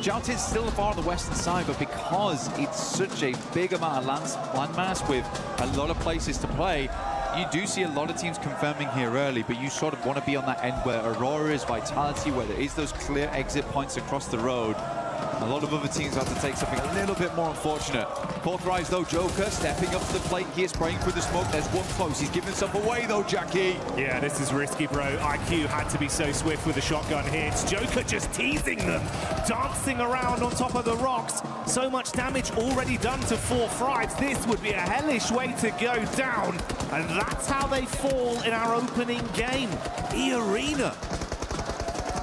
Jiaotin's still far on the western side, but because it's such a big amount of landmass with a lot of places to play, you do see a lot of teams confirming here early, but you sort of want to be on that end where Aurora is, Vitality, where there is those clear exit points across the road. A lot of other teams have to take something a little bit more unfortunate. Fourth rise though, Joker stepping up to the plate here, spraying through the smoke. There's one close. He's giving himself away though, Jackie. Yeah, this is risky, bro. IQ had to be so swift with the shotgun here. It's Joker just teasing them, dancing around on top of the rocks. So much damage already done to 4 Frights. This would be a hellish way to go down. And that's how they fall in our opening game. EARENA.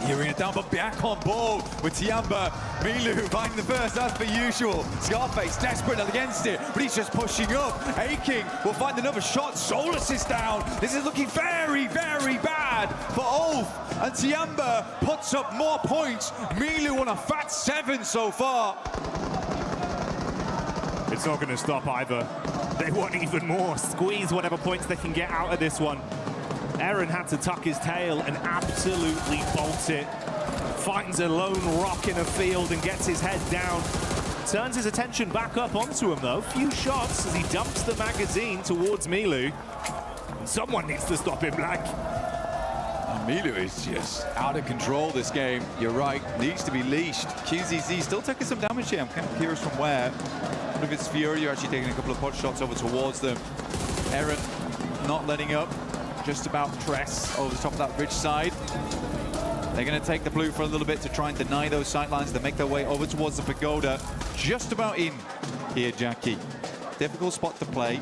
EARENA down, but back on ball with TIANBA. Milu finding the first, as per usual. Scarface desperate against it, but he's just pushing up. A-King will find another shot. Solus is down. This is looking very, very bad for Ulf. And TIANBA puts up more points. Milu on a fat 7 so far. It's not going to stop either. They want even more. Squeeze whatever points they can get out of this one. Eren had to tuck his tail and absolutely bolt it. Finds a lone rock in a field and gets his head down. Turns his attention back up onto him though. Few shots as he dumps the magazine towards Milu. And someone needs to stop him, Black. Milu is just out of control this game. You're right, needs to be leashed. QZZ still taking some damage here. I'm kind of curious from where. I wonder if it's FURIA actually taking a couple of pot shots over towards them. Eren not letting up. Just about press over the top of that ridge side. They're going to take the blue for a little bit to try and deny those sightlines. They make their way over towards the pagoda. Just about in here, Jackie. Difficult spot to play.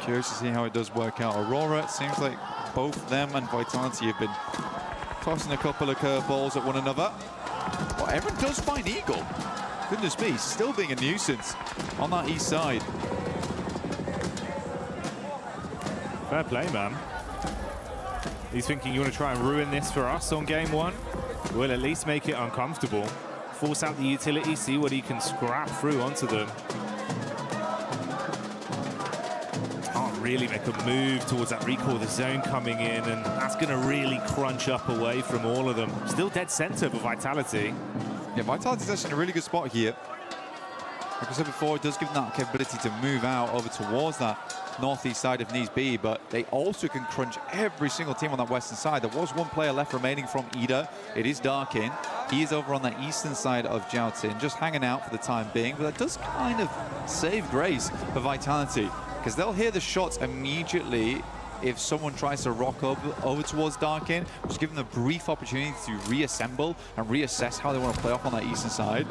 Curious to see how it does work out. Aurora, it seems like both them and Vitality have been tossing a couple of curveballs at one another. But Eren does find Eagle. Goodness me, still being a nuisance on that east side. Fair play, man. He's thinking, you want to try and ruin this for us on game 1? We'll at least make it uncomfortable. Force out the utility, see what he can scrap through onto them. Can't really make a move towards that recall, the zone coming in, and that's going to really crunch up away from all of them. Still dead center for Vitality. Yeah, Vitality's actually in a really good spot here. Like I said before, it does give them that capability to move out over towards that northeast side if needs be, but they also can crunch every single team on that western side. There was one player left remaining from Ida. It is Darkin. He is over on the eastern side of Jiaotin, just hanging out for the time being, but that does kind of save grace for Vitality, because they'll hear the shots immediately if someone tries to rock up over towards Darkin, just give them a brief opportunity to reassemble and reassess how they want to play off on that eastern side.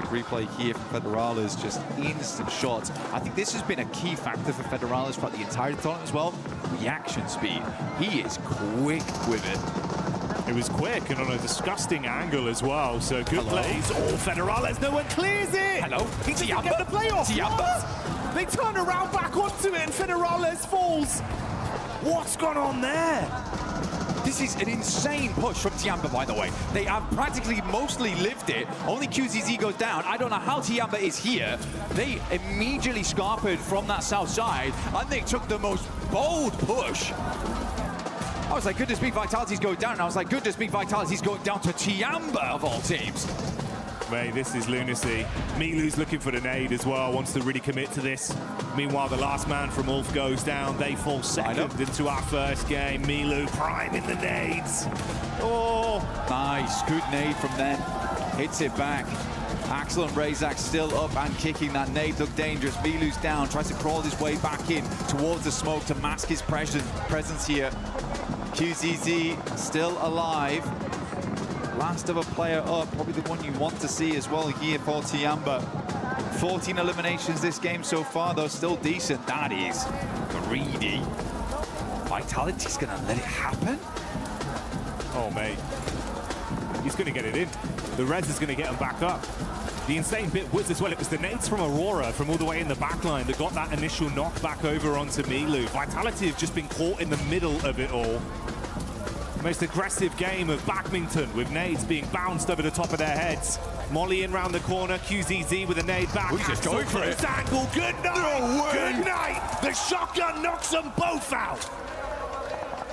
Quick replay here from Federales, just instant shots. I think this has been a key factor for Federales throughout the entire tournament as well. Reaction speed. He is quick with it. It was quick and on a disgusting angle as well, so good plays. Oh, Federales, no one clears it! Hello? He didn't get the playoff! TIANBA? They turn around back onto it and Federales falls! What's gone on there? This is an insane push from TIANBA, by the way. They have practically mostly lived it. Only QZZ goes down. I don't know how TIANBA is here. They immediately scarpered from that south side, and they took the most bold push. I was like, goodness me, Vitality's going down. And I was like, goodness me, Vitality's going down to TIANBA of all teams. Mate, this is lunacy. Milu's looking for the nade as well, wants to really commit to this. Meanwhile, the last man from Ulf goes down. They fall second into our first game. Milu priming the nades. Oh, nice, good nade from them. Hits it back. Axel and Razak still up and kicking. That nade looked dangerous. Milu's down, tries to crawl his way back in towards the smoke to mask his presence here. QZZ still alive. Last of a player up, probably the one you want to see as well here for TIANBA. 14 eliminations this game so far, though still decent. That is greedy. Vitality's gonna let it happen? Oh, mate. He's gonna get it in. The Reds is gonna get him back up. The insane bit was as well, it was the nades from Aurora from all the way in the back line that got that initial knock back over onto Milu. Vitality have just been caught in the middle of it all. Most aggressive game of badminton with nades being bounced over the top of their heads. Molly in round the corner, QZZ with a nade back. He's just going for it. Angle. Good night. No way. Good night. The shotgun knocks them both out.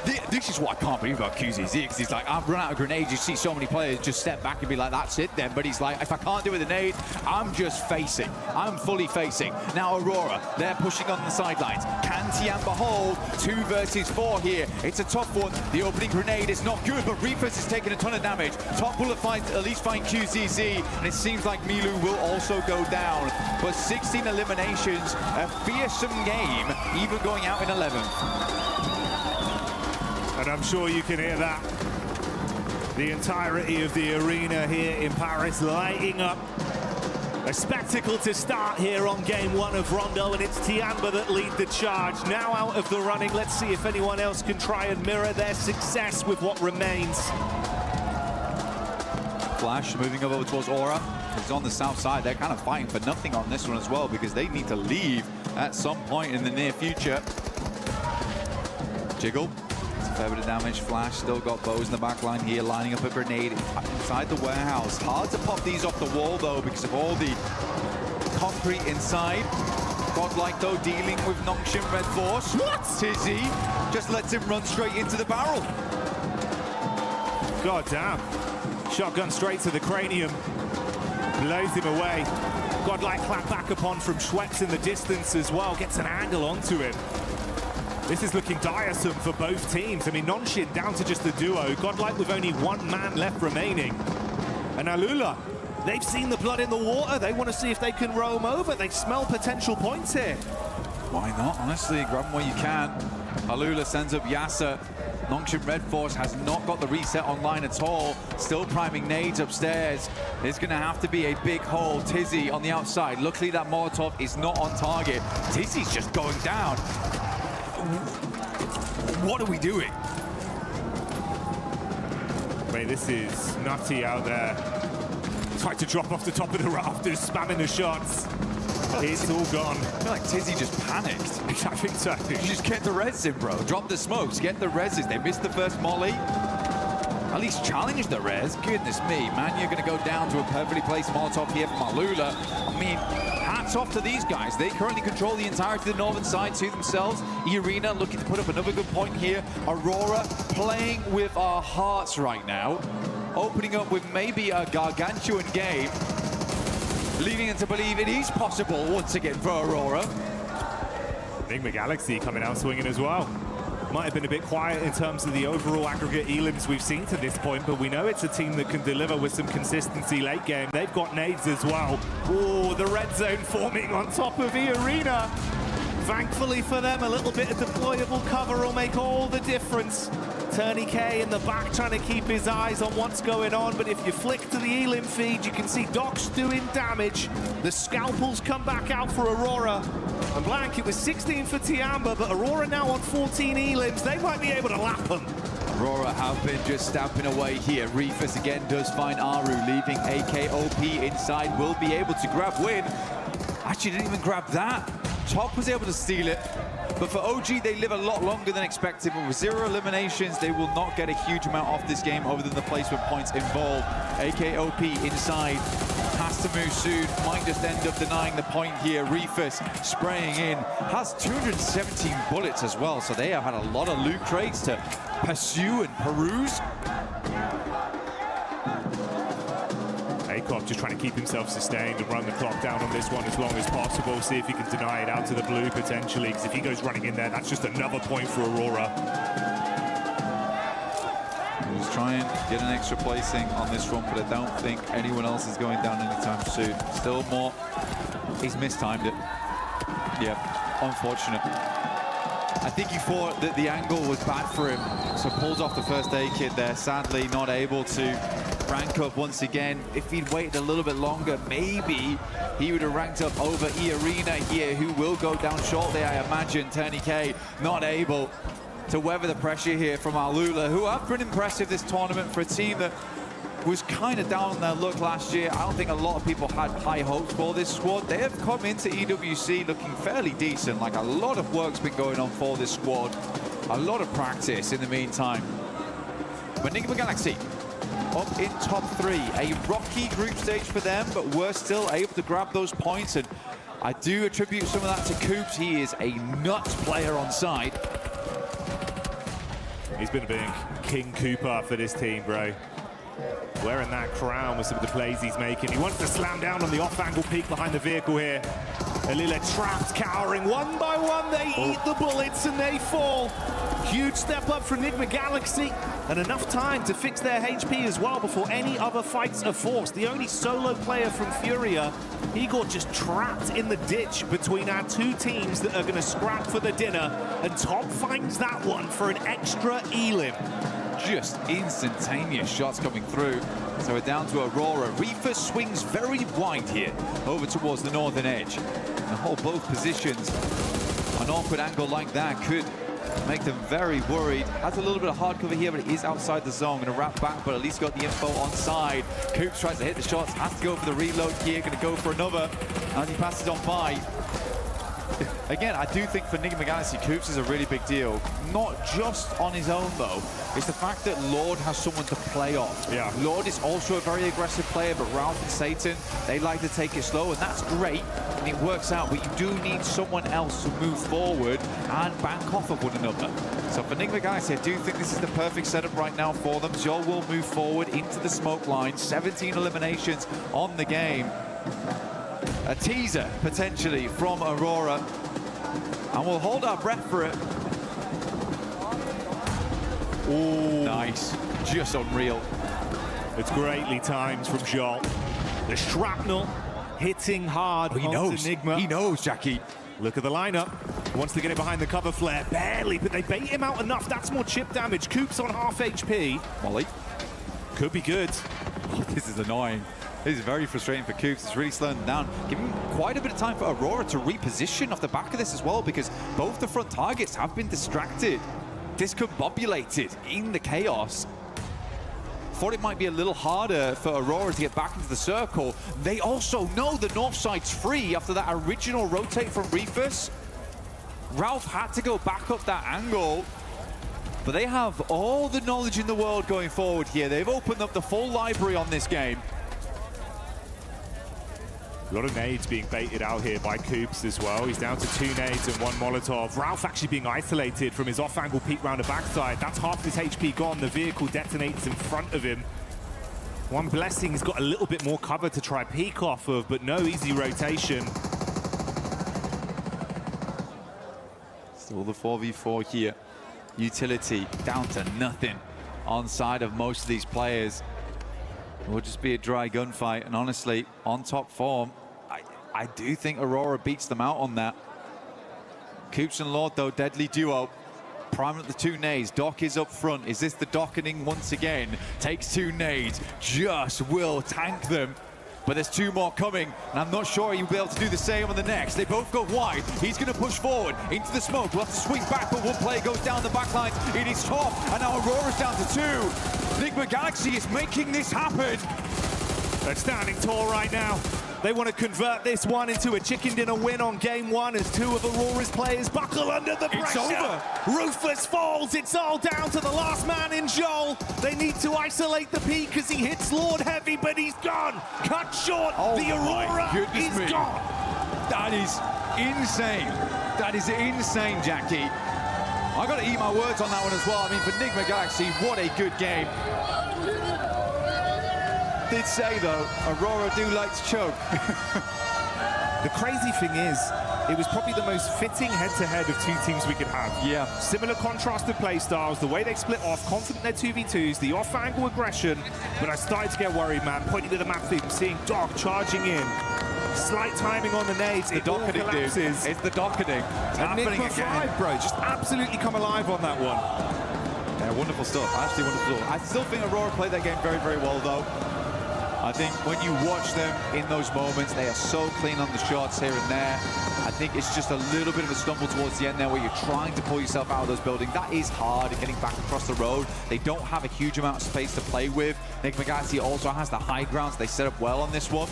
This is what I can't believe about QZZ, because he's like, I've run out of grenades. You see so many players just step back and be like, that's it then. But he's like, if I can't do it with a nade, I'm just facing. I'm fully facing. Now Aurora, they're pushing on the sidelines. Can TIANBA hold? 2 versus 4 here. It's a tough one. The opening grenade is not good, but REDFORCE is taking a ton of damage. Top bullet finds at least find QZZ, and it seems like Milu will also go down. But 16 eliminations, a fearsome game, even going out in 11th. And I'm sure you can hear that. The entirety of the arena here in Paris lighting up. A spectacle to start here on game 1 of Rondo, and it's TIANBA that lead the charge. Now out of the running, let's see if anyone else can try and mirror their success with what remains. Flash moving over towards Aura. He's on the south side. They're kind of fighting for nothing on this one as well, because they need to leave at some point in the near future. Jiggle. Fair bit of damage. Flash still got bows in the back line here, lining up a grenade inside the warehouse. Hard to pop these off the wall though, because of all the concrete inside. Godlike though dealing with NONGSHIM REDFORCE. What? Tizzy just lets him run straight into the barrel. God damn. Shotgun straight to the cranium. Blows him away. Godlike clapped back upon from Schweppes in the distance as well. Gets an angle onto him. This is looking tiresome for both teams. I mean, NONGSHIM down to just the duo. Godlike with only 1 man left remaining. And ALULA, they've seen the blood in the water. They want to see if they can roam over. They smell potential points here. Why not? Honestly, grab them where you can. ALULA sends up Yasser. NONGSHIM REDFORCE has not got the reset online at all. Still priming nades upstairs. There's going to have to be a big hole. Tizzy on the outside. Luckily, that Molotov is not on target. Tizzy's just going down. What are we doing? Mate, this is nutty out there. Tried to drop off the top of the rafters, spamming the shots. It's all gone. I feel like Tizzy just panicked. I think so. You just get the res in, bro. Drop the smokes, get the reses. They missed the first molly. At least challenge the res. Goodness me, man, you're going to go down to a perfectly placed Molotov here from ALULA. I mean, hats off to these guys. They currently control the entirety of the northern side to themselves. EARENA looking to put up another good point here. AURORA playing with our hearts right now. Opening up with maybe a gargantuan game. Leading us to believe it is possible once again for AURORA. NIGMA Galaxy coming out swinging as well. Might have been a bit quiet in terms of the overall aggregate elims we've seen to this point, but we know it's a team that can deliver with some consistency late game. They've got nades as well. Oh, the red zone forming on top of EARENA. Thankfully for them, a little bit of deployable cover will make all the difference. TiANBA in the back trying to keep his eyes on what's going on, but if you flick to the elim feed, you can see Doc's doing damage. The scalpels come back out for AURORA. And Blank, it was 16 for TIANBA, but AURORA now on 14 elims. They might be able to lap them. AURORA have been just stamping away here. REDFORCE again does find Aru, leaving AKOP inside. Will be able to grab win. Actually didn't even grab that. Top was able to steal it. But for OG, they live a lot longer than expected. But with 0 eliminations, they will not get a huge amount off this game other than the placement points involved. AKOP inside. Has to move soon. Might just end up denying the point here. REDFORCE spraying in. Has 217 bullets as well. So they have had a lot of loot crates to pursue and peruse. AKOP just trying to keep himself sustained and run the clock down on this one as long as possible. See if he can deny it out to the blue potentially, because if he goes running in there, that's just another point for AURORA. He's trying to get an extra placing on this one, but I don't think anyone else is going down anytime soon. Still more. He's mistimed it. Yeah, unfortunate. I think he thought that the angle was bad for him, so pulls off the first aid kit there. Sadly, not able to rank up once again. If he'd waited a little bit longer, maybe he would have ranked up over EARENA here, who will go down shortly, I imagine. TiANBA not able to weather the pressure here from ALULA, who have been impressive this tournament for a team that was kind of down on their luck last year. I don't think a lot of people had high hopes for this squad. They have come into EWC looking fairly decent. Like, a lot of work's been going on for this squad. A lot of practice in the meantime. But NIGMA Galaxy up in top 3. A rocky group stage for them, but we're still able to grab those points. And I do attribute some of that to Coops. He is a nuts player on side. He's been being King Cooper for this team, bro. Wearing that crown with some of the plays he's making. He wants to slam down on the off-angle peak behind the vehicle here. ALULA trapped, cowering. One by one, they eat the bullets and they fall. Huge step up for NIGMA Galaxy, and enough time to fix their HP as well before any other fights are forced. The only solo player from FURIA, he got just trapped in the ditch between our two teams that are going to scrap for the dinner, and Top finds that one for an extra elim. Just instantaneous shots coming through. So we're down to AURORA. REDFORCE swings very wide here over towards the northern edge. And hold both positions. An awkward angle like that could make them very worried. Has a little bit of hard cover here, but it is outside the zone. Going to wrap back, but at least got the info on side. Coops tries to hit the shots, has to go for the reload here. Going to go for another as he passes on by. Again, I do think for NIGMA Galaxy, Coops is a really big deal. Not just on his own, though. It's the fact that Lord has someone to play off. Yeah. Lord is also a very aggressive player, but Ralph and Satan, they like to take it slow, and that's great, and it works out. But you do need someone else to move forward and bank off of one another. So for NIGMA Galaxy, I do think this is the perfect setup right now for them. Joel will move forward into the smoke line. 17 eliminations on the game. A teaser, potentially, from AURORA. And we'll hold our breath for it. Oh, nice. Just unreal. It's greatly timed from Joel. The shrapnel hitting hard. He knows. NIGMA. He knows, Jackie. Look at the lineup. Wants to get it behind the cover flare. Barely, but they bait him out enough. That's more chip damage. Coops on half HP. Molly. Could be good. Oh, this is annoying. This is very frustrating for Coops. It's really slowing them down. Giving quite a bit of time for AURORA to reposition off the back of this as well, because both the front targets have been distracted, discombobulated in the chaos. Thought it might be a little harder for AURORA to get back into the circle. They also know the north side's free after that original rotate from REDFORCE. Ralph had to go back up that angle. But they have all the knowledge in the world going forward here. They've opened up the full library on this game. A lot of nades being baited out here by Coops as well. He's down to 2 nades and 1 Molotov. Ralph actually being isolated from his off-angle peek round the backside. That's half his HP gone. The vehicle detonates in front of him. One blessing, he's got a little bit more cover to try peek off of, but no easy rotation. Still the 4v4 here. Utility down to nothing on side of most of these players. It will just be a dry gunfight, and honestly, on top form, I do think AURORA beats them out on that. Coops and Lord, though, deadly duo. Priming up the 2 nades. Doc is up front. Is this the dockening once again? Takes 2 nades. Just will tank them. But there's 2 more coming, and I'm not sure he'll be able to do the same on the next. They both go wide. He's going to push forward into the smoke. We'll have to swing back, but one player goes down the back lines. It is Top, and now AURORA's down to 2. NIGMA Galaxy is making this happen. They're standing tall right now. They want to convert this one into a chicken dinner win on game 1 as 2 of AURORA's players buckle under the pressure. It's over. Ruthless falls. It's all down to the last man in Joel. They need to isolate the peak as he hits Lord heavy, but he's gone. Cut short. Oh, the AURORA is gone. That is insane. That is insane, Jackie. I got to eat my words on that one as well. I mean, for NIGMA Galaxy, what a good game. Did say, though, AURORA do like to choke. The crazy thing is, it was probably the most fitting head-to-head of 2 teams we could have. Yeah. Similar contrasted play styles, the way they split off, confident they're 2v2s, the off-angle aggression, but I started to get worried, man. Pointing to the map feed, seeing Doc charging in. Slight timing on the nades, it all collapses. It's the docketing. It's and happening NIGMA again. 5, bro, just absolutely come alive on that one. Yeah, wonderful stuff. Actually wonderful stuff. I still think AURORA played that game very, very well, though. I think when you watch them in those moments, they are so clean on the shots here and there. I think it's just a little bit of a stumble towards the end there where you're trying to pull yourself out of those buildings. That is hard, getting back across the road. They don't have a huge amount of space to play with. NIGMA Galaxy also has the high ground, so they set up well on this one.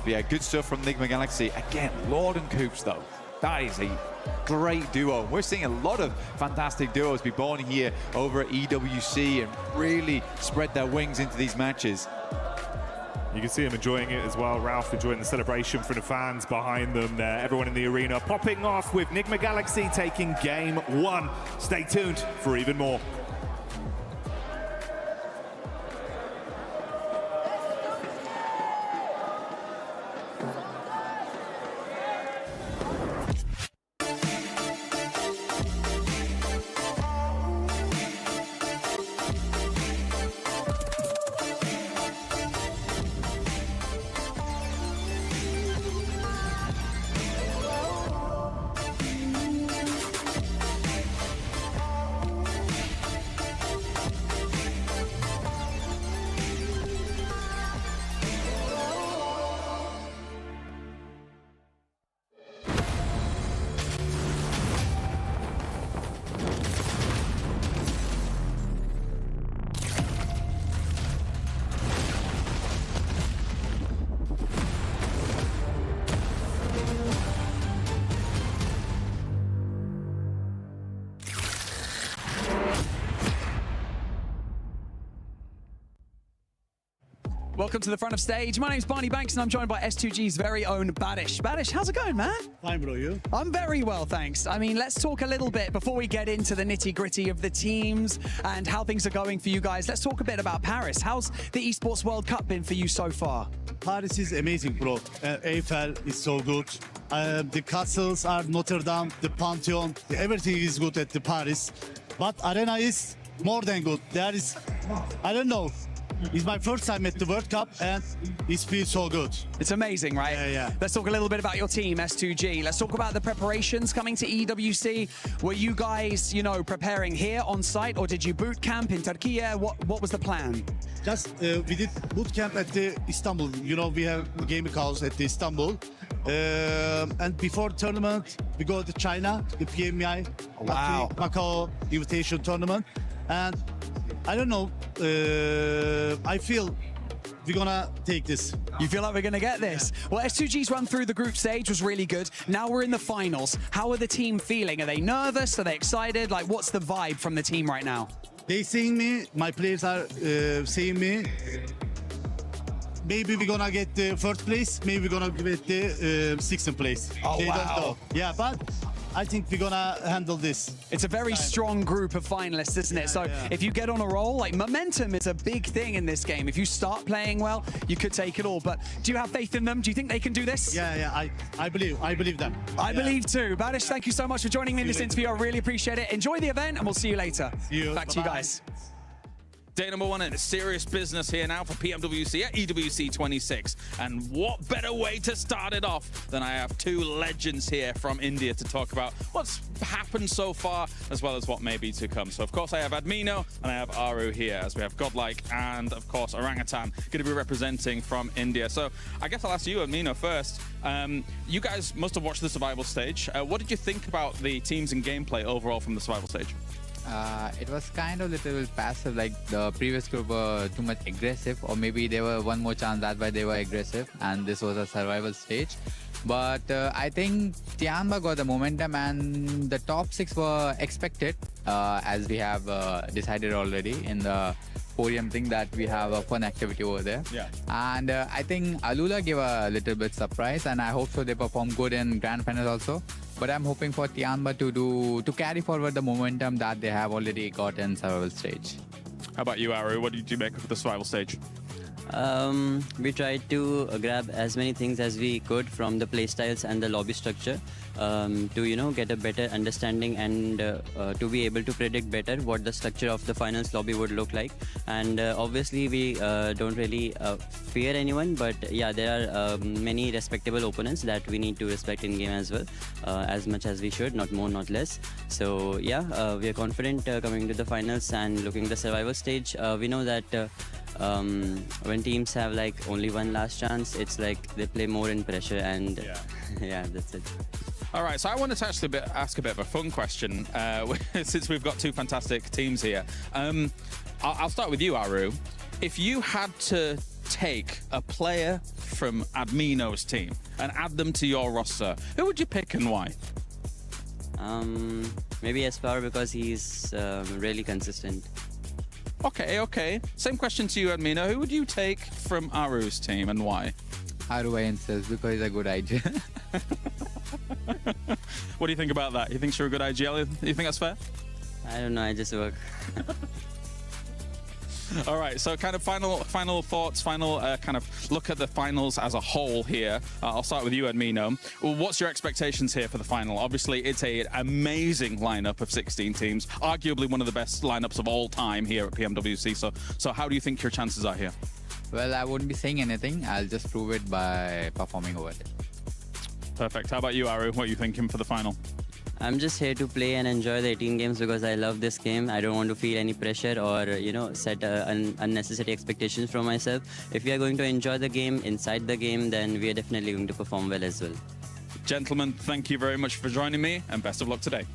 But yeah, good stuff from NIGMA Galaxy. Again, Lord and Coops, though. That is a great duo. We're seeing a lot of fantastic duos be born here over at EWC and really spread their wings into these matches. You can see him enjoying it as well. Ralph enjoying the celebration from the fans behind them there. Everyone in the arena popping off with NIGMA Galaxy taking game 1. Stay tuned for even more. Welcome to the front of stage. My name's Barney Banks and I'm joined by S2G's very own Badish. Badish, how's it going, man? Fine, bro, you? I'm very well, thanks. I mean, let's talk a little bit before we get into the nitty-gritty of the teams and how things are going for you guys. Let's talk a bit about Paris. How's the Esports World Cup been for you so far? Paris is amazing, bro. Eiffel is so good. The castles are Notre Dame, the Pantheon. Everything is good at the Paris. But Arena is more than good. There is, I don't know. It's my first time at the World Cup and it feels so good. It's amazing, right? Yeah. Let's talk a little bit about your team, S2G. Let's talk about the preparations coming to EWC. Were you guys, you know, preparing here on site or did you boot camp in Turkey? What was the plan? Just we did boot camp at the Istanbul. You know, we have a gaming house at the Istanbul. And before the tournament, we go to China, the PMI, Wow. Macau invitation tournament. And I don't know, I feel we're gonna take this. You feel like we're going to get this? Yeah. Well, S2G's run through the group stage was really good. Now we're in the finals. How are the team feeling? Are they nervous? Are they excited? Like, what's the vibe from the team right now? They saying me, my players are saying me, maybe we're gonna get the first place, maybe we're gonna get the sixth place. Oh, they wow. don't know. Yeah, but I think we're gonna handle this. It's a very strong group of finalists, isn't it? So if you get on a roll, like momentum is a big thing in this game. If you start playing well, you could take it all. But do you have faith in them? Do you think they can do this? Yeah, I believe them. I believe too. Badish, thank you so much for joining me in this interview. I really appreciate it. Enjoy the event and we'll see you later. See you. Back to you guys. Day number 1 in serious business here now for PMWC at EWC 26. And what better way to start it off than I have 2 legends here from India to talk about what's happened so far as well as what may be to come. So of course I have Admino and I have Aru here as we have Godlike and of course Orangutan going to be representing from India. So I guess I'll ask you, Admino, first. You guys must have watched the survival stage. What did you think about the teams and gameplay overall from the survival stage? It was kind of little passive, like the previous group were too much aggressive, or maybe they were one more chance, that's why they were aggressive, and this was a survival stage. But I think TIANBA got the momentum and the top 6 were expected, as we have decided already in the podium thing that we have a fun activity over there. Yeah. And I think ALULA gave a little bit surprise, and I hope so they perform good in grand finals also. But I'm hoping for TIANBA to carry forward the momentum that they have already got in survival stage. How about you, Aru? What did you make of the survival stage? We tried to grab as many things as we could from the playstyles and the lobby structure to, you know, get a better understanding and to be able to predict better what the structure of the finals lobby would look like. And obviously we don't really fear anyone, but yeah, there are many respectable opponents that we need to respect in game as well, as much as we should, not more, not less. So yeah, we are confident coming to the finals and looking at the survival stage. We know that when teams have like only one last chance, it's like they play more in pressure, and yeah, that's it. All right, so I wanted to actually ask a bit of a fun question since we've got 2 fantastic teams here. I'll start with you, Aru. If you had to take a player from Admino's team and add them to your roster, who would you pick and why? Maybe Espoir, because he's really consistent. Okay, okay. Same question to you, Admina. Who would you take from Aru's team and why? Aru insists because he's a good idea. What do you think about that? You think she's a good IGL? You think that's fair? I don't know, I just work. All right, so kind of final thoughts, final kind of look at the finals as a whole here. I'll start with you, Admino. Well, what's your expectations here for the final? Obviously, it's an amazing lineup of 16 teams, arguably one of the best lineups of all time here at PMWC. So how do you think your chances are here? Well, I wouldn't be saying anything. I'll just prove it by performing over it. Perfect. How about you, Aru? What are you thinking for the final? I'm just here to play and enjoy the 18 games because I love this game. I don't want to feel any pressure or, set unnecessary expectations from myself. If we are going to enjoy the game, inside the game, then we are definitely going to perform well as well. Gentlemen, thank you very much for joining me and best of luck today.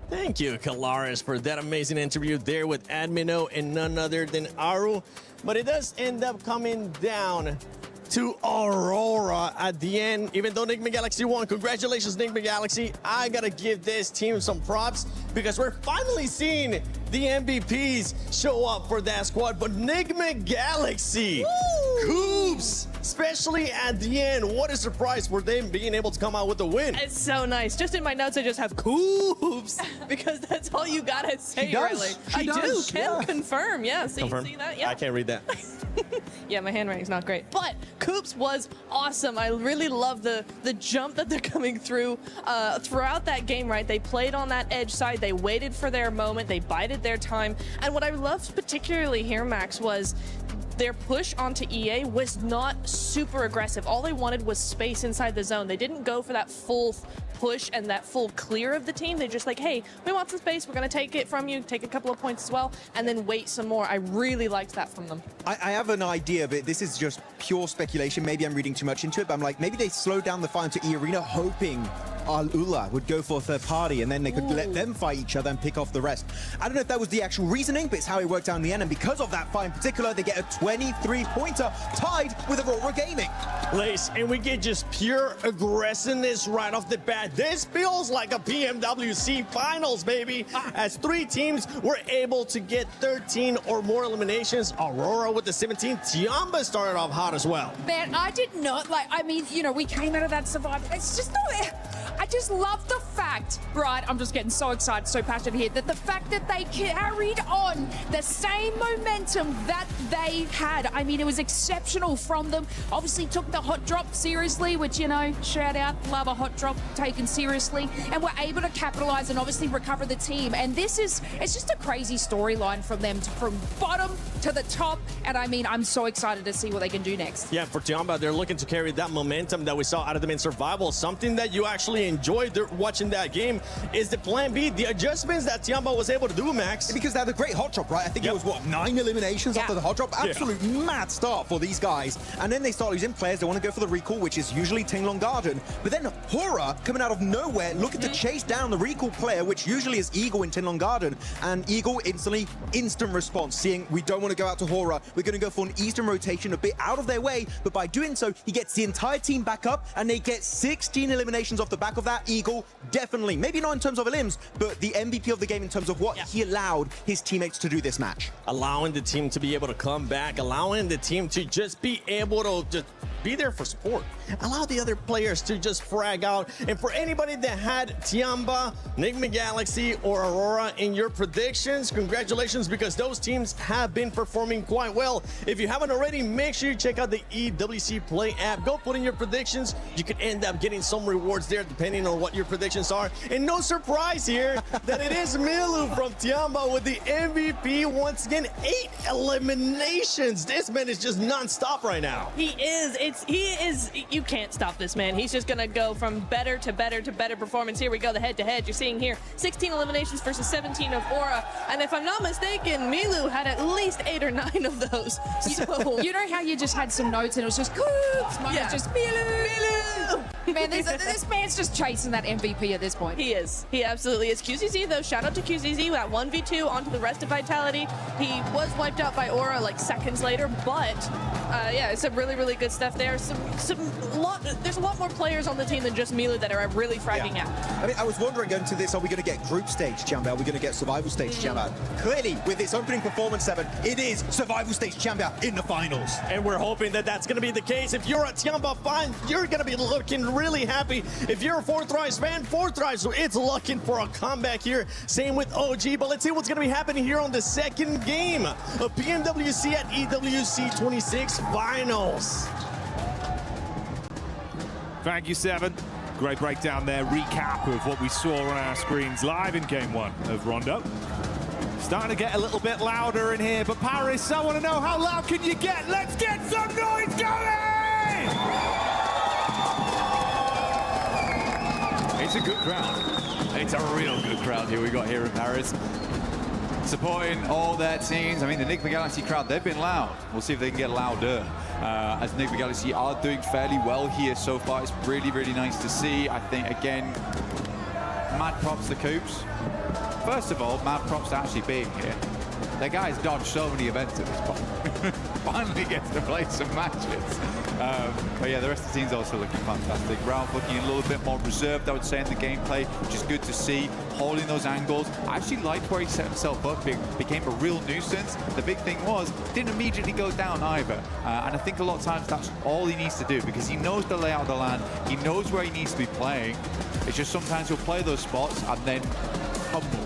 Thank you, Kalaris, for that amazing interview there with Admino and none other than Aru. But it does end up coming down to Aurora at the end. Even though NIGMA Galaxy won, congratulations, NIGMA Galaxy. I gotta give this team some props because we're finally seeing the MVPs show up for that squad. But NIGMA Galaxy, Coops, especially at the end, what a surprise for them being able to come out with a win. It's so nice. Just in my notes, I just have Coops because that's all you gotta say, really. I do. Can confirm. Yeah, see, Confirm. see that? Yeah. I can't read that. Yeah, my handwriting's not great. But Coops was awesome. I really love the jump that they're coming through throughout that game, right? They played on that edge side. They waited for their moment. They bided their time. And what I loved particularly here, Max, was their push onto EA was not super aggressive. All they wanted was space inside the zone. They didn't go for that full push and that full clear of the team. They're just like, hey, we want some space. We're going to take it from you, take a couple of points as well, and then wait some more. I really liked that from them. I have an idea, but this is just pure speculation. Maybe I'm reading too much into it, but I'm like, maybe they slowed down the fight into EARENA, hoping ALULA would go for a third party, and then they could let them fight each other and pick off the rest. I don't know if that was the actual reasoning, but it's how it worked out in the end, and because of that fight in particular, they get a 23-pointer tied with Aurora Gaming. Lace, and we get just pure aggressiveness right off the bat. This feels like a PMWC finals, baby, as 3 teams were able to get 13 or more eliminations. Aurora with the 17. TIANBA started off hot as well. Man, I did not like, I mean, we came out of that survival. It's just not, I just love the fact, right, I'm just getting so excited, so passionate here, that the fact that they carried on the same momentum that they had. I mean, it was exceptional from them. Obviously took the hot drop seriously, which, shout out, love a hot drop taken seriously, and were able to capitalize and obviously recover the team. And it's just a crazy storyline from them, from bottom to the top. And I mean, I'm so excited to see what they can do next. Yeah, for TIANBA, they're looking to carry that momentum that we saw out of them in survival. Something that you actually enjoyed watching that game is the plan B, the adjustments that TIANBA was able to do, Max. Because they had a great hot drop, right? I think it was, 9 eliminations after the hot drop? Absolute mad start for these guys. And then they start losing players. They want to go for the recall, which is usually Tinglong Garden. But then HORAA coming out of nowhere, looking to chase down the recall player, which usually is Eagle in Tinglong Garden. And Eagle instantly, instant response, seeing we don't want to go out to HORAA. We're going to go for an Eastern rotation, a bit out of their way. But by doing so, he gets the entire team back up, and they get 16 eliminations off the back of that. Eagle, definitely, maybe not in terms of elims, but the MVP of the game in terms of what he allowed his teammates to do this match. Allowing the team to be able to come back, allowing the team to just be able to just be there for support. Allow the other players to just frag out. And for anybody that had TIANBA, NIGMA Galaxy, or Aurora in your predictions, congratulations, because those teams have been performing quite well. If you haven't already, make sure you check out the EWC Play app. Go put in your predictions. You could end up getting some rewards there depending on what your predictions are. And no surprise here that it is Milu from TIANBA with the MVP once again. 8 eliminations. This man is just non-stop right now. He is, you can't stop this man. He's just gonna go from better to better to better performance. Here we go, the head-to-head. You're seeing here 16 eliminations versus 17 of Aura. And if I'm not mistaken, Milu had at least 8 or 9 of those. So You know how you just had some notes and it was just Coops, mine Yeah. was just Milu. Man, this man's just chasing that MVP at this point. he is. He absolutely is. QZZ though, shout out to QZZ, that 1v2 onto the rest of Vitality. He was wiped out by Aura like seconds later, but yeah, it's some really, really good stuff there. There's a lot more players on the team than just Milu that are really fragging out. I mean, I was wondering going to this, are we going to get group stage TIANBA? Are we going to get survival stage TIANBA? Clearly, with its opening performance, 7, it is survival stage TIANBA in the finals. And we're hoping that that's going to be the case. If you're a TIANBA fan, you're going to be looking really happy. If you're a Fourth Rise fan, Fourth Rise, so it's looking for a comeback here. Same with OG, but let's see what's going to be happening here on the second game of PMWC at EWC 26 Finals. Thank you, Seven. Great breakdown there, recap of what we saw on our screens live in Game 1 of Rondo. Starting to get a little bit louder in here, but Paris, I want to know, how loud can you get? Let's get some noise going! It's a good crowd. It's a real good crowd here we got here in Paris. Supporting all their teams. I mean, the NIGMA Galaxy crowd, they've been loud. We'll see if they can get louder. As NIGMA Galaxy are doing fairly well here so far. It's really, really nice to see. I think, again, mad props to Coops. First of all, mad props to actually being here. That guy's dodged so many events at this point. Finally gets to play some matches. But yeah, the rest of the team's also looking fantastic. Ralph looking a little bit more reserved, I would say, in the gameplay, which is good to see. Holding those angles. I actually liked where he set himself up. It became a real nuisance. The big thing was, didn't immediately go down either. And I think a lot of times that's all he needs to do, because he knows the layout of the land. He knows where he needs to be playing. It's just sometimes he'll play those spots and then humble.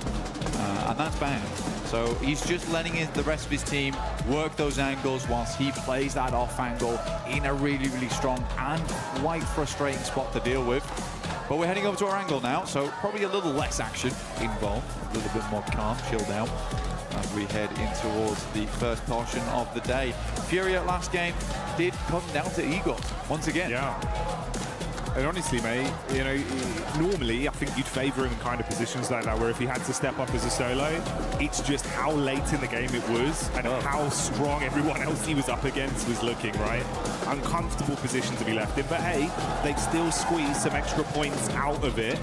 And that's bad. So he's just letting the rest of his team work those angles whilst he plays that off angle in a really, really strong and quite frustrating spot to deal with. But we're heading over to Erangel now, so probably a little less action involved, a little bit more calm, chilled out as we head in towards the first portion of the day. FURIA last game did come down to Igor once again. Yeah. And honestly, mate, you know, normally I think you'd favour him in kind of positions like that, where if he had to step up as a solo, it's just how late in the game it was and how strong everyone else he was up against was looking, right? Uncomfortable position to be left in, but hey, they've still squeezed some extra points out of it.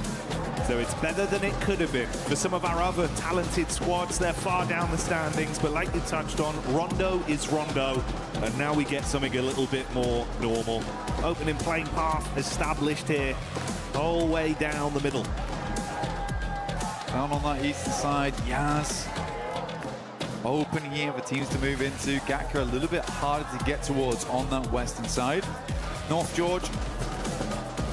So it's better than it could have been. For some of our other talented squads, they're far down the standings, but like you touched on, Rondo is Rondo, and now we get something a little bit more normal. Opening playing path established here, whole way down the middle. Down on that eastern side, Yaz. Opening here for teams to move into. Gakka a little bit harder to get towards on that western side. North George,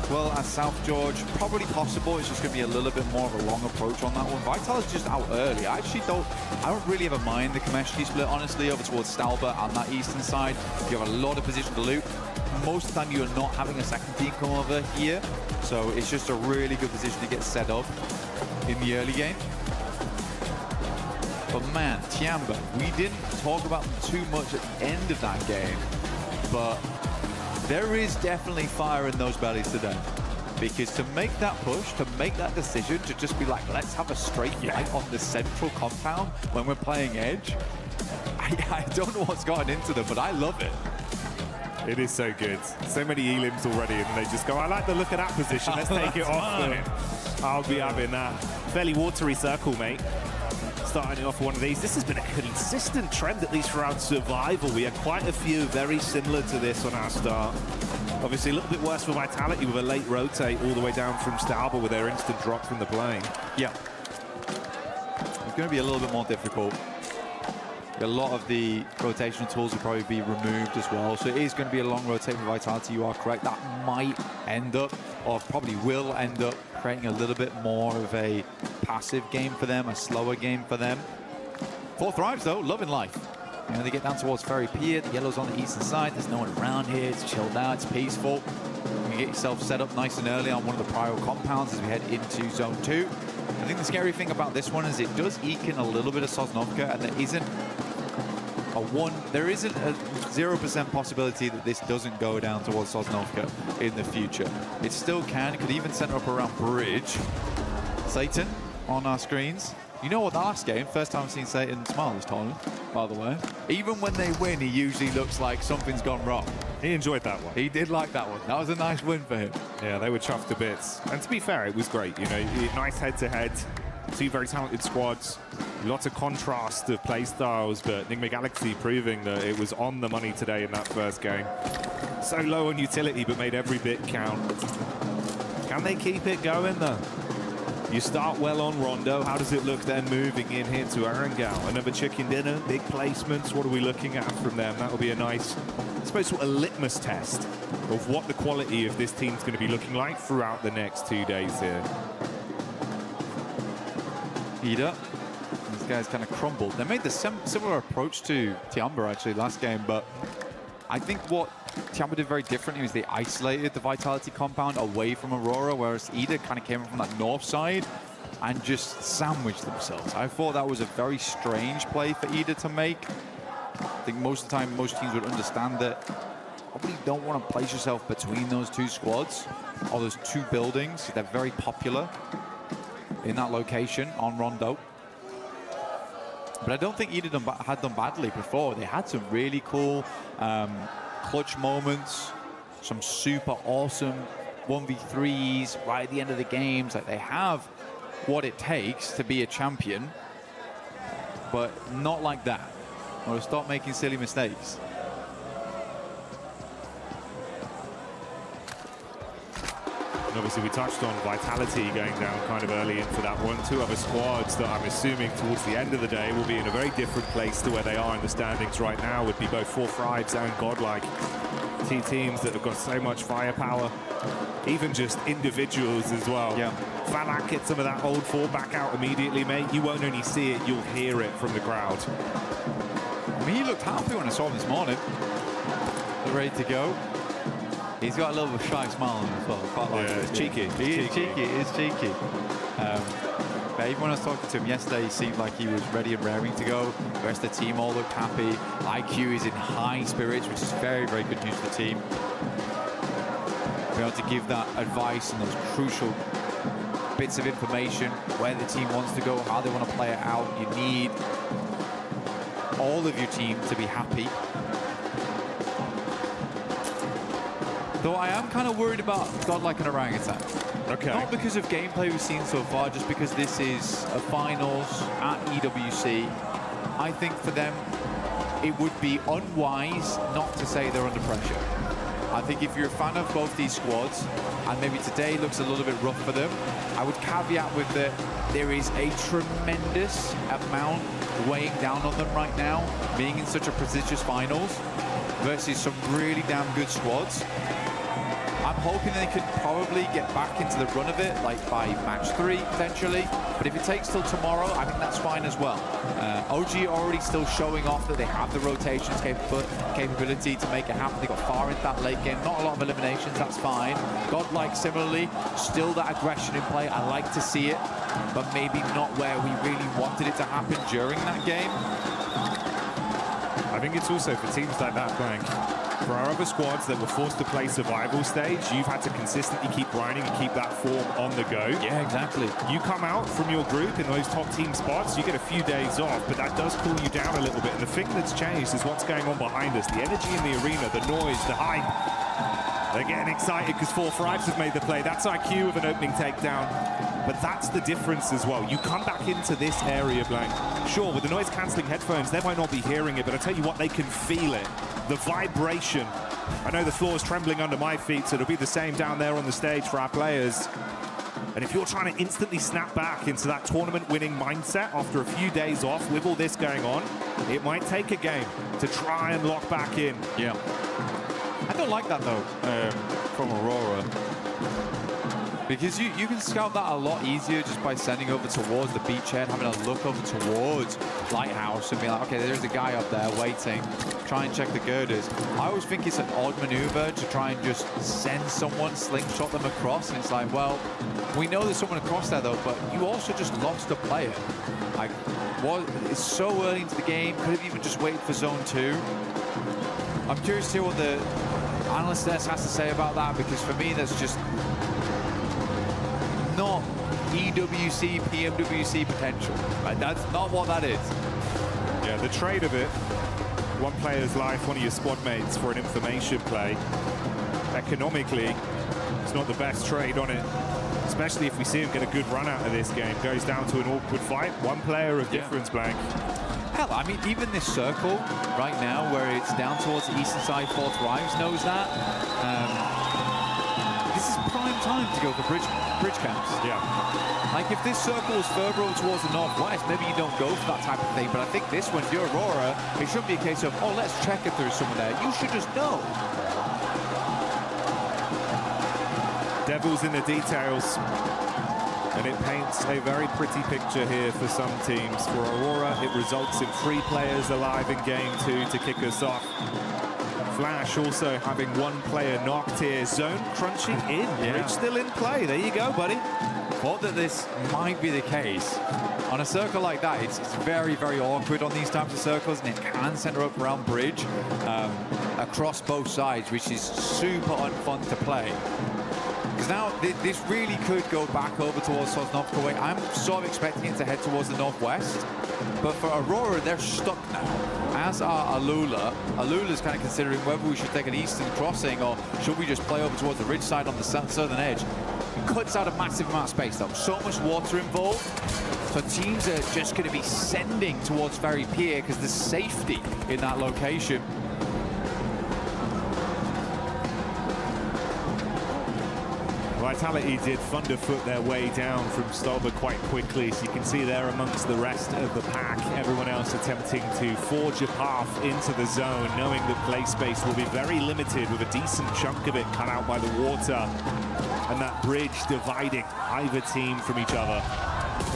well as South George, probably possible. It's just going to be a little bit more of a long approach on that one. Vital is just out early. I don't really ever mind the Kameshki split, honestly, over towards Stalba on that eastern side. You have a lot of position to loot. Most of the time, you're not having a second team come over here. So it's just a really good position to get set up in the early game. But man, TIANBA, we didn't talk about them too much at the end of that game. But there is definitely fire in those bellies today. Because to make that push, to make that decision, to just be like, let's have a straight fight on the central compound when we're playing Edge, I don't know what's gotten into them, but I love it. It is so good. So many elims already, and they just go, I like the look of that position. Let's take it off them. I'll be having that. Fairly watery circle, mate. Starting off one of these. This has been a consistent trend, at least throughout Survival. We had quite a few very similar to this on our start. Obviously, a little bit worse for Vitality with a late rotate all the way down from Stalba with their instant drop from the plane. Yeah. It's going to be a little bit more difficult. A lot of the rotational tools will probably be removed as well. So it is going to be a long rotate for Vitality. You are correct. That might end up, or probably will end up, creating a little bit more of a passive game for them, a slower game for them. Fourth Thrives, though, loving life. You know, they get down towards Ferry Pier. The yellow's on the eastern side. There's no one around here. It's chilled out. It's peaceful. You get yourself set up nice and early on one of the prior compounds as we head into Zone 2. I think the scary thing about this one is it does eke in a little bit of Sosnovka, and there isn't a 0% possibility that this doesn't go down towards Sosnovka in the future. It still can. It could even center up around Bridge. Satan on our screens. You know what, the last game, first time I've seen Satan smile this tournament. by the way. Even when they win, he usually looks like something's gone wrong. He enjoyed that one. He did like that one. That was a nice win for him. Yeah, they were chuffed to bits. And to be fair, it was great. You know, nice head-to-head. Two very talented squads. Lots of contrast of play styles, but NIGMA Galaxy proving that it was on the money today in that first game. So low on utility, but made every bit count. Can they keep it going, though? You start well on Rondo. How does it look then moving in here to Erangel? Another chicken dinner, big placements. What are we looking at from them? That'll be a nice, I suppose, sort of litmus test of what the quality of this team's going to be looking like throughout the next 2 days here. Qiddiya. These guys kind of crumbled. They made the similar approach to TIANBA actually last game, but I think what TIANBA did very differently was they isolated the Vitality compound away from AURORA, whereas Qiddiya kind of came in from that north side and just sandwiched themselves. I thought that was a very strange play for Qiddiya to make. I think most of the time, most teams would understand that probably don't want to place yourself between those two squads or those two buildings. They're very popular in that location on Rondo. But I don't think Qiddiya had done badly before. They had some really cool clutch moments, some super awesome 1v3s right at the end of the games. Like, they have what it takes to be a champion, but not like that. Or stop making silly mistakes. And obviously we touched on Vitality going down kind of early into that one. Two other squads that I'm assuming towards the end of the day will be in a very different place to where they are in the standings right now would be both FURIA and GODLIKE. Two teams that have got so much firepower, even just individuals as well. Yeah. Valak gets some of that old form back out immediately, mate. You won't only see it, you'll hear it from the crowd. I mean, he looked happy when I saw him this morning. They're ready to go. He's got a little shy smile on him as well. Quite like it's cheeky. He is cheeky. It is cheeky. But even when I was talking to him yesterday, he seemed like he was ready and raring to go. The rest of the team all looked happy. IQ is in high spirits, which is very, very good news for the team. Being able to give that advice and those crucial bits of information, where the team wants to go, how they want to play it out. You need all of your team to be happy. Though I am kind of worried about GODLIKE and Orangutan. Okay. Not because of gameplay we've seen so far, just because this is a finals at EWC. I think for them, it would be unwise not to say they're under pressure. I think if you're a fan of both these squads, and maybe today looks a little bit rough for them, I would caveat with that there is a tremendous amount weighing down on them right now, being in such a prestigious finals versus some really damn good squads. I'm hoping they could probably get back into the run of it, like by match 3 potentially. But if it takes till tomorrow, I think that's fine as well. OG already still showing off that they have the rotations capability to make it happen. They got far into that late game. Not a lot of eliminations, that's fine. GODLIKE similarly, still that aggression in play. I like to see it, but maybe not where we really wanted it to happen during that game. I think it's also for teams like that, Blank. For our other squads that were forced to play survival stage, you've had to consistently keep grinding and keep that form on the go. Yeah, exactly. You come out from your group in those top team spots, you get a few days off, but that does cool you down a little bit. And the thing that's changed is what's going on behind us. The energy in the arena, the noise, the hype. They're getting excited because FURIA have made the play. That's IQ with an opening takedown. But that's the difference as well. You come back into this area, Blank. Sure, with the noise-cancelling headphones, they might not be hearing it, but I tell you what, they can feel it. The vibration. I know the floor is trembling under my feet, so it'll be the same down there on the stage for our players. And if you're trying to instantly snap back into that tournament-winning mindset after a few days off with all this going on, it might take a game to try and lock back in. Yeah. I don't like that, though, from AURORA. Because you can scout that a lot easier just by sending over towards the beachhead, having a look over towards Lighthouse and be like, okay, there's a guy up there waiting. Try and check the girders. I always think it's an odd maneuver to try and just send someone, slingshot them across. And it's like, well, we know there's someone across there, though, but you also just lost a player. Like, it's so early into the game. Could have even just waited for zone 2. I'm curious to hear what the analyst desk has to say about that, because for me, that's just not EWC, PMWC potential. Right? That's not what that is. Yeah, the trade of it. One player's life, one of your squad mates for an information play. Economically, it's not the best trade on it. Especially if we see him get a good run out of this game. Goes down to an awkward fight. One player of difference, Blank. Hell, I mean, even this circle right now, where it's down towards the eastern side, Fourth Rives knows that. This is prime time to go for bridge camps. Yeah. Like, if this circle was further over towards the northwest, maybe you don't go for that type of thing. But I think this one, if you're Aurora, it shouldn't be a case of, oh, let's check if there's someone there. You should just know. Devil's in the details. And it paints a very pretty picture here for some teams. For Aurora, it results in 3 players alive in game 2 to kick us off. Flash also having 1 player knocked here. Zone crunching in. Bridge still in play. There you go, buddy. Thought that this might be the case. On a circle like that, it's very, very awkward on these types of circles, and it can center up around bridge across both sides, which is super unfun to play. Because now this really could go back over towards Sosnovka way. I'm sort of expecting it to head towards the northwest, but for Aurora, they're stuck now. As are ALULA. ALULA's kind of considering whether we should take an eastern crossing or should we just play over towards the ridge side on the southern edge. It cuts out a massive amount of space though. So much water involved. So teams are just going to be sending towards Ferry Pier because there's safety in that location. Vitality did thunderfoot their way down from Stolber quite quickly, so you can see there amongst the rest of the pack, everyone else attempting to forge a path into the zone, knowing that play space will be very limited with a decent chunk of it cut out by the water, and that bridge dividing either team from each other.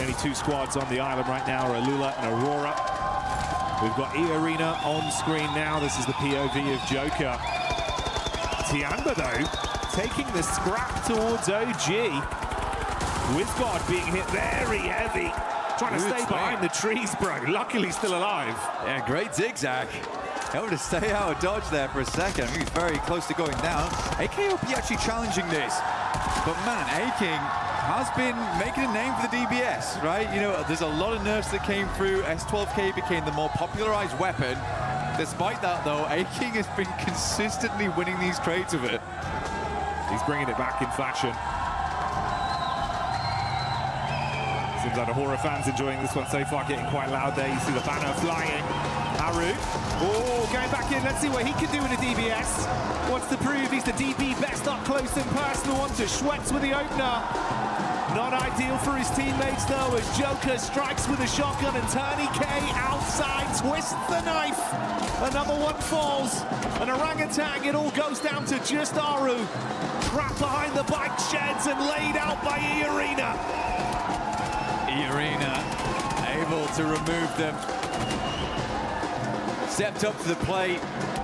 Only 2 squads on the island right now are ALULA and Aurora. We've got EARENA on screen now. This is the POV of Joker. TIANBA though, taking the scrap towards OG. WizGod being hit very heavy. Trying to stay behind the trees, bro. Luckily still alive. Yeah, great zigzag. Able to stay out of dodge there for a second. I think he's very close to going down. AKOP actually challenging this. But man, A-King has been making a name for the DBS, right? You know, there's a lot of nerfs that came through. S12K became the more popularized weapon. Despite that, though, A-King has been consistently winning these trades with it. He's bringing it back in fashion. Seems like the HORAA fans enjoying this one so far, getting quite loud there. You see the banner flying. Haru. Oh, going back in. Let's see what he can do in a DBS. Wants to prove he's the DB best up close and personal. On to Schwetz with the opener. Not ideal for his teammates, though, as Joker strikes with a shotgun and Turney K outside twists the knife. Another one falls. An orangutan, it all goes down to just Aru. Trapped behind the bike sheds and laid out by EARENA. EARENA able to remove them. Stepped up to the plate,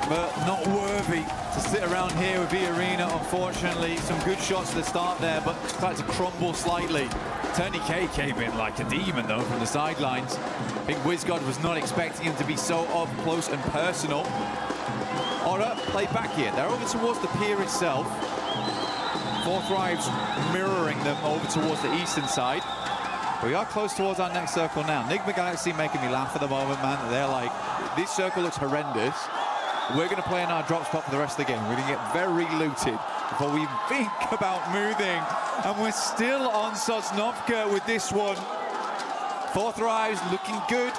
but not worthy to sit around here with EARENA, unfortunately. Some good shots at the start there, but started to crumble slightly. Turney K came in like a demon, though, from the sidelines. I think WizGod was not expecting him to be so up close and personal. ORAA played back here. They're over towards the pier itself. Fourth Rives mirroring them over towards the eastern side. We are close towards our next circle now. NIGMA Galaxy making me laugh at the moment, man. They're like, this circle looks horrendous. We're going to play in our drop spot for the rest of the game. We're going to get very looted before we even think about moving. And we're still on Sosnovka with this one. Fourth Rives looking good.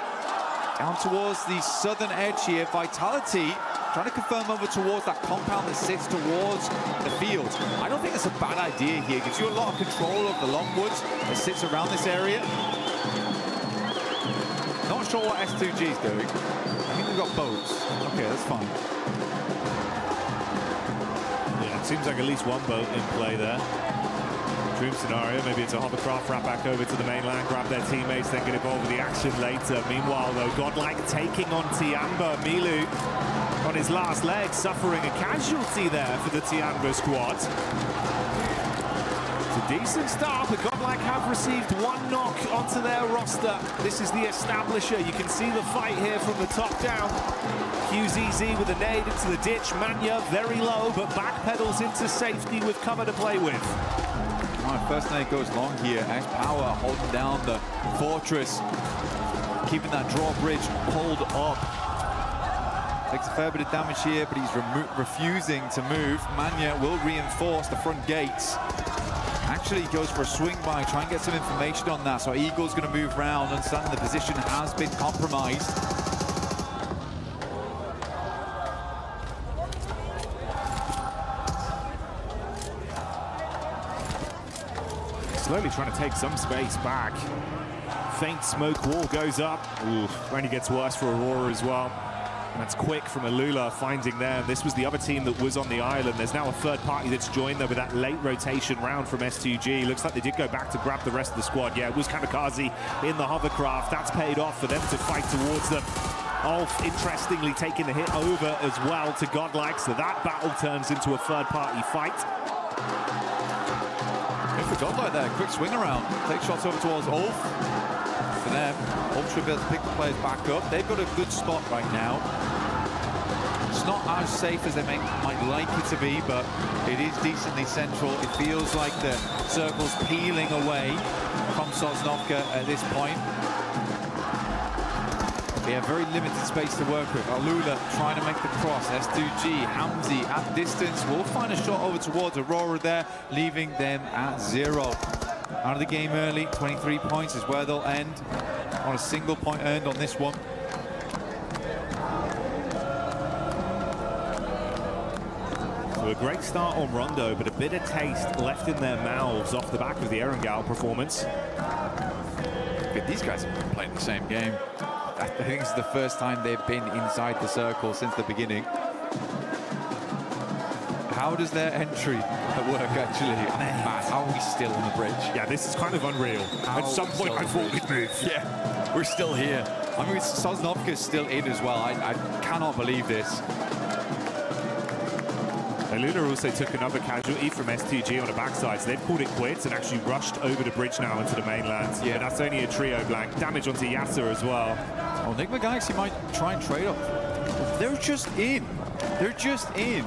Down towards the southern edge here. Vitality trying to confirm over towards that compound that sits towards the field. I don't think that's a bad idea here. Gives you a lot of control of the Longwoods that sits around this area. Not sure what S2G is doing. I think we've got boats. Okay, that's fine. Yeah, it seems like at least one boat in play there. Dream scenario, maybe it's a hovercraft wrap back over to the mainland, grab their teammates, then get involved with the action later. Meanwhile, though, Godlike taking on TIANBA. Milu on his last leg, suffering a casualty there for the TIANBA squad. It's a decent start, but Godlike have received 1 knock onto their roster. This is the establisher. You can see the fight here from the top down. QZZ with a nade into the ditch. Manya very low, but backpedals into safety with cover to play with. All right, first nade goes long here. X Power holding down the fortress. keeping that drawbridge pulled up. Takes a fair bit of damage here, but he's refusing to move. Manya will reinforce the front gates. Actually goes for a swing by, try and get some information on that. So Eagle's going to move round, understanding the position has been compromised. Slowly trying to take some space back. Faint smoke wall goes up. Ooh, only gets worse for Aurora as well. And that's quick from ALULA finding them. This was the other team that was on the island. There's now a third party that's joined them with that late rotation round from S2G. Looks like they did go back to grab the rest of the squad. Yeah, it was Kamikaze in the hovercraft. That's paid off for them to fight towards them. Ulf, interestingly, taking the hit over as well to Godlike. So that battle turns into a third party fight. Good for Godlike there, quick swing around. Take shots over towards Ulf. For them, Ulf should be able to pick the players back up. They've got a good spot right now. It's not as safe as they might like it to be, but it is decently central. It feels like the circle's peeling away from Sosnovka at this point. We have very limited space to work with. ALULA trying to make the cross. S2G, Hamzi at distance. Will find a shot over towards Aurora there, leaving them at 0. Out of the game early, 23 points is where they'll end. On a single point earned on this one. So a great start on Rondo, but a bit of taste left in their mouths off the back of the Erangel performance. But these guys have been playing the same game. I think this is the first time they've been inside the circle since the beginning. How does their entry work, actually? Matt, how are we still on the bridge? Yeah, this is kind of unreal. At some point, I thought we'd move. Yeah, we're still here. I mean, Sosnovka's still in as well. I cannot believe this. ALULA also took another casualty from S2G on the backside, so they've called it quits and actually rushed over the bridge now into the mainland. Yeah, that's only a trio blank. Damage onto Yasser as well. Oh, NIGMA Galaxy might try and trade up. They're just in. They're just in.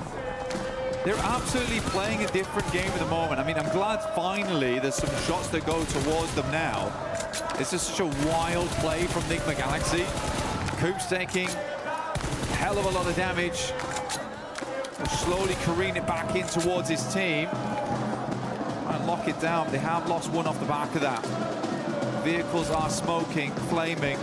They're absolutely playing a different game at the moment. I mean, I'm glad finally there's some shots that go towards them now. It's just such a wild play from NIGMA Galaxy. Coop's taking a hell of a lot of damage. Will slowly careen it back in towards his team. And lock it down. They have lost one off the back of that. Vehicles are smoking, flaming.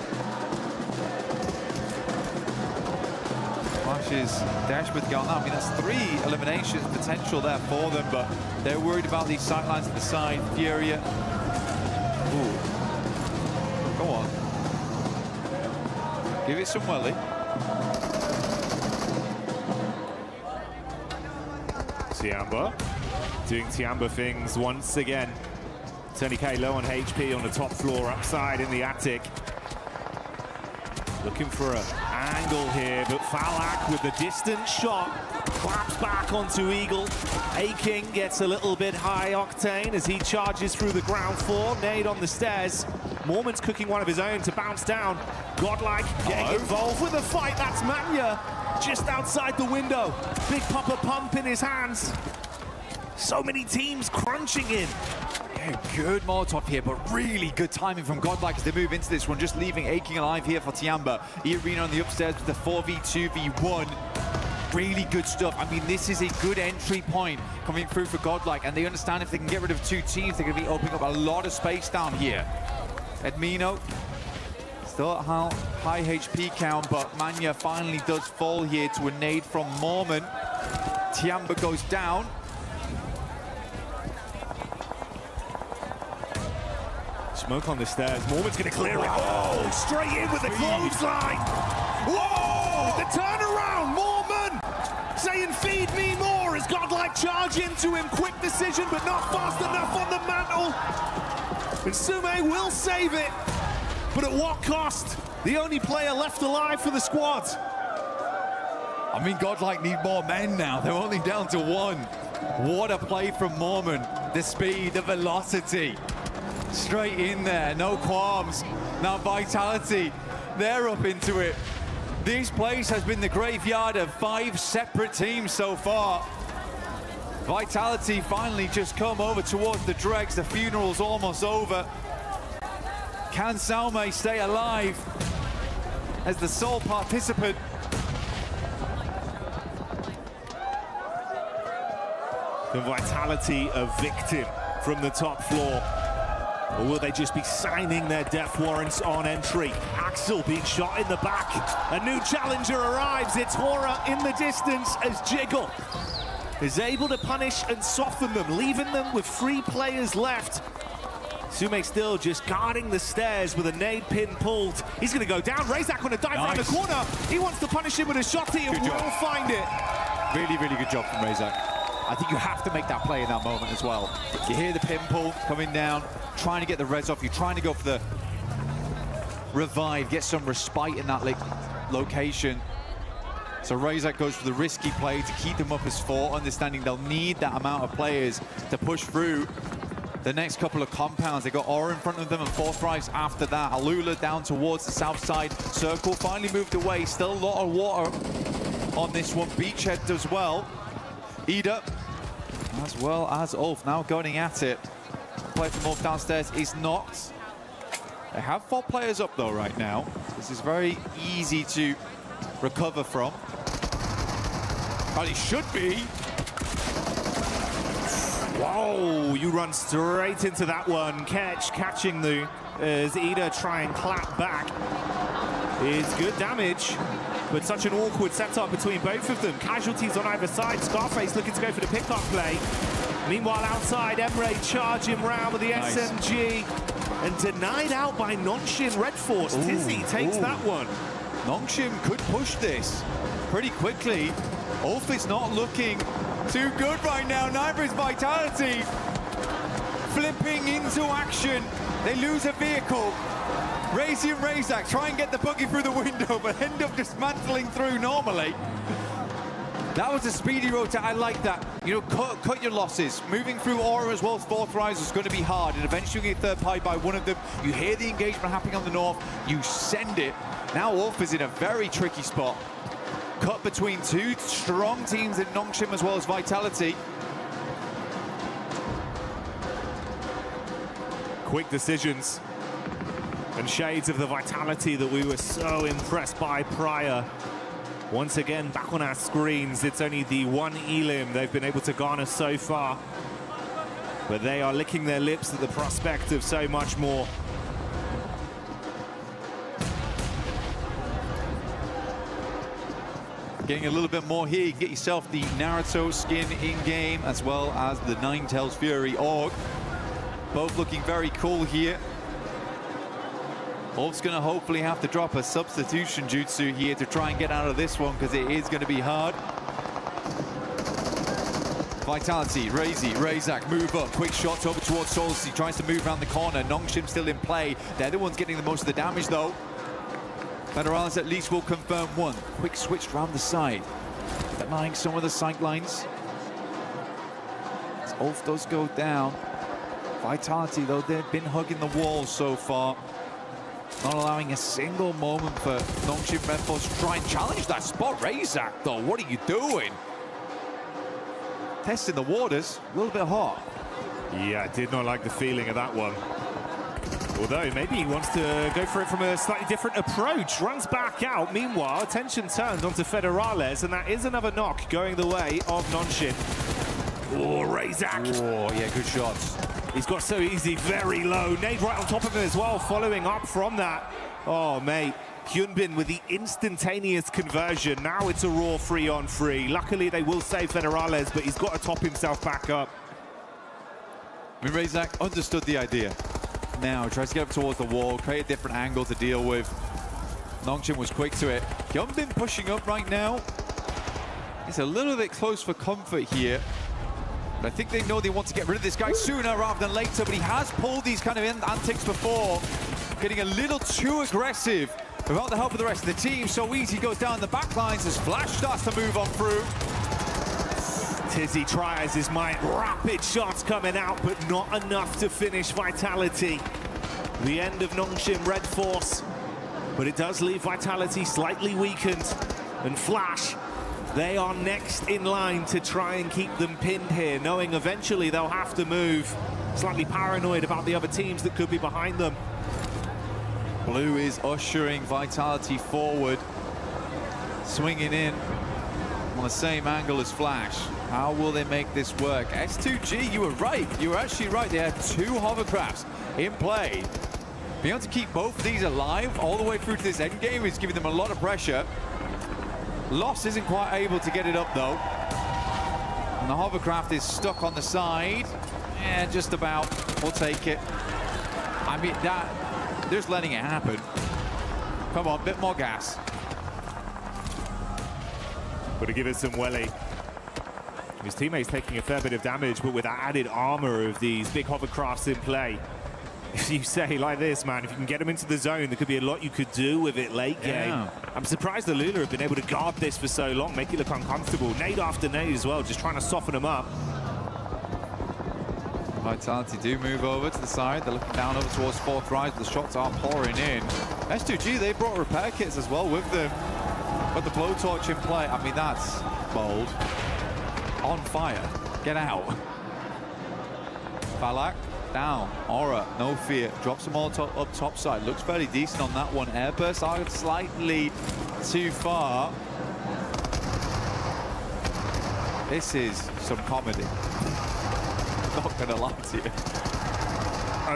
Flashes dash with Gal. I mean, that's 3 eliminations potential there for them, but they're worried about these sightlines at the side. FURIA. Ooh. Go on. Give it some welly. TIANBA doing TIANBA things once again. Tony K low on HP on the top floor, upside in the attic. Looking for an angle here, but Falak with the distant shot claps back onto Eagle. Aking gets a little bit high octane as he charges through the ground floor. Nade on the stairs. Mormon's cooking one of his own to bounce down. Godlike getting involved with the fight. That's Manya just outside the window. Big Papa Pump in his hands. So many teams crunching in. Yeah, good Molotov here, but really good timing from Godlike as they move into this one, just leaving Aking alive here for TIANBA. EARENA on the upstairs with the 4v2v1. Really good stuff. I mean, this is a good entry point coming through for Godlike, and they understand if they can get rid of 2 teams, they're going to be opening up a lot of space down here. Edmino still at high HP count, but Manya finally does fall here to a nade from Mormon. TIANBA goes down. Smoke on the stairs. Mormon's going to clear it. Oh, straight in with the clothesline. Whoa! The turnaround. Mormon saying, "Feed me more," as Godlike charge into him. Quick decision, but not fast enough on the mantle. And Sume will save it. But at what cost? The only player left alive for the squad. I mean, Godlike need more men now. They're only down to 1. What a play from Mormon. The speed, the velocity. Straight in there, no qualms. Now Vitality, they're up into it. This place has been the graveyard of 5 separate teams so far. Vitality finally just come over towards the dregs. The funeral's almost over. Can Salme stay alive as the sole participant? The Vitality a victim from the top floor. Or will they just be signing their death warrants on entry? Axel being shot in the back. A new challenger arrives. It's HORAA in the distance as Jiggle is able to punish and soften them, leaving them with 3 players left. Sume still just guarding the stairs with a nade pin pulled. He's going to go down. Razak on a dive around the corner. He wants to punish him with a shotty and will find it. Really, really good job from Razak. I think you have to make that play in that moment as well. You hear the pin pull coming down, trying to get the res off. You're trying to go for the revive, get some respite in that location. So Razak goes for the risky play to keep them up as 4, understanding they'll need that amount of players to push through the next couple of compounds. They got Aura in front of them and 4 thrives after that. ALULA down towards the south side. Circle finally moved away. Still a lot of water on this one. Beachhead as well. Ida, as well as Ulf, now going at it. Play from Ulf downstairs is knocked. They have 4 players up though right now. This is very easy to recover from. Well, he should be. Whoa, you run straight into that one. Catching the as Ida try and clap back. It's good damage, but such an awkward setup between both of them. Casualties on either side. Scarface looking to go for the pickup play. Meanwhile, outside, Emre charging round with the SMG and denied out by NONGSHIM REDFORCE. Tizzy takes that one. NONGSHIM could push this pretty quickly. Ulf is not looking too good right now. Neither is Vitality. Flipping into action. They lose a vehicle. Razy and Razak try and get the buggy through the window, but end up dismantling through normally. That was a speedy rotate. I like that. You know, cut your losses. Moving through Aura as well as 4th rise is going to be hard, and eventually you get third pied by one of them. You hear the engagement happening on the north. You send it. Now Ulf is in a very tricky spot. Cut between 2 strong teams in NONGSHIM as well as Vitality. Quick decisions and shades of the Vitality that we were so impressed by prior. Once again, back on our screens, it's only the 1 elim they've been able to garner so far. But they are licking their lips at the prospect of so much more. Getting a little bit more here, you can get yourself the Naruto skin in-game, as well as the Ninetales Fury Org. Both looking very cool here. Ulf's going to hopefully have to drop a substitution jutsu here to try and get out of this one, because it is going to be hard. Vitality, Razak move up. Quick shots over towards Solus. He tries to move around the corner. NONGSHIM still in play. They're the ones getting the most of the damage, though. Federales at least will confirm one. Quick switch around the side. Denying some of the sight lines. As Ulf does go down. Vitality, though, they've been hugging the walls so far. Not allowing a single moment for NONGSHIM REDFORCE to try and challenge that spot. Razak, though, what are you doing? Testing the waters, a little bit hot. Yeah, did not like the feeling of that one. Although maybe he wants to go for it from a slightly different approach. Runs back out. Meanwhile, attention turned onto Federales, and that is another knock going the way of NONGSHIM. Oh, Razak. Oh, yeah, good shots. He's got so easy, very low. Nade right on top of him as well, following up from that. Oh, mate. Hyunbin with the instantaneous conversion. Now it's a raw 3-on-3. Luckily, they will save Federales, but he's got to top himself back up. I mean, Razak understood the idea. Now tries to get up towards the wall, create a different angle to deal with. NONGSHIM was quick to it. Hyunbin pushing up right now. It's a little bit close for comfort here. But I think they know they want to get rid of this guy sooner rather than later, but he has pulled these kind of antics before. Getting a little too aggressive without the help of the rest of the team. So easy goes down the back lines as Flash starts to move on through. Tizzy tries his might. Rapid shots coming out, but not enough to finish Vitality. The end of NONGSHIM REDFORCE, but it does leave Vitality slightly weakened. And Flash, they are next in line to try and keep them pinned here, knowing eventually they'll have to move. Slightly paranoid about the other teams that could be behind them. Blue is ushering Vitality forward, swinging in on the same angle as Flash. How will they make this work? S2G, you were right. You were actually right. They had 2 hovercrafts in play. Being able to keep both of these alive all the way through to this end game is giving them a lot of pressure. Loss isn't quite able to get it up though. And the hovercraft is stuck on the side. Yeah, just about. We'll take it. I mean, they're just letting it happen. Come on, bit more gas. Got to give it some welly. His teammates taking a fair bit of damage, but with that added armor of these big hovercrafts in play. If you say like this, man, if you can get them into the zone, there could be a lot you could do with it late game. I'm surprised the ALULA have been able to guard this for so long, make it look uncomfortable. Nade after nade as well, just trying to soften them up. Vitality do move over to the side. They're looking down over towards fourth rise. The shots are pouring in. S2G, they brought repair kits as well with them. But the blowtorch in play, I mean, that's bold. On fire. Get out. Falak down. Aura, no fear. Drops them all up top side. Looks fairly decent on that one. Airburst are slightly too far. This is some comedy. Not gonna lie to you.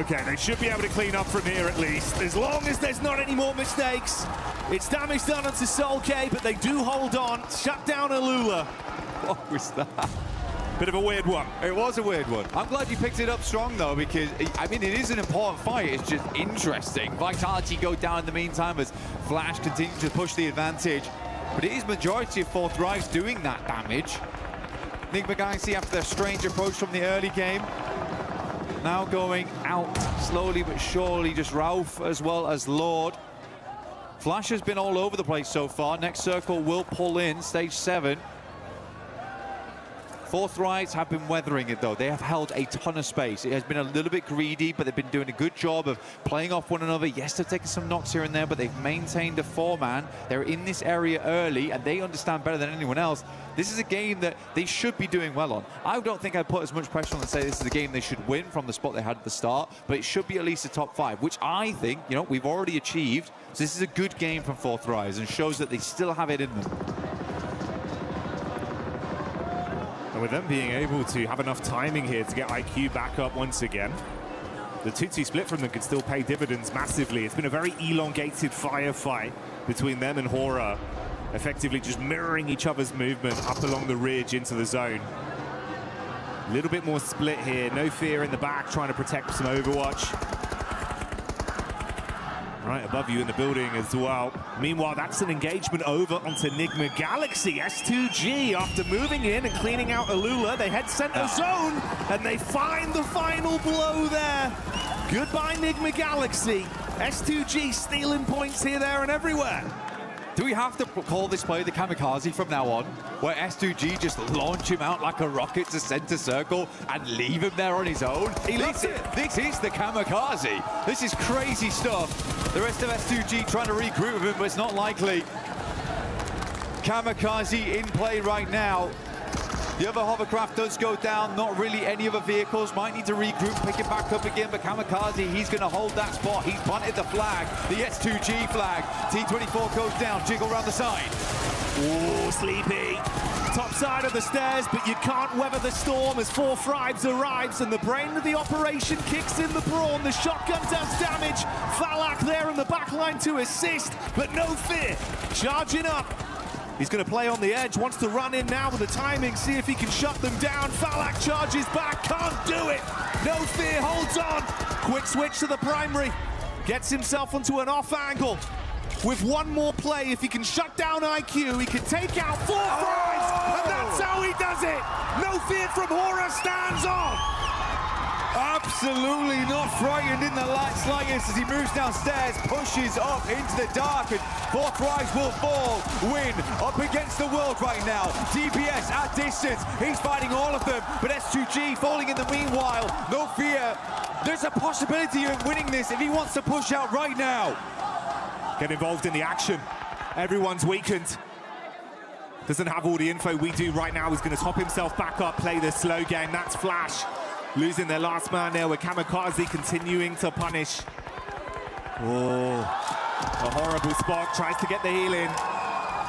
Okay, they should be able to clean up from here at least, as long as there's not any more mistakes. It's damage done onto Soul K, but they do hold on. Shut down ALULA. What was that? Bit of a weird one. It was a weird one. I'm glad you picked it up strong, though, because, I mean, it is an important fight. It's just interesting. Vitality go down in the meantime as Flash continues to push the advantage. But it is majority of fourth rise doing that damage. NIGMA Galaxy, after their strange approach from the early game, now going out slowly but surely. Just Ralph as well as Lord. Flash has been all over the place so far. Next circle will pull in, stage 7. Fourth Rise have been weathering it though. They have held a ton of space. It has been a little bit greedy, but they've been doing a good job of playing off one another. Yes, they've taken some knocks here and there, but they've maintained a 4-man. They're in this area early, and they understand better than anyone else. This is a game that they should be doing well on. I don't think I'd put as much pressure on and say this is a game they should win from the spot they had at the start, but it should be at least a top 5, which I think, you know, we've already achieved. So this is a good game from Fourth Rise and shows that they still have it in them. And with them being able to have enough timing here to get IQ back up once again, the 2-2 split from them could still pay dividends massively. It's been a very elongated firefight between them and HORAA, effectively just mirroring each other's movement up along the ridge into the zone. A little bit more split here. No fear in the back, trying to protect some Overwatch. Right above you in the building as well. Meanwhile, that's an engagement over onto NIGMA Galaxy. S2G, after moving in and cleaning out ALULA, they head center zone, and they find the final blow there. Goodbye, NIGMA Galaxy. S2G stealing points here, there, and everywhere. Do we have to call this play the kamikaze from now on, where S2G just launch him out like a rocket to center circle and leave him there on his own? This is the kamikaze. This is crazy stuff. The rest of S2G trying to regroup with him, but it's not likely. Kamikaze in play right now. The other hovercraft does go down, not really any other vehicles. Might need to regroup, pick it back up again, but Kamikaze, he's going to hold that spot. He's planted the flag, the S2G flag. T24 goes down, jiggle around the side. Ooh, Sleepy. Top side of the stairs, but you can't weather the storm as Fourth Rise arrives, and the brain of the operation kicks in the brawn. The shotgun does damage. Falak there in the back line to assist, but no fear. Charging up. He's going to play on the edge, wants to run in now with the timing, see if he can shut them down. Falak charges back, can't do it. No fear, holds on. Quick switch to the primary. Gets himself onto an off angle. With one more play, if he can shut down IQ, he can take out Fourth Rise, and that's how he does it. No fear from HORAA, stands on. Absolutely not frightened in the slightest as he moves downstairs, pushes up into the dark, and Fourth Rise will fall. Win up against the world right now. DPS at distance, he's fighting all of them, but S2G falling in the meanwhile. No fear, there's a possibility of winning this if he wants to push out right now. Get involved in the action. Everyone's weakened. Doesn't have all the info we do right now. He's going to top himself back up, play the slow game. That's Flash. Losing their last man there with Kamikaze continuing to punish. Oh, a horrible spot, tries to get the heal in.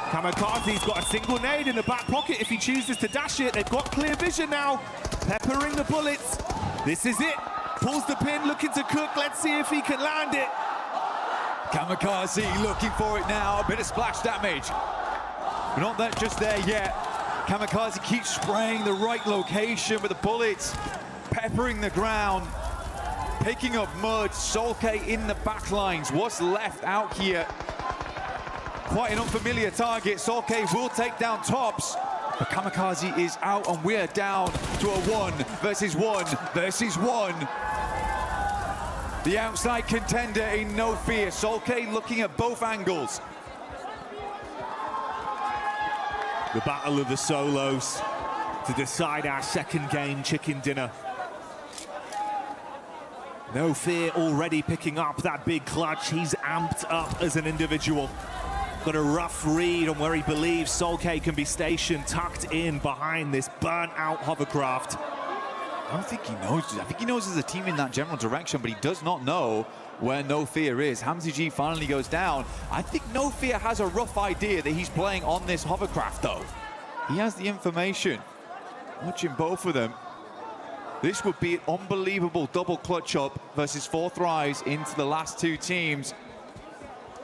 Kamikaze's got a single nade in the back pocket if he chooses to dash it. They've got clear vision now, peppering the bullets. This is it. Pulls the pin, looking to cook. Let's see if he can land it. Kamikaze looking for it now. A bit of splash damage. But not that just there yet. Kamikaze keeps spraying the right location with the bullets, peppering the ground, picking up mud. Solke in the back lines. What's left out here? Quite an unfamiliar target. Solke will take down Tops. But Kamikaze is out and we're down to a 1 versus 1 versus 1. The outside contender in no fear. Solke looking at both angles. The battle of the solos to decide our second game chicken dinner. No fear already picking up that big clutch. He's amped up as an individual. Got a rough read on where he believes Solke can be stationed, tucked in behind this burnt-out hovercraft. I don't think he knows. I think he knows there's a team in that general direction, but he does not know where No Fear is. Hamzy G finally goes down. I think No Fear has a rough idea that he's playing on this hovercraft, though. He has the information. Watching both of them. This would be an unbelievable double clutch up versus 4 thrives into the last 2 teams.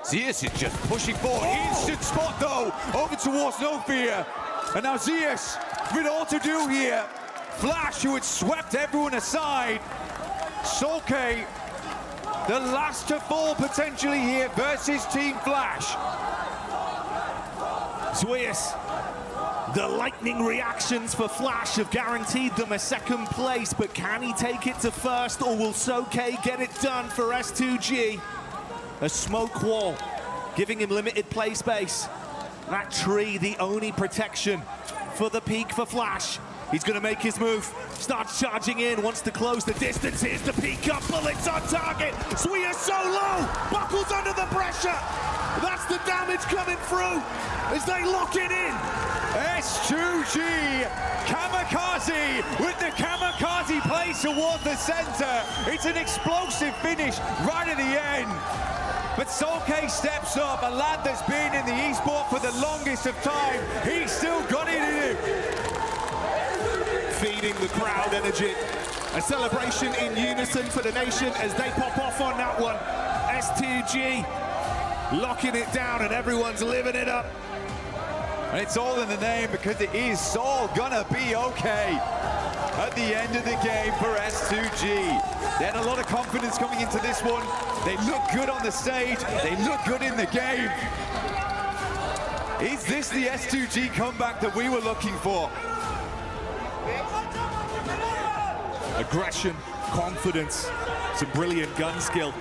Zeus is just pushing forward. Instant spot, though, over towards No Fear. And now Zeus with all to do here. Flash, who had swept everyone aside. Solke, the last to fall potentially here versus Team Flash. Zeus, the lightning reactions for Flash have guaranteed them a second place, but can he take it to first, or will Solke get it done for S2G? A smoke wall, giving him limited play space. That tree, the only protection for the peak for Flash. He's going to make his move, starts charging in, wants to close the distance. Here's the peak up, bullets on target. Suya so low, buckles under the pressure. That's the damage coming through as they lock it in. S2G, Kamikaze with the Kamikaze play towards the center. It's an explosive finish right at the end. But Solke steps up, a lad that's been in the esport for the longest of time. He's still got it in him. Feeding the crowd energy. A celebration in unison for the nation as they pop off on that one. S2G locking it down and everyone's living it up. And it's all in the name because it is all gonna be okay at the end of the game for S2G. They had a lot of confidence coming into this one. They look good on the stage. They look good in the game. Is this the S2G comeback that we were looking for? Aggression, confidence, some brilliant gun skill.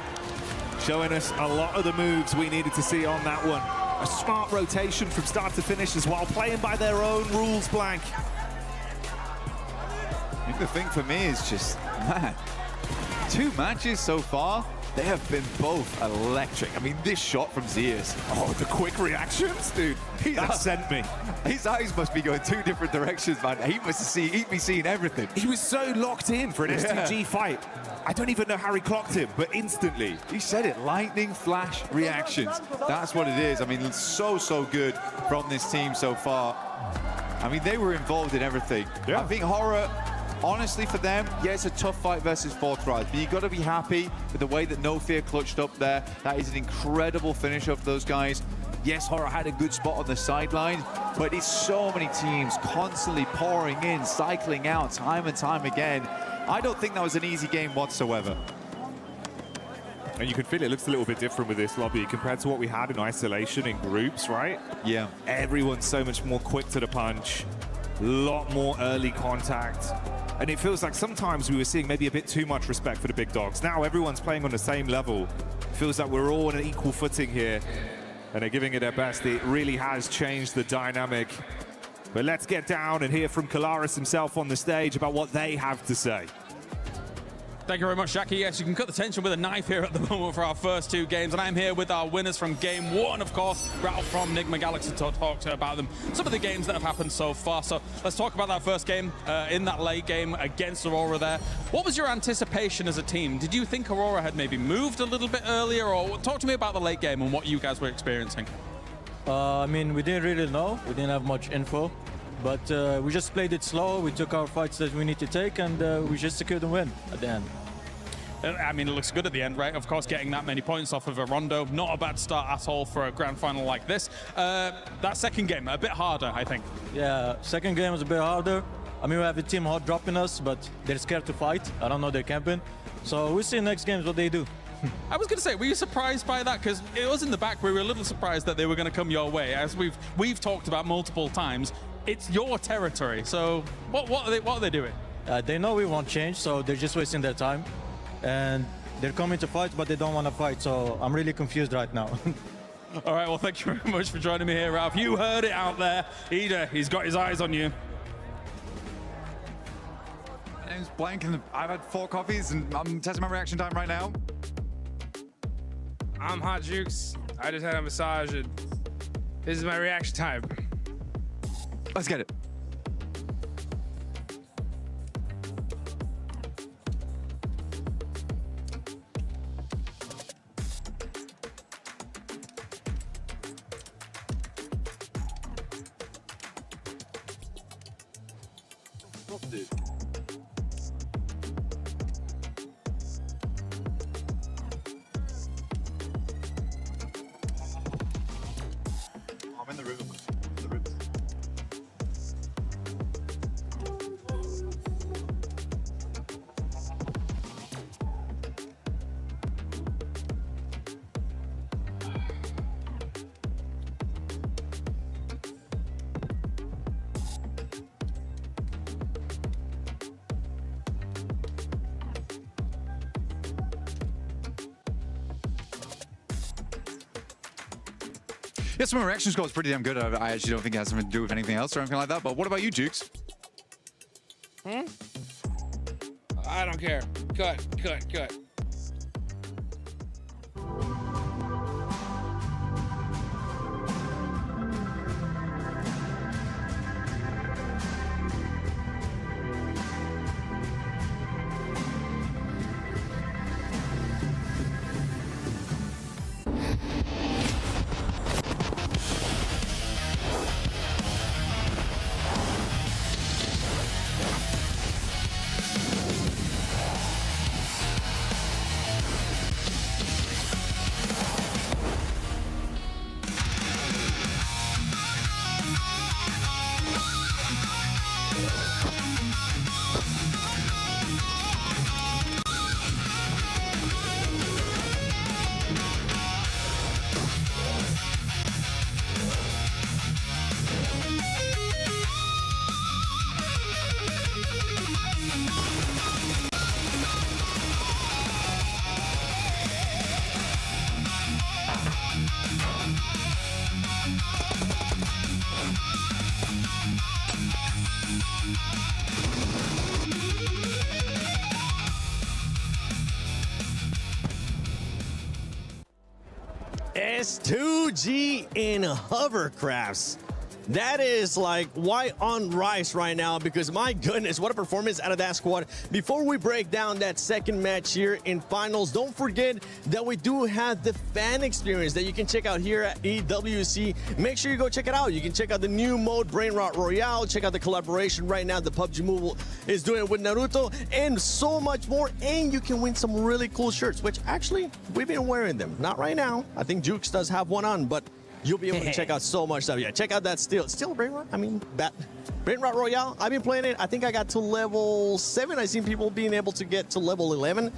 Showing us a lot of the moves we needed to see on that one. A smart rotation from start to finish as well, playing by their own rules, Blank. I think the thing for me is just, man, 2 matches so far, they have been both electric. I mean, this shot from Zeus. Oh, the quick reactions, dude. That sent me. His eyes must be going 2 different directions, man. He'd be seeing everything. He was so locked in for an S2G fight. I don't even know how he clocked him, but instantly. He said it, lightning flash reactions. That's what it is. I mean, it's so good from this team so far. I mean, they were involved in everything. Yeah. I think HORAA, honestly, for them, yeah, it's a tough fight versus 4 tries, but you got to be happy with the way that No Fear clutched up there. That is an incredible finish of those guys. Yes, HORAA had a good spot on the sideline, but it's so many teams constantly pouring in, cycling out time and time again. I don't think that was an easy game whatsoever. And you can feel it looks a little bit different with this lobby compared to what we had in isolation in groups, right? Yeah. Everyone's so much more quick to the punch, a lot more early contact. And it feels like sometimes we were seeing maybe a bit too much respect for the big dogs. Now everyone's playing on the same level. It feels like we're all on an equal footing here. And they're giving it their best. It really has changed the dynamic. But let's get down and hear from Kalaris himself on the stage about what they have to say. Thank you very much, Jackie. Yes, you can cut the tension with a knife here at the moment for our first two games. And I'm here with our winners from game one, of course, Ralph from NIGMA Galaxy to talk about them. Some of the games that have happened so far. So let's talk about that first game in that late game against Aurora there. What was your anticipation as a team? Did you think Aurora had maybe moved a little bit earlier? Or talk to me about the late game and what you guys were experiencing. I mean, we didn't really know. We didn't have much info. But we just played it slow. We took our fights that we need to take, and we just secured the win at the end. I mean, it looks good at the end, right? Of course, getting that many points off of a Rondo, not a bad start at all for a grand final like this. That second game, a bit harder, I think. Yeah, second game was a bit harder. I mean, we have a team hot dropping us, but they're scared to fight. I don't know, they're camping. So we'll see next games what they do. I was going to say, were you surprised by that? Because it was in the back, we were a little surprised that they were going to come your way. As we've talked about multiple times, it's your territory. So what are they doing? They know we won't change, so they're just wasting their time. And they're coming to fight, but they don't want to fight. So I'm really confused right now. All right, well, thank you very much for joining me here, Ralph. You heard it out there. Ida, he's got his eyes on you. My name's Blank, and I've had 4 coffees, and I'm testing my reaction time right now. I'm Hot Jukes. I just had a massage, and this is my reaction time. Let's get it. I'm in the room. Yes, my reaction score is pretty damn good. I actually don't think it has something to do with anything else or anything like that. But what about you, Jukes? I don't care. Cut. S2G in hovercrafts. That is like white on rice right now, because my goodness, what a performance out of that squad. Before we break down that second match here in finals, don't forget that we do have the fan experience that you can check out here at EWC. Make sure you go check it out. You can check out the new mode, Brain Rot Royale. Check out the collaboration right now the PUBG move is doing with Naruto, and so much more. And you can win some really cool shirts, which actually we've been wearing them. Not right now. I think Jukes does have one on, but you'll be able to check out so much stuff. Yeah, check out that still Brain Rot. I mean, Brain Rot Royale. I've been playing it. I think I got to level 7. I've seen people being able to get to level 11.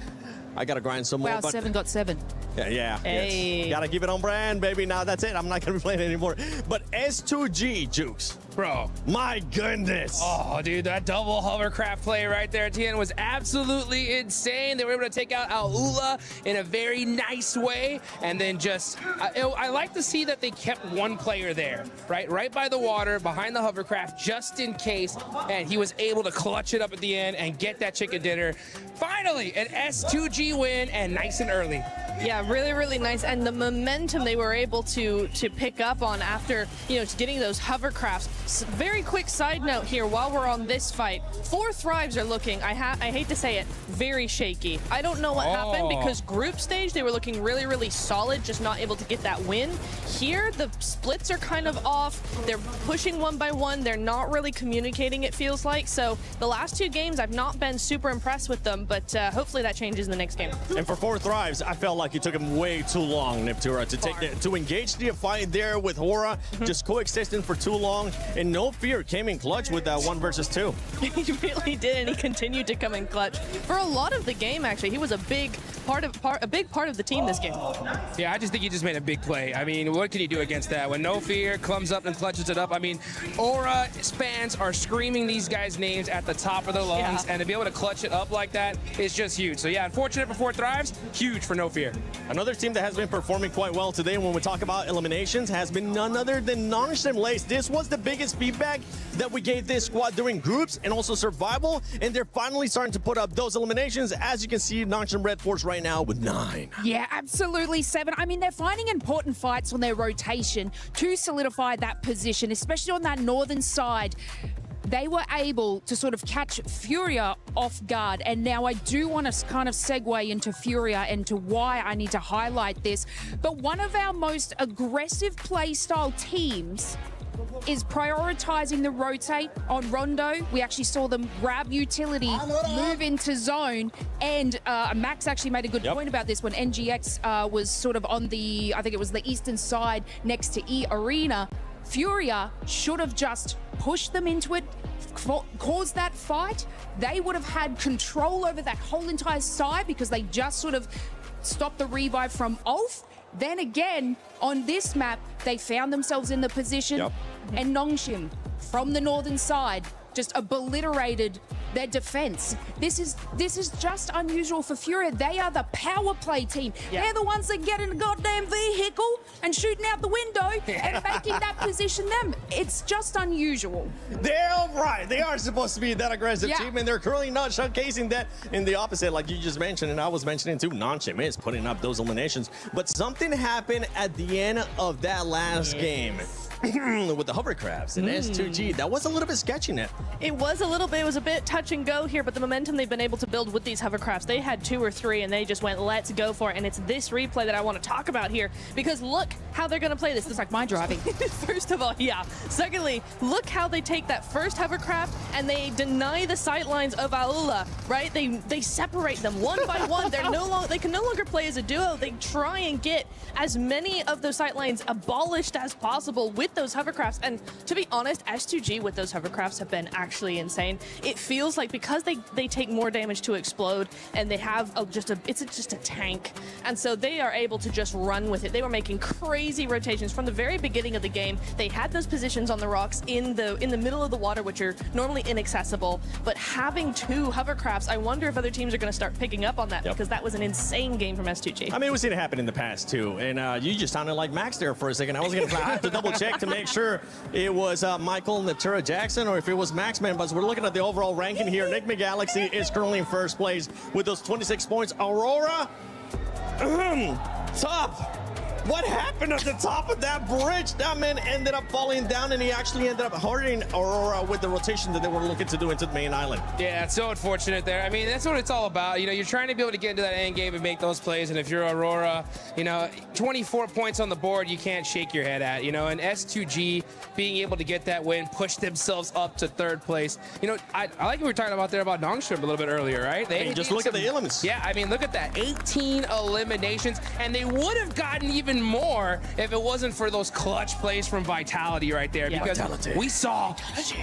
I got to grind some more. Wow, But 7 got 7. yeah. Hey. Yes. Gotta keep it on brand, baby. Now that's it. I'm not gonna be playing anymore. But S2G, Jukes. Bro. My goodness. Oh, dude, that double hovercraft play right there at the end was absolutely insane. They were able to take out ALULA in a very nice way. And then just, I like to see that they kept one player there, right by the water, behind the hovercraft, just in case. And he was able to clutch it up at the end and get that chicken dinner. Finally, an S2G win, and nice and early. Yeah, really, really nice. And the momentum they were able to pick up on after, getting those hovercrafts. Very quick side note here while we're on this fight. 4 Thrives are looking, I hate to say it, very shaky. I don't know what happened because group stage, they were looking really, really solid, just not able to get that win. Here, the splits are kind of off. They're pushing one by one. They're not really communicating, it feels like. So the last 2 games, I've not been super impressed with them, but hopefully that changes in the next game. And for 4 Thrives, I felt like it took him way too long, Niptura, to engage the fight there with HORAA, just coexisting for too long, and No Fear came in clutch with that 1 versus 2. He really did, and he continued to come in clutch for a lot of the game. Actually, he was a big part of the team this game. Yeah, I just think he just made a big play. I mean, what can you do against that? When No Fear comes up and clutches it up, I mean, Aura fans are screaming these guys' names at the top of their lungs, and to be able to clutch it up like that is just huge. So yeah, unfortunate for 4 Thrives, huge for No Fear. Another team that has been performing quite well today when we talk about eliminations has been none other than NONGSHIM Lace. This was the biggest feedback that we gave this squad during groups and also survival, and they're finally starting to put up those eliminations. As you can see, NONGSHIM REDFORCE right now with 9. Yeah, absolutely 7. I mean, they're finding important fights on their rotation to solidify that position, especially on that northern side. They were able to sort of catch FURIA off guard. And now I do want to kind of segue into FURIA and to why I need to highlight this. But one of our most aggressive playstyle teams is prioritizing the rotate on Rondo. We actually saw them grab utility, move into zone, and Max actually made a good point about this when NGX was sort of on the, I think it was the eastern side next to EARENA. FURIA should have just pushed them into it, caused that fight. They would have had control over that whole entire side because they just sort of stopped the revive from Ulf. Then again, on this map, they found themselves in the position, and NONGSHIM from the northern side just obliterated their defense. This is just unusual for FURIA. They are the power play team. They're the ones that get in a goddamn vehicle and shooting out the window and making that position them. It's just unusual. They're all right. They are supposed to be that aggressive team, and they're currently not showcasing that in the opposite, like you just mentioned, and I was mentioning too. NONGSHIM is putting up those eliminations, but something happened at the end of that last game. With the hovercrafts and S2G, that was a little bit sketchy, Nip. It was a little bit, it was a bit touch and go here, but the momentum they've been able to build with these hovercrafts, they had 2 or 3 and they just went, let's go for it. And it's this replay that I want to talk about here, because look how they're going to play this. It's like my driving. First of all, Secondly, look how they take that first hovercraft and they deny the sightlines of ALULA, right? They separate them one by one. They can no longer play as a duo. They try and get as many of those sightlines abolished as possible with those hovercrafts. And to be honest, S2G with those hovercrafts have been actually insane. It feels like because they take more damage to explode and they have it's just a tank, and so they are able to just run with it. They were making crazy rotations from the very beginning of the game. They had those positions on the rocks in the middle of the water, which are normally inaccessible, but having 2 hovercrafts, I wonder if other teams are going to start picking up on that, because that was an insane game from S2G. I mean, we've seen it happen in the past too, and you just sounded like Max there for a second. I was going to have to double check to make sure it was Michael Natura Jackson or if it was Max, man. But we're looking at the overall ranking here. NIGMA Galaxy is currently in first place with those 26 points. AURORA, top. What happened at the top of that bridge? That man ended up falling down, and he actually ended up hurting AURORA with the rotation that they were looking to do into the main island. Yeah, it's so unfortunate there. I mean, that's what it's all about. You're trying to be able to get into that end game and make those plays, and if you're AURORA, 24 points on the board, you can't shake your head at. And S2G being able to get that win, push themselves up to 3rd place. I like what we were talking about there about NONGSHIM a little bit earlier, right? They just look at the elements. Yeah, I mean, look at that. 18 eliminations, and they would have gotten even more if it wasn't for those clutch plays from Vitality right there, because we saw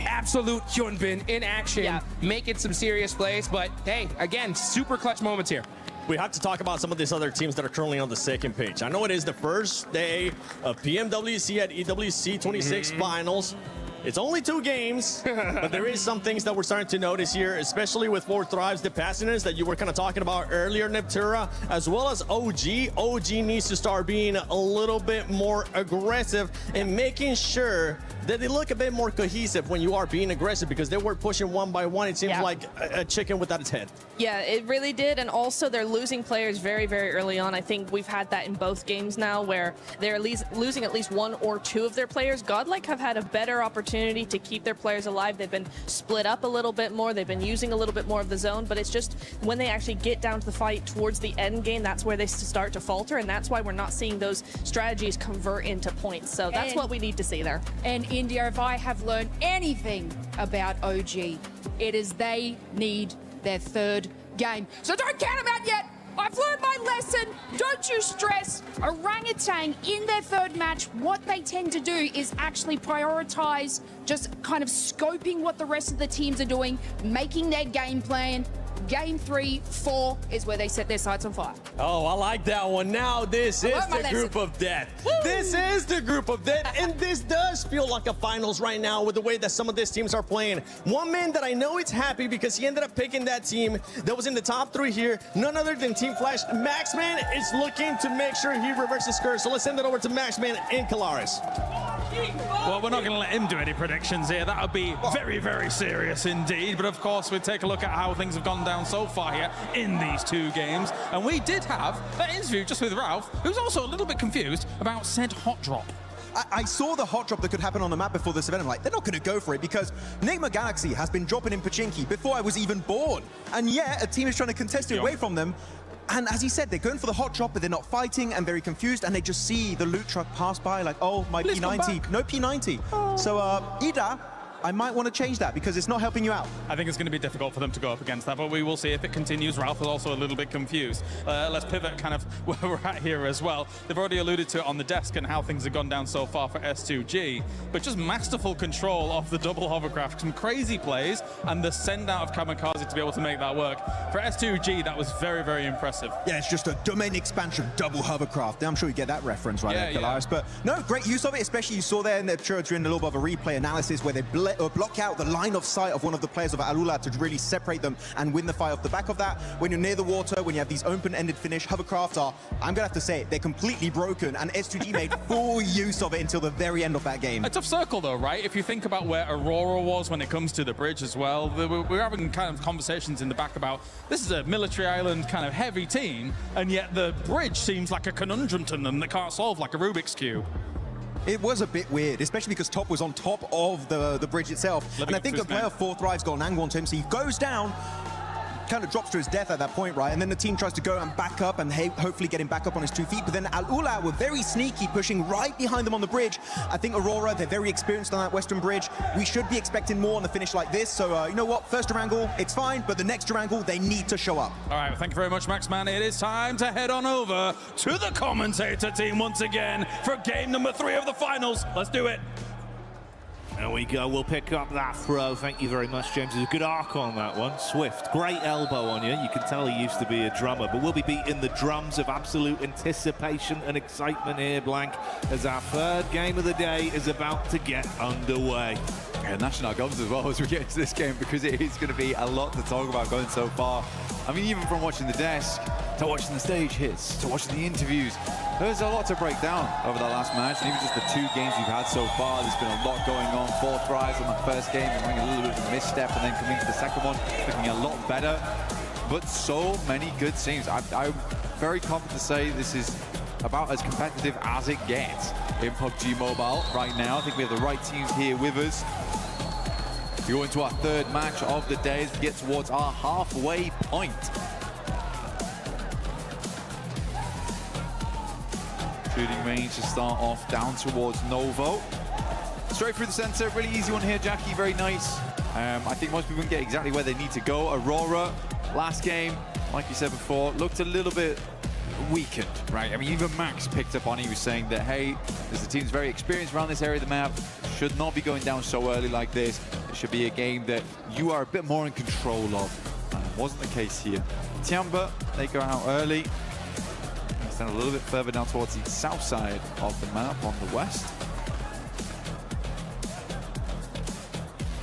absolute Hyunbin in action making some serious plays. But hey, again, super clutch moments here. we have to talk about some of these other teams that are currently on the second page. I know it is the first day of PMWC at EWC 26 finals. It's only 2 games, but there is some things that we're starting to notice here, especially with Four Thrives, the passionate that you were kind of talking about earlier, Neptura, as well as OG. OG needs to start being a little bit more aggressive and making sure that they look a bit more cohesive when you are being aggressive, because they were pushing one by one. It seems like a chicken without its head. Yeah, it really did. And also they're losing players very, very early on. I think we've had that in both games now where they're losing at least 1 or 2 of their players. Godlike have had a better opportunity to keep their players alive. They've been split up a little bit more. They've been using a little bit more of the zone, but it's just when they actually get down to the fight towards the end game, that's where they start to falter. And that's why we're not seeing those strategies convert into points. So that's what we need to see there. And India, if I have learned anything about OG, it is they need their 3rd game. So don't count them out yet. I've learned my lesson. Don't you stress. Orangutan in their 3rd match, what they tend to do is actually prioritize just kind of scoping what the rest of the teams are doing, making their game plan. Game 3, 4 is where they set their sights on fire. Oh, I like that one. Now this is the group of death. Woo! This is the group of death, and this does feel like a finals right now with the way that some of these teams are playing. One man that I know is happy because he ended up picking that team that was in the top 3 here, none other than Team Flash. Maxman is looking to make sure he reverses curse. So let's send it over to Maxman in Calaris. Well, we're not going to let him do any predictions here. That would be very, very serious indeed. But of course, we take a look at how things have gone down so far here in these 2 games. And we did have that interview just with Ralph, who's also a little bit confused about said hot drop. I saw the hot drop that could happen on the map before this event. I'm like, they're not going to go for it because NIGMA Galaxy has been dropping in Pachinki before I was even born. And yet, a team is trying to contest it away from them. And as he said, they're going for the hot drop, but they're not fighting and very confused. And they just see the loot truck pass by like, oh, my P90. No P90. Oh. So, Ida, I might want to change that because it's not helping you out. I think it's going to be difficult for them to go up against that, but we will see if it continues. Ralph is also a little bit confused. Let's pivot kind of where we're at here as well. They've already alluded to it on the desk and how things have gone down so far for S2G, but just masterful control of the double hovercraft, some crazy plays, and the send out of Kamikaze to be able to make that work. For S2G, that was very, very impressive. Yeah, it's just a domain expansion double hovercraft. I'm sure you get that reference right there, Polaris. But no, great use of it, especially you saw there in the during a little bit of a replay analysis where they block out the line of sight of one of the players of ALULA to really separate them and win the fight off the back of that. When you're near the water, when you have these open-ended finish, hovercrafts are, I'm going to have to say it, they're completely broken, and S2G made full use of it until the very end of that game. A tough circle though, right? If you think about where Aurora was when it comes to the bridge as well, we're having kind of conversations in the back about this is a military island kind of heavy team, and yet the bridge seems like a conundrum to them that can't solve like a Rubik's Cube. It was a bit weird, especially because Top was on top of the bridge itself. And I think the player 4 Thrives got an angle onto him, so he goes down, kind of drops to his death at that point, right? And then the team tries to go and back up and hopefully get him back up on his 2 feet. But then ALULA were very sneaky, pushing right behind them on the bridge. I think Aurora, they're very experienced on that western bridge. We should be expecting more on the finish like this. So, you know what? First Erangel, it's fine. But the next Erangel, they need to show up. All right, well, thank you very much, Maxman. It is time to head on over to the commentator team once again for game number 3 of the finals. Let's do it. There we go, we'll pick up that throw. Thank you very much, James. There's a good arc on that one. Swift, great elbow on you. You can tell he used to be a drummer, but we'll be beating the drums of absolute anticipation and excitement here, Blank, as our 3rd game of the day is about to get underway. Yeah, national gods as well as we get into this game, because it is going to be a lot to talk about going so far. I mean, even from watching the desk, to watching the stage hits, to watching the interviews, there's a lot to break down over the last match, and even just the 2 games we've had so far, there's been a lot going on. 4 Thrives on the first game, and having a little bit of a misstep, and then coming to the second one, looking a lot better. But so many good teams. I'm very confident to say this is about as competitive as it gets in PUBG Mobile right now. I think we have the right teams here with us. We go into our 3rd match of the day as we get towards our halfway point. Shooting range to start off down towards Novo. Straight through the center, really easy one here, Jackie, very nice. I think most people can get exactly where they need to go. Aurora, last game, like you said before, looked a little bit weakened, right? I mean, even Max picked up on it. He was saying that, hey, as the team's very experienced around this area of the map, should not be going down so early like this. It should be a game that you are a bit more in control of. Wasn't the case here. TIANBA, they go out early. Extend a little bit further down towards the south side of the map on the west.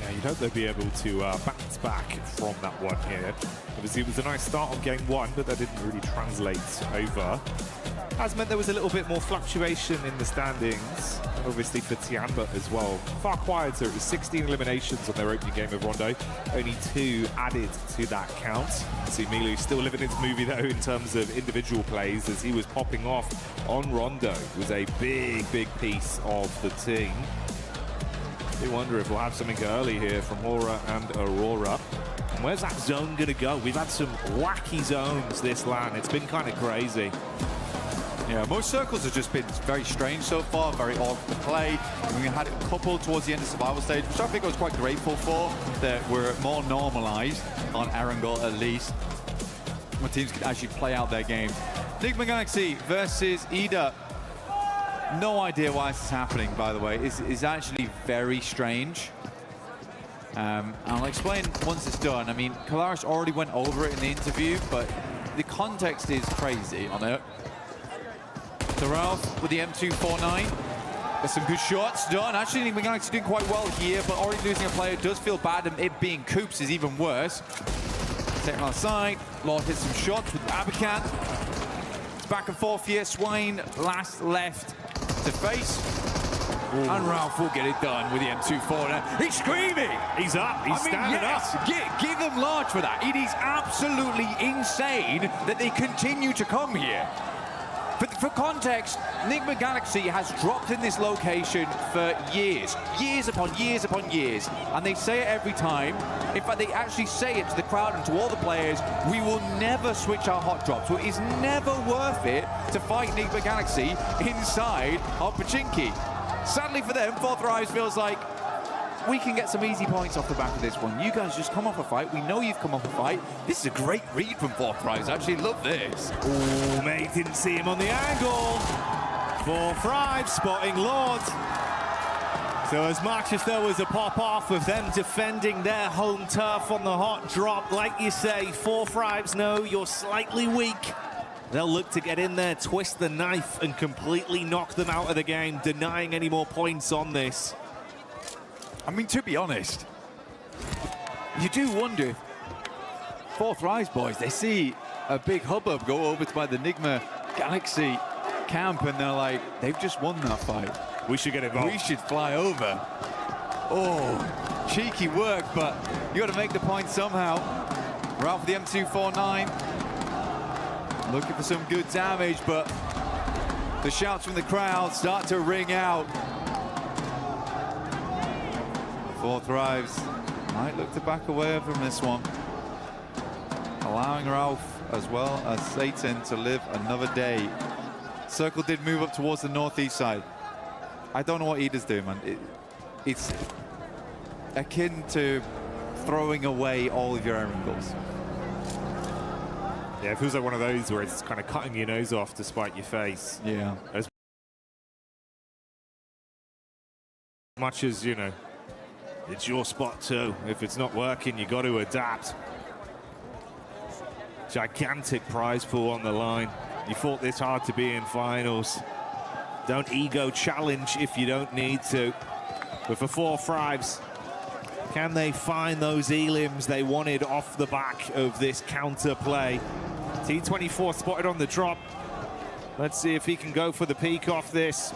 Yeah, you'd hope they'd be able to bounce back from that one here. Obviously, it was a nice start on game one, but that didn't really translate over. Has meant there was a little bit more fluctuation in the standings, and obviously for TIANBA as well. Far quieter, it was 16 eliminations on their opening game of Rondo, only 2 added to that count. See Milu still living his movie though in terms of individual plays, as he was popping off on Rondo. It was a big piece of the team. I do wonder if we'll have something early here from HORAA and AURORA. And where's that zone gonna go? We've had some wacky zones this LAN. It's been kind of crazy. Yeah, most circles have just been very strange so far, very odd to play. We had a couple towards the end of survival stage, which I think I was quite grateful for, that were more normalized on Erangel at least, where teams could actually play out their games. NIGMA Galaxy versus EDA. No idea why this is happening, by the way. It's actually very strange. I'll explain once it's done. I mean, Kalaris already went over it in the interview, but the context is crazy on it. So Ralph with the M249. There's some good shots done. Actually, NIGMA Galaxy doing quite well here, but already losing a player does feel bad, and it being Coops is even worse. Taken on the side. Lord hits some shots with Abacan. It's back and forth here. Swine last left to face. Ooh. And Ralph will get it done with the M249. He's screaming! He's up, he's standing up. Give them large for that. It is absolutely insane that they continue to come here. For context, NIGMA Galaxy has dropped in this location for years upon years upon years, and they say it every time. In fact, they actually say it to the crowd and to all the players, we will never switch our hot drop, so it is never worth it to fight NIGMA Galaxy inside of Pachinki. Sadly for them, Fourth Rise feels like we can get some easy points off the back of this one. You guys just come off a fight. We know you've come off a fight. This is a great read from Fourth Rise. I actually love this. Oh, mate, didn't see him on the angle. Fourth Rise spotting Lord. So as much as there was a pop-off of them defending their home turf on the hot drop, like you say, Fourth Rise know you're slightly weak. They'll look to get in there, twist the knife, and completely knock them out of the game, denying any more points on this. I mean, to be honest, you do wonder, Fourth Rise boys, they see a big hubbub go over to by the NIGMA Galaxy camp, and they're like, they've just won that fight. We should get involved. We should fly over. Oh, cheeky work, but you got to make the point somehow. Ralph with the M249. Looking for some good damage, but the shouts from the crowd start to ring out. Fourth Rise might look to back away from this one, allowing Ralph as well as Satan to live another day. Circle did move up towards the northeast side. I don't know what Eda's doing, man. It's akin to throwing away all of your Erangels. Yeah, it feels like one of those where it's kind of cutting your nose off to spite your face. Yeah. As much as, you know, it's your spot too. If it's not working, you got to adapt. Gigantic prize pool on the line. You fought this hard to be in finals. Don't ego challenge if you don't need to. But for Fourth Rise, can they find those elims they wanted off the back of this counter play? T24 spotted on the drop. Let's see if he can go for the peak off this.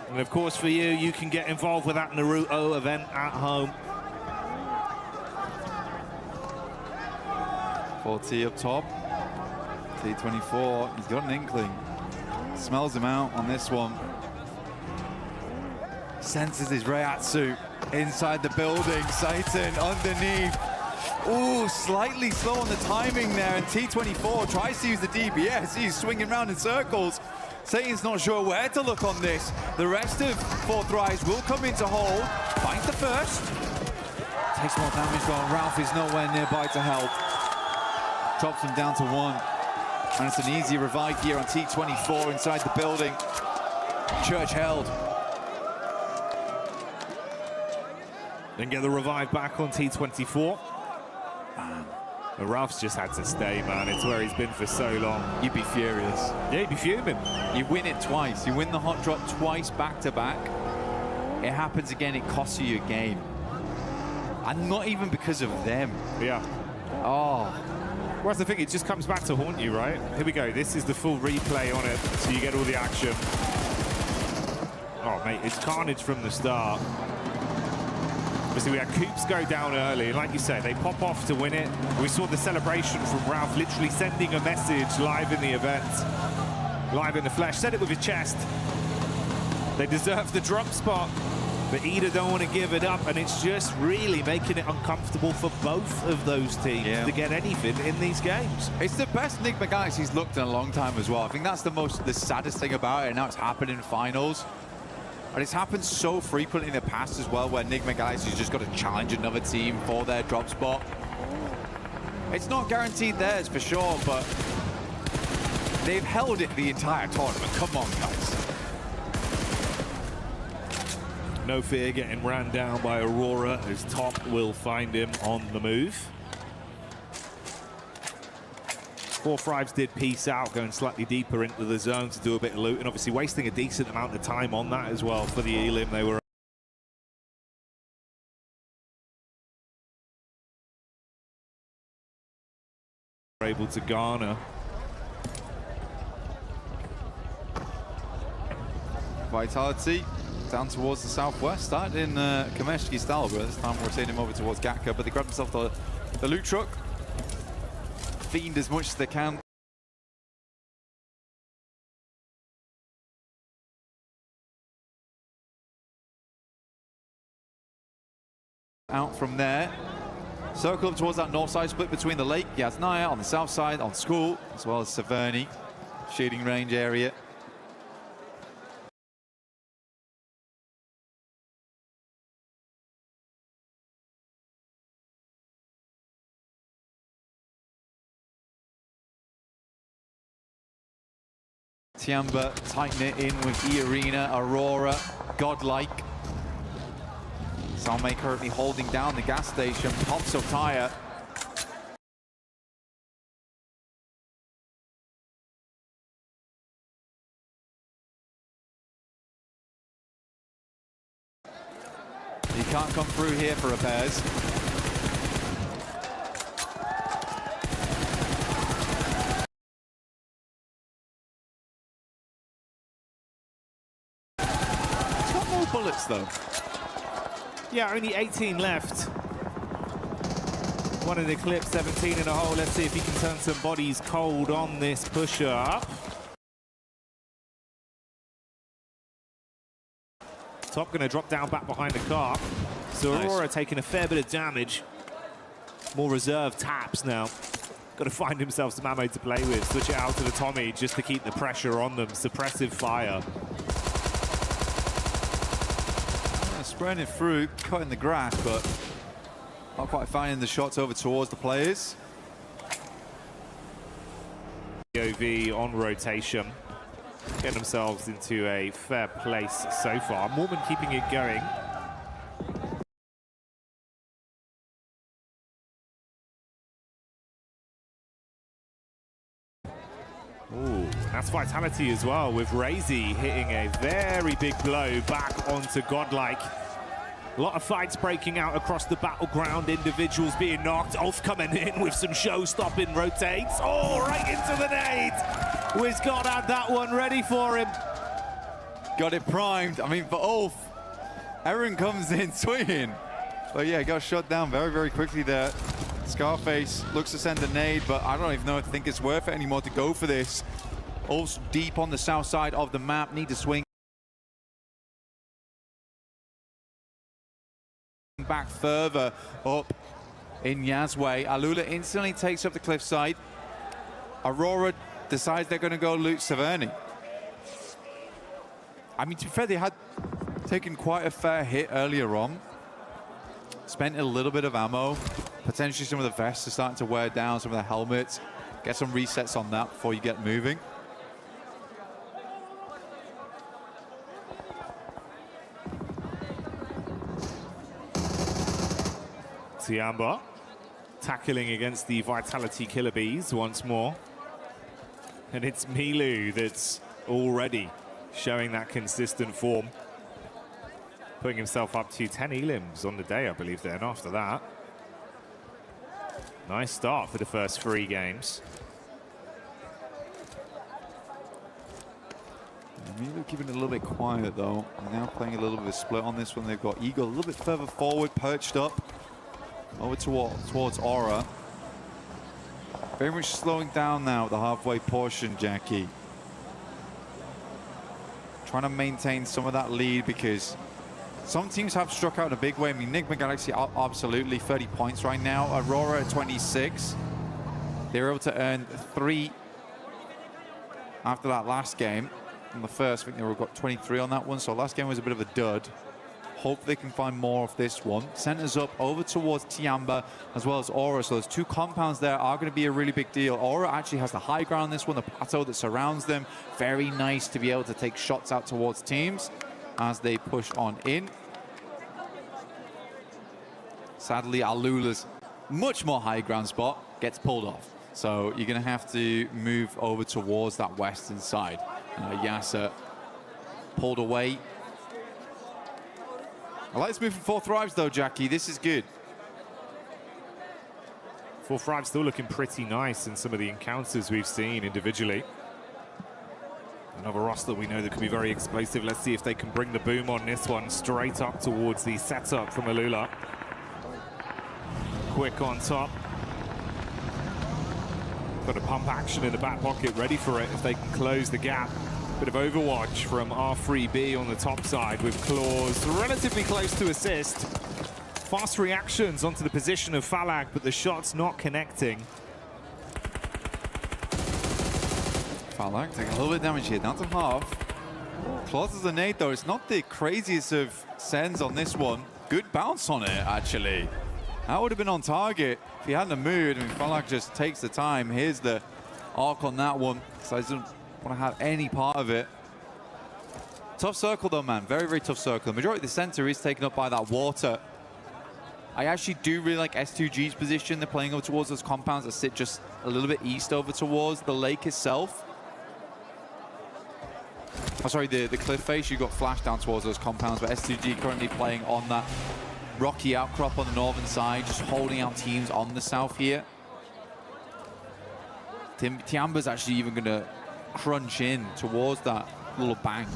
And of course for you, you can get involved with that Naruto event at home. 4T up top. T24, he's got an inkling. Smells him out on this one. Senses his Reiatsu inside the building. Satan underneath. Ooh, slightly slow on the timing there, and T24 tries to use the DBS. He's swinging around in circles. Satan's not sure where to look on this. The rest of Fourth Rise will come into hold. Finds the first. Takes more damage though. Ralph is nowhere nearby to help. Drops him down to 1. And it's an easy revive here on T24 inside the building. Church held. Then get the revive back on T24. Ralph's just had to stay, man. It's where he's been for so long. You'd be furious. Yeah, you'd be fuming. You win it twice. You win the hot drop twice back to back. It happens again, it costs you your game. And not even because of them. Yeah. Oh. Well, that's the thing, it just comes back to haunt you, right? Here we go, this is the full replay on it, so you get all the action. Oh, mate, it's carnage from the start. Obviously, we had Coops go down early, and like you say, they pop off to win it. We saw the celebration from Ralph literally sending a message live in the event, live in the flesh. Said it with his chest. They deserve the drop spot, but Ida don't want to give it up, and it's just really making it uncomfortable for both of those teams to get anything in these games. It's the best NIGMA Galaxy's looked in a long time as well. I think that's the saddest thing about it. Now it's happened in finals. And it's happened so frequently in the past as well, where NIGMA Galaxy's just got to challenge another team for their drop spot. It's not guaranteed theirs for sure, but they've held it the entire tournament. Come on, guys. No fear getting ran down by Aurora, as Top will find him on the move. 4-5s did peace out, going slightly deeper into the zone to do a bit of loot, and obviously wasting a decent amount of time on that as well for the Elim. They were able to garner. Vitality down towards the southwest, started in Kameshki style, but this time we're seeing him over towards Gatka, but they grabbed themselves the loot truck. Fiend as much as they can. Out from there. Circle up towards that north side, split between the lake. Yasnaya on the south side, on School, as well as Severny, shooting range area. TIANBA tighten it in with EARENA, AURORA, GODLIKE. Salme currently holding down the gas station, pops up tire. He can't come through here for repairs. Bullets though. Yeah, only 18 left. One in the clip, 17 in a hole. Let's see if he can turn some bodies cold on this pusher up. Top gonna drop down back behind the car. So Nice. Aurora taking a fair bit of damage. More reserve taps now. Got to find himself some ammo to play with. Switch it out to the Tommy just to keep the pressure on them. Suppressive fire. Spraying it through, cutting the grass, but not quite finding the shots over towards the players. POV on rotation. Getting themselves into a fair place so far. Mormon keeping it going. Ooh, that's Vitality as well, with Razy hitting a very big blow back onto GODLIKE. A lot of fights breaking out across the battleground, individuals being knocked. Ulf coming in with some show-stopping rotates. Oh, right into the nade. WizGod had that one ready for him. Got it primed. I mean, for Ulf, Aaron comes in swinging. But yeah, got shot down very, very quickly there. Scarface looks to send a nade, but I don't even know if I think it's worth it anymore to go for this. Ulf's deep on the south side of the map, need to swing back further up in Yazway. ALULA instantly takes up the cliffside. Aurora decides they're going to go loot Severny. I mean, to be fair, they had taken quite a fair hit earlier on. Spent a little bit of ammo. Potentially some of the vests are starting to wear down, some of the helmets. Get some resets on that before you get moving. TIANBA tackling against the Vitality Killer Bees once more. And it's Milu that's already showing that consistent form. Putting himself up to 10 elims on the day, I believe, then after that. Nice start for the first 3 games. Milu keeping it a little bit quiet, though. Now playing a little bit of a split on this one. They've got Eagle a little bit further forward, perched up. Over towards Aura. Very much slowing down now at the halfway portion, Jackie. Trying to maintain some of that lead because some teams have struck out in a big way. I mean, NIGMA Galaxy absolutely 30 points right now. AURORA at 26. They were able to earn 3 after that last game. In the first, I think they got 23 on that one. So last game was a bit of a dud. Hope they can find more of this one. Centers up over towards TIANBA as well as Aura. So those 2 compounds there are going to be a really big deal. Aura actually has the high ground on this one, the plateau that surrounds them. Very nice to be able to take shots out towards teams as they push on in. Sadly, ALULA's much more high ground spot gets pulled off. So you're going to have to move over towards that western side. Yasser pulled away. I like this move from 4 Thrives, though, Jackie. This is good. 4 Thrives still looking pretty nice in some of the encounters we've seen individually. Another roster we know that could be very explosive. Let's see if they can bring the boom on this one straight up towards the setup from ALULA. Quick on top. Got a pump action in the back pocket ready for it if they can close the gap. Bit of overwatch from R3B on the top side with Claws relatively close to assist. Fast reactions onto the position of Falag, but the shot's not connecting. Falag taking a little bit of damage here, down to half. Claws as a nade, though. It's not the craziest of sends on this one. Good bounce on it, actually. That would have been on target if he hadn't moved. I mean, Falag just takes the time. Here's the arc on that one. So he doesn't want to have any part of it. Tough circle, though, man. Very, very tough circle. The majority of the center is taken up by that water. I actually do really like S2G's position. They're playing over towards those compounds that sit just a little bit east over towards the lake itself. Oh, sorry, the cliff face. You got flashed down towards those compounds, but S2G currently playing on that rocky outcrop on the northern side, just holding out teams on the south here. TIANBA's actually even going to crunch in towards that little bank.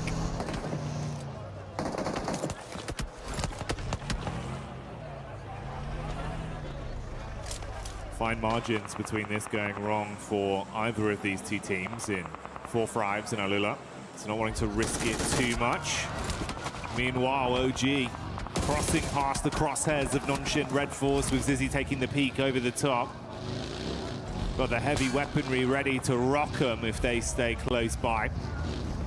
Fine margins between this going wrong for either of these 2 teams in 4 Thrives and ALULA. So not wanting to risk it too much. Meanwhile, OG crossing past the crosshairs of NONGSHIM REDFORCE with Zizzy taking the peak over the top. Got the heavy weaponry ready to rock them if they stay close by.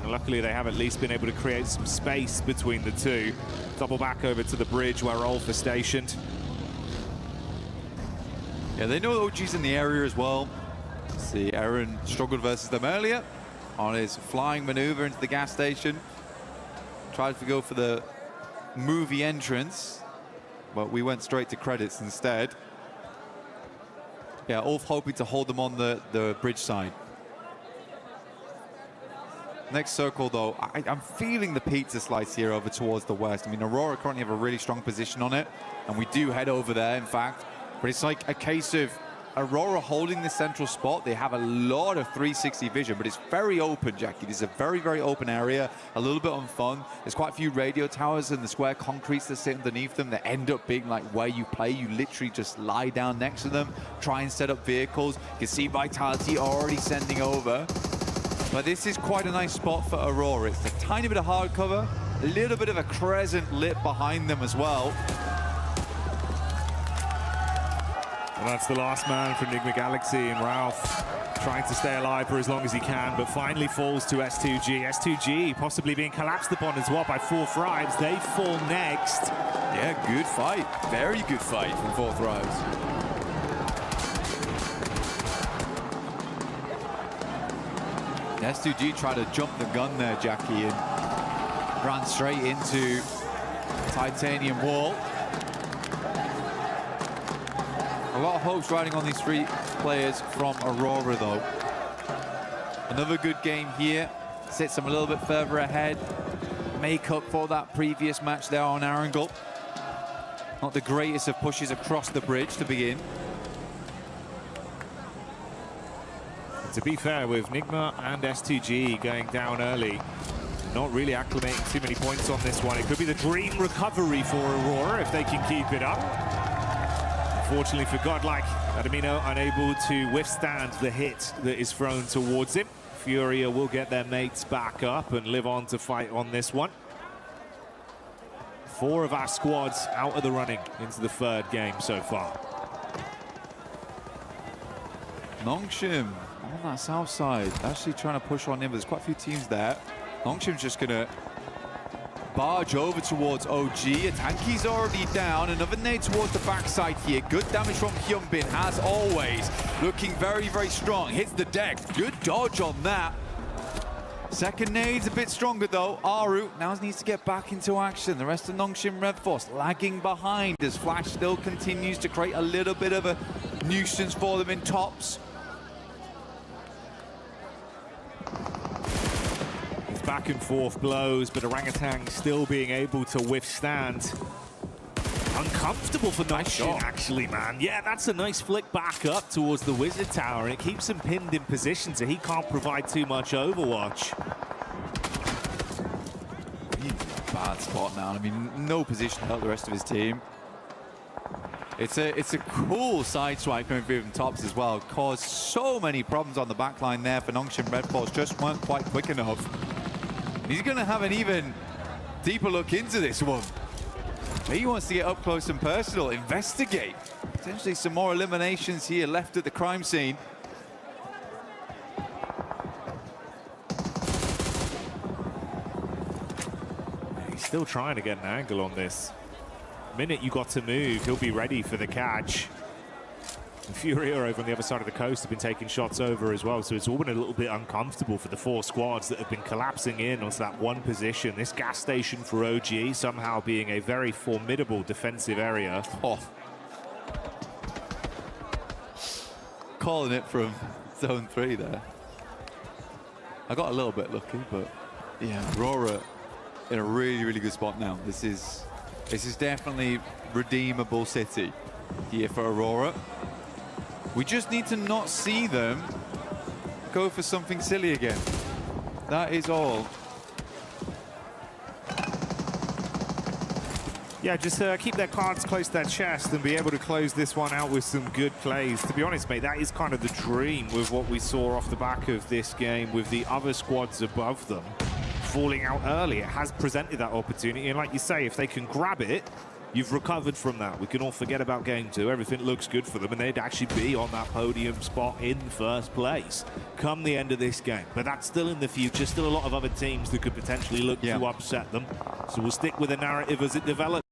And luckily they have at least been able to create some space between the 2. Double back over to the bridge where Rolf is stationed. Yeah, they know OG's in the area as well. See, Aaron struggled versus them earlier on his flying maneuver into the gas station. Tried to go for the movie entrance, but we went straight to credits instead. Yeah, Ulf hoping to hold them on the bridge side. Next circle, though, I'm feeling the pizza slice here over towards the west. I mean, AURORA currently have a really strong position on it, and we do head over there, in fact. But it's like a case of AURORA holding the central spot. They have a lot of 360 vision, but it's very open, Jackie. This is a very, very open area, a little bit unfun. There's quite a few radio towers and the square concretes that sit underneath them that end up being like where you play. You literally just lie down next to them, try and set up vehicles. You can see Vitality already sending over. But this is quite a nice spot for AURORA. It's a tiny bit of hard cover, a little bit of a crescent lit behind them as well. Well, that's the last man from NIGMA Galaxy, and Ralph trying to stay alive for as long as he can, but finally falls to S2G. S2G possibly being collapsed upon as well by 4 Thrives. They fall next. Yeah, good fight. Very good fight from 4 Thrives. S2G tried to jump the gun there, Jackie, and ran straight into titanium wall. lot of hopes riding on these 3 players from Aurora, though. Another good game here. Sits them a little bit further ahead. Make up for that previous match there on Erangel. Not the greatest of pushes across the bridge to begin. To be fair, with NIGMA and S2G going down early, not really acclimating too many points on this one. It could be the dream recovery for Aurora if they can keep it up. Unfortunately for Godlike, Adamino unable to withstand the hit that is thrown towards him. FURIA will get their mates back up and live on to fight on this one. 4 of our squads out of the running into the 3rd game so far. NONGSHIM on that south side, actually trying to push on in, but there's quite a few teams there. NONGSHIM's just gonna barge over towards OG. Atanki's already down. Another nade towards the backside here. Good damage from Hyunbin, as always. Looking very, very strong. Hits the deck. Good dodge on that. Second nade's a bit stronger though. Aru now needs to get back into action. The rest of NONGSHIM REDFORCE lagging behind as Flash still continues to create a little bit of a nuisance for them in tops. It's back and forth blows, but Orangutan still being able to withstand. Uncomfortable for NONGSHIM, actually, man. Yeah, that's a nice flick back up towards the Wizard Tower, and it keeps him pinned in position, so he can't provide too much overwatch. He's in a bad spot now. I mean, no position to help the rest of his team. It's a cool side swipe coming through from tops as well. Caused so many problems on the back line there for NONGSHIM REDFORCE. Just weren't quite quick enough. He's going to have an even deeper look into this one. He wants to get up close and personal, investigate. Potentially some more eliminations here left at the crime scene. He's still trying to get an angle on this. The minute you got to move, he'll be ready for the catch. And FURIA over on the other side of the coast have been taking shots over as well, so it's all been a little bit uncomfortable for the 4 squads that have been collapsing in onto that one position. This gas station for OG somehow being a very formidable defensive area. Oh. Calling it from zone 3 there. I got a little bit lucky, but yeah, Aurora in a really, really good spot now. This is definitely redeemable city here for Aurora. We just need to not see them go for something silly again. That is all. Yeah, just keep their cards close to their chest and be able to close this one out with some good plays. To be honest, mate, that is kind of the dream with what we saw off the back of this game with the other squads above them falling out early. It has presented that opportunity, and like you say, if they can grab it, you've recovered from that. We can all forget about game 2. Everything looks good for them, and they'd actually be on that podium spot in first place come the end of this game. But that's still in the future. Still a lot of other teams that could potentially look to upset them. So we'll stick with the narrative as it develops.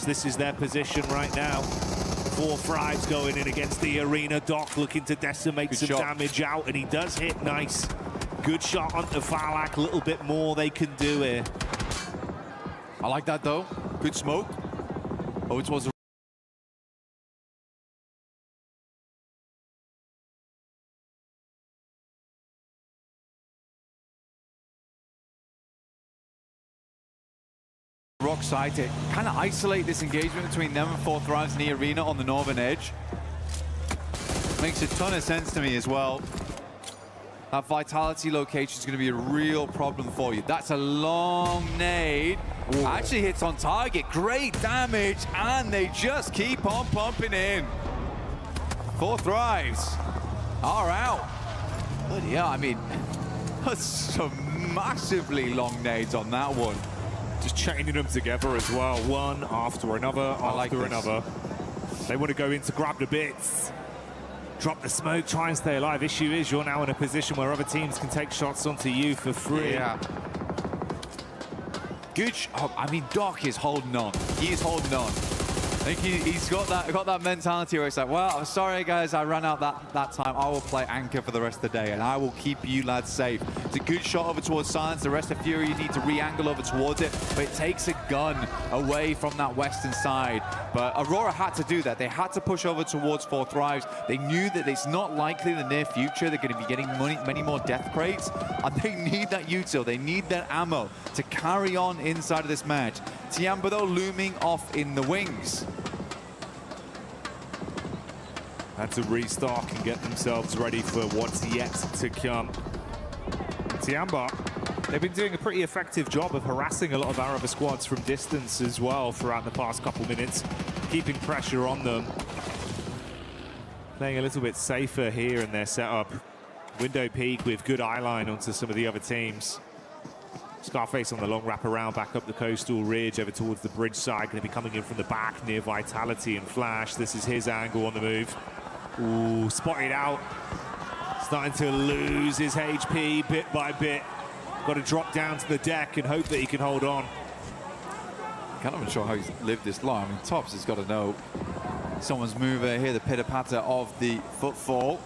This is their position right now. 4 Thrives going in against the arena. Doc looking to decimate some damage out, and he does hit nice. Good shot onto Falak. A little bit more they can do here. I like that though. Good smoke. Oh, it was rock side to kind of isolate this engagement between them and 4 Thrives in the arena on the northern edge. Makes a ton of sense to me as well. That vitality location is going to be a real problem for you. That's a long nade. Ooh. Actually hits on target. Great damage, and they just keep on pumping in. 4 Thrives are out. But yeah, I mean, that's some massively long nades on that one. Just chaining them together as well, one after another, after another. They want to go in to grab the bits. Drop the smoke, try and stay alive. Issue is you're now in a position where other teams can take shots onto you for free. Yeah. Good. I mean, Doc is holding on. He is holding on. I think he's got that mentality where it's like, well, I'm sorry guys, I ran out that time. I will play anchor for the rest of the day, and I will keep you lads safe. It's a good shot over towards Silence. The rest of Furia need to re-angle over towards it, but it takes a gun away from that western side. But Aurora had to do that. They had to push over towards Four Thrives. They knew that it's not likely in the near future they're going to be getting many more death crates, and they need that util. They need that ammo to carry on inside of this match. TIANBA, though, looming off in the wings. Had to restock and get themselves ready for what's yet to come. TIANBA, they've been doing a pretty effective job of harassing a lot of our other squads from distance as well throughout the past couple minutes, keeping pressure on them. Playing a little bit safer here in their setup. Window peek with good eye line onto some of the other teams. Scarface on the long wrap around back up the coastal ridge over towards the bridge side, going to be coming in from the back near Vitality and Flash. This is his angle on the move. Ooh, spotted out. Starting to lose his HP bit by bit. Got to drop down to the deck and hope that he can hold on. Kind of unsure how he's lived this long. I mean, Tops has got to know someone's mover here, the pitter-patter of the footfall.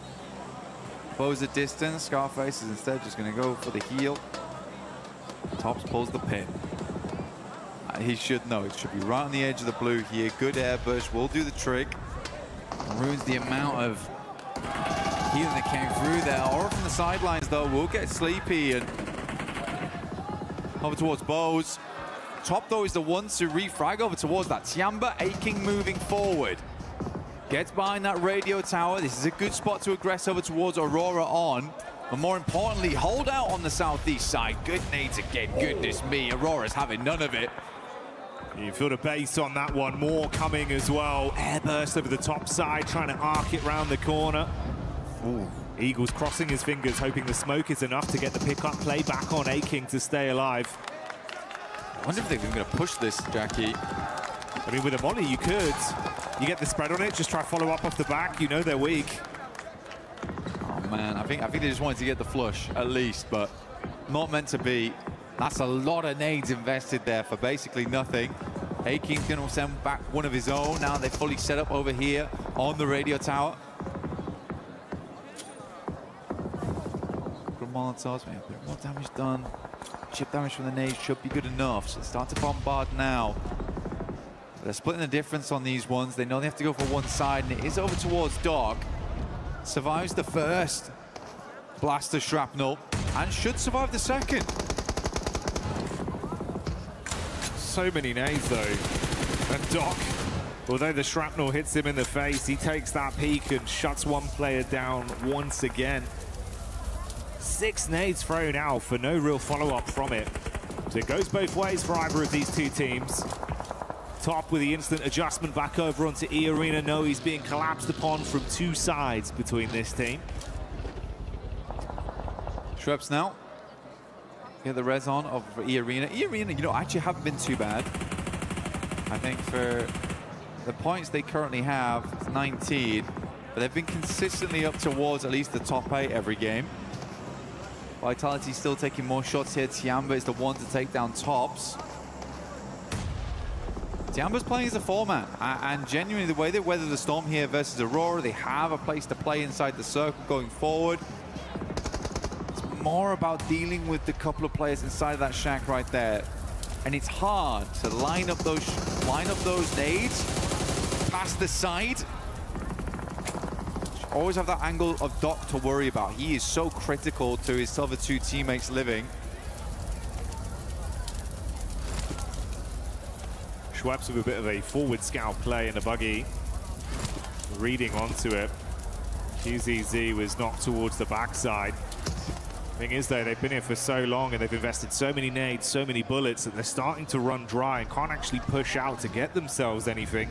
Bows a distance. Scarface is instead just going to go for the heel. Tops pulls the pin. He should know. It should be right on the edge of the blue here. Good air burst will do the trick. Ruins the amount of healing that came through there. Aura from the sidelines, though, will get sleepy and over towards Bows. Top, though, is the one to refrag over towards that. TIANBA aching moving forward. Gets behind that radio tower. This is a good spot to aggress over towards Aurora on. But more importantly, hold out on the southeast side. Good nades again. Goodness me, Aurora's having none of it. You feel the base on that one. More coming as well. Airburst over the top side, trying to arc it round the corner. Ooh. Eagles crossing his fingers, hoping the smoke is enough to get the pickup play back on Aching to stay alive. I wonder if they're going to push this, Jackie. I mean, with a molly, you could. You get the spread on it, just try follow up off the back. You know they're weak. Oh, man, I think they just wanted to get the flush, at least, but not meant to be. That's a lot of nades invested there for basically nothing. Aking's going to send back one of his own. Now they're fully set up over here on the radio tower. Good Molotovs, man. A bit more damage done. Chip damage from the nades should be good enough. So start to bombard now. They're splitting the difference on these ones. They know they have to go for one side, and it is over towards Dog. Survives the first blaster shrapnel and should survive the second. So many nades though. And Doc, although the shrapnel hits him in the face, he takes that peek and shuts one player down once again. 6 nades thrown out for no real follow-up from it. So it goes both ways for either of these two teams. Top with the instant adjustment back over onto EARENA. No, he's being collapsed upon from 2 sides between this team. Shreps now. Get the res on of EARENA. EARENA, you know, actually haven't been too bad. I think for the points they currently have, it's 19, but they've been consistently up towards at least the top 8 every game. Vitality still taking more shots here. TIANBA is the one to take down Tops. TIANBA's playing as a 4-man, and genuinely the way they weather the storm here versus Aurora, they have a place to play inside the circle going forward. More about dealing with the couple of players inside of that shack right there, and it's hard to line up those nades past the side. Always have that angle of Doc to worry about. He is so critical to his other 2 teammates living. Schweppes with a bit of a forward scout play in the buggy, reading onto it. QZZ was knocked towards the backside. Thing is, though, they've been here for so long and they've invested so many nades, so many bullets, that they're starting to run dry and can't actually push out to get themselves anything.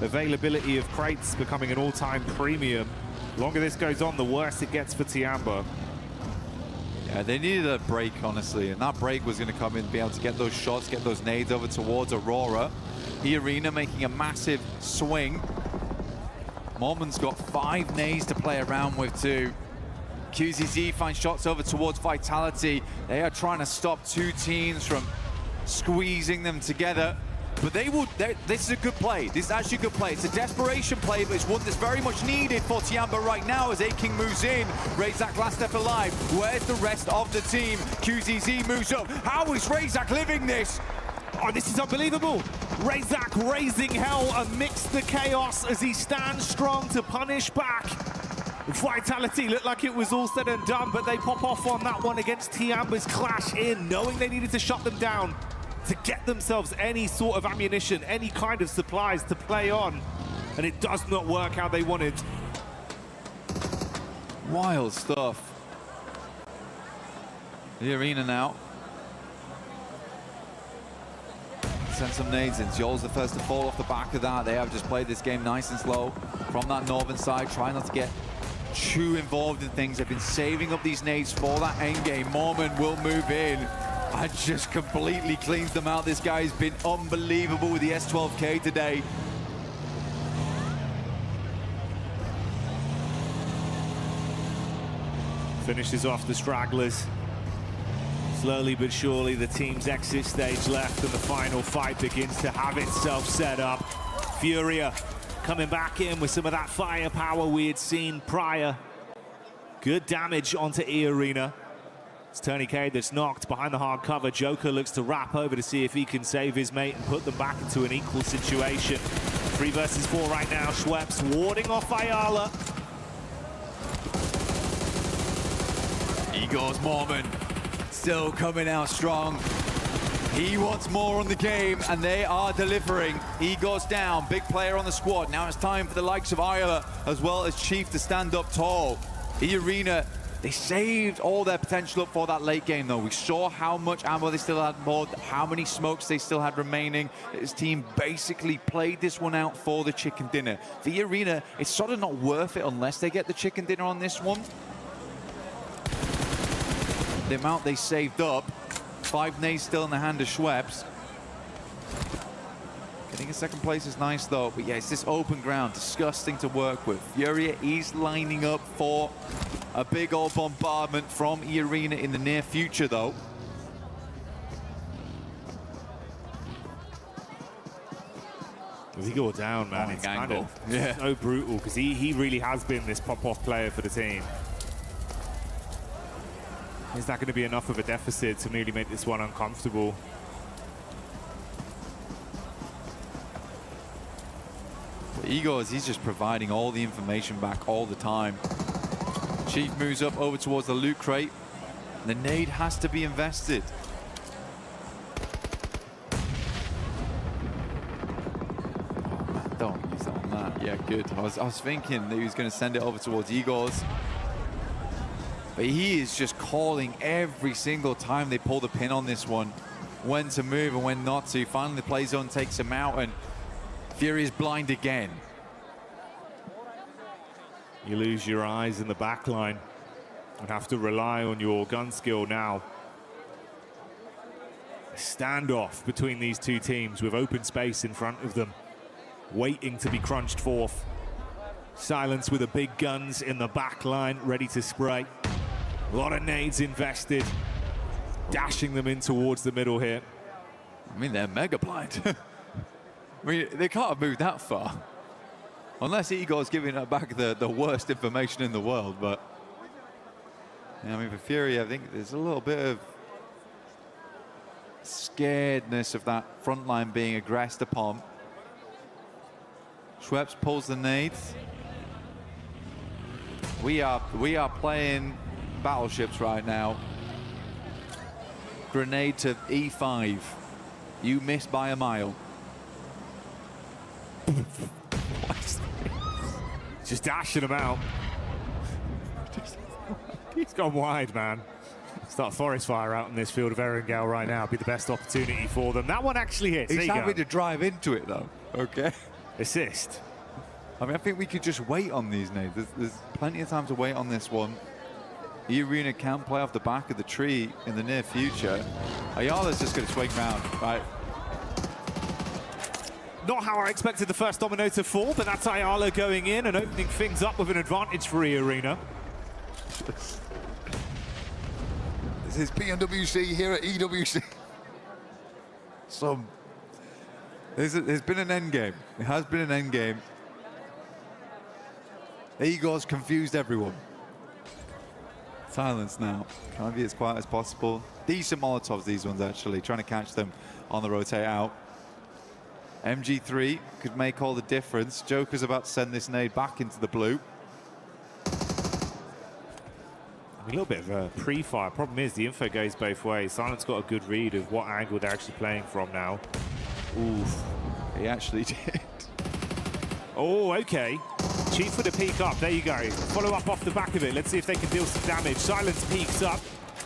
Availability of crates becoming an all-time premium. The longer this goes on, the worse it gets for TIANBA. Yeah, they needed a break, honestly, and that break was going to come in, be able to get those shots, get those nades over towards Aurora. EARENA making a massive swing. Mormon's got 5 nades to play around with too. QZZ finds shots over towards Vitality. They are trying to stop 2 teams from squeezing them together. But this is a good play. This is actually a good play. It's a desperation play, but it's one that's very much needed for TIANBA right now as A-King moves in. Razak last step alive. Where's the rest of the team? QZZ moves up. How is Razak living this? Oh, this is unbelievable. Razak raising hell amidst the chaos as he stands strong to punish back. Vitality looked like it was all said and done, but they pop off on that one against TIANBA's clash in, knowing they needed to shut them down to get themselves any sort of ammunition, any kind of supplies to play on. And it does not work how they wanted. Wild stuff. The arena now. Send some nades in. Zol's the first to fall off the back of that. They have just played this game nice and slow from that northern side, trying not to get too involved in things. They've been saving up these nades for that endgame moment. Will move in and just completely cleans them out. This guy's been unbelievable with the S12K today. Finishes off the stragglers. Slowly but surely, the team's exit stage left and the final fight begins to have itself set up. FURIA coming back in with some of that firepower we had seen prior. Good damage onto EARENA. It's Tony Cade that's knocked behind the hard cover. Joker looks to wrap over to see if he can save his mate and put them back into an equal situation. 3 versus 4 right now. Schweppes warding off ALULA. Igor's Mormon still coming out strong. He wants more on the game, and they are delivering. Igor's down, big player on the squad. Now it's time for the likes of ALULA as well as Chief to stand up tall. EARENA, they saved all their potential up for that late game, though. We saw how much ammo they still had more, how many smokes they still had remaining. His team basically played this one out for the chicken dinner. For EARENA, it's sort of not worth it unless they get the chicken dinner on this one. The amount they saved up, 5 nades still in the hand of Schweppes. Getting a second place is nice though, but yeah, it's this open ground, disgusting to work with. FURIA is lining up for a big old bombardment from EARENA in the near future though. As he go down, man, it's kind of so brutal because he really has been this pop-off player for the team. Is that going to be enough of a deficit to really make this one uncomfortable? Igor, he's just providing all the information back all the time. Chief moves up over towards the loot crate. The nade has to be invested. Oh man, don't use that on that. Yeah, good. I was thinking that he was going to send it over towards Igor's. But he is just calling every single time they pull the pin on this one, when to move and when not to. Finally, the play zone takes him out, and FURIA is blind again. You lose your eyes in the back line and have to rely on your gun skill now. A standoff between these two teams with open space in front of them, waiting to be crunched forth. Silence with the big guns in the back line, ready to spray. A lot of nades invested, dashing them in towards the middle here. I mean, they're mega blind. I mean, they can't have moved that far. Unless Igor's giving back the worst information in the world, but... Yeah, I mean, for FURIA, I think there's a little bit of scaredness of that front line being aggressed upon. Schweppes pulls the nades. We are playing battleships right now. Grenade to E5. You missed by a mile. Just dashing them out. He's gone wide, man. Start a forest fire out in this field of Erangel right now. Be the best opportunity for them. That one actually hits. He's having to drive into it, though. Okay. Assist. I mean, I think we could just wait on these nades. There's plenty of time to wait on this one. EARENA can play off the back of the tree in the near future. Ayala's just going to swing round, right? Not how I expected the first domino to fall, but that's ALULA going in and opening things up with an advantage for EARENA. This is PMWC here at EWC. Some There's been an end game. It has been an end game. Igor's confused everyone. Silence now. Trying to be as quiet as possible. Decent Molotovs, these ones, actually. Trying to catch them on the rotate out. MG3 could make all the difference. Joker's about to send this nade back into the blue. A little bit of a pre-fire. Problem is, the info goes both ways. Silence got a good read of what angle they're actually playing from now. Oof. He actually did. Oh, okay. Chief with a peek up. There you go. Follow up off the back of it. Let's see if they can deal some damage. Silence peeks up.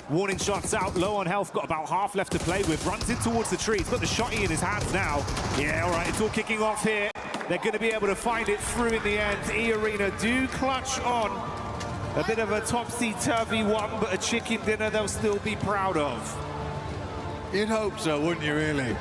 Warning shots out. Low on health. Got about half left to play with. Runs in towards the trees. Got the shotty in his hands now. Yeah, all right. It's all kicking off here. They're going to be able to find it through in the end. EARENA do clutch on. A bit of a topsy-turvy one, but a chicken dinner they'll still be proud of. You'd hope so, wouldn't you, really?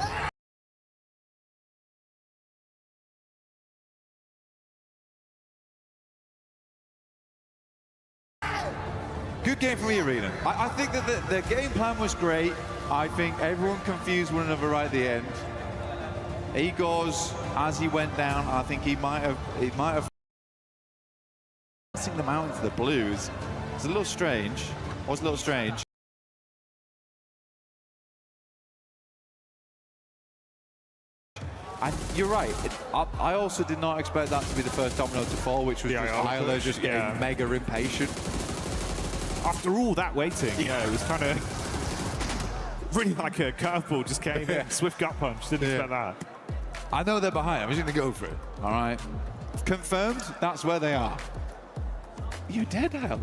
Good game from EARENA. I think that the game plan was great. I think everyone confused one another right at the end. Igor's, as he went down, I think he might have passing them out into the blues. It's a little strange. Was a little strange. And you're right. I also did not expect that to be the first domino to fall, which was just Tyler just getting mega impatient. After all that waiting, yeah, it was kind of really like a curveball just came in. Swift gut punch. Didn't expect that. I know they're behind. I'm just going to go for it. All right. Confirmed. That's where they are. You're dead, Tyler.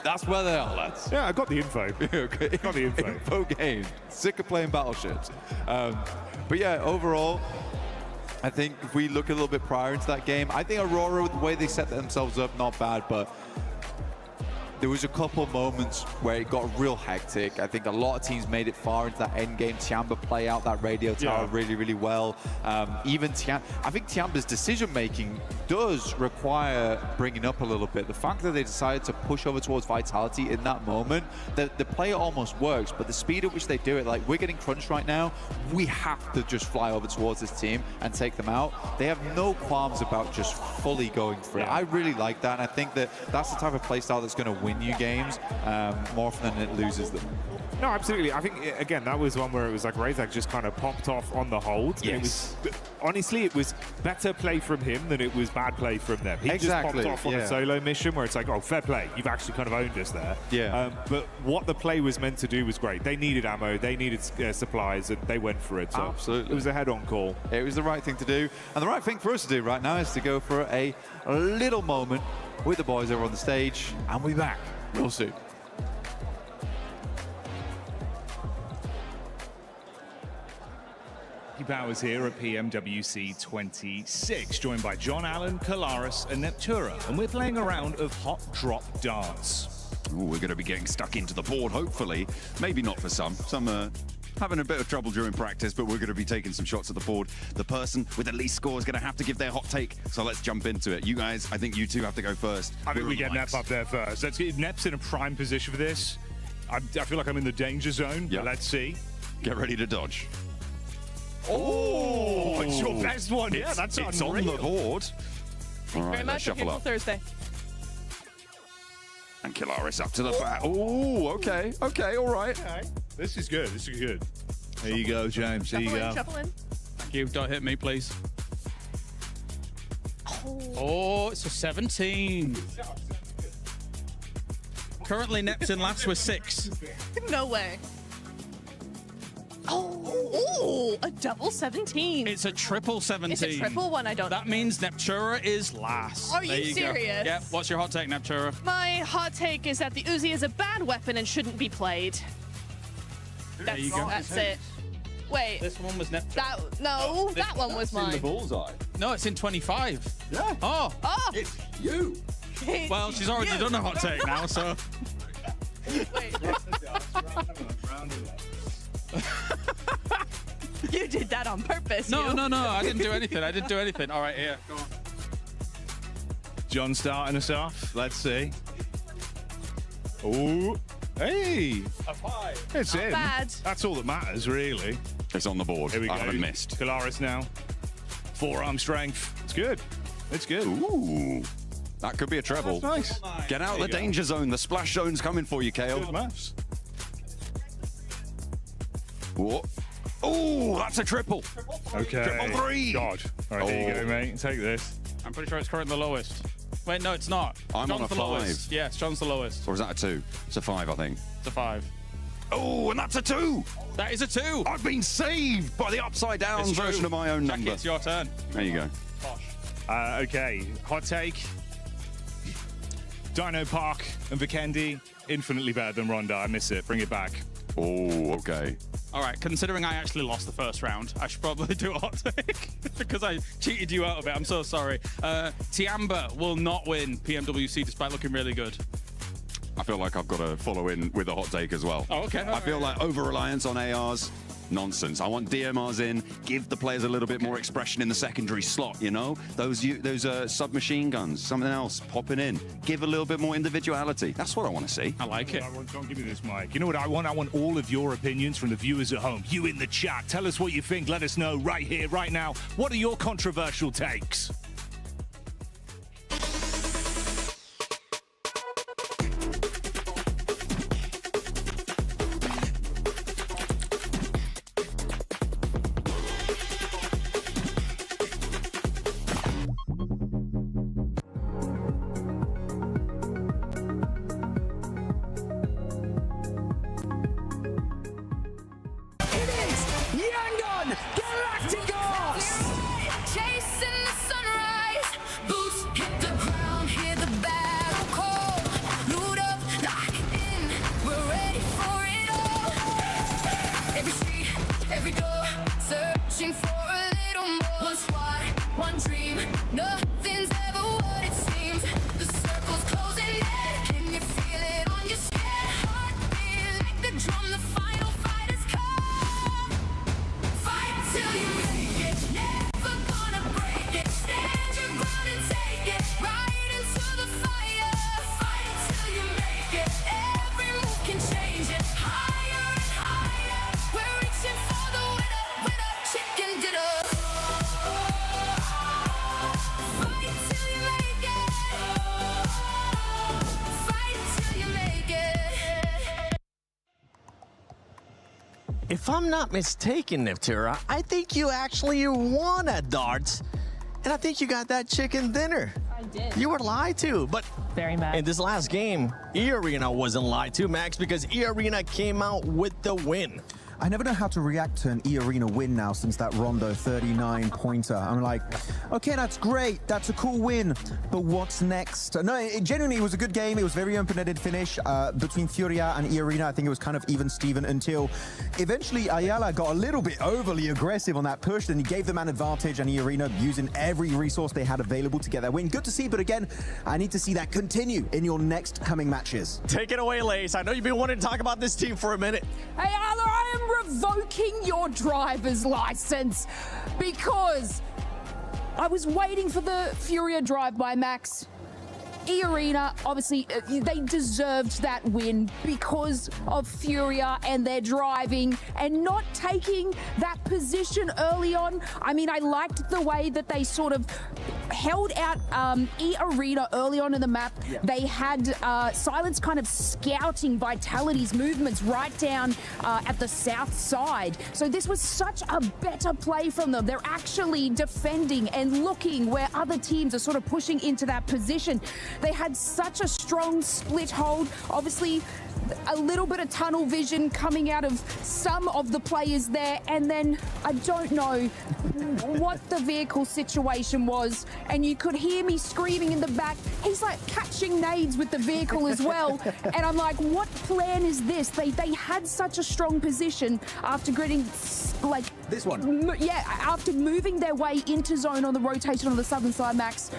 That's where they are, lads. Yeah, I got the info. Okay. Got the info. Info game. Sick of playing battleships. But yeah, overall, I think if we look a little bit prior into that game, I think Aurora, the way they set themselves up, not bad, but there was a couple moments where it got real hectic. I think a lot of teams made it far into that end game. TIANBA play out that radio tower really, really well. Even I think TIANBA's decision-making does require bringing up a little bit. The fact that they decided to push over towards Vitality in that moment, the play almost works, but the speed at which they do it, like we're getting crunched right now, we have to just fly over towards this team and take them out. They have no qualms about just fully going for it. I really like that, and I think that that's the type of playstyle that's going to win you games more often than it loses them. No, absolutely. I think, again, that was one where it was like Razak just kind of popped off on the hold. Yes. It was, honestly, it was better play from him than it was bad play from them. He just popped off on a solo mission where it's like, oh, fair play. You've actually kind of owned us there. Yeah. But what the play was meant to do was great. They needed ammo, they needed supplies, and they went for it. So absolutely. It was a head-on call. It was the right thing to do. And the right thing for us to do right now is to go for a little moment with the boys over on the stage. And we'll be back real soon. Bowers here at PMWC 26, joined by John Allen, Kalaris and Neptura, and we're playing a round of Hot Drop Darts. Ooh, we're going to be getting stuck into the board, hopefully. Maybe not for some. Some are having a bit of trouble during practice, but we're going to be taking some shots at the board. The person with the least score is going to have to give their hot take, so let's jump into it. You guys, I think you two have to go first. I think we get Nep up there first. Let's get Nep's in a prime position for this. I feel like I'm in the danger zone, but let's see. Get ready to dodge. Oh, it's your best one. Yeah, that's it's on the board. All right, Very much. shuffle up. Thursday. And Kalaris up to the bat. Oh, okay, all right. Okay. This is good. This is good. There you go, James. There you go. Shuffle in. Thank you. Don't hit me, please. Oh, it's a 17. Currently, Nep's in last with 6. No way. Oh, a double 17. It's a triple 17. It's a triple one, I don't know. That means Neptura is last. Are you serious? Yeah, what's your hot take, Neptura? My hot take is that the Uzi is a bad weapon and shouldn't be played. There you go. That's it. Wait. This one was Neptura. That one was mine. In the bullseye. No, it's in 25. Yeah. Oh. It's you. Well, she's already done a hot take now, so. Wait. You did that on purpose. No, I didn't do anything. All right, here. Go on. John starting us off. Let's see. Oh, hey. A 5. It's Not in. bad. That's all that matters, really. It's on the board. Here we go. I haven't missed. Kalaris now. Forearm strength. It's good. It's good. Ooh. That could be a treble. That's nice. Get out of the danger zone. The splash zone's coming for you, KO. Good maths. Whoa. Oh, that's a triple. Okay. Triple three. God. All right, here you go, mate. Take this. I'm pretty sure it's currently the lowest. Wait, no, it's not. I'm John's on a the 5. lowest. Yes, John's the lowest. Or is that a 2? It's a 5, I think. It's a 5. Oh, and that's a 2. That is a 2. I've been saved by the upside down It's version true. of my own Jackie, number. it's your turn. There you go. Okay, hot take. Dino Park and Vikendi, infinitely better than Rondo. I miss it. Bring it back. Oh, okay. All right, considering I actually lost the first round, I should probably do a hot take because I cheated you out of it. I'm so sorry. TIANBA will not win PMWC despite looking really good. I feel like I've got to follow in with a hot take as well. Oh, okay. I feel like over-reliance on ARs, nonsense. I want DMRs in, give the players a little bit more expression in the secondary slot, you know? Those submachine guns, something else popping in. Give a little bit more individuality. That's what I want to see. I like it. Don't give me this, Mike. You know what I want? I want all of your opinions from the viewers at home. You in the chat. Tell us what you think. Let us know right here, right now. What are your controversial takes? Chasing the sunrise, boots hit the ground, hear the battle call. Loot up, lock in, we're ready for it all. Every street, every door, searching for a little more. One squad, one dream, nothing's ever what it seems. The circle's closing in, can you feel it on your skin? Heartbeat like the drum, the final fight has come. Fight till you make it, never gonna break it. Stand your ground and take it, right into the fire. Fight till you make it, every move can change it. Higher and higher, we're reaching for the winner, winner, chicken dinner. Fight till you make it, fight till you make it. If I'm not mistaken, Niftura, I think you actually won at darts. And I think you got that chicken dinner. I did. You were lied to, but Very mad. in this last game, EARENA wasn't lied to, Max, because EARENA came out with the win. I never know how to react to an EARENA win now since that Rondo 39-pointer. I'm like, okay, that's great. That's a cool win. But what's next? No, it genuinely was a good game. It was a very open-ended finish between FURIA and EARENA. I think it was kind of even-steven until eventually ALULA got a little bit overly aggressive on that push. Then he gave them an advantage, and EARENA using every resource they had available to get that win. Good to see, but again, I need to see that continue in your next coming matches. Take it away, Lace. I know you've been wanting to talk about this team for a minute. Hey, Arthur, I am revoking your driver's license because I was waiting for the FURIA drive by Max. EARENA, obviously, they deserved that win because of FURIA and their driving and not taking that position early on. I mean, I liked the way that they sort of held out EARENA early on in the map. Yeah. They had Silence kind of scouting Vitality's movements right down at the south side. So this was such a better play from them. They're actually defending and looking where other teams are sort of pushing into that position. They had such a strong split hold. Obviously, a little bit of tunnel vision coming out of some of the players there, and then I don't know what the vehicle situation was, and you could hear me screaming in the back, he's like catching nades with the vehicle as well, and I'm like, what plan is this? They had such a strong position after getting like this one. Yeah, after moving their way into zone on the rotation on the southern side, Max.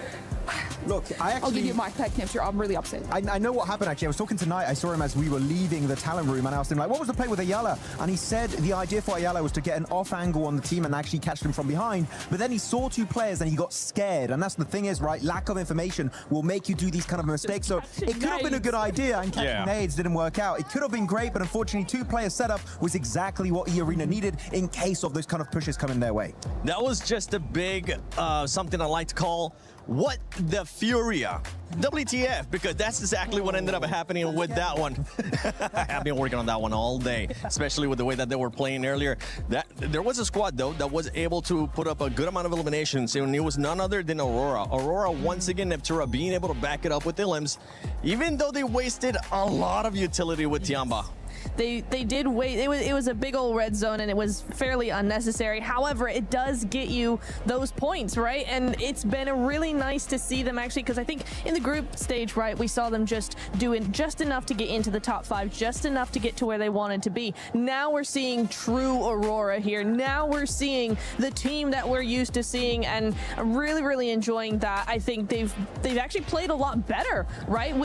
Look, I'll give you a mic back, Neptune. I'm really upset. I know what happened, actually. I was talking to Knight. I saw him as we were leaving the talent room, and I asked him, like, what was the play with Ayala? And he said the idea for Ayala was to get an off angle on the team and actually catch them from behind. But then he saw two players and he got scared. And that's the thing is, right, lack of information will make you do these kind of mistakes. So it could have been a good idea, and catching nades didn't work out. It could have been great, but unfortunately, two-player setup was exactly what EARENA needed in case of those kind of pushes coming their way. That was just a big, something I like to call, what the FURIA. WTF, because that's exactly what ended up happening with that one. I've been working on that one all day, especially with the way that they were playing earlier. There was a squad, though, that was able to put up a good amount of eliminations, and it was none other than AURORA. AURORA, once again, Neptura being able to back it up with the limbs, even though they wasted a lot of utility with TIANBA. They did wait. It was a big old red zone, and it was fairly unnecessary. However, it does get you those points, right? And it's been really nice to see them actually, because I think in the group stage, right, we saw them just doing just enough to get into the top 5, just enough to get to where they wanted to be. Now we're seeing true AURORA here. Now we're seeing the team that we're used to seeing, and I'm really enjoying that. I think they've actually played a lot better, right?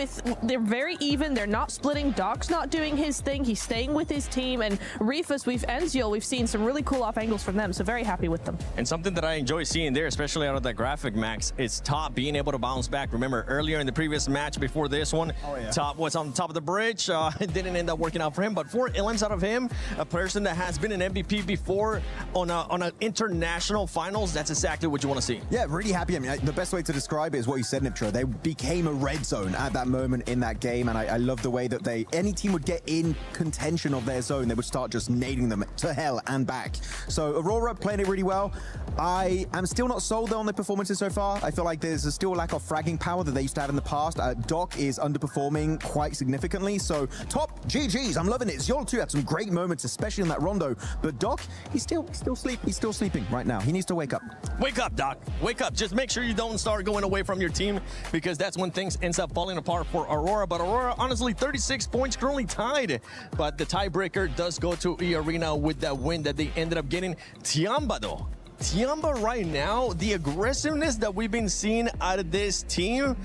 They're very even. They're not splitting. Doc's not doing his thing. He's staying with his team, and Reefus, we've seen some really cool off angles from them, so very happy with them. And something that I enjoy seeing there, especially out of that graphic, Max, is Top being able to bounce back. Remember, earlier in the previous match before this one, Top was on top of the bridge. It didn't end up working out for him, but 4 elims out of him, a person that has been an MVP before on an international finals, that's exactly what you want to see. Yeah, really happy. I mean, the best way to describe it is what you said, Niptra. They became a red zone at that moment in that game, and I love the way that any team would get in contention of their zone, they would start just nading them to hell and back. So AURORA playing it really well. I am still not sold on their performances so far. I feel like there's still a lack of fragging power that they used to have in the past. Doc is underperforming quite significantly. So Top, GG's, I'm loving it. Zol too had some great moments, especially in that Rondo. But Doc, he's still sleeping right now. He needs to wake up. Wake up, Doc. Wake up. Just make sure you don't start going away from your team, because that's when things ends up falling apart for AURORA. But AURORA, honestly, 36 points, currently tied. But the tiebreaker does go to EARENA with that win that they ended up getting. TIANBA, though. TIANBA right now, the aggressiveness that we've been seeing out of this team,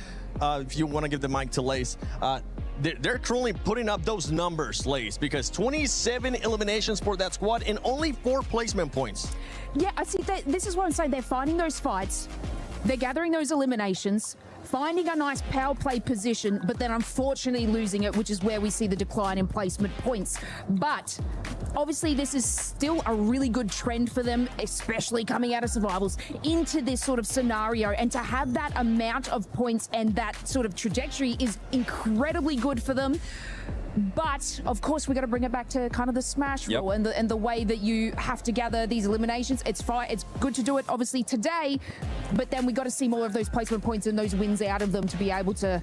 if you want to give the mic to Lace, they're currently putting up those numbers, Lace, because 27 eliminations for that squad and only 4 placement points. Yeah, I see that. This is what I'm saying. They're finding those fights. They're gathering those eliminations, finding a nice power play position, but then unfortunately losing it, which is where we see the decline in placement points. But obviously this is still a really good trend for them, especially coming out of survivals into this sort of scenario, and to have that amount of points and that sort of trajectory is incredibly good for them. But of course, we got to bring it back to kind of the smash rule and the way that you have to gather these eliminations. It's fine. It's good to do it, obviously, today, but then we got to see more of those placement points and those wins out of them to be able to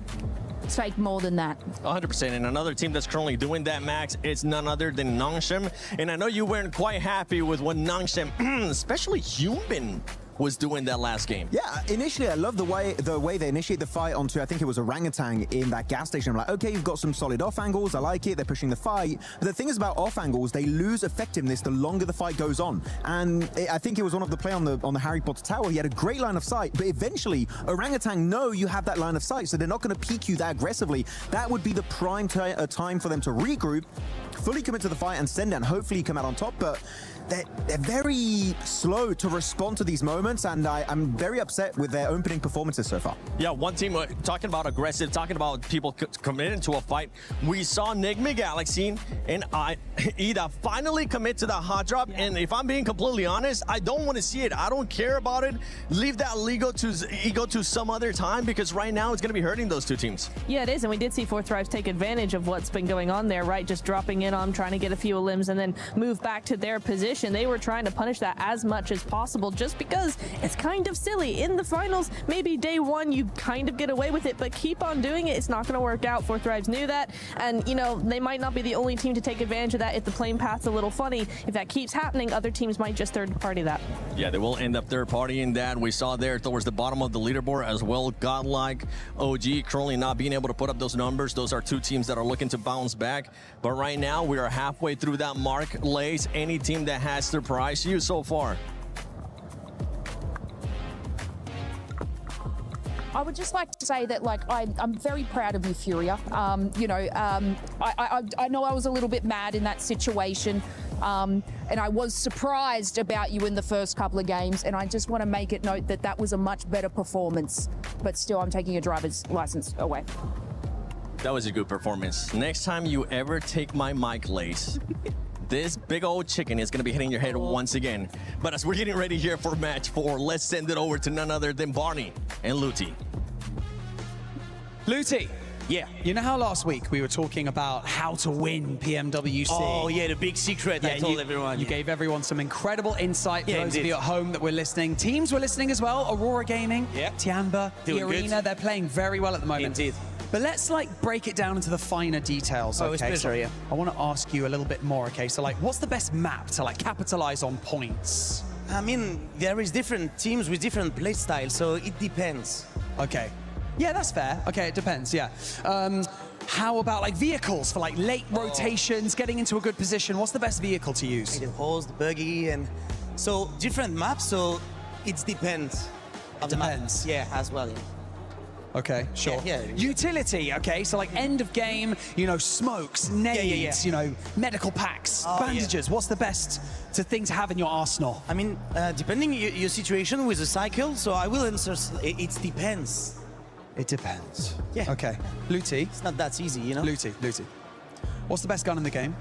take more than that. 100%. And another team that's currently doing that, Max, it's none other than NONGSHIM. And I know you weren't quite happy with what NONGSHIM, especially Human, was doing that last game. Yeah, initially I love the way they initiate the fight onto, I think it was Orangutan in that gas station. I'm like, okay, you've got some solid off angles, I like it, they're pushing the fight. But the thing is about off angles, they lose effectiveness the longer the fight goes on. And I think it was one of the play on the Harry Potter tower, he had a great line of sight, but eventually Orangutan know you have that line of sight, so they're not going to peek you that aggressively. That would be the prime time for them to regroup, fully commit to the fight and send it, and hopefully come out on top. But they're very slow to respond to these moments, and I'm very upset with their opening performances so far. Yeah, one team talking about aggressive, talking about people committing to a fight. We saw NIGMA Galaxy and Ida finally commit to the hot drop, and if I'm being completely honest, I don't want to see it. I don't care about it. Leave that ego to some other time, because right now it's going to be hurting those two teams. Yeah, it is, and we did see Fourth Thrives take advantage of what's been going on there, right? Just dropping in on them, trying to get a few limbs, and then move back to their position. They were trying to punish that as much as possible, just because it's kind of silly. In the finals, maybe day one you kind of get away with it, but keep on doing it, it's not going to work out. Fourth Thrives knew that, and you know, they might not be the only team to take advantage of that. If the playing path's a little funny, if that keeps happening, other teams might just third party that. Yeah, they will end up third partying that. We saw there towards the bottom of the leaderboard as well. Godlike, OG currently not being able to put up those numbers. Those are two teams that are looking to bounce back, but right now we are halfway through that mark. Lace, any team that has surprised you so far? I would just like to say that, like, I'm very proud of you, Furia. You know, I know I was a little bit mad in that situation, and I was surprised about you in the first couple of games, and I just want to make it note that that was a much better performance. But still, I'm taking your driver's license away. That was a good performance. Next time you ever take my mic, Lace, this big old chicken is going to be hitting your head once again. But as we're getting ready here for match 4, let's send it over to none other than Barney and Luti. Luti. Yeah. You know how last week we were talking about how to win PMWC? Oh, yeah, the big secret I told everyone. You gave everyone some incredible insight. For Yeah, those of indeed. you at home that were listening. Teams were listening as well. Aurora Gaming, TIANBA, Doing good. EARENA. They're playing very well at the moment. Indeed. But let's like break it down into the finer details. Oh, it's Okay, pleasure, yeah. I want to ask you a little bit more. Okay, so like, what's the best map to like capitalize on points? I mean, there is different teams with different play styles, so it depends. Okay. Yeah, that's fair. Okay, it depends, yeah. How about like vehicles for like late rotations, getting into a good position? What's the best vehicle to use? The horse, the buggy, and so different maps, so it depends. It depends. Yeah, as well, yeah. Okay, sure. Yeah. Utility, okay, so like end of game, you know, smokes, nades, you know, medical packs, bandages. What's the best thing to have in your arsenal? I mean, depending your situation with the cycle, so I will answer, it depends. It depends. Yeah. Okay. Luti. It's not that easy, you know? Luti. What's the best gun in the game?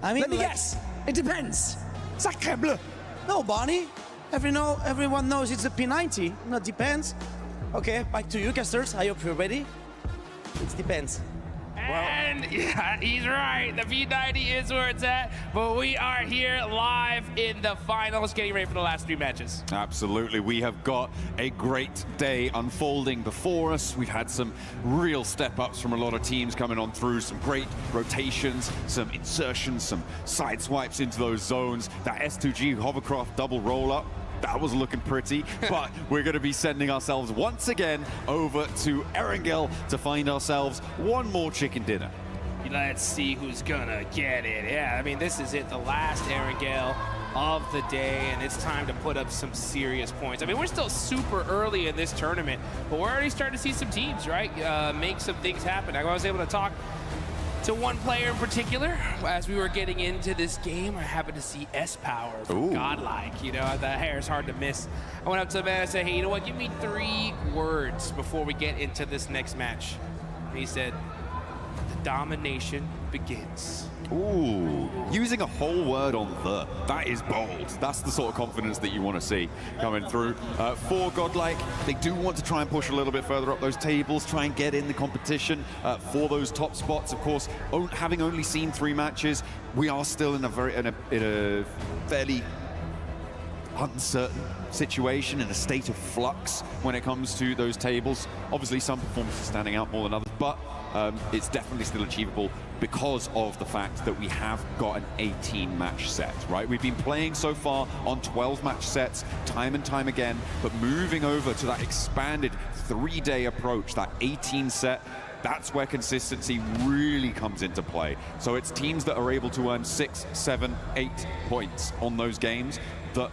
I mean, let me guess. It depends. Sacre bleu. No, Barney. Everyone knows it's a P90. Not depends. Okay, back to you, casters. I hope you're ready. It depends. And yeah, he's right. The P90 is where it's at. But we are here live in the finals, getting ready for the last 3 matches. Absolutely. We have got a great day unfolding before us. We've had some real step-ups from a lot of teams coming on through, some great rotations, some insertions, some side swipes into those zones. That S2G hovercraft double roll-up, that was looking pretty, but we're going to be sending ourselves once again over to Erangel to find ourselves one more chicken dinner. Let's see who's gonna get it. Yeah, I mean, this is it, the last Erangel of the day, and it's time to put up some serious points. I mean, we're still super early in this tournament, but we're already starting to see some teams, right, make some things happen. I was able to talk to one player in particular as we were getting into this game. I happened to see S-Power from Godlike. You know, the hair is hard to miss. I went up to the man and said, hey, you know what, give me 3 words before we get into this next match. And he said, the domination begins. Ooh, using a whole word on the. That is bold. That's the sort of confidence that you want to see coming through. For Godlike, they do want to try and push a little bit further up those tables, try and get in the competition for those top spots. Of course, having only seen 3 matches, we are still in a fairly uncertain situation, in a state of flux when it comes to those tables. Obviously, some performances standing out more than others, but it's definitely still achievable because of the fact that we have got an 18-match set, right? We've been playing so far on 12-match sets time and time again, but moving over to that expanded 3-day approach, that 18 set, that's where consistency really comes into play. So it's teams that are able to earn 6, 7, 8 points on those games that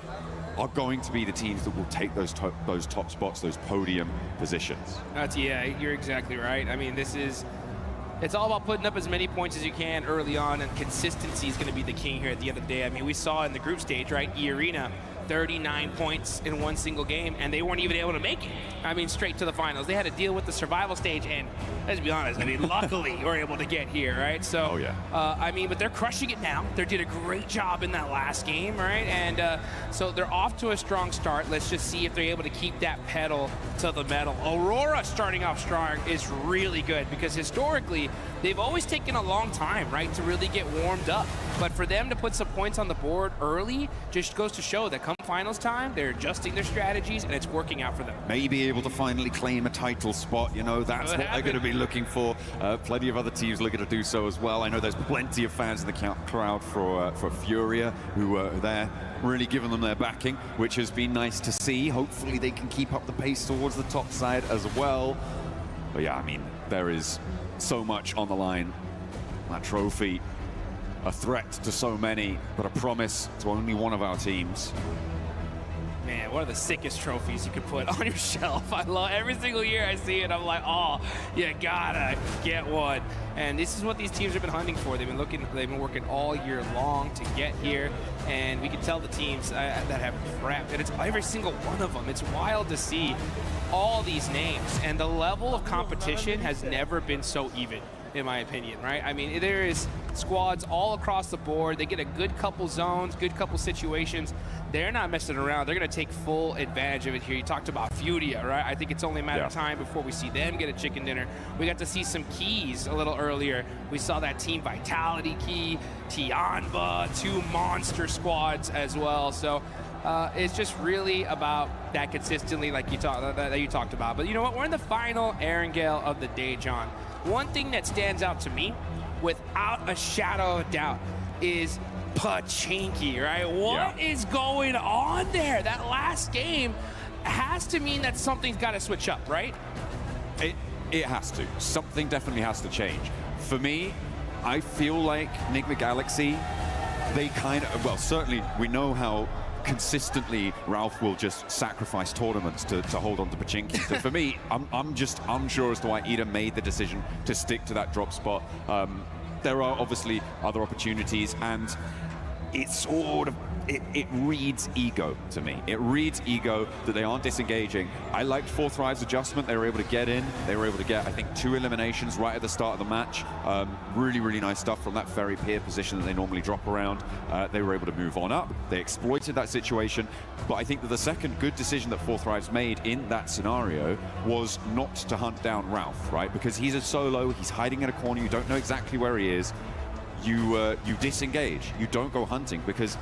are going to be the teams that will take those top spots, those podium positions. Yeah, you're exactly right. I mean, it's all about putting up as many points as you can early on, and consistency is going to be the king here at the end of the day. I mean, we saw in the group stage, right, EARENA, 39 points in one single game, and they weren't even able to make it. I mean, straight to the finals. They had to deal with the survival stage, and let's be honest, I mean, luckily we're able to get here, right? So, I mean, but they're crushing it now. They did a great job in that last game, right? And so they're off to a strong start. Let's just see if they're able to keep that pedal to the metal. Aurora starting off strong is really good because historically, they've always taken a long time, right, to really get warmed up. But for them to put some points on the board early just goes to show that come finals time, they're adjusting their strategies and it's working out for them. Maybe able to finally claim a title spot, you know, that's what they're going to be looking for. Plenty of other teams looking to do so as well. I know there's plenty of fans in the crowd for FURIA who are there, really giving them their backing, which has been nice to see. Hopefully they can keep up the pace towards the top side as well. But yeah, I mean, there is so much on the line. That trophy, a threat to so many, but a promise to only one of our teams. Man, man, one of the sickest trophies you could put on your shelf. I love every single year I see it. I'm like, oh, you gotta get one. And this is what these teams have been hunting for. They've been working all year long to get here. And we can tell the teams that have prepped, and it's every single one of them. It's wild to see all these names, and the level of competition has never been so even, in my opinion, right? I mean, there is squads all across the board. They get a good couple zones, good couple situations. They're not messing around. They're going to take full advantage of it here. You talked about FURIA, right? I think it's only a matter of time before we see them get a chicken dinner. We got to see some keys a little earlier. We saw that Team Vitality key, TIANBA, 2 monster squads as well. So it's just really about that consistently, like you talked about. But you know what? We're in the final Erangel of the day, John. One thing that stands out to me, without a shadow of a doubt, is Pachinki, right? What is going on there? That last game has to mean that something's got to switch up, right? It has to. Something definitely has to change. For me, I feel like NIGMA Galaxy, they kind of, well, certainly we know how consistently Ralph will just sacrifice tournaments to hold on to Pachinki. So for me, I'm just unsure as to why Ida made the decision to stick to that drop spot. There are obviously other opportunities, and it's sort of, it reads ego to me. It reads ego that they aren't disengaging. I liked Fourth Rive's adjustment. They were able to get in. They were able to get, I think, 2 eliminations right at the start of the match. Really, really nice stuff from that very peer position that they normally drop around. They were able to move on up. They exploited that situation. But I think that the second good decision that Fourth Rive's made in that scenario was not to hunt down Ralph, right? Because he's a solo. He's hiding in a corner. You don't know exactly where he is. You disengage. You don't go hunting, because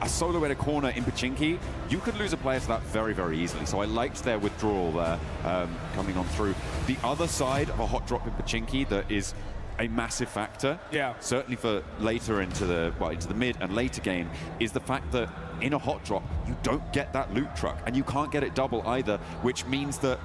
a solo in a corner in Pachinki, you could lose a player to that very, very easily. So I liked their withdrawal there coming on through. The other side of a hot drop in Pachinki that is a massive factor, certainly for later into the mid and later game, is the fact that in a hot drop, you don't get that loot truck, and you can't get it double either, which means that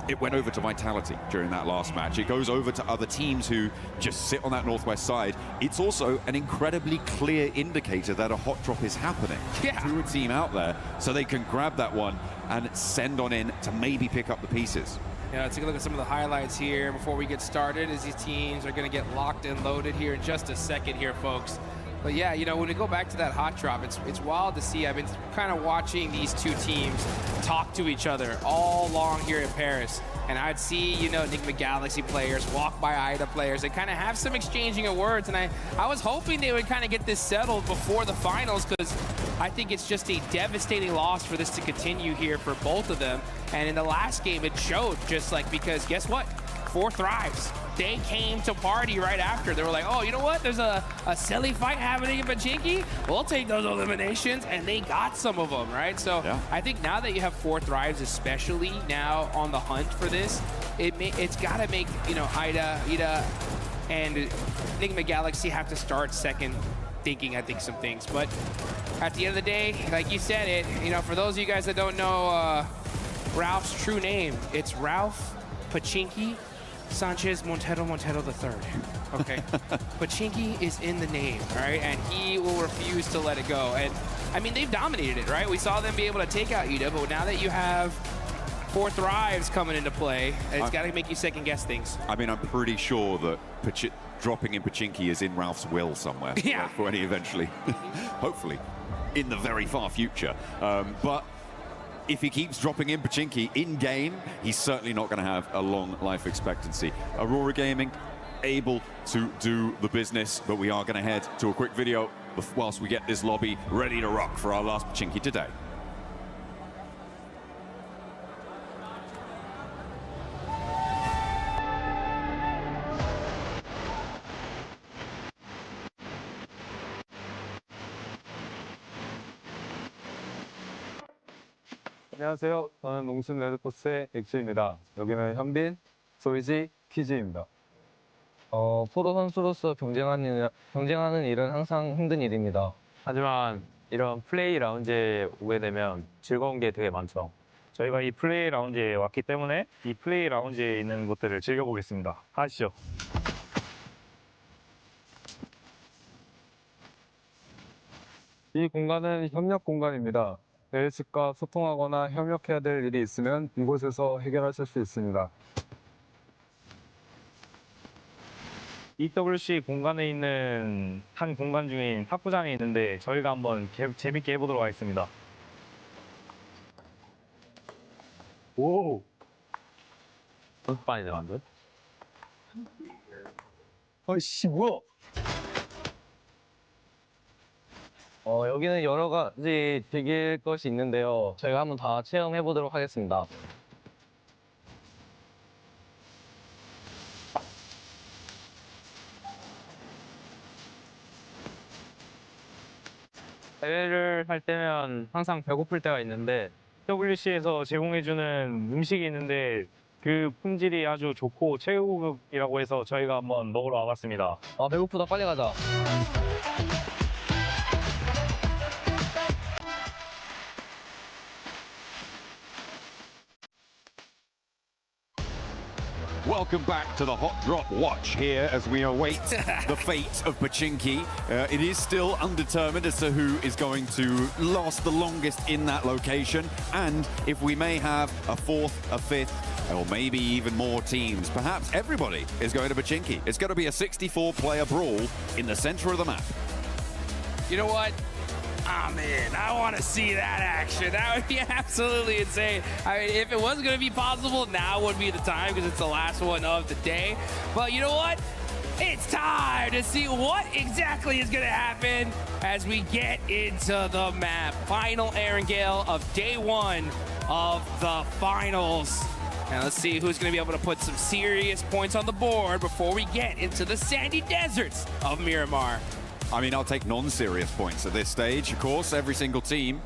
it went over to Vitality during that last match. It goes over to other teams who just sit on that northwest side. It's also an incredibly clear indicator that a hot drop is happening to a team out there, so they can grab that one and send on in to maybe pick up the pieces. Yeah, let's take a look at some of the highlights here before we get started, as these teams are going to get locked and loaded here in just a second here, folks. But yeah, you know, when we go back to that hot drop, it's wild to see. I've been kind of watching these two teams talk to each other all along here in Paris. And I'd see, you know, NIGMA Galaxy players walk by IDA players and kind of have some exchanging of words. And I was hoping they would kind of get this settled before the finals, because I think it's just a devastating loss for this to continue here for both of them. And in the last game, it showed, just like, because guess what? Fourth Rives. They came to party right after. They were like, oh, you know what? There's a silly fight happening in Pachinki. We'll take those eliminations, and they got some of them, right? So I think now that you have Fourth Rives, especially now on the hunt for this, it's got to make, you know, Ida and NIGMA Galaxy have to start second thinking, I think, some things. But at the end of the day, like you said it, you know, for those of you guys that don't know Ralph's true name, it's Ralph Pachinki Sanchez Montero III. Okay. Pachinki is in the name, all right? And he will refuse to let it go. And I mean, they've dominated it, right? We saw them be able to take out Ida, but now that you have Fourth Rives coming into play, it's got to make you second guess things. I mean, I'm pretty sure that dropping in Pachinki is in Ralph's will somewhere. Yeah. For when he eventually, hopefully, in the very far future. But if he keeps dropping in Pachinki in-game, he's certainly not going to have a long life expectancy. Aurora Gaming able to do the business, but we are going to head to a quick video whilst we get this lobby ready to rock for our last Pachinki today. 안녕하세요. 저는 농심 레드포스의 엑스입니다. 여기는 현빈, 소이지, 키즈입니다. 프로 선수로서 경쟁하는 일은 항상 힘든 일입니다. 하지만 이런 플레이 라운지에 오게 되면 즐거운 게 되게 많죠. 저희가 이 플레이 라운지에 왔기 때문에 이 플레이 라운지에 있는 것들을 즐겨보겠습니다. 가시죠. 이 공간은 협력 공간입니다. 내일 측과 소통하거나 협력해야 될 일이 있으면 이곳에서 해결하실 수 있습니다. EWC 공간에 있는 한 공간 중인 탁구장이 있는데 저희가 한번 재밌게 해보도록 하겠습니다. 오! 빵이네 완전. 어이씨 뭐야? 여기는 여러 가지 즐길 것이 있는데요. 저희가 한번 다 체험해 보도록 하겠습니다. 대회를 할 때면 항상 배고플 때가 있는데 WC에서 제공해주는 음식이 있는데 그 품질이 아주 좋고 최고급이라고 해서 저희가 한번 먹으러 와봤습니다. 아 배고프다 빨리 가자. Welcome back to the Hot Drop Watch here as we await the fate of Pachinki. It is still undetermined as to who is going to last the longest in that location, and if we may have a fourth, a fifth, or maybe even more teams. Perhaps everybody is going to Pachinki. It's going to be a 64-player brawl in the center of the map. You know what? Ah, man, I want to see that action. That would be absolutely insane. I mean, if it was going to be possible, now would be the time because it's the last one of the day. But you know what? It's time to see what exactly is going to happen as we get into the map. Final Erangel of day one of the finals. Now let's see who's going to be able to put some serious points on the board before we get into the sandy deserts of Miramar. I mean, I'll take non-serious points at this stage. Of course, every single team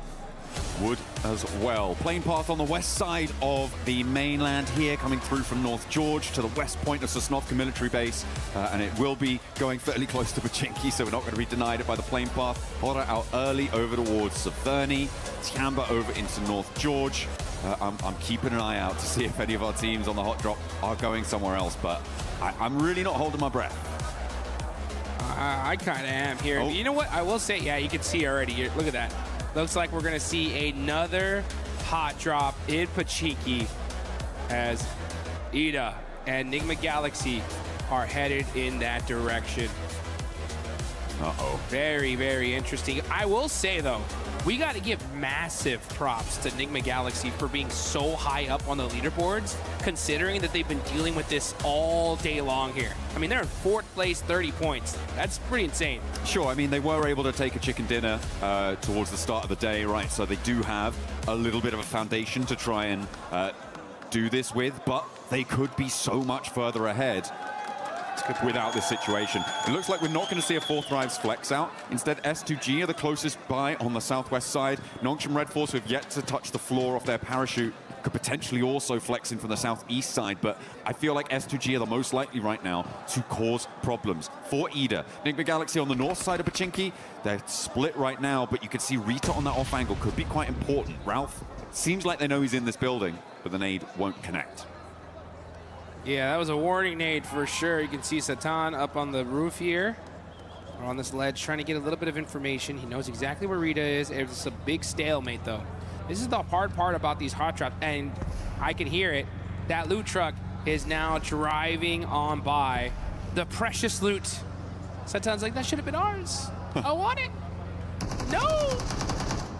would as well. Plane path on the west side of the mainland here, coming through from North George to the west point of Sosnovka military base. And it will be going fairly close to Pachinki, so we're not going to be denied it by the plane path. HORAA out early over towards Severny. TIANBA over into North George. I'm keeping an eye out to see if any of our teams on the hot drop are going somewhere else, but I'm really not holding my breath. I kind of am here. Oh. You know what? I will say, yeah, you can see already. Look at that. Looks like we're going to see another hot drop in Pachinki as Ida and NIGMA Galaxy are headed in that direction. Uh-oh. Very, very interesting. I will say, though, we got to give massive props to NIGMA Galaxy for being so high up on the leaderboards, considering that they've been dealing with this all day long here. I mean, they're in 4th place, 30 points. That's pretty insane. Sure, I mean, they were able to take a chicken dinner towards the start of the day, right? So they do have a little bit of a foundation to try and do this with, but they could be so much further ahead without this situation. It looks like we're not going to see a 4th Thrives flex out. Instead, S2G are the closest by on the southwest side. NONGSHIM REDFORCE, who have yet to touch the floor off their parachute, could potentially also flex in from the southeast side, but I feel like S2G are the most likely right now to cause problems for Ida. NIGMA Galaxy on the north side of Pachinki, they're split right now, but you can see Rita on that off angle could be quite important. Ralph, seems like they know he's in this building, but the nade won't connect. Yeah, that was a warning nade for sure. You can see Satan up on the roof here, or on this ledge, trying to get a little bit of information. He knows exactly where Rita is. It's a big stalemate, though. This is the hard part about these hot drops, and I can hear it. That loot truck is now driving on by. The precious loot. Satan's like, that should have been ours. I want it. No.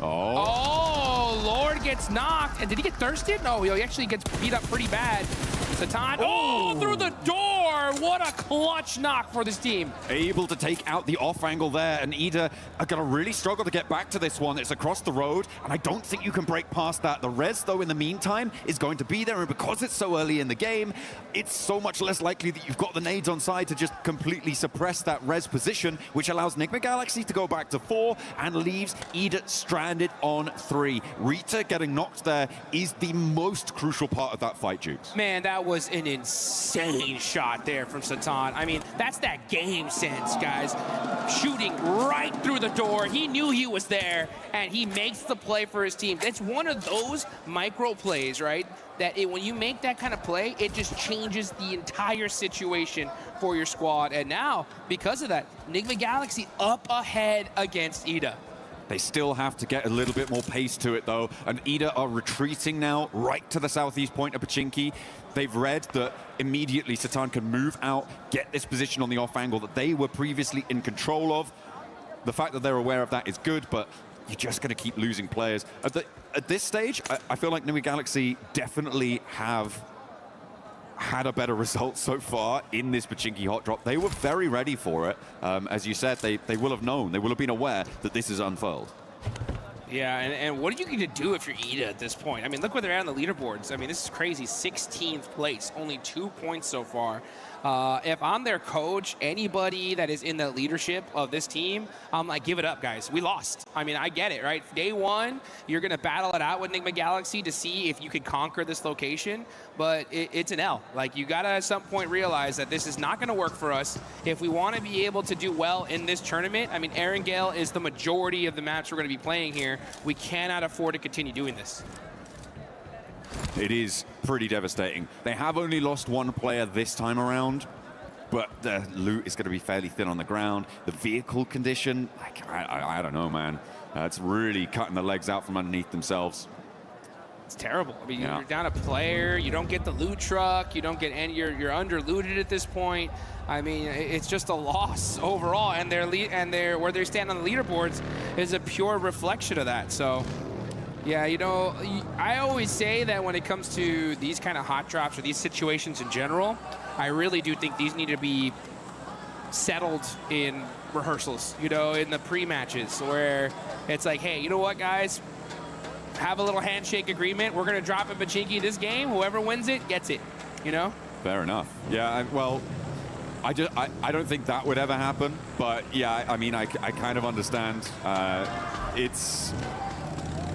Oh, Lord gets knocked. And did he get thirsted? No, he actually gets beat up pretty bad. Satan, oh, through the door. What a clutch knock for this team. Able to take out the off angle there, and Ida are going to really struggle to get back to this one. It's across the road, and I don't think you can break past that. The res, though, in the meantime, is going to be there, and because it's so early in the game, it's so much less likely that you've got the nades on side to just completely suppress that res position, which allows NIGMA Galaxy to go back to 4 and leaves Ida stranded on 3. Rita getting knocked there is the most crucial part of that fight, Jukes. Man, that was an insane shot there from Satan. I mean, that's that game sense, guys. Shooting right through the door. He knew he was there, and he makes the play for his team. It's one of those micro plays, right? That when you make that kind of play, it just changes the entire situation for your squad. And now, because of that, NIGMA Galaxy up ahead against Ida. They still have to get a little bit more pace to it, though. And EDA are retreating now right to the southeast point of Pochinki. They've read that immediately Satan can move out, get this position on the off angle that they were previously in control of. The fact that they're aware of that is good, but you're just going to keep losing players. At this stage, I feel like NIGMA Galaxy definitely have had a better result so far in this Pochinki hot drop. They were very ready for it. As you said, they will have known, they will have been aware that this is unfurled. Yeah, and what are you going to do if you're EDA at this point? I mean, look where they're at on the leaderboards. I mean, this is crazy. 16th place, only 2 points so far. If I'm their coach, anybody that is in the leadership of this team, I'm like, give it up, guys. We lost. I mean, I get it, right? Day one, you're going to battle it out with NIGMA Galaxy to see if you can conquer this location, but it's an L. Like, you got to at some point realize that this is not going to work for us. If we want to be able to do well in this tournament, I mean, Erangel is the majority of the maps we're going to be playing here. We cannot afford to continue doing this. It is pretty devastating. They have only lost one player this time around, but the loot is going to be fairly thin on the ground. The vehicle condition, like, I don't know, man. It's really cutting the legs out from underneath themselves. It's terrible. I mean, you're down a player. You don't get the loot truck. You don't get any. You're under looted at this point. I mean, it's just a loss overall. And where they stand on the leaderboards is a pure reflection of that. So. Yeah, you know, I always say that when it comes to these kind of hot drops or these situations in general, I really do think these need to be settled in rehearsals, you know, in the pre-matches where it's like, hey, you know what, guys? Have a little handshake agreement. We're going to drop in Pochinki this game. Whoever wins it gets it, you know? Fair enough. Yeah, well, I don't think that would ever happen. But, yeah, I mean, I kind of understand.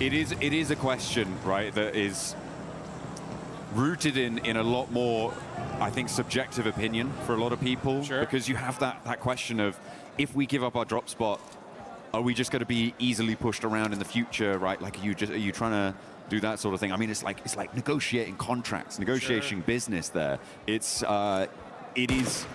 It is a question, right, that is rooted in a lot more, I think, subjective opinion for a lot of people. Sure. Because you have that question of, if we give up our drop spot, are we just going to be easily pushed around in the future, right? Like, are you trying to do that sort of thing? I mean, it's like negotiating contracts, negotiating business there. It is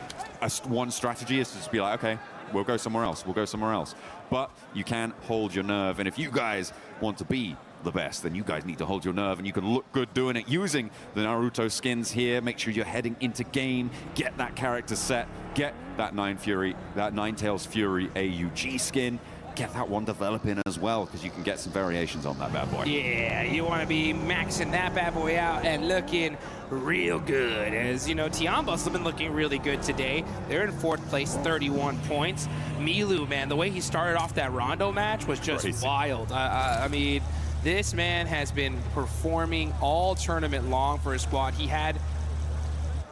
one strategy is to just be like, okay, we'll go somewhere else. We'll go somewhere else. But you can hold your nerve. And if you guys want to be the best, then you guys need to hold your nerve, and you can look good doing it using the Naruto skins here. Make sure you're heading into game, get that character set, get that Ninetales Fury AUG skin, get that one developing as well, because you can get some variations on that bad boy. Yeah, you want to be maxing that bad boy out and looking real good. As you know, TIANBA's been looking really good today. They're in 4th place, 31 points. Milu, man, the way he started off that Rondo match was just crazy. Wild. I mean, this man has been performing all tournament long for his squad. He had,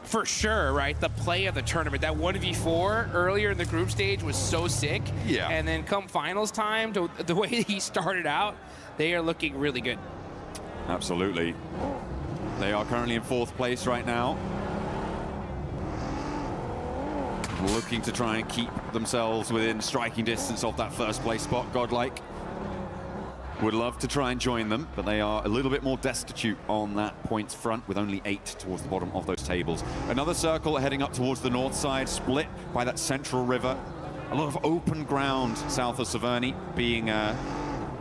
for sure, right, the play of the tournament. That 1v4 earlier in the group stage was so sick. Yeah. And then come finals time, the way he started out, they are looking really good. Absolutely. They are currently in 4th place right now. Looking to try and keep themselves within striking distance of that 1st place spot. Godlike would love to try and join them, but they are a little bit more destitute on that points front with only 8 towards the bottom of those tables. Another circle heading up towards the north side, split by that central river. A lot of open ground south of Severny being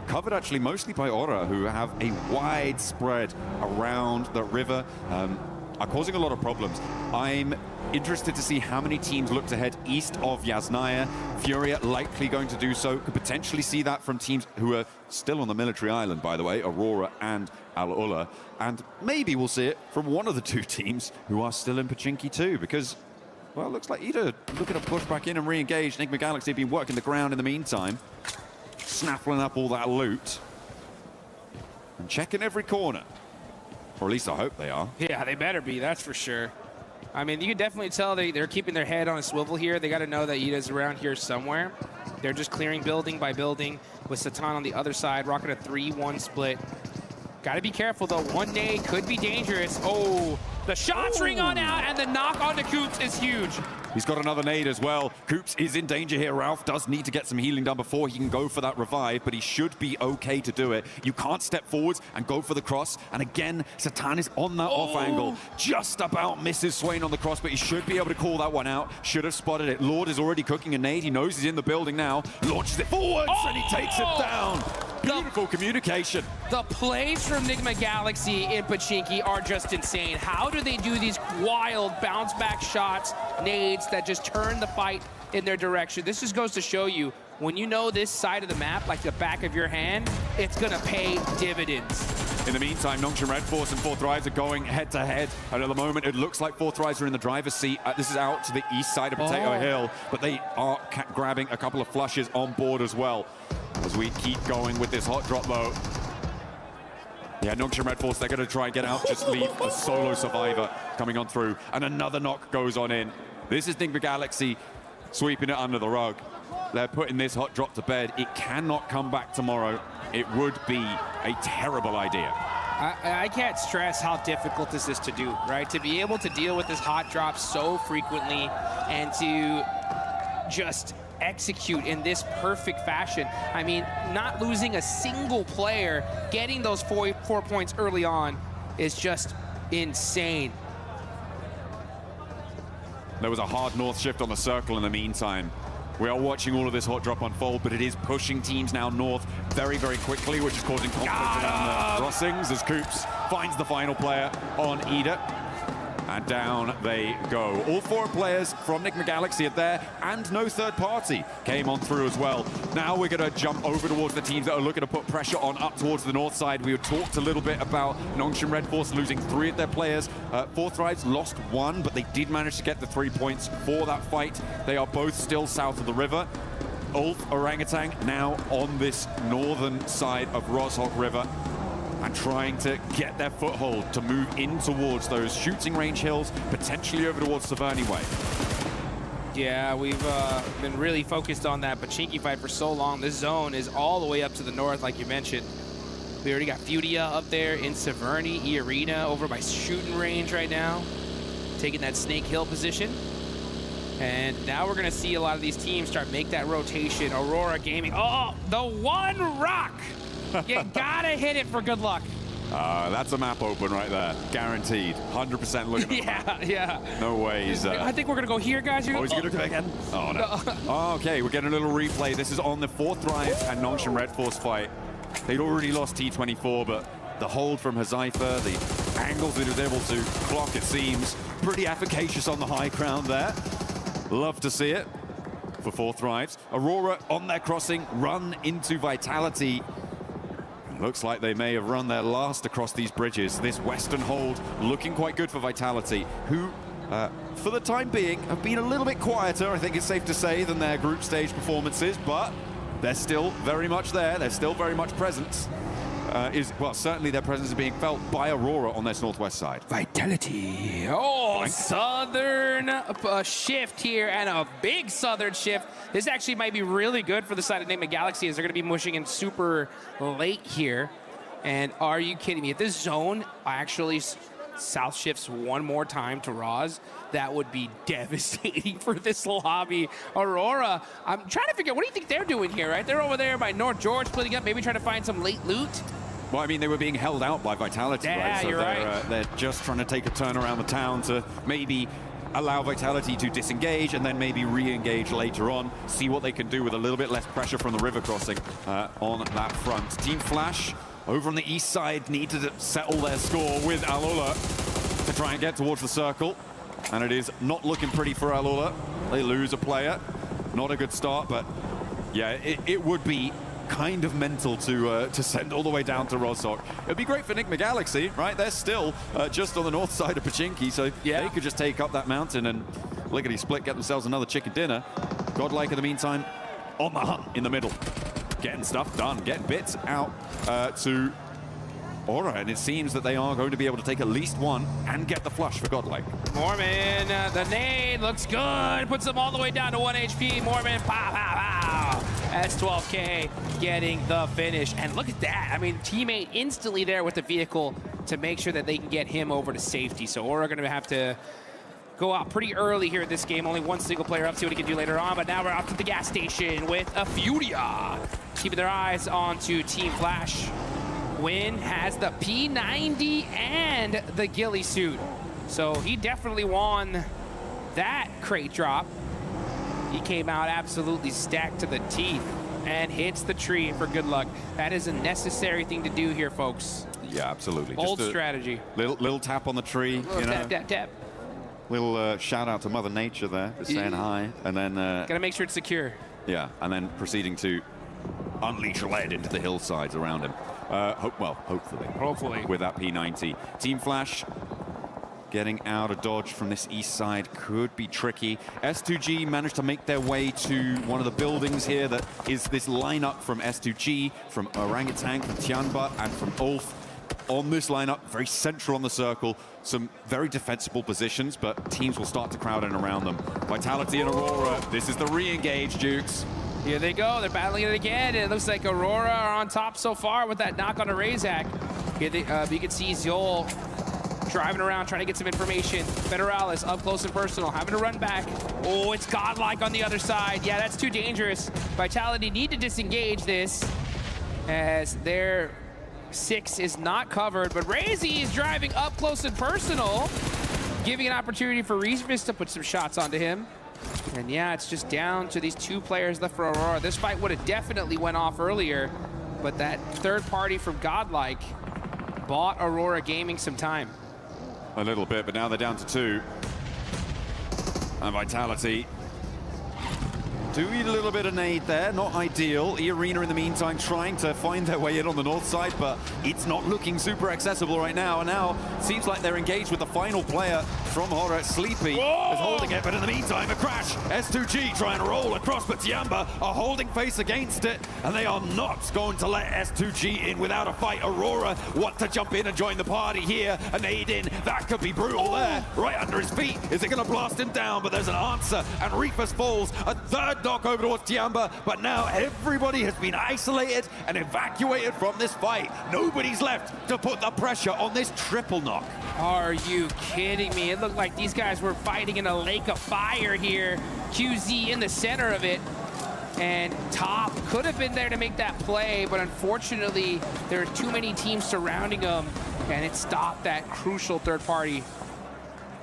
covered actually mostly by AURORA, who have a wide spread around the river, are causing a lot of problems. I'm interested to see how many teams look to head east of Yasnaya. FURIA likely going to do so. Could potentially see that from teams who are still on the military island, by the way, AURORA and ALULA. And maybe we'll see it from one of the 2 teams who are still in Pochinki too, because, well, it looks like EDA looking to push back in and re-engage. NIGMA Galaxy have been working the ground in the meantime, snaffling up all that loot and checking every corner. Or at least I hope they are. Yeah, they better be, that's for sure. I mean, you can definitely tell they're keeping their head on a swivel here. They got to know that EDA's around here somewhere. They're just clearing building by building with Satan on the other side, rocking a 3-1 split. Got to be careful, though. One day could be dangerous. Oh, the shots ring on out, and the knock onto Coops is huge. He's got another nade as well. Coops is in danger here. Ralph does need to get some healing done before he can go for that revive, but he should be okay to do it. You can't step forwards and go for the cross. And again, Satan is on that off angle. Just about misses Swain on the cross, but he should be able to call that one out. Should have spotted it. Lord is already cooking a nade. He knows he's in the building now. Launches it forwards and he takes it down. Beautiful communication. The plays from NIGMA Galaxy in Pachinki are just insane. How do they do these wild bounce back shots, nades that just turn the fight in their direction? This just goes to show you, when you know this side of the map like the back of your hand, it's gonna pay dividends. In the meantime, NONGSHIM REDFORCE and Fourth Rise are going head-to-head. And at the moment, it looks like Fourth Rise are in the driver's seat. This is out to the east side of Potato Hill, but they are grabbing a couple of flushes on board as well. As we keep going with this hot drop, though. Yeah, NONGSHIM REDFORCE, they're going to try and get out, just leave a solo survivor coming on through. And another knock goes on in. This is NIGMA Galaxy sweeping it under the rug. They're putting this hot drop to bed. It cannot come back tomorrow. It would be a terrible idea. I can't stress how difficult this is to do, right? To be able to deal with this hot drop so frequently and to just execute in this perfect fashion. I mean, not losing a single player, getting those four points early on is just insane. There was a hard north shift on the circle in the meantime. We are watching all of this hot drop unfold, but it is pushing teams now north very, very quickly, which is causing conflict around the crossings as Coops finds the final player on Ida. And down they go. All four players from NIGMA Galaxy are there, and no third party came on through as well. Now we're going to jump over towards the teams that are looking to put pressure on up towards the north side. We talked a little bit about NONGSHIM REDFORCE losing 3 of their players. Fourth Rise lost 1, but they did manage to get the 3 points for that fight. They are both still south of the river. Ulf, Orangutan now on this northern side of Roshok River, and trying to get their foothold to move in towards those shooting range hills, potentially over towards Saverny Way. Yeah, we've been really focused on that Pachinki fight for so long. This zone is all the way up to the north, like you mentioned. We already got FURIA up there in Saverny, EARENA over by shooting range right now, taking that Snake Hill position. And now we're gonna see a lot of these teams start make that rotation. AURORA Gaming, oh, the one rock! You gotta hit it for good luck. That's a map open right there. Guaranteed. 100% looking at the map. Yeah. No ways. I think we're gonna go here, guys. Oh, he's gonna go again? Oh, no. Okay, we're getting a little replay. This is on the Fourth Rise and NONGSHIM REDFORCE fight. They'd already lost T24, but the hold from Hazaifa, the angles that he was able to clock, it seems, pretty efficacious on the high ground there. Love to see it for Fourth Rise. AURORA on their crossing, run into Vitality. Looks like they may have run their last across these bridges. This western hold looking quite good for Vitality, who, for the time being, have been a little bit quieter, I think it's safe to say, than their group stage performances, but they're still very much there. They're still very much present. Well, certainly their presence is being felt by AURORA on this northwest side. Vitality. Oh, southern shift here, and a big southern shift. This actually might be really good for the side of NIGMA Galaxy, as they're going to be mushing in super late here. And are you kidding me? If this zone actually south shifts one more time to Roz, that would be devastating for this lobby. AURORA, I'm trying to figure out, what do you think they're doing here, right? They're over there by North George, splitting up, maybe trying to find some late loot. Well, I mean, they were being held out by Vitality, yeah, right? So you're right. They're just trying to take a turn around the town to maybe allow Vitality to disengage and then maybe re-engage later on, see what they can do with a little bit less pressure from the river crossing on that front. Team Flash over on the east side need to settle their score with ALULA to try and get towards the circle. And it is not looking pretty for ALULA. They lose a player. Not a good start, but yeah, it would be kind of mental to send all the way down to Roshok. It'd be great for NIGMA Galaxy, right? They're still just on the north side of Pachinki, so yeah, they could just take up that mountain and lickety-split, get themselves another chicken dinner. Godlike, in the meantime, on the hunt in the middle. Getting stuff done, getting bits out to AURORA, and it seems that they are going to be able to take at least one and get the flush for Godlike. Mormon, the nade looks good. Puts them all the way down to 1 HP. Mormon, pow, pow, pow. That's 12K getting the finish. And look at that. I mean, teammate instantly there with the vehicle to make sure that they can get him over to safety. So AURORA going to have to go out pretty early here in this game. Only one single player up, see what he can do later on. But now we're off to the gas station with a FURIA. Keeping their eyes on to Team Flash. Win has the P90 and the ghillie suit. So he definitely won that crate drop. He came out absolutely stacked to the teeth and hits the tree for good luck. That is a necessary thing to do here, folks. Yeah, absolutely. Bold Just a strategy. Little tap on the tree. Little tap, tap, tap. Little shout out to Mother Nature there, for saying hi, and then gotta make sure it's secure. Yeah, and then proceeding to unleash lead into the hillsides around him. Hopefully. With that P90. Team Flash getting out of dodge from this east side could be tricky. S2G managed to make their way to one of the buildings here that is this lineup from S2G, from Orangutan, from TIANBA, and from Ulf. On this lineup, very central on the circle, some very defensible positions, but teams will start to crowd in around them. Vitality and Aurora, this is the re-engage, Dukes. Here they go, they're battling it again, and it looks like Aurora are on top so far with that knock on a Razak. Here you can see Zol driving around, trying to get some information. Federalis up close and personal, having to run back. Oh, it's godlike on the other side. Yeah, that's too dangerous. Vitality need to disengage this, as their 6 is not covered, but Razy is driving up close and personal, giving an opportunity for Reefus to put some shots onto him. And yeah, it's just down to these 2 players left for Aurora. This fight would have definitely went off earlier, but that third party from Godlike bought Aurora Gaming some time. A little bit, but now they're down to 2. And Vitality doing a little bit of nade there, not ideal. EARENA in the meantime trying to find their way in on the north side, but it's not looking super accessible right now. And now it seems like they're engaged with the final player from HORAA. Sleepy is holding it, but in the meantime a crash. S2G trying to roll across, but TIANBA are holding face against it, and they are not going to let S2G in without a fight. Aurora want to jump in and join the party here. A nade in, that could be brutal there, right under his feet. Is it going to blast him down? But there's an answer, and Reefus falls. A third knock over towards TIANBA, but now everybody has been isolated and evacuated from this fight. Nobody's left to put the pressure on this triple knock. Are you kidding me? It looked like these guys were fighting in a lake of fire here. QZ in the center of it. And Top could have been there to make that play, but unfortunately, there are too many teams surrounding him, and it stopped that crucial third party.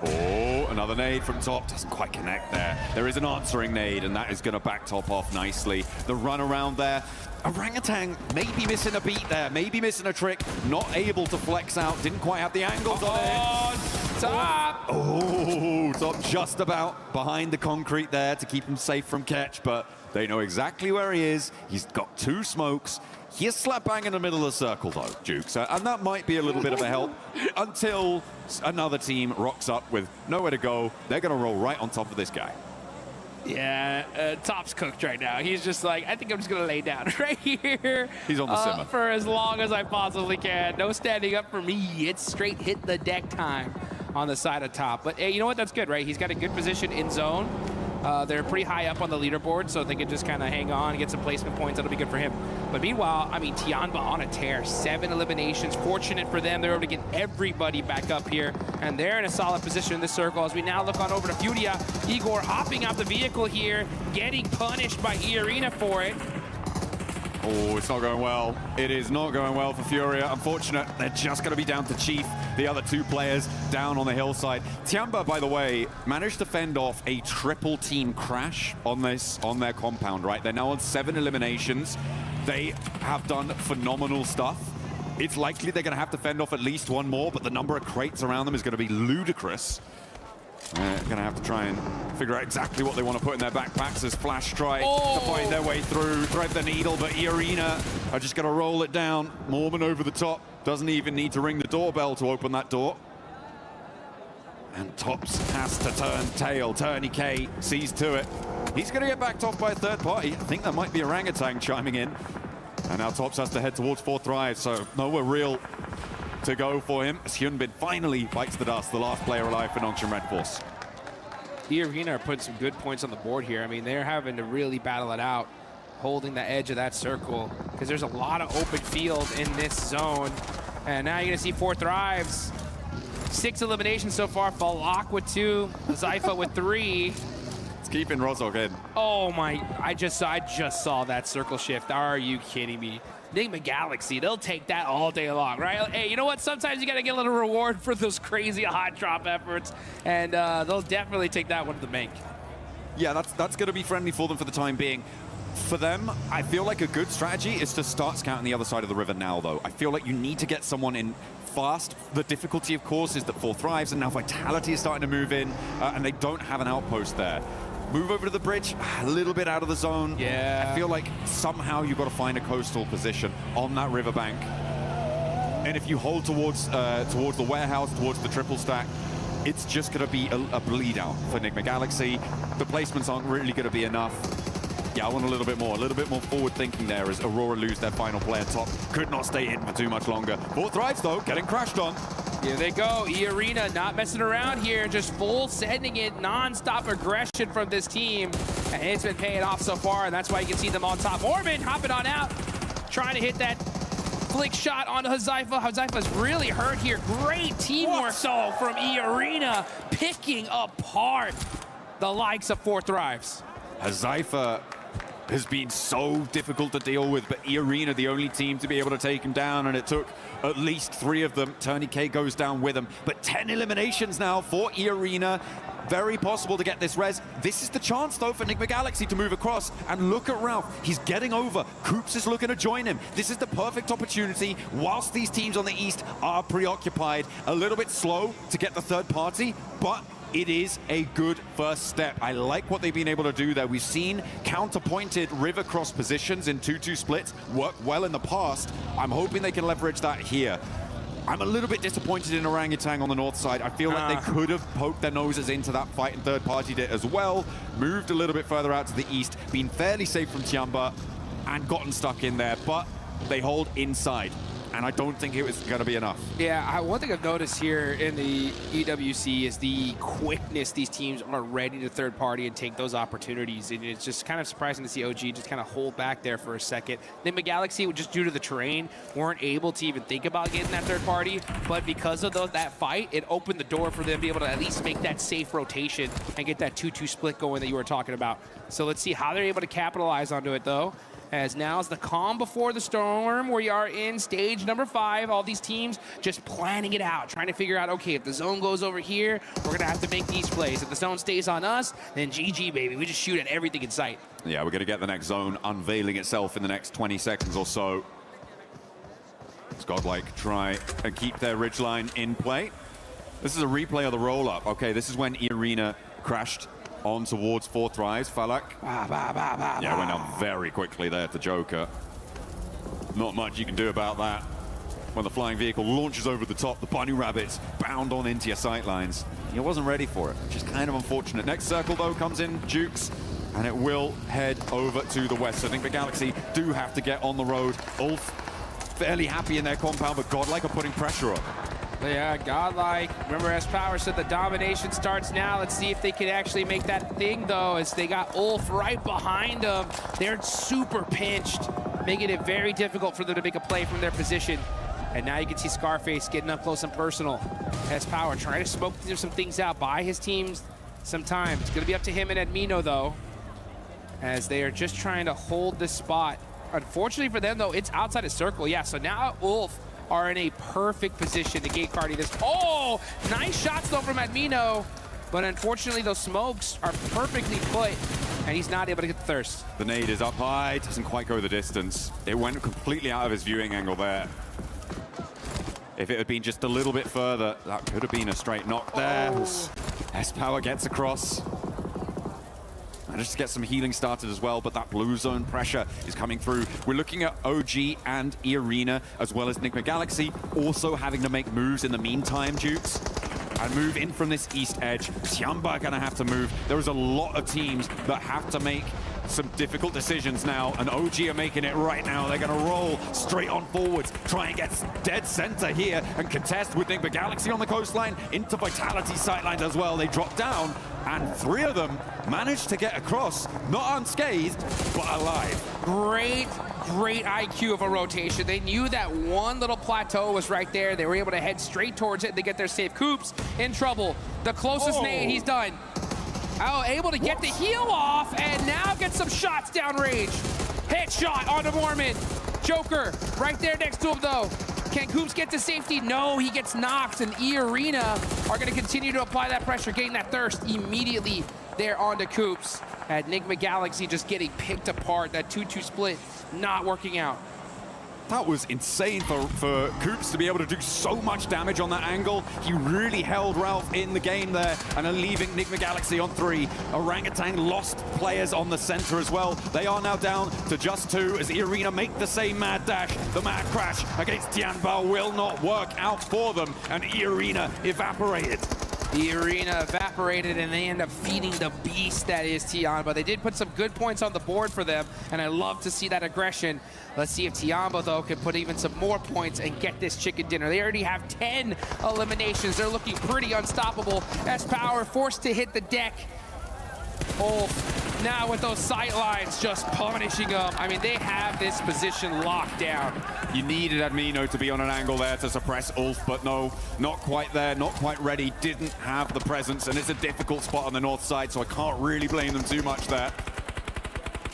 Oh, another nade from Top, doesn't quite connect there. There is an answering nade, and that is going to back Top off nicely. The run around there. Orangutan maybe missing a beat there, maybe missing a trick, not able to flex out, didn't quite have the angles on it. Top! Oh, Top just about behind the concrete there to keep him safe from catch, but they know exactly where he is. He's got 2 smokes. He is slap bang in the middle of the circle though, Dukes, and that might be a little bit of a help until another team rocks up with nowhere to go. They're going to roll right on top of this guy. Yeah, Top's cooked right now. He's just like, I think I'm just going to lay down right here. He's on the simmer. For as long as I possibly can. No standing up for me. It's straight hit the deck time on the side of Top. But hey, you know what? That's good, right? He's got a good position in zone. They're pretty high up on the leaderboard, so they can just kind of hang on and get some placement points. That'll be good for him. But meanwhile, I mean, TIANBA on a tear. 7 eliminations. Fortunate for them. They're able to get everybody back up here, and they're in a solid position in this circle. As we now look on over to FURIA, Igor hopping out the vehicle here, getting punished by EARENA for it. Oh, it's not going well. It is not going well for FURIA. Unfortunate, they're just going to be down to Chief, the other 2 players down on the hillside. TIANBA, by the way, managed to fend off a triple team crash on their compound, right? They're now on 7 eliminations. They have done phenomenal stuff. It's likely they're going to have to fend off at least 1 more, but the number of crates around them is going to be ludicrous. They're going to have to try and figure out exactly what they want to put in their backpacks as Flash try to find their way through, thread the needle, but EARENA are just going to roll it down. Mormon over the top, doesn't even need to ring the doorbell to open that door. And Tops has to turn tail. Turney K sees to it. He's going to get backed off by a third party. I think that might be Orangutan chiming in. And now Tops has to head towards 4th Drive, so nowhere real to go for him as Hyunbin finally bites the dust, the last player alive for NONGSHIM REDFORCE. EARENA are putting some good points on the board here. I mean, they're having to really battle it out, holding the edge of that circle, because there's a lot of open field in this zone. And now you're going to see 4th Drives 6 eliminations so far. Falak with 2, Zypha with 3. It's keeping Rozog in. Oh my, I just saw that circle shift. Are you kidding me? NIGMA Galaxy, they'll take that all day long, right? Hey, you know what? Sometimes you gotta get a little reward for those crazy hot drop efforts, and they'll definitely take that one to the bank. Yeah, that's going to be friendly for them for the time being. For them, I feel like a good strategy is to start scouting the other side of the river now, though. I feel like you need to get someone in fast. The difficulty, of course, is that 4 thrives, and now Vitality is starting to move in, and they don't have an outpost there. Move over to the bridge, a little bit out of the zone. Yeah. I feel like somehow you've got to find a coastal position on that riverbank. And if you hold towards the warehouse, towards the triple stack, it's just going to be a bleed out for NIGMA Galaxy. The placements aren't really going to be enough. Yeah, I want a little bit more forward thinking there as Aurora lose their final player top. Could not stay in for too much longer. 4 thrives though, getting crashed on. Here they go, EARENA not messing around here, just full sending it, non-stop aggression from this team. And it's been paying off so far, and that's why you can see them on top. Orban hopping on out, trying to hit that flick shot onto Zypha. Zypha's really hurt here. Great teamwork though from EARENA, picking apart the likes of 4 thrives. Zypha has been so difficult to deal with, but EARENA the only team to be able to take him down, and it took at least 3 of them. Tourniquet goes down with him, but 10 eliminations now for EARENA. Very possible to get this res. This is the chance, though, for NIGMA Galaxy to move across. And look at Ralph. He's getting over. Koops is looking to join him. This is the perfect opportunity, whilst these teams on the East are preoccupied. A little bit slow to get the third party, but it is a good first step. I like what they've been able to do there. We've seen counter-pointed river cross positions in 2-2 splits work well in the past. I'm hoping they can leverage that here. I'm a little bit disappointed in Orangutan on the north side. I feel like they could have poked their noses into that fight and third partied it as well. Moved a little bit further out to the east, been fairly safe from TIANBA and gotten stuck in there, but they hold inside. And I don't think it was going to be enough. Yeah, one thing I've noticed here in the EWC is the quickness these teams are ready to third party and take those opportunities. And it's just kind of surprising to see OG just kind of hold back there for a second. NIGMA Galaxy, just due to the terrain, weren't able to even think about getting that third party. But because of that fight, it opened the door for them to be able to at least make that safe rotation and get that 2-2 split going that you were talking about. So let's see how they're able to capitalize onto it, though. As now is the calm before the storm. We are in stage number 5. All these teams just planning it out, trying to figure out, okay, if the zone goes over here, we're going to have to make these plays. If the zone stays on us, then GG, baby. We just shoot at everything in sight. Yeah, we're going to get the next zone unveiling itself in the next 20 seconds or so. As Godlike try and keep their ridgeline in play. This is a replay of the roll-up. Okay, this is when EARENA crashed on towards 4 thrives. Falak. Yeah, went down very quickly there to Joker. Not much you can do about that. When the flying vehicle launches over the top, the bunny rabbits bound on into your sightlines. He wasn't ready for it, which is kind of unfortunate. Next circle, though, comes in Jukes, and it will head over to the west. So I think the Galaxy do have to get on the road. Ulf fairly happy in their compound, but Godlike are putting pressure on. Yeah, Godlike. Remember, as Power said, the domination starts now. Let's see if they can actually make that thing, though, as they got Ulf right behind them. They're super pinched, making it very difficult for them to make a play from their position. And now you can see Scarface getting up close and personal. As Power trying to smoke some things out, buy his teams some time. It's going to be up to him and Admino, though, as they are just trying to hold this spot. Unfortunately for them, though, it's outside of circle. Yeah, so now Ulf are in a perfect position to gate cardi this. Oh, nice shots though from Admino, but unfortunately those smokes are perfectly put, and he's not able to get the thirst. The nade is up high, doesn't quite go the distance. It went completely out of his viewing angle there. If it had been just a little bit further, that could have been a straight knock there. S-Power gets across. Just to get some healing started as well, but that blue zone pressure is coming through. We're looking at OG and EARENA, as well as NIGMA Galaxy, also having to make moves in the meantime, Dukes, and move in from this east edge. TIANBA are going to have to move. There is a lot of teams that have to make some difficult decisions now, and OG are making it right now. They're going to roll straight on forwards, try and get dead center here and contest with NIGMA Galaxy on the coastline into Vitality sightlines as well. They drop down, and 3 of them managed to get across, not unscathed, but alive. Great great IQ of a rotation. They knew that one little plateau was right there. They were able to head straight towards it. They get their save. Coops in trouble. The closest nade, he's done. Oh, able to get the heel off and now get some shots downrange. Headshot onto Mormon. Joker right there next to him though. Can Coops get to safety? No, he gets knocked, and EARENA are going to continue to apply that pressure, getting that thirst immediately there onto Coops. At NIGMA Galaxy just getting picked apart. That 2-2 split not working out. That was insane for Coops to be able to do so much damage on that angle. He really held Ralph in the game there, and are leaving NIGMA Galaxy on 3. Orangutan lost players on the center as well. They are now down to just 2 as EARENA make the same mad dash. The mad crash against TIANBA will not work out for them, and EARENA evaporated. EARENA evaporated, and they end up feeding the beast that is TIANBA. They did put some good points on the board for them, and I love to see that aggression. Let's see if TIANBA, though, can put even some more points and get this chicken dinner. They already have 10 eliminations. They're looking pretty unstoppable. S-Power forced to hit the deck. Oh, now with those sight lines just punishing them. I mean, they have this position locked down. You needed Admino to be on an angle there to suppress Ulf, but no, not quite there, not quite ready, didn't have the presence, and it's a difficult spot on the north side, so I can't really blame them too much there.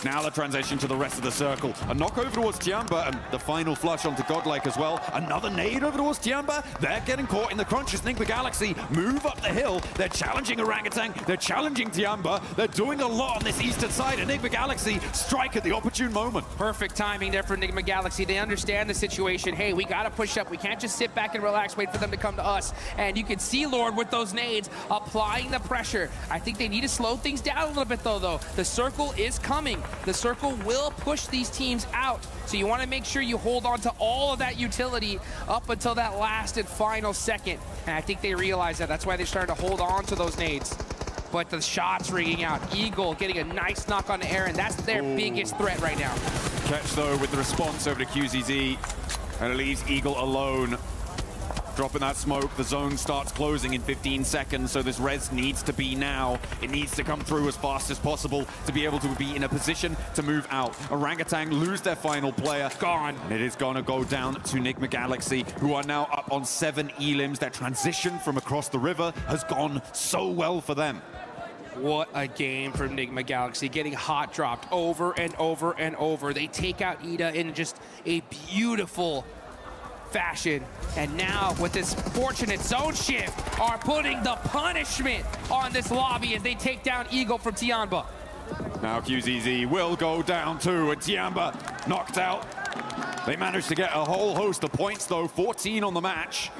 Now the transition to the rest of the circle. A knock over towards TIANBA, and the final flush onto Godlike as well. Another nade over towards TIANBA. They're getting caught in the crunch as NIGMA Galaxy move up the hill. They're challenging Orangutan. They're challenging TIANBA. They're doing a lot on this eastern side, and NIGMA Galaxy strike at the opportune moment. Perfect timing there for NIGMA Galaxy. They understand the situation. Hey, we got to push up. We can't just sit back and relax, wait for them to come to us. And you can see Lord with those nades applying the pressure. I think they need to slow things down a little bit, though. The circle is coming. The circle will push these teams out. So you want to make sure you hold on to all of that utility up until that last and final second. And I think they realize that. That's why they're starting to hold on to those nades. But the shots ringing out. Eagle getting a nice knock on Aaron. That's their biggest threat right now. Catch, though, with the response over to QZZ. And it leaves Eagle alone. Dropping that smoke, the zone starts closing in 15 seconds, so this res needs to be now. It needs to come through as fast as possible to be able to be in a position to move out. Orangutan lose their final player. Gone. And it is going to go down to NIGMA Galaxy, who are now up on 7 elims. Their transition from across the river has gone so well for them. What a game from NIGMA Galaxy, getting hot dropped over and over and over. They take out Ida in just a beautiful fashion, and now with this fortunate zone shift are putting the punishment on this lobby as they take down Eagle from TIANBA. Now QZZ will go down too, and TIANBA knocked out. They managed to get a whole host of points though, 14 on the match.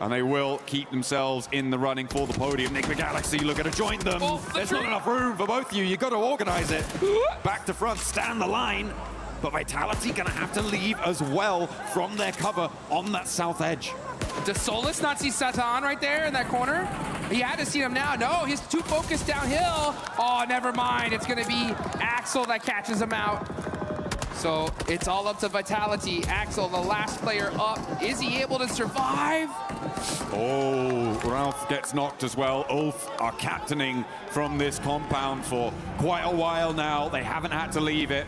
And they will keep themselves in the running for the podium. NIGMA Galaxy looking to join them. There's not enough room for both of you. You've got to organize it. Back to front, stand the line. But Vitality gonna have to leave as well from their cover on that south edge. Does Solus not see Satan right there in that corner? He had to see him now. No, he's too focused downhill. Oh, never mind. It's gonna be Axel that catches him out. So it's all up to Vitality. Axel, the last player up. Is he able to survive? Oh, Ralph gets knocked as well. Ulf are captaining from this compound for quite a while now. They haven't had to leave it.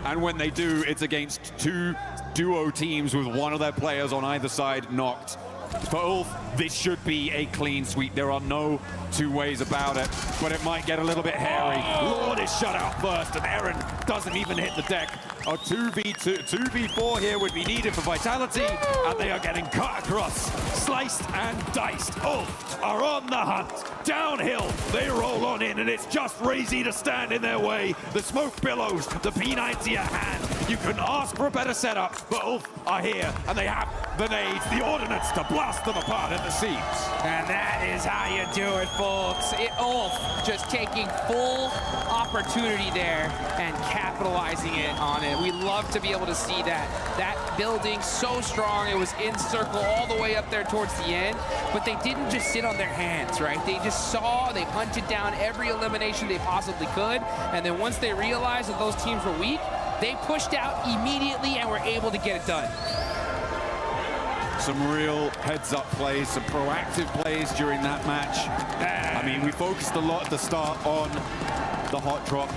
And when they do, it's against 2 duo teams with one of their players on either side knocked. For Ulf, this should be a clean sweep. There are no two ways about it, but it might get a little bit hairy. Lord is shut out first, and Aaron doesn't even hit the deck. A 2v4 here would be needed for Vitality, and they are getting cut across, sliced and diced. Ulf are on the hunt. Downhill, they roll on in, and it's just Razy to stand in their way. The smoke billows, the P90 at hand. You couldn't ask for a better setup, but Ulf are here, and they have the nades, the ordnance to blast them apart at the seams. And that is how you do it, folks. Ulf just taking full opportunity there and capitalizing it on it. We love to be able to see that. That building so strong, it was in circle all the way up there towards the end, but they didn't just sit on their hands, right? They just saw, they hunted down every elimination they possibly could, and then once they realized that those teams were weak, they pushed out immediately and were able to get it done. Some real heads-up plays, some proactive plays during that match. I mean, we focused a lot at the start on the hot drop.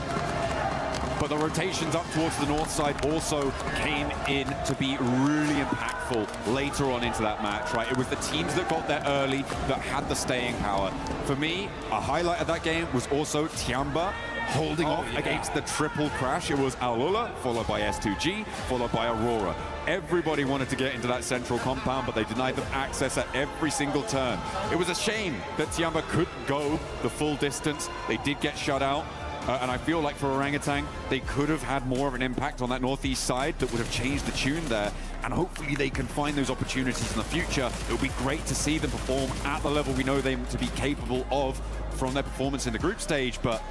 but the rotations up towards the north side also came in to be really impactful later on into that match, right? It was the teams that got there early that had the staying power. For me, a highlight of that game was also TIANBA holding off against the triple crash. It was ALULA, followed by S2G, followed by AURORA. Everybody wanted to get into that central compound, but they denied them access at every single turn. It was a shame that TIANBA couldn't go the full distance. They did get shut out. And I feel like for Orangutan, they could have had more of an impact on that northeast side that would have changed the tune there. And hopefully they can find those opportunities in the future. It would be great to see them perform at the level we know them to be capable of from their performance in the group stage, but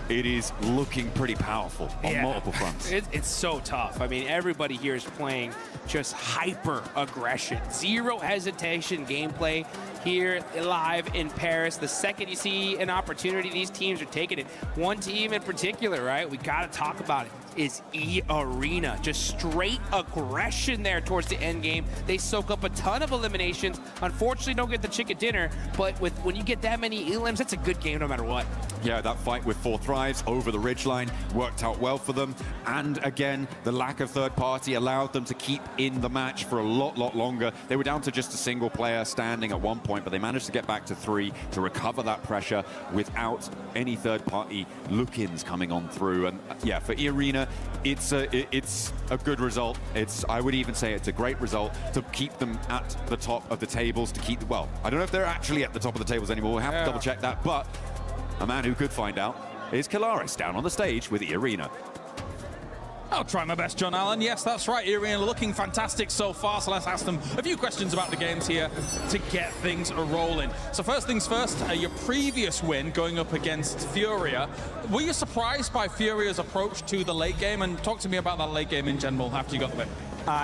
it is looking pretty powerful on multiple fronts. It's so tough. I mean, everybody here is playing just hyper aggression, zero hesitation gameplay here live in Paris. The second you see an opportunity, these teams are taking it. One team in particular, right? We got to talk about it. Is EARENA. Just straight aggression there towards the end game. They soak up a ton of eliminations. Unfortunately, don't get the chicken dinner, but when you get that many elims, that's a good game no matter what. Yeah, that fight with 4 Thrives over the ridgeline worked out well for them. And again, the lack of third party allowed them to keep in the match for a lot longer. They were down to just a single player standing at one point, but they managed to get back to 3 to recover that pressure without any third party look-ins coming on through. And yeah, for EARENA, it's a good result. I would even say it's a great result to keep them at the top of the tables, to keep, well, I don't know if they're actually at the top of the tables anymore. We'll have to double check that, but a man who could find out is Kalaris down on the stage with EARENA. I'll try my best, John Allen. Yes, that's right. EARENA looking fantastic so far, so let's ask them a few questions about the games here to get things rolling. So first things first, your previous win going up against FURIA. Were you surprised by FURIA's approach to the late game? And talk to me about that late game in general after you got the win.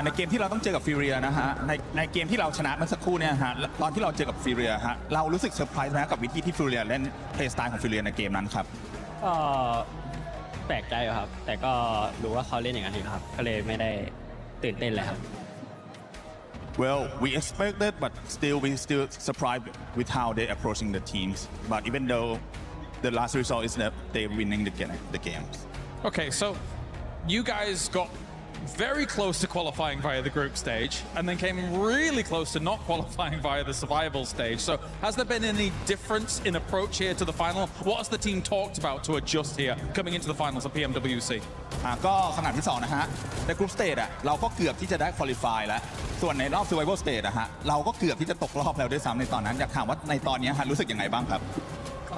ในเกมที่เราต้องเจอกับฟิวเรียนะฮะในเกมที่เราชนะเมื่อสักครู่เนี่ยฮะตอนที่เราเจอกับฟิวเรียฮะเรารู้สึกเซอร์ไพรส์ไหมกับวิธีที่ฟิวเรียเล่นเพลย์สไตล์ของฟิวเรียในเกมนั้นครับก็แปลกใจครับแต่ก็รู้ว่าเขาเล่นอย่างนั้นอยู่ครับก็เลยไม่ได้ตื่นเต้นเลยครับ Well, we expected, but we still surprised with how they approaching the teams. But even though the last result is that they're winning the games. Okay, so you guys got very close to qualifying via the group stage and then came really close to not qualifying via the survival stage. So has there been any difference in approach here to the final? What has the team talked about to adjust here coming into the finals of PMWC? ก็ขนาดที่2นะฮะในกรุ๊ปสเตจเราก็เกือบที่จะได้ควอลิฟายแล้วส่วนในรอบ survival stage ฮะเราก็เกือบที่จะตกรอบแล้วด้วยซ้ำในตอนนั้นอยากถามว่าในตอนนี้ฮะรู้สึกยังไงบ้างครับ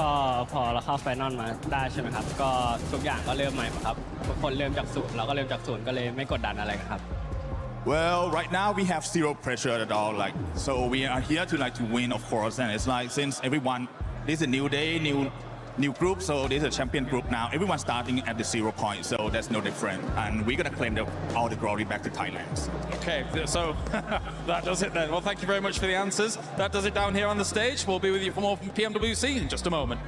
ก็พอเราเข้าไฟนอลมาได้ใช่ไหมครับก็ทุกอย่างก็เริ่มใหม่ครับทุกคนเริ่มจากศูนย์เราก็เริ่มจากศูนย์ก็เลยไม่กดดันอะไรครับ Well, right now we have zero pressure at all. So we are here to win, of course. And it's like since everyone, this is a new day, new group. So this is a champion group now. Everyone's starting at the 0 point, so that's no different. And we're gonna claim all the glory back to Thailand. Okay, so that does it then. Well, thank you very much for the answers. That does it down here on the stage. We'll be with you for more from PMWC in just a moment.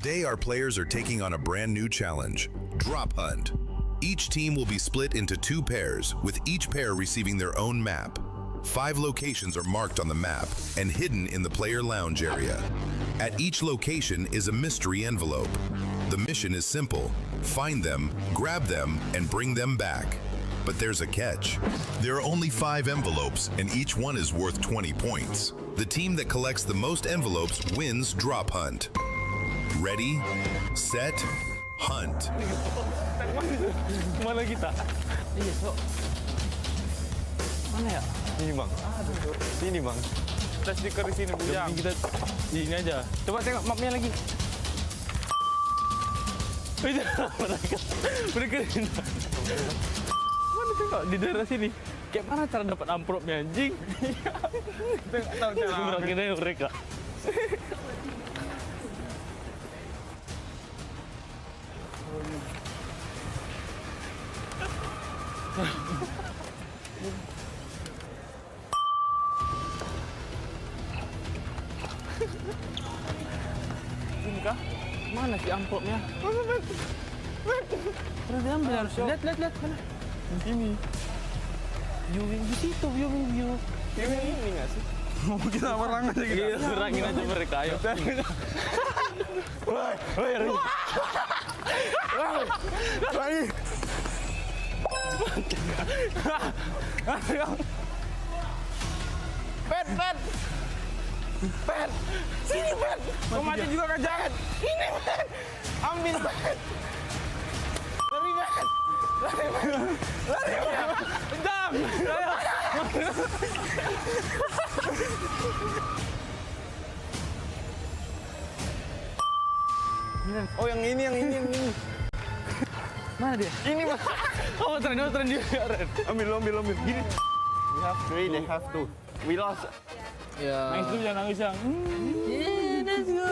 Today, our players are taking on a brand new challenge, Drop Hunt. Each team will be split into 2 pairs, with each pair receiving their own map. 5 locations are marked on the map and hidden in the player lounge area. At each location is a mystery envelope. The mission is simple: find them, grab them, and bring them back. But there's a catch. There are only 5 envelopes, and each one is worth 20 points. The team that collects the most envelopes wins Drop Hunt. Ready, set, hunt. Mana kita? Iya, so. Mana ya? Sini bang. Sini bang. Kita stiker di sini bujang. Kita di sini aja. Coba tengok mapnya lagi. Mereka mana tengok di daerah sini. Kayak mana cara dapat amplopnya anjing? Kita nggak tahu cara ambil mereka. Ini kah? Mana si amplopnya? Pernah diambil harusnya. Lihat. Mana? Di sini. Viewing di situ, viewing. Viewing ini nggak sih? Mau kita serang aja gitu. Iya, serangin aja mereka, ayo. Woi, Rai. Pet. Sini, Pet. Kau mati juga kan, jangan. Ini, Pet. Ambil, Pet. Lari, Pet. Lari, Pet. Dam. Oh, yang ini. Mana dia? Ini, Mas. Oh, tren juga. Ambil. Gini. We have 3, they have 2. We lost. Yeah. Nangis dulu jangan nangis yang. Yeah, let's go.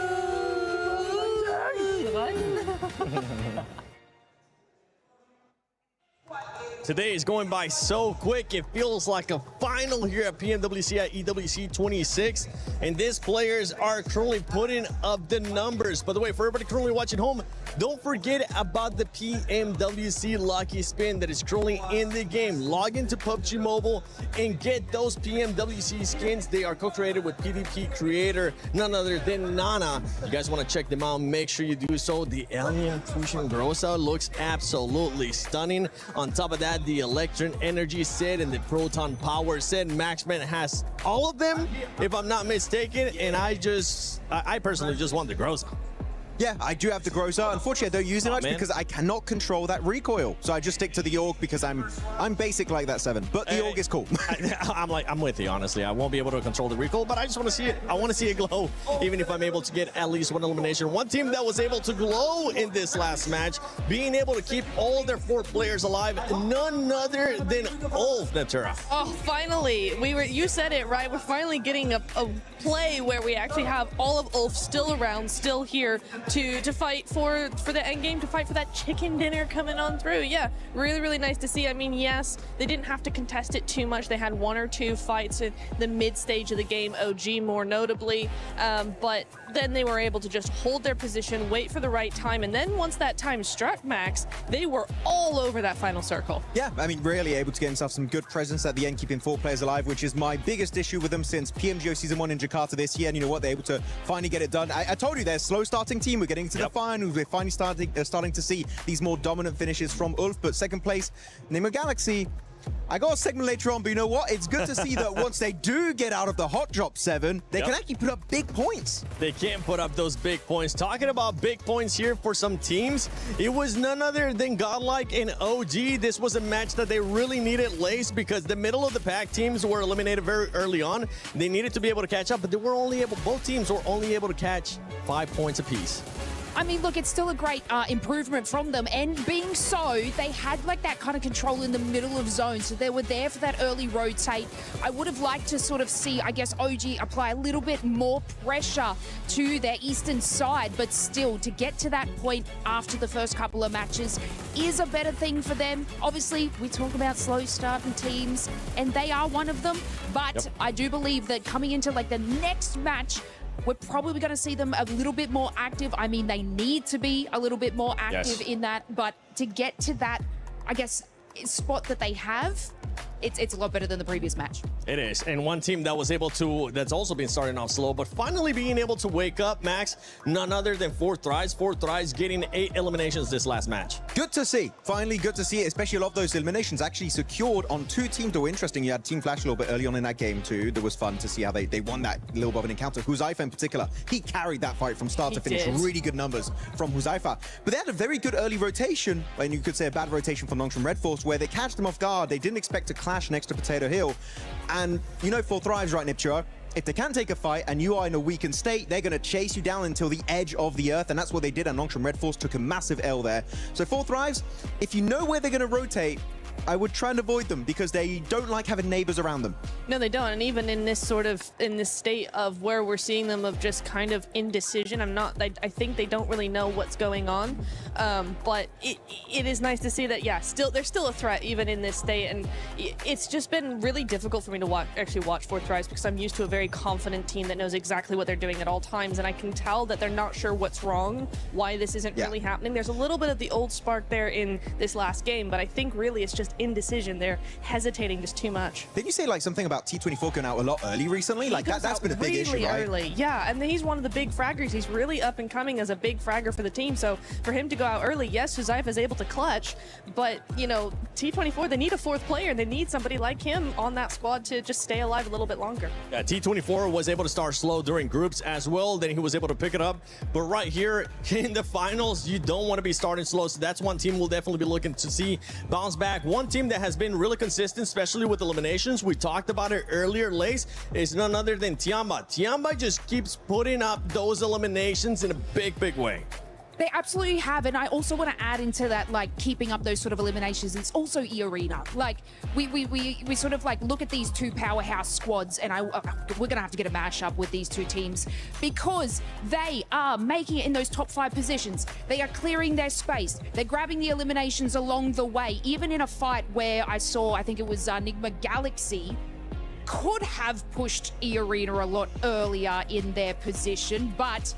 Today is going by so quick. It feels like a final here at PMWC at EWC 26. And these players are currently putting up the numbers. By the way, for everybody currently watching home, don't forget about the PMWC Lucky Spin that is currently in the game. Log into PUBG Mobile and get those PMWC skins. They are co-created with PvP creator, none other than Nana. You guys want to check them out, make sure you do so. The Alien Fusion Grossa looks absolutely stunning. On top of that, the Electron Energy set and the Proton Power set. Maxman has all of them, if I'm not mistaken, and I personally just want the Grossa. Yeah, I do have the Grossa. Unfortunately, I don't use it much because I cannot control that recoil. So I just stick to the AUG because I'm basic like that, 7. But the AUG is cool. I'm with you, honestly. I won't be able to control the recoil, but I just want to see it. I want to see it glow, even if I'm able to get at least 1 elimination. One team that was able to glow in this last match, being able to keep all their 4 players alive, none other than Ulf, Natura. Oh, finally. You said it, right? We're finally getting a play where we actually have all of Ulf still around, still here to fight for the end game, to fight for that chicken dinner coming on through. Yeah, really nice to see. I mean, yes, they didn't have to contest it too much. They had 1 or 2 fights in the mid stage of the game, OG more notably, but then they were able to just hold their position, wait for the right time, and then once that time struck, Max, they were all over that final circle. Yeah, I mean, really able to get himself some good presence at the end, keeping 4 players alive, which is my biggest issue with them since PMGO Season 1 in Jakarta this year. And you know what? They're able to finally get it done. I told you, they're a slow starting team. We're getting to the finals. We're finally starting to see these more dominant finishes from Ulf. But second place, NIGMA Galaxy. I got a segment later on, but you know what? It's good to see that once they do get out of the hot drop 7, they can actually put up big points. They can put up those big points. Talking about big points here for some teams, it was none other than Godlike and OG. This was a match that they really needed laced because the middle of the pack teams were eliminated very early on. They needed to be able to catch up, but both teams were only able to catch 5 points apiece. I mean, look, it's still a great improvement from them. And being so, they had like that kind of control in the middle of zone. So they were there for that early rotate. I would have liked to sort of see, I guess, OG apply a little bit more pressure to their eastern side. But still, to get to that point after the first couple of matches is a better thing for them. Obviously, we talk about slow starting teams, and they are one of them. But I do believe that coming into like the next match, we're probably going to see them a little bit more active. I mean, they need to be a little bit more active in that, but to get to that, I guess, spot that they have, it's a lot better than the previous match. It is. And one team that was able to, that's also been starting off slow, but finally being able to wake up, Max, none other than 4Thrives. 4Thrives getting 8 eliminations this last match. Good to see. Finally, good to see it, especially a lot of those eliminations actually secured on 2 teams that were interesting. You had Team Flash a little bit early on in that game too. That was fun to see how they won that little bit of an encounter. Huzaifa in particular, he carried that fight from start to finish. Really good numbers from Huzaifa. But they had a very good early rotation, and you could say a bad rotation for NONGSHIM REDFORCE, where they catch them off guard. They didn't expect to clash next to Potato Hill. And you know 4Thrives, right, Niptura? If they can take a fight and you are in a weakened state, they're going to chase you down until the edge of the earth, and that's what they did, and NONGSHIM REDFORCE took a massive L there. So 4Thrives, if you know where they're going to rotate, I would try and avoid them because they don't like having neighbors around them. No, they don't. And even in this state of where we're seeing them of just kind of indecision, I think they don't really know what's going on. But it is nice to see that, yeah, they're still a threat even in this state. And it's just been really difficult for me to actually watch 4Thrives because I'm used to a very confident team that knows exactly what they're doing at all times. And I can tell that they're not sure what's wrong, why this isn't really happening. There's a little bit of the old spark there in this last game, but I think really it's just indecision. They're hesitating just too much. Didn't you say like something about T24 going out a lot early recently? Like that's been a big issue, right? Early. Yeah, and he's one of the big fraggers. He's really up and coming as a big fragger for the team. So for him to go out early, yes, Huzaifa is able to clutch, but you know, T24, they need a 4th player. They need somebody like him on that squad to just stay alive a little bit longer. Yeah, T24 was able to start slow during groups as well. Then he was able to pick it up. But right here in the finals, you don't want to be starting slow. So that's one team we'll definitely be looking to see bounce back. One team that has been really consistent, especially with eliminations, we talked about it earlier, Lace, is none other than TIANBA. TIANBA just keeps putting up those eliminations in a big way. They absolutely have, and I also want to add into that, like, keeping up those sort of eliminations. It's also EARENA. Like, we sort of like look at these 2 powerhouse squads, and we're gonna have to get a mashup with these 2 teams because they are making it in those top 5 positions. They are clearing their space. They're grabbing the eliminations along the way. Even in a fight where I think it was NIGMA Galaxy could have pushed EARENA a lot earlier in their position, but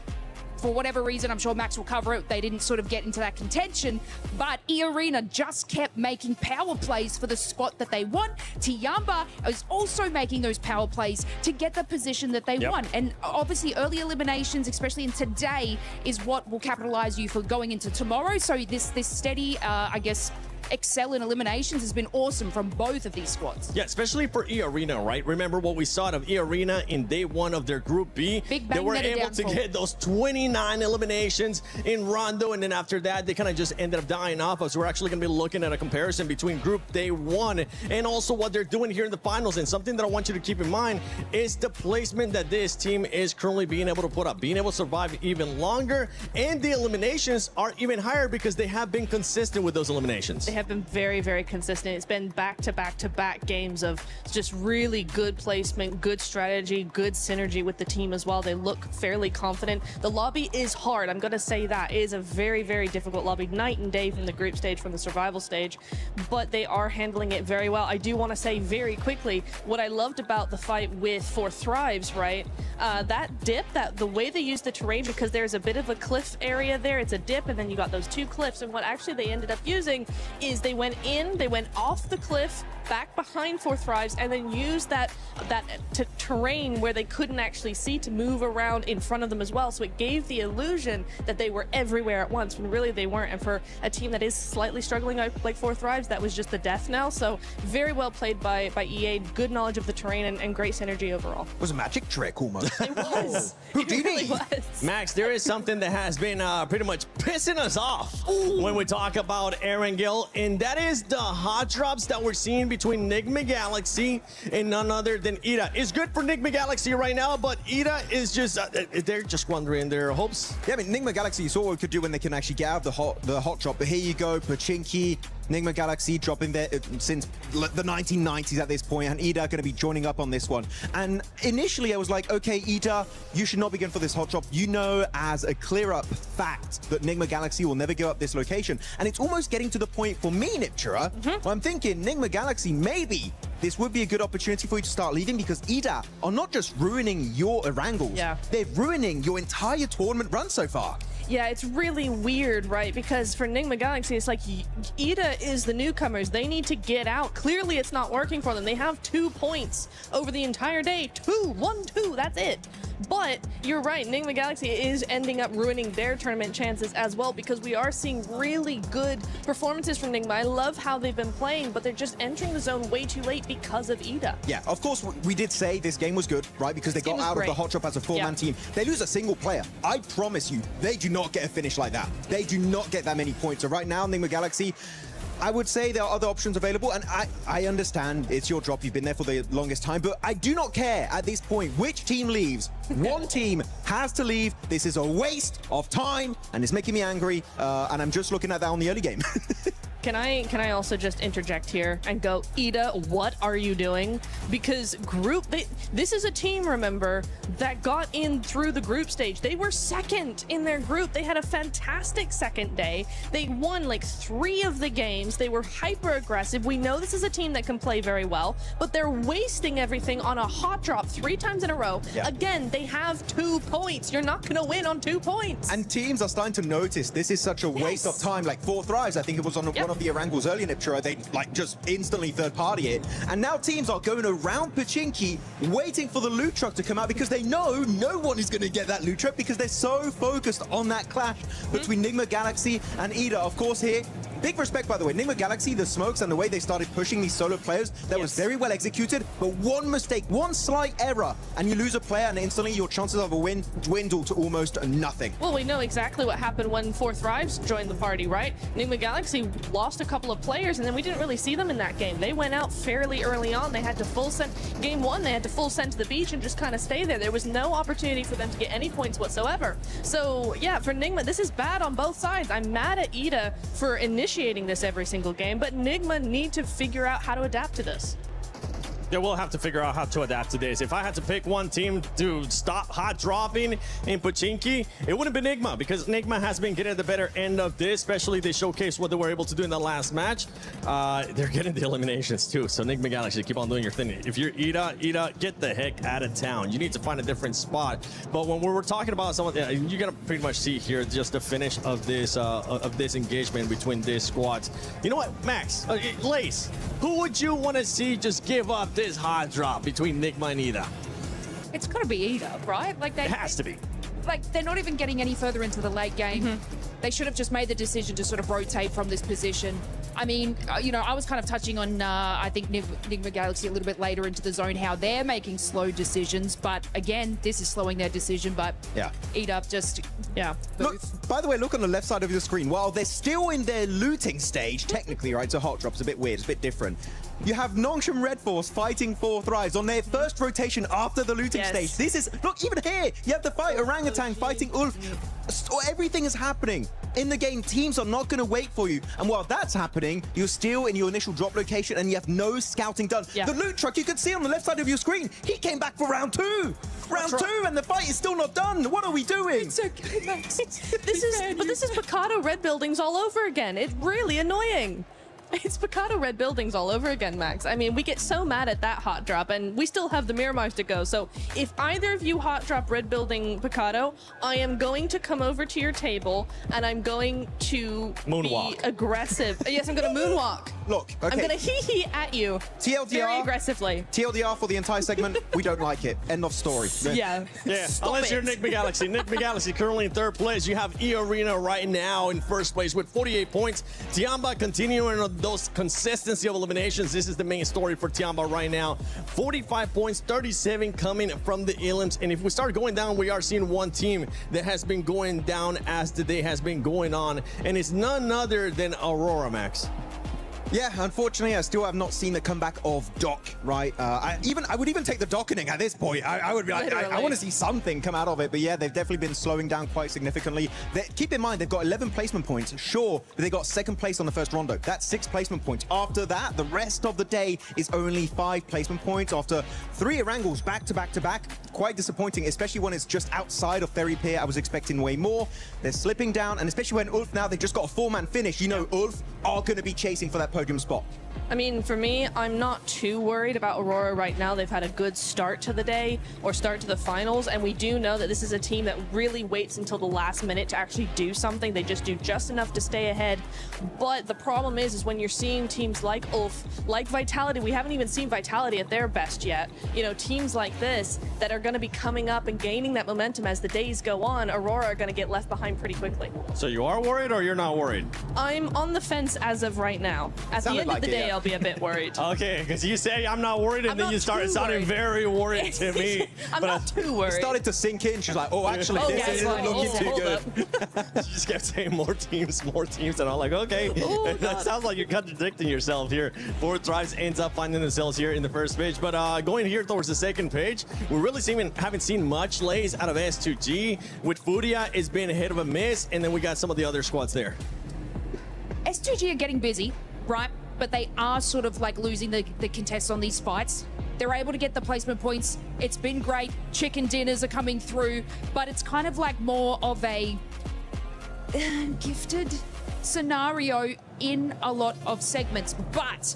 for whatever reason, I'm sure Max will cover it, they didn't sort of get into that contention, but EARENA just kept making power plays for the spot that they want. TIANBA is also making those power plays to get the position that they want. And obviously early eliminations, especially in today, is what will capitalize you for going into tomorrow. So this steady, I guess, excel in eliminations has been awesome from both of these squads. Yeah, especially for EARENA, right? Remember what we saw of EARENA in day 1 of their Group B? They were able to get those 29 eliminations in Rondo, and then after that, they kind of just ended up dying off us. We're actually going to be looking at a comparison between Group Day 1 and also what they're doing here in the finals. And something that I want you to keep in mind is the placement that this team is currently being able to put up, being able to survive even longer, and the eliminations are even higher because they have been consistent with those eliminations. They have been very consistent. It's been back-to-back games of just really good placement, good strategy, good synergy with the team as well. They look fairly confident. The lobby is hard. I'm going to say that. It is a very difficult lobby, night and day from the group stage, from the survival stage, but they are handling it very well. I do want to say very quickly, what I loved about the fight with 4Thrives, right? That dip, the way they use the terrain, because there's a bit of a cliff area there. It's a dip, and then you got those 2 cliffs, and what actually they ended up using is they went off the cliff, back behind 4Thrives, and then used that terrain where they couldn't actually see to move around in front of them as well. So it gave the illusion that they were everywhere at once when really they weren't. And for a team that is slightly struggling like 4Thrives, that was just the death knell. So very well played by EA. Good knowledge of the terrain and great synergy overall. It was a magic trick almost. It was. It really was. Max, there is something that has been pretty much pissing us off when we talk about Erangel, and that is the hot drops that we're seeing between NIGMA Galaxy and none other than ETA. It's good for NIGMA Galaxy right now, but ETA is just, they're just squandering their hopes. Yeah, I mean, NIGMA Galaxy, you saw what it could do when they can actually get out of the hot drop, but here you go, Pachinki, NIGMA Galaxy dropping there since the 1990s at this point, and ETA going to be joining up on this one. And initially I was like, okay, ETA, you should not be going for this hot drop. You know as a clear-up fact that NIGMA Galaxy will never go up this location. And it's almost getting to the point for me, Niptura, where I'm thinking NIGMA Galaxy maybe this would be a good opportunity for you to start leading, because EDA are not just ruining your Erangels, they're ruining your entire tournament run so far. Yeah, it's really weird, right? Because for NIGMA Galaxy, it's like EDA is the newcomers. They need to get out. Clearly, it's not working for them. They have 2 points over the entire day. 1, 2, that's it. But you're right, NIGMA Galaxy is ending up ruining their tournament chances as well, because we are seeing really good performances from NIGMA. I love how they've been playing, but they're just entering the zone way too late because of EDA. Yeah, of course, we did say this game was good, right? Because they got out of the hot drop as a four-man team. They lose a single player. I promise you, they do not get a finish like that. They do not get that many points. So right now, NIGMA Galaxy, I would say there are other options available, and I understand it's your drop. You've been there for the longest time, but I do not care at this point which team leaves. One team has to leave. This is a waste of time, and it's making me angry, and I'm just looking at that on the early game. Can I also just interject here and go, EDA, what are you doing? Because this is a team, remember, that got in through the group stage. They were second in their group. They had a fantastic second day. They won like 3 of the games. They were hyper aggressive. We know this is a team that can play very well, but they're wasting everything on a hot drop 3 times in a row. Yeah. Again, they have 2 points. You're not gonna win on 2 points. And teams are starting to notice this is such a waste of time. Like 4 Thrives, I think it was on one of the Erangels earlier, Niptura, they like just instantly third party it. And now teams are going around Pochinki waiting for the loot truck to come out, because they know no one is going to get that loot truck, because they're so focused on that clash between NIGMA Galaxy and EDA. Of course here, big respect, by the way, NIGMA Galaxy, the smokes and the way they started pushing these solo players, that was very well executed, but one mistake, one slight error, and you lose a player, and instantly your chances of a win dwindle to almost nothing. Well, we know exactly what happened when 4 Thrives joined the party, right? NIGMA Galaxy lost a couple of players, and then we didn't really see them in that game. They went out fairly early on. They had to full send. Game 1, they had to full send to the beach and just kind of stay there. There was no opportunity for them to get any points whatsoever. So, yeah, for NIGMA, this is bad on both sides. I'm mad at EDA for initiating this every single game, but NIGMA need to figure out how to adapt to this. Yeah, we'll have to figure out how to adapt to this. If I had to pick one team to stop hot dropping in Pochinki, it wouldn't be NIGMA, because NIGMA has been getting the better end of this, especially they showcased what they were able to do in the last match. They're getting the eliminations too, so NIGMA Galaxy, keep on doing your thing. If you're EDA, get the heck out of town. You need to find a different spot. But when we were talking about someone, you're gonna pretty much see here just the finish of this engagement between these squads. You know what, Max, Lace, who would you want to see just give up this hot drop between NIGMA and EDA? It's got to be EDA, right? Like it has to be. Like, they're not even getting any further into the late game. They should have just made the decision to sort of rotate from this position. I mean, you know, I was kind of touching on, I think, NIGMA Galaxy a little bit later into the zone, how they're making slow decisions. But again, this is slowing their decision. But EDA just, Look, by the way, look on the left side of your screen. While they're still in their looting stage, technically, right? So hot drop's a bit weird, it's a bit different. You have NONGSHIM REDFORCE fighting 4 Thrives on their first rotation after the looting stage. This is, look, even here, you have the fight, Orangutan fighting Ulf. Everything is happening in the game. Teams are not going to wait for you. And while that's happening, you're still in your initial drop location and you have no scouting done. The loot truck, you can see on the left side of your screen, he came back for round 2. Round 2, and the fight is still not done. What are we doing? It's okay, Max. This is Picado red buildings all over again. It's really annoying. It's Picado red buildings all over again, Max. I mean, we get so mad at that hot drop, and we still have the Miramars to go. So if either of you hot drop red building Picado, I am going to come over to your table, and I'm going to moonwalk. Be aggressive. Yes, I'm going to moonwalk. Look, okay. I'm going to hee-hee at you very aggressively. TLDR for the entire segment, we don't like it. End of story. Yeah. Unless you're NIGMA Galaxy. NIGMA Galaxy currently in 3rd place. You have EARENA right now in 1st place with 48 points. TIANBA continuing on those consistency of eliminations. This is the main story for TIANBA right now. 45 points, 37 coming from the elims. And if we start going down, we are seeing one team that has been going down as the day has been going on. And it's none other than AURORA, Max. Yeah, unfortunately, I still have not seen the comeback of Doc, right? I would even take the dockening at this point. I would be like, I want to see something come out of it. But yeah, they've definitely been slowing down quite significantly. Keep in mind, they've got 11 placement points, sure, but they got 2nd place on the first rondo. That's 6 placement points. After that, the rest of the day is only 5 placement points after 3 Erangels back to back to back. Quite disappointing, especially when it's just outside of Ferry Pier. I was expecting way more. They're slipping down, and especially when Ulf now, they just got a 4-man finish. You know, Ulf are going to be chasing for that podium spot? I mean, for me, I'm not too worried about Aurora right now. They've had a good start to the day or start to the finals, and we do know that this is a team that really waits until the last minute to actually do something. They just do just enough to stay ahead. But the problem is when you're seeing teams like ULF, like Vitality, we haven't even seen Vitality at their best yet. You know, teams like this that are going to be coming up and gaining that momentum as the days go on, Aurora are going to get left behind pretty quickly. So you are worried or you're not worried? I'm on the fence as of right now. At the end of the day, I'll be a bit worried. Okay, because you say I'm not worried, and then you started sounding very worried to me. I'm not too worried. It started to sink in. She's like, oh, actually, this isn't looking too good. She just kept saying more teams, and I'm like, okay. That sounds like you're contradicting yourself here. 4 Thrives ends up finding themselves here in the first page, but going here towards the second page, we really haven't seen much lays out of S2G. With FURIA, it's been a hit of a miss, and then we got some of the other squads there. S2G are getting busy, right? But they are sort of like losing the contests on these fights. They're able to get the placement points. It's been great. Chicken dinners are coming through, but it's kind of like more of a gifted scenario in a lot of segments. But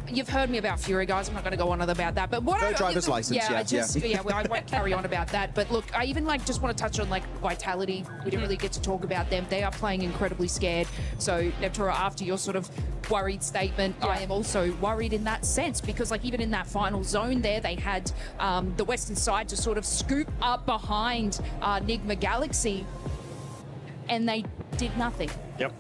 you've heard me about FURIA, guys. I'm not going to go on about that. But what no driver's license. Well, I won't carry on about that. But look, I even just want to touch on Vitality. We didn't really get to talk about them. They are playing incredibly scared. So Neptura, after your sort of worried statement, I am also worried in that sense, because even in that final zone there, they had the western side to sort of scoop up behind NIGMA Galaxy, and they did nothing. Yep.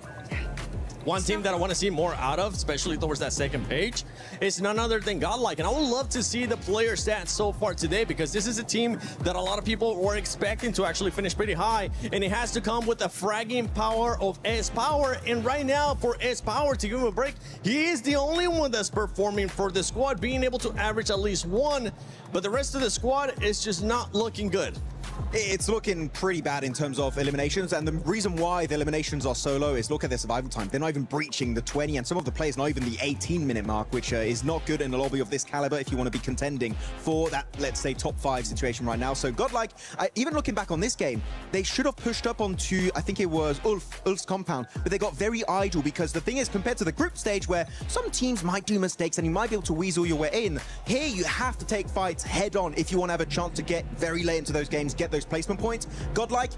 One team that I want to see more out of, especially towards that second page, is none other than Godlike. And I would love to see the player stats so far today, because this is a team that a lot of people were expecting to actually finish pretty high. And it has to come with the fragging power of S-Power. And right now, for S-Power to give him a break, he is the only one that's performing for the squad, being able to average at least 1. But the rest of the squad is just not looking good. It's looking pretty bad in terms of eliminations, and the reason why the eliminations are so low is look at their survival time. They're not even breaching the 20, and some of the players not even the 18-minute mark, which is not good in a lobby of this caliber if you want to be contending for that, let's say, top 5 situation right now. So Godlike, even looking back on this game, they should have pushed up onto, I think it was Ulf's compound, but they got very idle, because the thing is, compared to the group stage where some teams might do mistakes and you might be able to weasel your way in, here you have to take fights head on if you want to have a chance to get very late into those games, get those placement points. Godlike,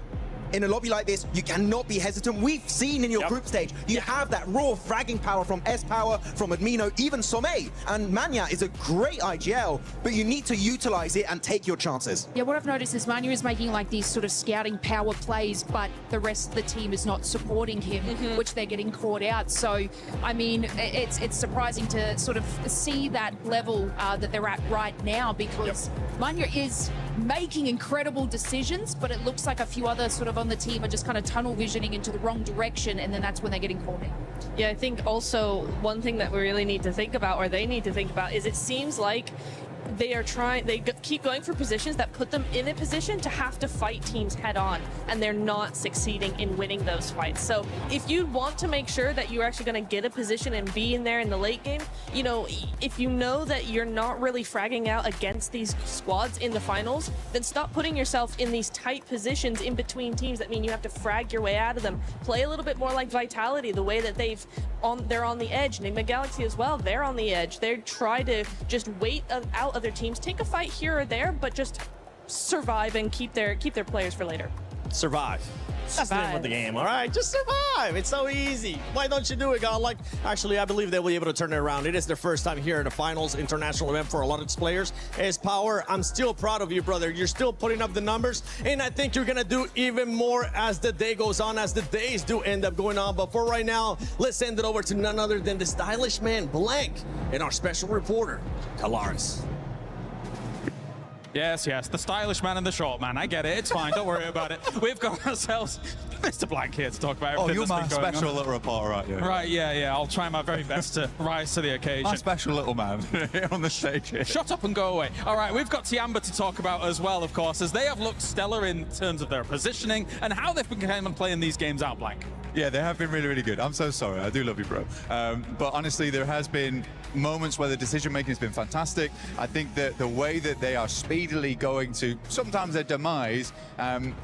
in a lobby like this, you cannot be hesitant. We've seen in your group stage, you have that raw fragging power from S-Power, from Admino, even Sommei. And Manya is a great IGL, but you need to utilize it and take your chances. Yeah, what I've noticed is Manya is making these sort of scouting power plays, but the rest of the team is not supporting him, which they're getting caught out. So, I mean, it's surprising to sort of see that level that they're at right now, because Manya is making incredible decisions, but it looks like a few other sort of on the team are just kind of tunnel visioning into the wrong direction, and then that's when they're getting caught out. Yeah, I think also one thing that we really need to think about, or they need to think about, is it seems like they keep going for positions that put them in a position to have to fight teams head on, and they're not succeeding in winning those fights. So if you want to make sure that you're actually going to get a position and be in there in the late game, you know, if you know that you're not really fragging out against these squads in the finals, then stop putting yourself in these tight positions in between teams that mean you have to frag your way out of them. Play a little bit more like Vitality, the way that they're on the edge. NIGMA Galaxy as well, they're on the edge. They try to just wait out other teams, take a fight here or there, but just survive and keep their players for later. Survive. That's the name of the game, all right? Just survive. It's so easy. Why don't you do it, Godlike? Actually, I believe they will be able to turn it around. It is their first time here in the finals international event for a lot of these players. S-Power, I'm still proud of you, brother. You're still putting up the numbers, and I think you're going to do even more as the day goes on, as the days do end up going on. But for right now, let's send it over to none other than the stylish man, Blank, and our special reporter, Kalaris. Yes, the stylish man and the short man. I get it. It's fine. Don't worry about it. We've got ourselves Mr. Blank here to talk about everything you're my that's been going special on. little reporter, aren't you? Right, yeah. I'll try my very best to rise to the occasion. My special little man here on the stage here. Shut up and go away. All right, we've got TIANBA to talk about as well, of course, as they have looked stellar in terms of their positioning and how they've been playing these games out, Blank. Yeah, they have been really, really good. I'm so sorry. I do love you, bro. But honestly, there has been moments where the decision-making has been fantastic. I think that the way that they are speedily going to sometimes their demise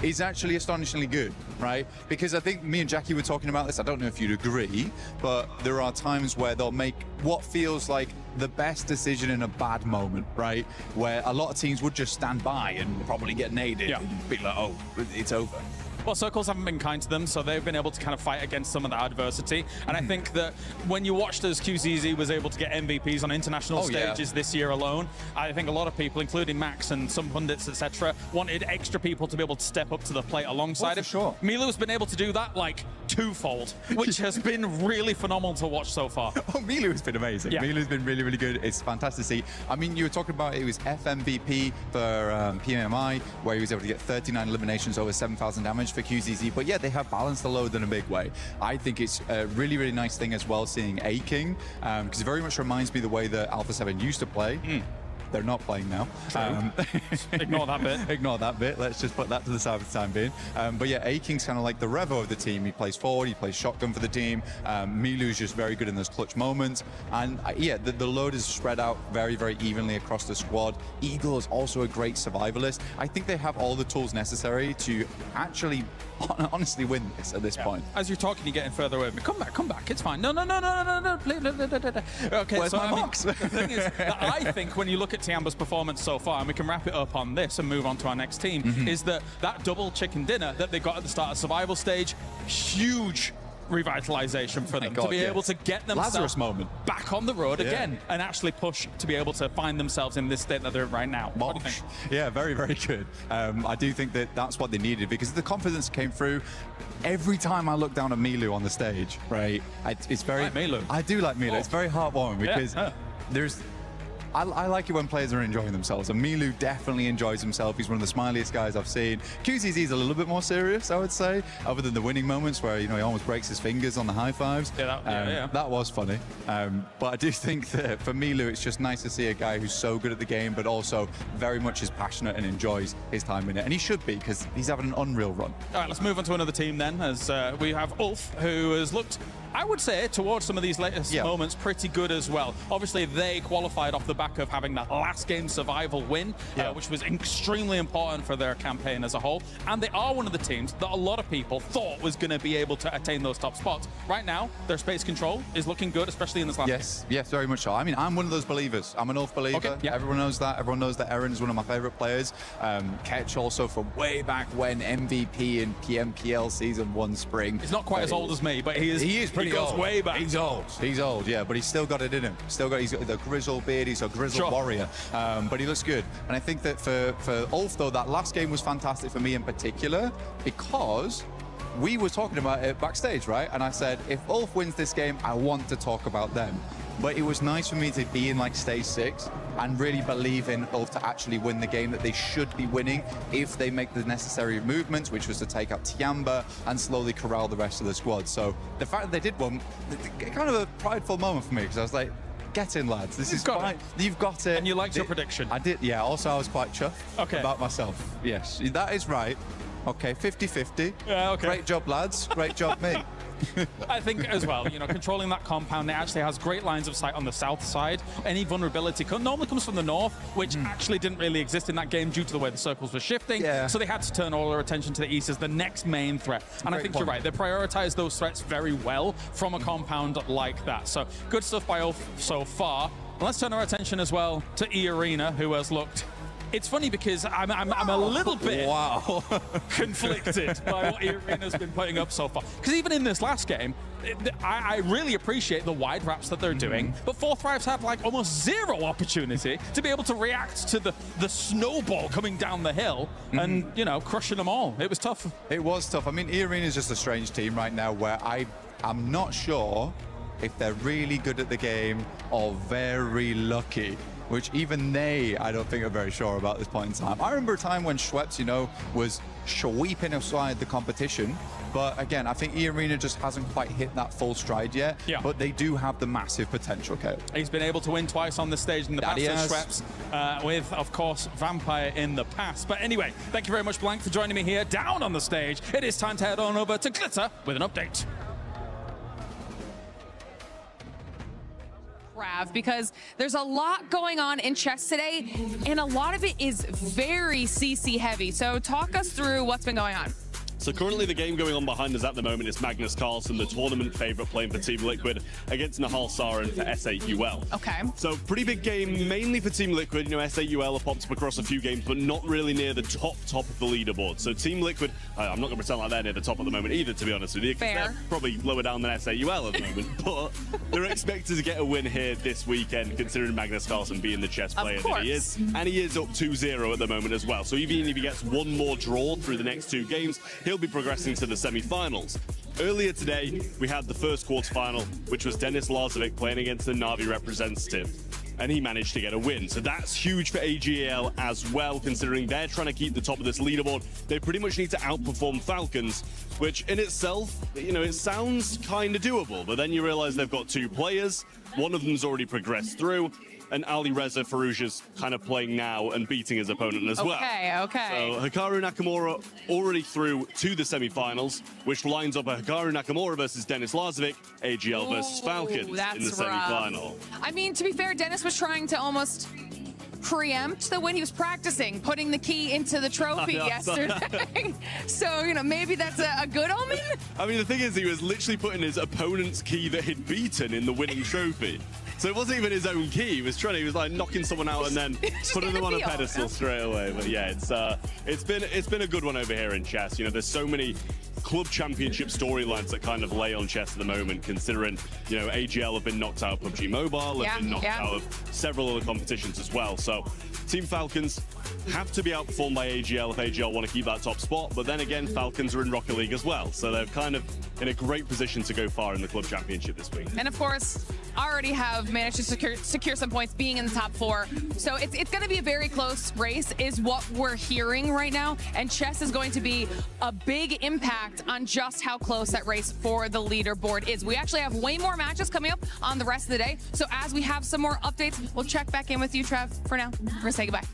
is actually astonishingly good, right? Because I think me and Jackie were talking about this. I don't know if you'd agree, but there are times where they'll make what feels like the best decision in a bad moment, right? Where a lot of teams would just stand by and probably get naded and be like, oh, it's over. Well, Circles haven't been kind to them, so they've been able to kind of fight against some of that adversity. And I think that when you watched as QZZ was able to get MVPs on international stages this year alone, I think a lot of people, including Max and some pundits, etc., wanted extra people to be able to step up to the plate alongside him. Sure. Milu's been able to do that like twofold, which has been really phenomenal to watch so far. Oh, Milu's been amazing. Yeah. Milu's been really, really good. It's fantastic to see. I mean, you were talking about it was FMVP for PMI, where he was able to get 39 eliminations over 7,000 damage for QZZ. But yeah, they have balanced the load in a big way. I think it's a really, really nice thing as well seeing A-King, because it very much reminds me the way that Alpha 7 used to play. They're not playing now. Ignore that bit. Ignore that bit. Let's just put that to the side for the time being. But yeah, A-King's kind of like the Revo of the team. He plays forward, he plays shotgun for the team. Milu's just very good in those clutch moments. And yeah, the load is spread out very, very evenly across the squad. Eagle is also a great survivalist. I think they have all the tools necessary to actually honestly win this at this point. As you're talking, you're getting further away. Come back. It's fine. No. Okay, Where's my box? The thing is that I think when you look at TIANBA's performance so far, and we can wrap it up on this and move on to our next team, is that double chicken dinner that they got at the start of survival stage, huge revitalization for them to be able to get themselves back on the road again and actually push to be able to find themselves in this state that they're in right now. What do you think? Yeah, very, very good. I do think that that's what they needed, because the confidence came through. Every time I look down at Milu on the stage, right, it's very... Like Milu. I do like Milu. It's very heartwarming because there's... I like it when players are enjoying themselves, and Milu definitely enjoys himself. He's one of the smiliest guys I've seen. QZZ is a little bit more serious, I would say, other than the winning moments where, you know, he almost breaks his fingers on the high fives. That was funny. But I do think that for Milu, it's just nice to see a guy who's so good at the game, but also very much is passionate and enjoys his time in it. And he should be, because he's having an unreal run. All right, let's move on to another team then, as we have Ulf, who has looked, I would say, towards some of these latest moments, pretty good as well. Obviously, they qualified off the back of having that last game survival win, which was extremely important for their campaign as a whole. And they are one of the teams that a lot of people thought was going to be able to attain those top spots. Right now, their space control is looking good, especially in this last game. Yes, very much so. I mean, I'm one of those believers. I'm an Ulf believer. Everyone knows that. Everyone knows that Eren is one of my favorite players. Ketch also from way back when, MVP in PMPL Season 1 Spring. He's not quite as old as me, but he is pretty old. Way back. He's old, yeah, but he's still got it in him. He's got the grizzled beard, he's a grizzled warrior, but he looks good. And I think that for Ulf, though, that last game was fantastic for me in particular, because we were talking about it backstage, right? And I said, if Ulf wins this game, I want to talk about them. But it was nice for me to be in like stage 6 and really believe in Ulf to actually win the game that they should be winning if they make the necessary movements, which was to take out TIANBA and slowly corral the rest of the squad. So the fact that they did one, kind of a prideful moment for me, because I was like, get in, lads. This is fine. You've got it. And you liked your prediction. I did, yeah. Also, I was quite chuffed about myself. Yes, that is right. Okay, 50-50. Yeah, okay. Great job, lads. Great job, me. I think as well, you know, controlling that compound, it actually has great lines of sight on the south side. Any vulnerability normally comes from the north, which actually didn't really exist in that game due to the way the circles were shifting. So they had to turn all their attention to the east as the next main threat. And I think you're right. They prioritize those threats very well from a compound like that. So good stuff by Ulf so far. And let's turn our attention as well to EARENA, who has looked... It's funny because I'm a little bit conflicted by what EARENA's been putting up so far. Because even in this last game, I really appreciate the wide wraps that they're doing, but 4Thrive's had like almost zero opportunity to be able to react to the snowball coming down the hill and, you know, crushing them all. It was tough. It was tough. I mean, EARENA is just a strange team right now where I'm not sure if they're really good at the game or very lucky, which even they, I don't think, are very sure about this point in time. I remember a time when Schweppes, you know, was sweeping aside the competition. But again, I think EARENA just hasn't quite hit that full stride yet. But they do have the massive potential, Kale. He's been able to win twice on the stage in the past, Schweppes, with, of course, Vampire in the past. But anyway, thank you very much, Blank, for joining me here down on the stage. It is time to head on over to Glitter with an update. Rav, because there's a lot going on in chess today, and a lot of it is very CC heavy. So talk us through what's been going on. So currently the game going on behind us at the moment is Magnus Carlsen, the tournament favourite, playing for Team Liquid against Nihal Sarin for SAUL. Okay. So pretty big game, mainly for Team Liquid. You know, SAUL have popped up across a few games, but not really near the top of the leaderboard. So Team Liquid, I'm not going to pretend like they're near the top at the moment either, to be honest with you, because they're probably lower down than SAUL at the moment. But they're expected to get a win here this weekend, considering Magnus Carlsen being the chess player that he is. And he is up 2-0 at the moment as well. So even if he gets one more draw through the next 2 games, he'll be progressing to the semi-finals. Earlier today, we had the first quarterfinal, which was Denis Lazovic playing against the Na'Vi representative, and he managed to get a win. So that's huge for AGL as well, considering they're trying to keep the top of this leaderboard. They pretty much need to outperform Falcons, which in itself, you know, it sounds kind of doable, but then you realize they've got 2 players. One of them's already progressed through, and Ali Reza Farouja's kind of playing now and beating his opponent as well. Okay. So Hikaru Nakamura already through to the semi-finals, which lines up a Hikaru Nakamura versus Denis Lazovic, AGL versus Falcons in the semi-final. I mean, to be fair, Denis was trying to almost preempt the win. He was practicing putting the key into the trophy yesterday. So, you know, maybe that's a good omen? I mean, the thing is, he was literally putting his opponent's key that he'd beaten in the winning trophy. So it wasn't even his own key. He was like knocking someone out and then putting them on a pedestal straight away. But yeah, it's been a good one over here in chess. You know, there's so many club championship storylines that kind of lay on chess at the moment, considering, you know, AGL have been knocked out of PUBG Mobile, have been knocked out of several other competitions as well. So Team Falcons have to be outperformed by AGL if AGL want to keep that top spot. But then again, Falcons are in Rocket League as well. So they're kind of in a great position to go far in the club championship this week. And of course, already have managed to secure some points being in the top 4. So it's going to be a very close race is what we're hearing right now. And chess is going to be a big impact on just how close that race for the leaderboard is. We actually have way more matches coming up on the rest of the day. So as we have some more updates, we'll check back in with you, Trev. For now, we're going to say goodbye.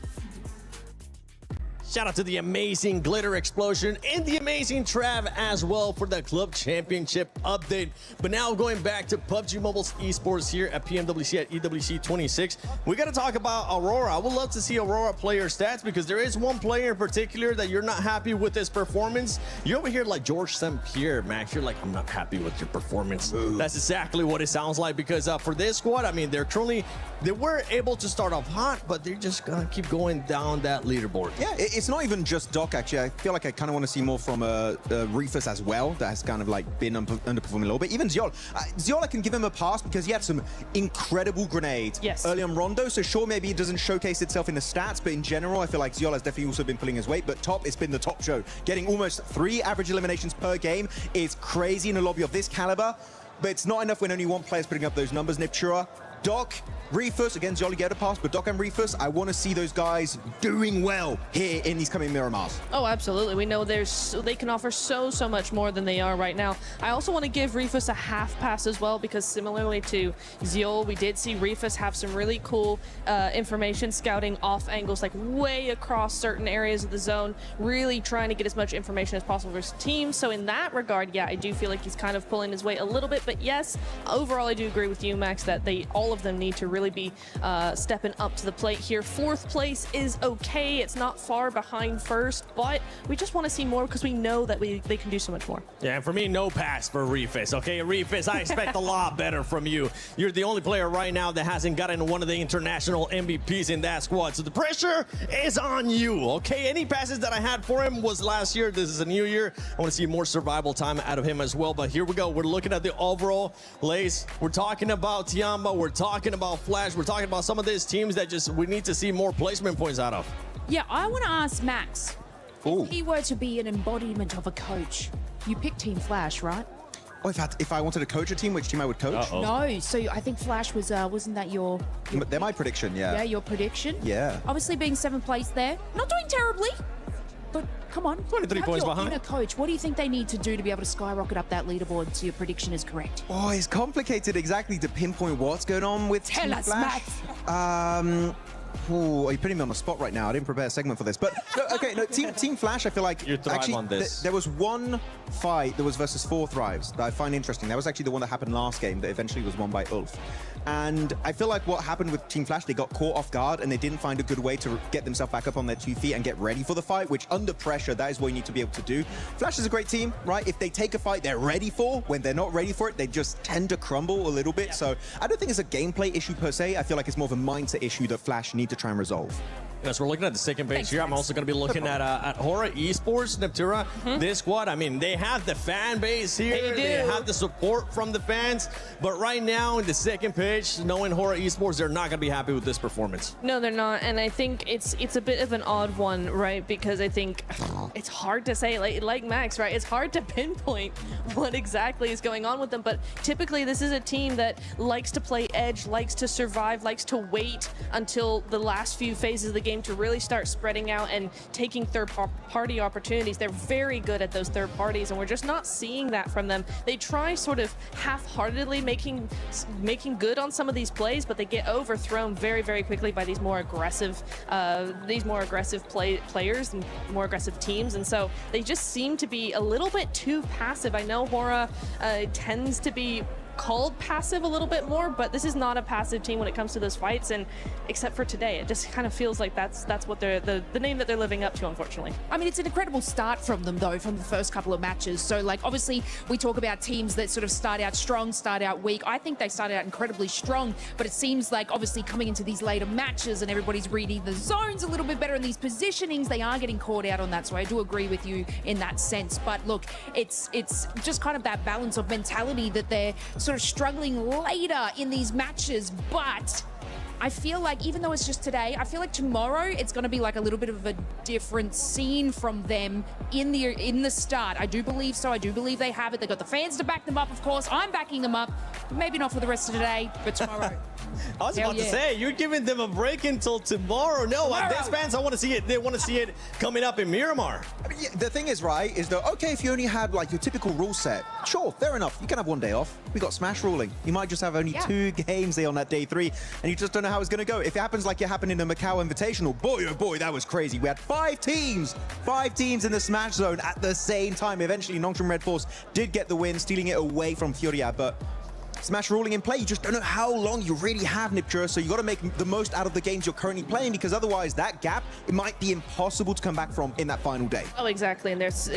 Shout out to the amazing Glitter Explosion and the amazing Trav as well for the Club Championship update. But now going back to PUBG Mobile's esports here at PMWC at EWC 26. We got to talk about Aurora. I would love to see Aurora player stats because there is one player in particular that you're not happy with his performance. You're over here like George St. Pierre, Max. You're like, I'm not happy with your performance. That's exactly what it sounds like because for this squad, I mean, they were able to start off hot, but they're just going to keep going down that leaderboard. Yeah, it's not even just Doc, actually. I feel like I kind of want to see more from Reefus as well. That has kind of like been underperforming a little bit. Even Ziol. Ziol, I can give him a pass because he had some incredible grenades early on Rondo. So sure, maybe it doesn't showcase itself in the stats, but in general, I feel like Ziol has definitely also been pulling his weight. But top, it's been the top show. Getting almost 3 average eliminations per game is crazy in a lobby of this caliber. But it's not enough when only one player's putting up those numbers, Niptura. Doc, Reefus, again, Jolly get a pass, but Doc and Reefus, I want to see those guys doing well here in these coming Miramars. Oh, absolutely. We know they can offer so much more than they are right now. I also want to give Reefus a half pass as well, because similarly to Ziol, we did see Reefus have some really cool information scouting off angles, like way across certain areas of the zone, really trying to get as much information as possible for his team. So in that regard, yeah, I do feel like he's kind of pulling his weight a little bit, but yes, overall, I do agree with you, Max, that all of them need to really be stepping up to the plate here. 4th place is okay. It's not far behind first, but we just want to see more because we know that they can do so much more. Yeah, and for me, no pass for Reefus. Okay, Reefus, I expect a lot better from you. You're the only player right now that hasn't gotten one of the international MVPs in that squad, so the pressure is on you, okay? Any passes that I had for him was last year. This is a new year. I want to see more survival time out of him as well, but here we go. We're looking at the overall lace. We're talking about TIANBA. We're talking about Flash. We're talking about some of these teams that we need to see more placement points out of. Yeah, I want to ask Max, if he were to be an embodiment of a coach, you picked Team Flash, right? Oh, if I wanted to coach a team, which team I would coach? No, so I think Flash was, wasn't that your... They're my prediction, yeah. Yeah, your prediction? Yeah. Obviously being 7th place there, not doing terribly, but come on. 23 points behind. Inner coach, what do you think they need to do to be able to skyrocket up that leaderboard so your prediction is correct? Oh, it's complicated exactly to pinpoint what's going on with Tell Team us, Flash. Max. You're putting me on the spot right now. I didn't prepare a segment for this, but no, Team Flash. I feel like there was one fight that was versus 4 Thrives that I find interesting. That was actually the one that happened last game that eventually was won by Ulf. And I feel like what happened with Team Flash, they got caught off guard and they didn't find a good way to get themselves back up on their 2 feet and get ready for the fight, which under pressure, that is what you need to be able to do. Flash is a great team, right? If they take a fight they're ready for, when they're not ready for it, they just tend to crumble a little bit. So I don't think it's a gameplay issue per se. I feel like it's more of a mindset issue that Flash need to try and resolve. Yes, we're looking at the second page here. I'm also going to be looking at HORAA Esports, Neptura. This squad, I mean, they have the fan base here. They have the support from the fans. But right now, in the second page, knowing HORAA Esports, they're not going to be happy with this performance. No, they're not. And I think it's a bit of an odd one, right? Because I think it's hard to say, like Max, right? It's hard to pinpoint what exactly is going on with them. But typically, this is a team that likes to play edge, likes to survive, likes to wait until the last few phases of the game to really start spreading out and taking third-party opportunities. They're very good at those third parties, and we're just not seeing that from them. They try sort of half-heartedly making good on some of these plays, but they get overthrown very, very quickly by these more aggressive players and more aggressive teams, and so they just seem to be a little bit too passive. I know HORAA tends to be called passive a little bit more, but this is not a passive team when it comes to those fights, and except for today, it just kind of feels like that's what they're the name that they're living up to, unfortunately. I mean, it's an incredible start from them, though, from the first couple of matches. So, like, obviously, we talk about teams that sort of start out strong, start out weak. I think they started out incredibly strong, but it seems like, obviously, coming into these later matches and everybody's reading the zones a little bit better in these positionings, they are getting caught out on that. So I do agree with you in that sense. But look, it's just kind of that balance of mentality that they're sort of struggling later in these matches, but I feel like even though it's just today, I feel like tomorrow it's going to be like a little bit of a different scene from them in the start. I do believe so. I do believe they have it. They got the fans to back them up, of course. I'm backing them up. Maybe not for the rest of today, but tomorrow. I was about to say, you're giving them a break until tomorrow. No, these fans, I want to see it. They want to see it coming up in Miramar. I mean, yeah, the thing is, right, is that, okay, if you only had like your typical rule set, sure, fair enough. You can have one day off. We got Smash ruling. You might just have only 2 games there on that day 3, and you just don't know how it's going to go. If it happens like it happened in the Macau Invitational, boy, oh boy, that was crazy. We had 5 teams in the Smash zone at the same time. Eventually, NONGSHIM REDFORCE did get the win, stealing it away from FURIA, but Smash ruling in play, you just don't know how long you really have, Niptura, so you got to make the most out of the games you're currently playing, because otherwise that gap, it might be impossible to come back from in that final day. Oh, exactly, and there's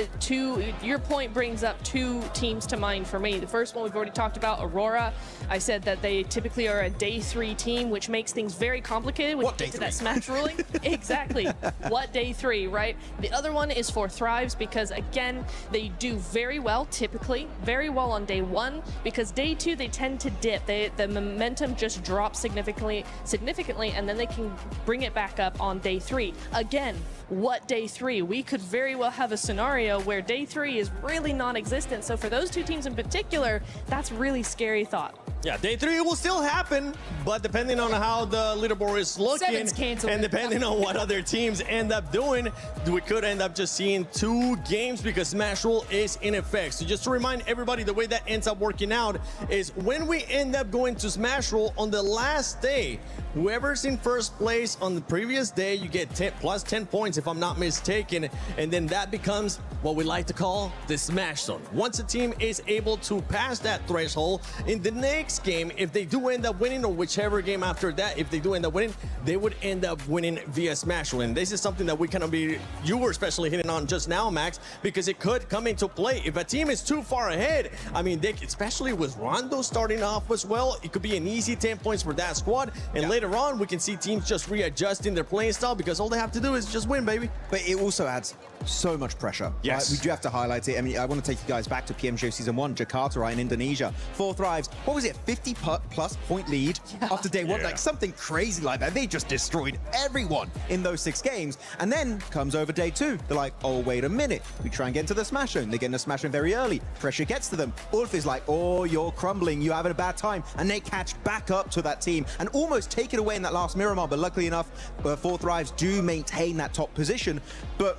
your point brings up 2 teams to mind for me. The first one we've already talked about, AURORA. I said that they typically are a day 3 team, which makes things very complicated when you get to that Smash ruling. Exactly. What day 3, right? The other one is for Thrives, because again, they do very well, typically, very well on day 1, because day 2, they tend to dip. The momentum just drops significantly, and then they can bring it back up on day 3. Again, what day 3? We could very well have a scenario where day 3 is really non-existent. So for those 2 teams in particular, that's really scary thought. Yeah, day 3 will still happen, but depending on how the leaderboard is looking and depending on what other teams end up doing, we could end up just seeing 2 games because Smash Rule is in effect. So just to remind everybody, the way that ends up working out is when we end up going to Smash Rule on the last day, whoever's in first place on the previous day, you get plus 10 points if I'm not mistaken, and then that becomes what we like to call the Smash Zone. Once a team is able to pass that threshold, in the next game, if they do end up winning, or whichever game after that, if they do end up winning, they would end up winning via Smash Rule. And this is something that we kind of you were especially hitting on just now, Max, because it could come into play. If a team is too far ahead, I mean, especially with Rondo starting off as well, it could be an easy 10 points for that squad. And later on, we can see teams just readjusting their playing style because all they have to do is just win, baby. But it also adds so much pressure. Yes. Right? We do have to highlight it. I mean, I want to take you guys back to PMWC Season 1, Jakarta, right, in Indonesia. 4 Thrives. What was it? 50+ point lead after day 1? Like something crazy like that. They just destroyed everyone in those 6 games. And then comes over day 2. They're like, oh, wait a minute. We try and get into the Smash Zone. They get in the Smash Zone very early. Pressure gets to them. Ulf is like, oh, you're crumbling. You're having a bad time. And they catch back up to that team and almost take it away in that last Miramar. But luckily enough, 4 Thrives do maintain that top position. But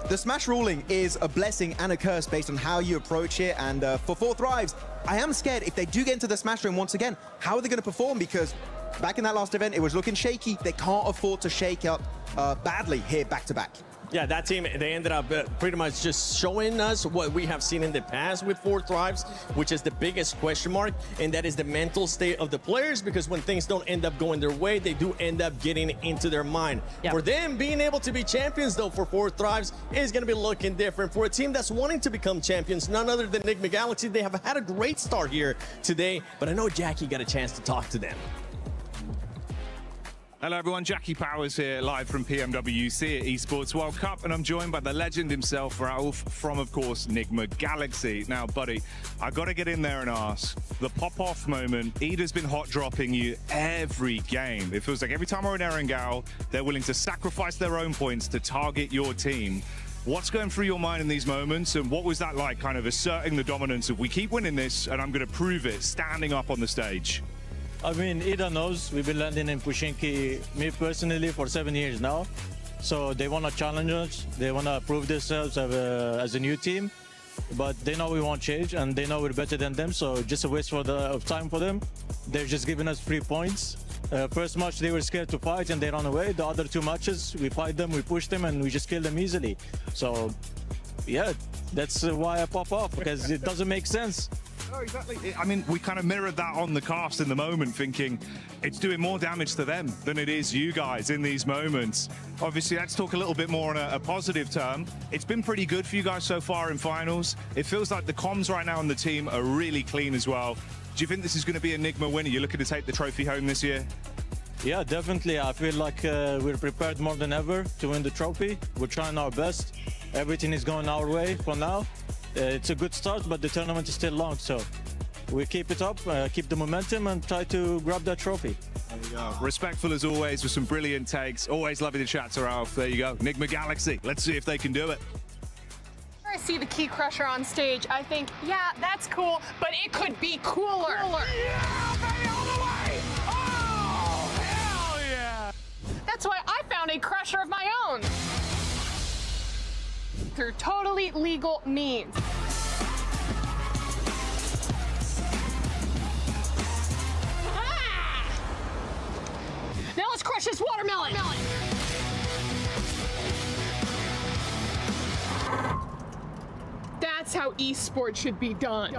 the Smash ruling is a blessing and a curse based on how you approach it. And for 4 Thrives, I am scared if they do get into the Smash Zone once again, how are they going to perform? Because back in that last event, it was looking shaky. They can't afford to shake up badly here back to back. Yeah, that team, they ended up pretty much just showing us what we have seen in the past with 4 Thrives, which is the biggest question mark, and that is the mental state of the players, because when things don't end up going their way, they do end up getting into their mind. Yep. For them, being able to be champions, though, for 4 Thrives is going to be looking different. For a team that's wanting to become champions, none other than NIGMA Galaxy, they have had a great start here today, but I know Jackie got a chance to talk to them. Hello everyone, Jackie Powers here, live from PMWC at Esports World Cup, and I'm joined by the legend himself, Ralph, from, of course, NIGMA Galaxy. Now, buddy, I got to get in there and ask, the pop-off moment, Ida's been hot-dropping you every game. It feels like every time we're in Erangel, they're willing to sacrifice their own points to target your team. What's going through your mind in these moments, and what was that like, kind of asserting the dominance of, we keep winning this, and I'm going to prove it, standing up on the stage? I mean, Ida knows we've been landing in Pushinki, me personally, for 7 years now. So they want to challenge us. They want to prove themselves as a new team. But they know we won't change, and they know we're better than them. So just a waste of time for them. They're just giving us 3 points. First match, they were scared to fight, and they ran away. The other 2 matches, we fight them, we push them, and we just kill them easily. So, yeah, that's why I pop off, because it doesn't make sense. Oh, exactly. I mean, we kind of mirrored that on the cast in the moment, thinking it's doing more damage to them than it is you guys in these moments. Obviously, let's talk a little bit more on a positive term. It's been pretty good for you guys so far in finals. It feels like the comms right now on the team are really clean as well. Do you think this is going to be a NIGMA winner? You're looking to take the trophy home this year? Yeah, definitely. I feel like we're prepared more than ever to win the trophy. We're trying our best. Everything is going our way for now. It's a good start, but the tournament is still long, so we keep it up, keep the momentum, and try to grab that trophy. There you go. Respectful as always, with some brilliant takes. Always lovely to chat to Ralph. There you go. NIGMA Galaxy. Let's see if they can do it. I see the Key Crusher on stage, I think, yeah, that's cool, but it could be cooler. Yeah, baby, all the way! Oh, hell yeah! That's why I found a crusher of my own. Through totally legal means. Ah! Now let's crush this watermelon. That's how esports should be done.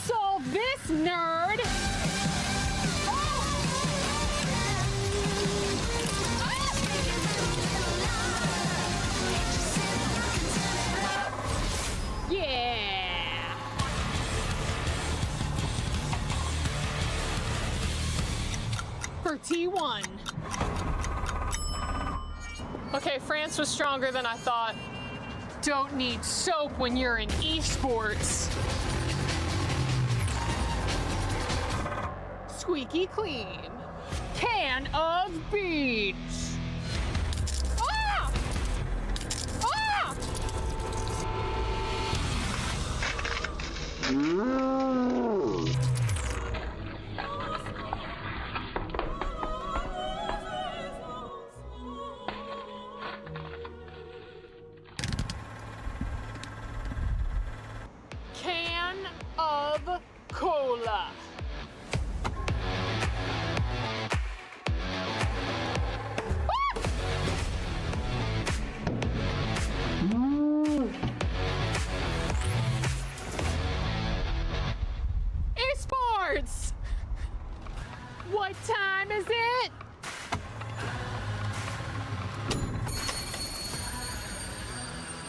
So this nerd. Yeah. For T1. Okay, France was stronger than I thought. Don't need soap when you're in esports. Squeaky clean. Can of beans. Ah! Ah! Can of cola. Esports! What time is it?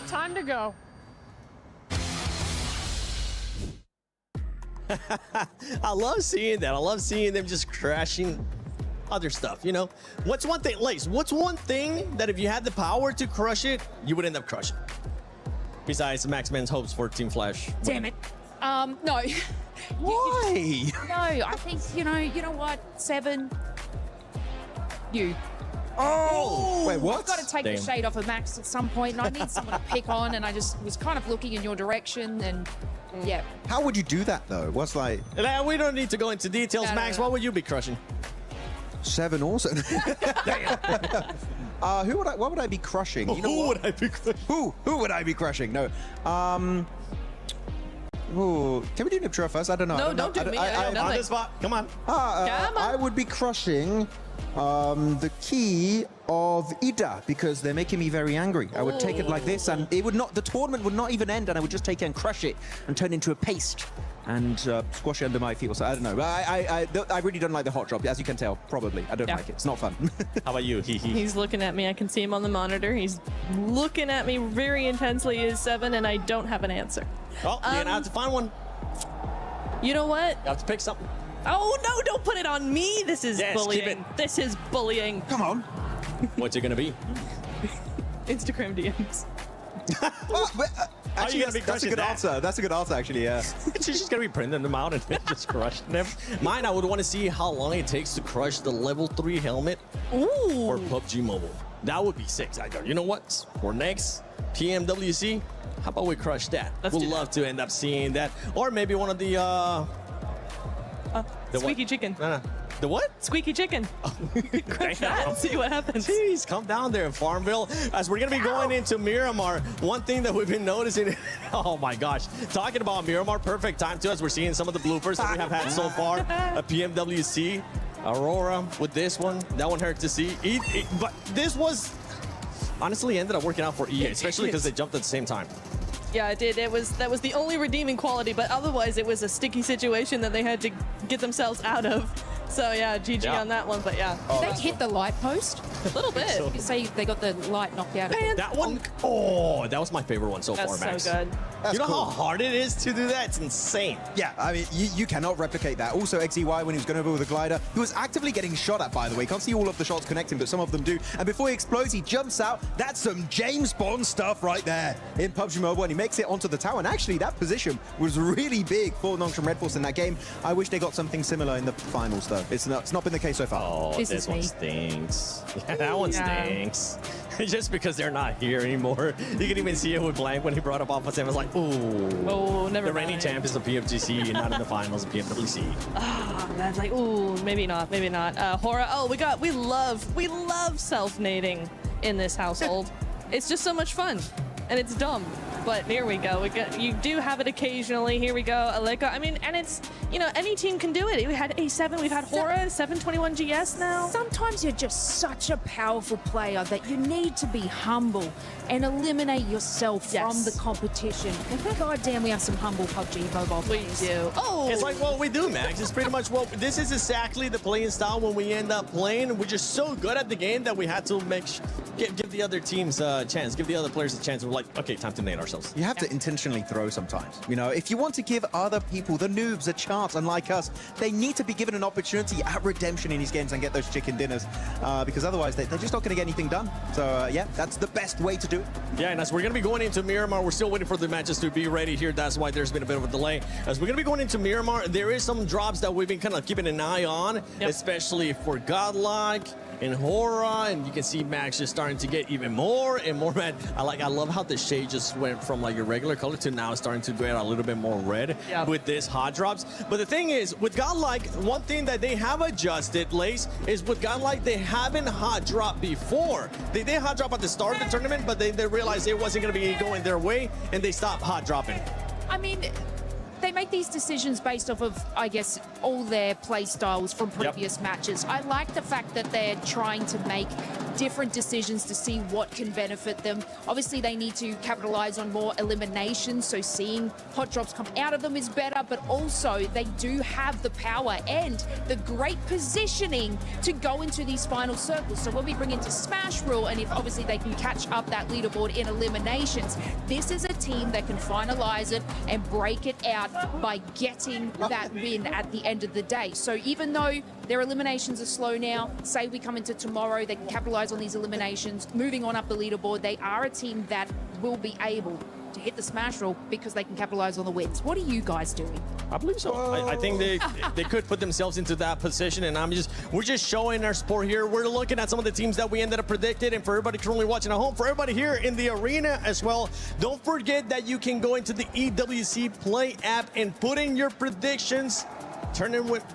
Time to go. I love seeing that. I love seeing them just crashing other stuff, you know? What's one thing, Lace, what's one thing that if you had the power to crush it, you would end up crushing? Besides Max Man's hopes for Team Flash. Damn it. No. Why? No, I think, you know what? 7. You. Oh! Wait, what? I've got to take the shade off of Max at some point, and I need someone to pick on, and I just was kind of looking in your direction, and yeah. How would you do that, though? What's like... We don't need to go into details. No, Max, no. what would you be crushing? 7 also. What would I be crushing? You know Who what? would I be crushing? Who would I be crushing? No. Ooh, can we do Niptra first? I don't know. No, don't do me. On the spot. Come on. I would be crushing the key of Ida because they're making me very angry. I would take it like this, and it would not. The tournament would not even end, and I would just take it and crush it and turn it into a paste and squash it under my feet. Or so I don't know. I really don't like the hot drop, as you can tell. Probably, I don't like it. It's not fun. How about you? He's looking at me. I can see him on the monitor. He's looking at me very intensely. He is 7, and I don't have an answer. Oh, you're gonna have to find one. You know what? You have to pick something. Oh no! Don't put it on me. This is Yes, bullying. keep it. This is bullying. Come on. What's it gonna be? Instagram DMs. Actually, that's a good answer. That's a good answer, actually, yeah. She's just gonna be printing them out and just crushing them. Mine, I would want to see how long it takes to crush the level 3 helmet for PUBG Mobile. That would be sick. I go, you know what? For next PMWC, how about we crush that? We'd love to end up seeing that. Or maybe one of the Squeaky chicken. No. The what? Squeaky chicken. Crush that. See what happens. Jeez, come down there in Farmville. As we're going to be going into Miramar, one thing that we've been noticing, oh my gosh, talking about Miramar, perfect time to us. We're seeing some of the bloopers that we have had so far. A PMWC, Aurora with this one. That one hurt to see. But this was honestly ended up working out for EA, especially because they jumped at the same time. Yeah, it did. That was the only redeeming quality, but otherwise it was a sticky situation that they had to get themselves out of. So yeah, GG on that one, but yeah. Did they hit the light post? A little bit. You say they got the light knocked out of them. That one, oh, that was my favorite one so That's far, Max. so good. That's you know cool. how hard it is to do that? It's insane. Yeah, I mean, you cannot replicate that. Also, XEY, when he was going over with a glider, he was actively getting shot at, by the way. Can't see all of the shots connecting, but some of them do. And before he explodes, he jumps out. That's some James Bond stuff right there in PUBG Mobile, and he makes it onto the tower. And actually, that position was really big for NONGSHIM REDFORCE in that game. I wish they got something similar in the finals, though. It's not been the case so far. Oh, this one stinks. Yeah, that one stinks. Just because they're not here anymore. You can even see it with Blank when he brought up Alpha 7. It was like, ooh. Oh, never The reigning mind. champ is the PFGC, not in the finals of PMWC. Ah, that's like, ooh, maybe not. HORAA. Oh, we love self-nading in this household. It's just so much fun, and it's dumb. But here we go. You do have it occasionally. Here we go, Aleka. I mean, and it's, you know, any team can do it. We had A7, we've had HORAA, 721 GS now. Sometimes you're just such a powerful player that you need to be humble and eliminate yourself from the competition. God damn, we have some humble PUBG mobile players. We do. Oh! It's like what we do, Max. It's pretty much what this is exactly the playing style when we end up playing. We're just so good at the game that we had to give the other teams a chance, give the other players a chance. We're like, okay, time to nade ourselves. You have to intentionally throw sometimes. You know, if you want to give other people, the noobs, a chance, unlike us, they need to be given an opportunity at redemption in these games and get those chicken dinners, because otherwise they're just not going to get anything done. So yeah, that's the best way to do it. Yeah, and as we're going to be going into Miramar, we're still waiting for the matches to be ready here. That's why there's been a bit of a delay. As we're going to be going into Miramar, there is some drops that we've been kind of keeping an eye on, especially for Godlike and HORAA, and you can see Max just starting to get even more and more red. I love how the shade just went from like your regular color to now starting to get a little bit more red with this hot drops. But the thing is, with Godlike, one thing that they have adjusted, Lace, is with Godlike, they haven't hot dropped before. They did hot drop at the start of the tournament, but they realized it wasn't going to be going their way, and they stopped hot dropping. I mean, they make these decisions based off of, I guess, all their play styles from previous matches. I like the fact that they're trying to make different decisions to see what can benefit them. Obviously, they need to capitalize on more eliminations, so seeing hot drops come out of them is better, but also they do have the power and the great positioning to go into these final circles. So when we bring into Smash Rule, and if obviously they can catch up that leaderboard in eliminations, this is a team that can finalize it and break it out by getting that win at the end of the day. So even though their eliminations are slow now, say we come into tomorrow, they can capitalize on these eliminations, moving on up the leaderboard, they are a team that will be able to hit the Smash Rule because they can capitalize on the wins. What are you guys doing? I believe so. I think they could put themselves into that position, and we're just showing our support here. We're looking at some of the teams that we ended up predicted, and for everybody currently watching at home, for everybody here in the arena as well, don't forget that you can go into the EWC Play app and put in your predictions. Turn in with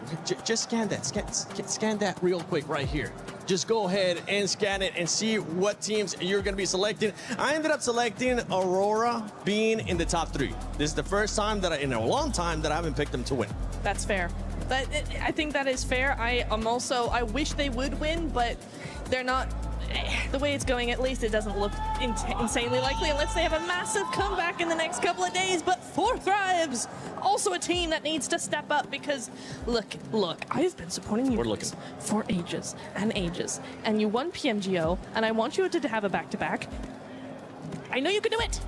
just scan that, scan that real quick right here. Just go ahead and scan it and see what teams you're going to be selecting. I ended up selecting AURORA being in the top 3. This is the first time that in a long time that I haven't picked them to win. That's fair. I think that is fair. I wish they would win, but they're not. the way it's going, at least it doesn't look insanely likely unless they have a massive comeback in the next couple of days. But 4 Thrives, also a team that needs to step up because, look, I've been supporting you guys for ages and ages. And you won PMGO, and I want you to have a back-to-back. I know you can do it.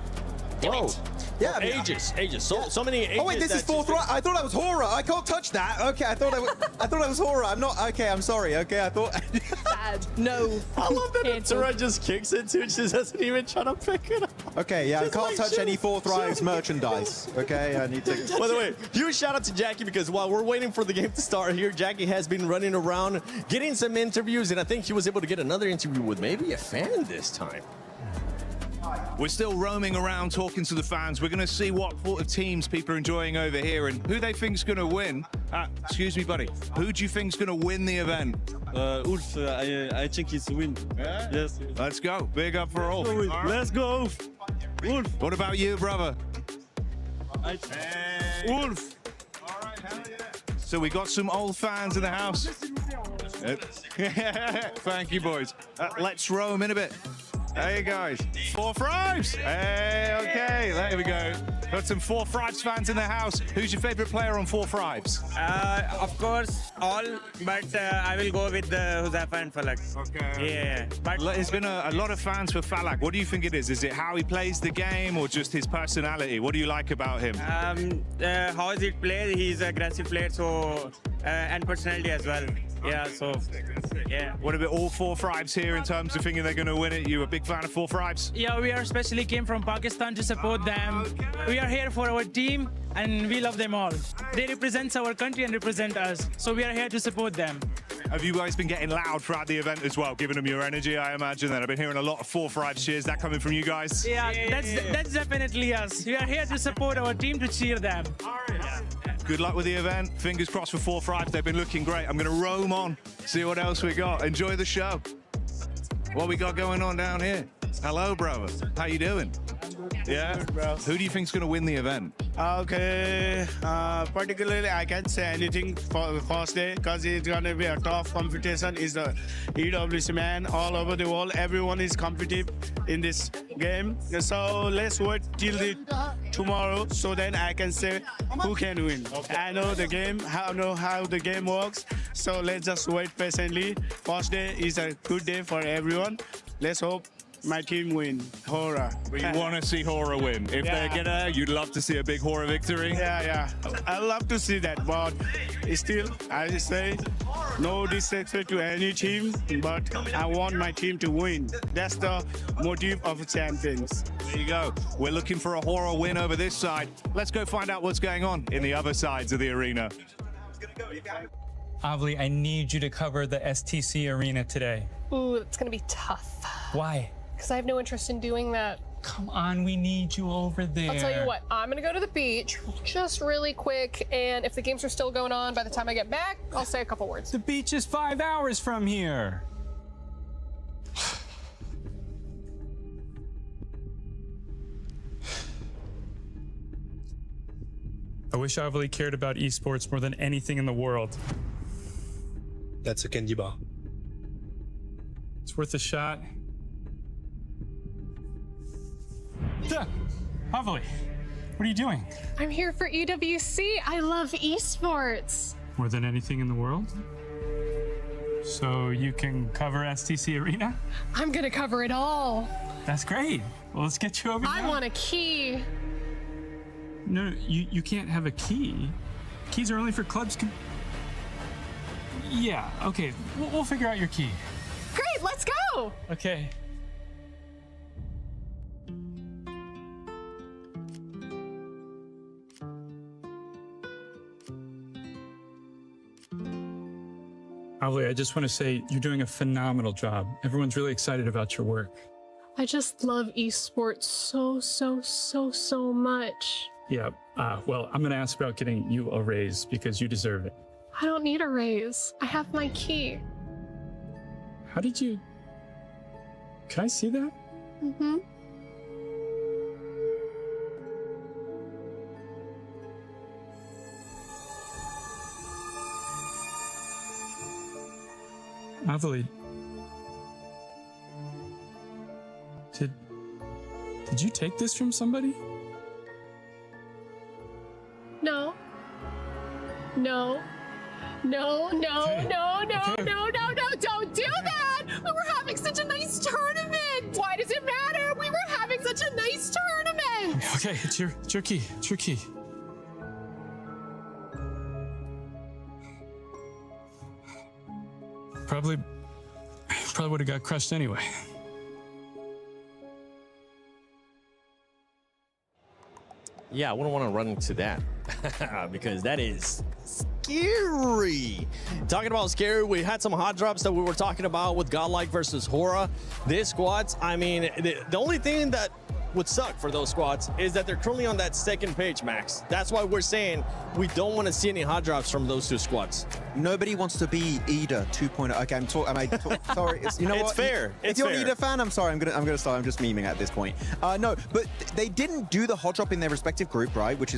Do it. Yeah, I mean, ages. So many ages. Oh wait, this is 4 Thrives. I thought that was HORAA. I can't touch that. Okay, I thought that was HORAA. I'm not. Okay, I'm sorry. Okay, I thought. Bad. No. I love that Tura just kicks it too. She doesn't even try to pick it up. Okay, yeah, Just I can't like touch shit. any 4 Thrives merchandise. Okay, I need to. By the way, huge shout out to Jackie because while we're waiting for the game to start here, Jackie has been running around getting some interviews, and I think he was able to get another interview with maybe a fan this time. We're still roaming around talking to the fans. We're going to see what sort of teams people are enjoying over here and who they think's going to win. Excuse me, buddy. Who do you think's going to win the event? Ulf, I think he's win. Yeah? Yes. Let's go. Big up for all. Let's go, Ulf. Ulf. What about you, brother? Ulf. So we got some old fans in the house. Thank you, boys. Let's roam in a bit. Hey, guys. 4 Thrives. Hey, okay. There we go. Got some 4 Thrives fans in the house. Who's your favorite player on 4 Thrives? Of course, all, but I will go with Huzafa and Falak. Okay. Yeah. But There's been a lot of fans for Falak. What do you think it is? Is it how he plays the game or just his personality? What do you like about him? how is it played? He's an aggressive player, so and personality as well. Yeah, so yeah. What about all 4 Thrives here in terms of thinking they're going to win it? You a big fan of 4 Thrives? Yeah, we are especially came from Pakistan to support them. We are here for our team and we love them all. They represent our country and represent us, so we are here to support them. Have you guys been getting loud throughout the event as well, giving them your energy? I imagine that. I've been hearing a lot of 4 Thrives cheers. That coming from you guys? Yeah, that's definitely us. We are here to support our team, to cheer them. Good luck with the event. Fingers crossed for 4 Thrives. They've been looking great. I'm going to roam on, see what else we got. Enjoy the show. What we got going on down here? Hello, brother. How you doing? Yeah? Who do you think's going to win the event? Okay, particularly I can't say anything for the first day because it's going to be a tough competition. It's the EWC man all over the world. Everyone is competitive in this game. So let's wait till tomorrow so then I can say who can win. I know the game, I know how the game works. So let's just wait patiently. First day is a good day for everyone. Let's hope my team win, HORAA. But you want to see HORAA win. If they're gonna, you'd love to see a big HORAA victory. Yeah. I love to see that, but still, I say, no disrespect to any team, but I want my team to win. That's the motive of champions. There you go. We're looking for a HORAA win over this side. Let's go find out what's going on in the other sides of the arena. Avli, I need you to cover the STC arena today. Ooh, it's gonna be tough. Why? Because I have no interest in doing that. Come on, we need you over there. I'll tell you what, I'm gonna go to the beach just really quick, and if the games are still going on by the time I get back, I'll say a couple words. The beach is 5 hours from here. I wish Avli cared about esports more than anything in the world. That's a candy bar. It's worth a shot. Avli, what are you doing? I'm here for EWC. I love esports. More than anything in the world? So you can cover STC Arena? I'm gonna cover it all. That's great. Well, let's get you over I want a key. No, you can't have a key. Keys are only for clubs. Yeah, okay. We'll figure out your key. Great, let's go. Okay. Avli, I just want to say you're doing a phenomenal job. Everyone's really excited about your work. I just love esports so much. Yeah, well, I'm going to ask about getting you a raise because you deserve it. I don't need a raise. I have my key. How did you... Can I see that? Mm-hmm. Avli, Did you take this from somebody? No. No. No, no, Okay. no, no, Okay. no, no, no, don't do that! We were having such a nice tournament! Why does it matter? We were having such a nice tournament! Okay, it's your key. It's your key. Probably would have got crushed anyway. Yeah, I wouldn't want to run into that because that is scary. Talking about scary, we had some hot drops that we were talking about with Godlike versus HORAA. This squads, I mean, the only thing that would suck for those squads is that they're currently on that second page, Max. That's why we're saying we don't want to see any hot drops from those two squads. Nobody wants to be EDA 2.0. Okay, sorry. You know It's what? fair. If It's you're fair. an EDA fan, I'm sorry. I'm gonna start. I'm just memeing at this point. No, but they didn't do the hot drop in their respective group, right? Which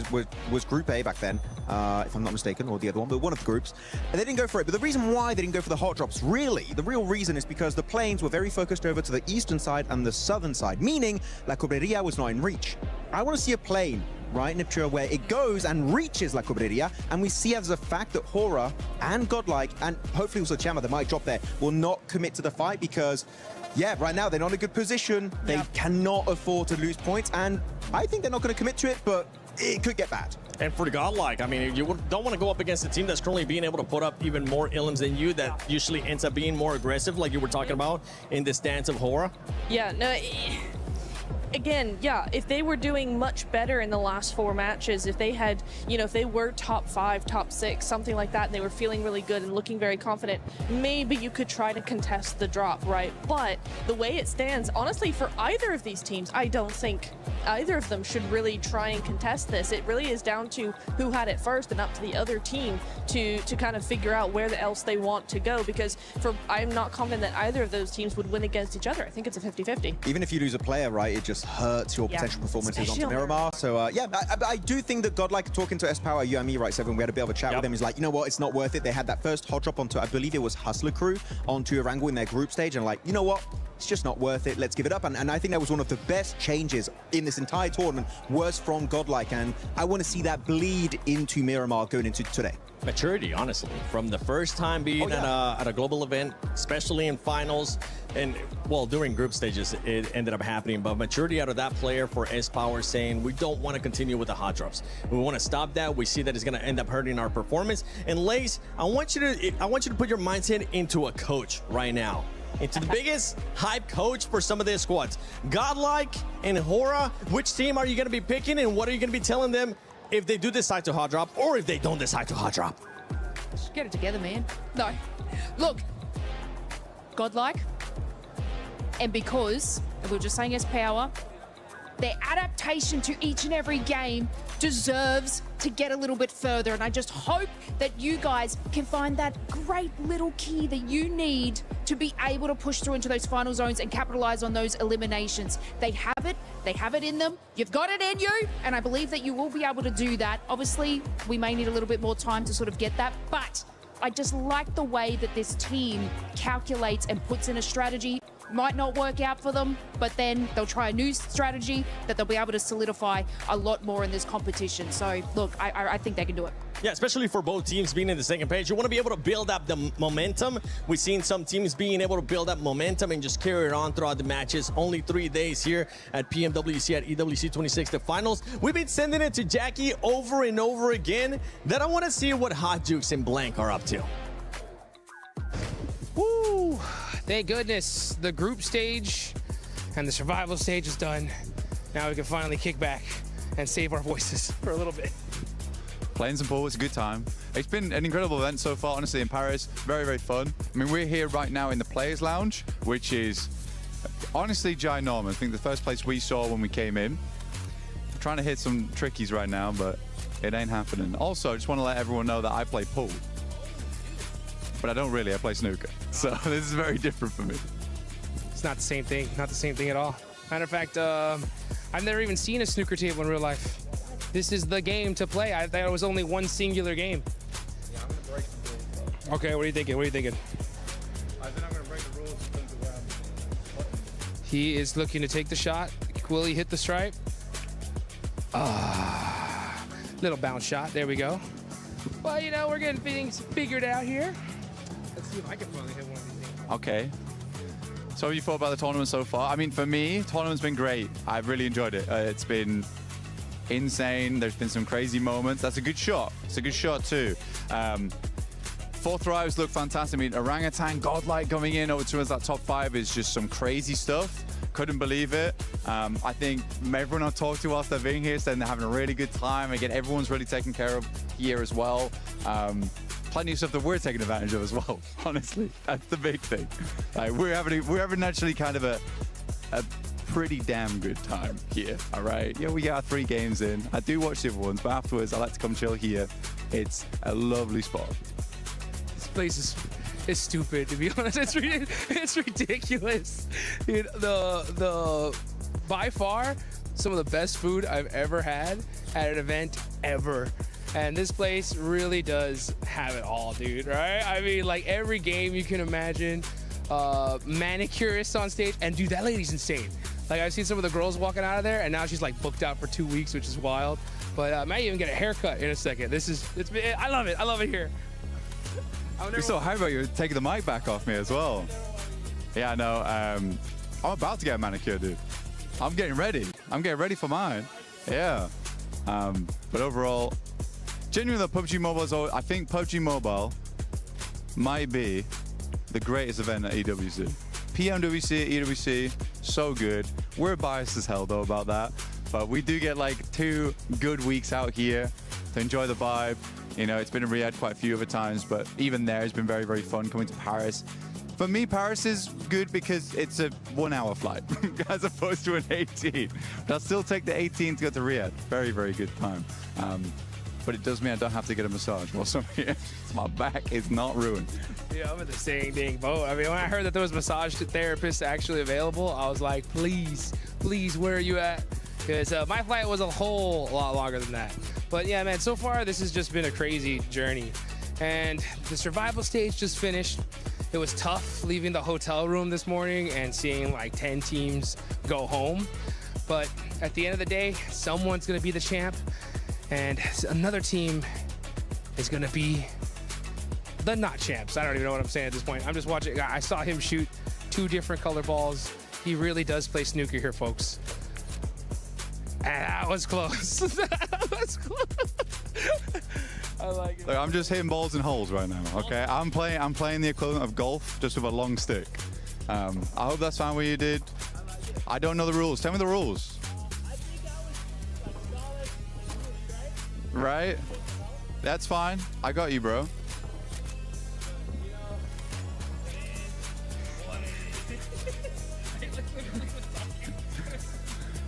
was Group A back then, if I'm not mistaken, or the other one, but one of the groups. And they didn't go for it. But the reason why they didn't go for the hot drops, really, the real reason is because the planes were very focused over to the eastern side and the southern side, meaning La Cobreria was not in reach. I want to see a plane, right, Niptura, where it goes and reaches La Cobreria, and we see as a fact that HORAA and Godlike, and hopefully also TIANBA, that might drop there, will not commit to the fight because, yeah, right now they're not in a good position. They cannot afford to lose points, and I think they're not going to commit to it, but it could get bad. And for the Godlike, I mean, you don't want to go up against a team that's currently being able to put up even more elims than you, that usually ends up being more aggressive, like you were talking about in the stance of HORAA. Yeah, no. Again, yeah, if they were doing much better in the last 4 matches, if they had, you know, if they were top 5, top 6, something like that, and they were feeling really good and looking very confident, maybe you could try to contest the drop, right? But the way it stands, honestly, for either of these teams, I don't think either of them should really try and contest this. It really is down to who had it first and up to the other team to kind of figure out where else they want to go, because I'm not confident that either of those teams would win against each other. I think it's a 50-50. Even if you lose a player, right, it just hurts your potential performances onto Miramar. So, yeah, I do think that Godlike, talking to S-Power, you and me, right, Seven, we had a bit of a chat with him. He's like, you know what, it's not worth it. They had that first hot drop onto, I believe it was Hustler Crew, onto Erangel in their group stage, and like, you know what, it's just not worth it. Let's give it up. And I think that was one of the best changes in this entire tournament, was from Godlike, and I want to see that bleed into Miramar going into today. Maturity, honestly, from the first time being at a global event, especially in finals, and well, during group stages, it ended up happening. But maturity out of that player for S-Power, saying we don't want to continue with the hot drops. We want to stop that. We see that it's going to end up hurting our performance. And Lace, I want you to put your mindset into a coach right now, into the biggest hype coach for some of their squads. Godlike and HORAA, which team are you going to be picking, and what are you going to be telling them if they do decide to hot drop, or if they don't decide to hot drop? Just get it together, man. No. Look, Godlike, and because, we were just saying S-Power, their adaptation to each and every game deserves to get a little bit further. And I just hope that you guys can find that great little key that you need to be able to push through into those final zones and capitalize on those eliminations. They have it in them. You've got it in you, and I believe that you will be able to do that. Obviously, we may need a little bit more time to sort of get that, but I just like the way that this team calculates and puts in a strategy. Might not work out for them, but then they'll try a new strategy that they'll be able to solidify a lot more in this competition. So look, I think they can do it. Yeah, especially for both teams being in the second page. You want to be able to build up the momentum. We've seen some teams being able to build up momentum and just carry it on throughout the matches. Only 3 days here at PMWC, at EWC 26, the finals. We've been sending it to Jackie over and over again. Then I want to see what Hot Jukes and Blank are up to. Woo! Thank goodness the group stage and the survival stage is done. Now we can finally kick back and save our voices for a little bit. Playing some pool was a good time. It's been an incredible event so far, honestly, in Paris. Very, very fun. I mean, we're here right now in the Players Lounge, which is honestly ginormous. I think the first place we saw when we came in. I'm trying to hit some trickies right now, but it ain't happening. Also, I just want to let everyone know that I play pool. But I don't really, I play snooker. So this is very different for me. It's not the same thing, not the same thing at all. Matter of fact, I've never even seen a snooker table in real life. This is the game to play. I thought it was only one singular game. Yeah, I'm gonna break the rules. Okay, what are you thinking? What are you thinking? I think I'm gonna break the rules in terms of He is looking to take the shot. Will he hit the stripe? Little bounce shot. There we go. Well, you know, we're getting things figured out here. Let's see if I can finally hit one of these things. Okay. So what have you thought about the tournament so far? I mean, for me, tournament's been great. I've really enjoyed it. It's been insane. There's been some crazy moments. That's a good shot. It's a good shot too. Fourth Thrives look fantastic. I mean, Orangutan, Godlike coming in over towards that top 5 is just some crazy stuff. Couldn't believe it. I think everyone I've talked to whilst they've been here saying they're having a really good time. Again, everyone's really taken care of here as well. Plenty of stuff that we're taking advantage of as well. Honestly, that's the big thing. Like, we're having actually kind of a pretty damn good time here. All right. Yeah, we got 3 games in. I do watch the other ones, but afterwards I like to come chill here. It's a lovely spot. This place is stupid, to be honest. It's ridiculous. Dude, by far some of the best food I've ever had at an event ever. And this place really does have it all, dude, right? I mean, like every game you can imagine, manicurists on stage, and dude, that lady's insane. Like I've seen some of the girls walking out of there, and now she's like booked out for 2 weeks, which is wild. But I might even get a haircut in a second. I love it. I love it here. You're so hyped about you taking the mic back off me as well. Yeah, no, I'm about to get a manicure, dude. I'm getting ready. I'm getting ready for mine. Yeah. But overall, genuinely, PUBG Mobile is always, I think PUBG Mobile might be the greatest event at EWC. PMWC, EWC, so good. We're biased as hell though about that, but we do get like 2 good weeks out here to enjoy the vibe. You know, it's been in Riyadh quite a few other times, but even there it's been very, very fun coming to Paris. For me, Paris is good because it's a 1-hour flight as opposed to an 18. But I'll still take the 18 to go to Riyadh. Very, very good time. But it does mean I don't have to get a massage whilst I'm here. My back is not ruined. Yeah, I'm in the same dang boat. I mean, when I heard that there was massage therapists actually available, I was like, please, please, where are you at? Because my flight was a whole lot longer than that. But yeah, man, so far this has just been a crazy journey. And the survival stage just finished. It was tough leaving the hotel room this morning and seeing like 10 teams go home. But at the end of the day, someone's gonna be the champ. And another team is going to be the not champs. I don't even know what I'm saying at this point. I'm just watching. I saw him shoot 2 different color balls. He really does play snooker here, folks. And that was close. That was close. I like it. Look, I'm just hitting balls in holes right now, okay? I'm playing the equivalent of golf, just with a long stick. I hope that's fine what you did. I don't know the rules. Tell me the rules. Right? That's fine. I got you, bro.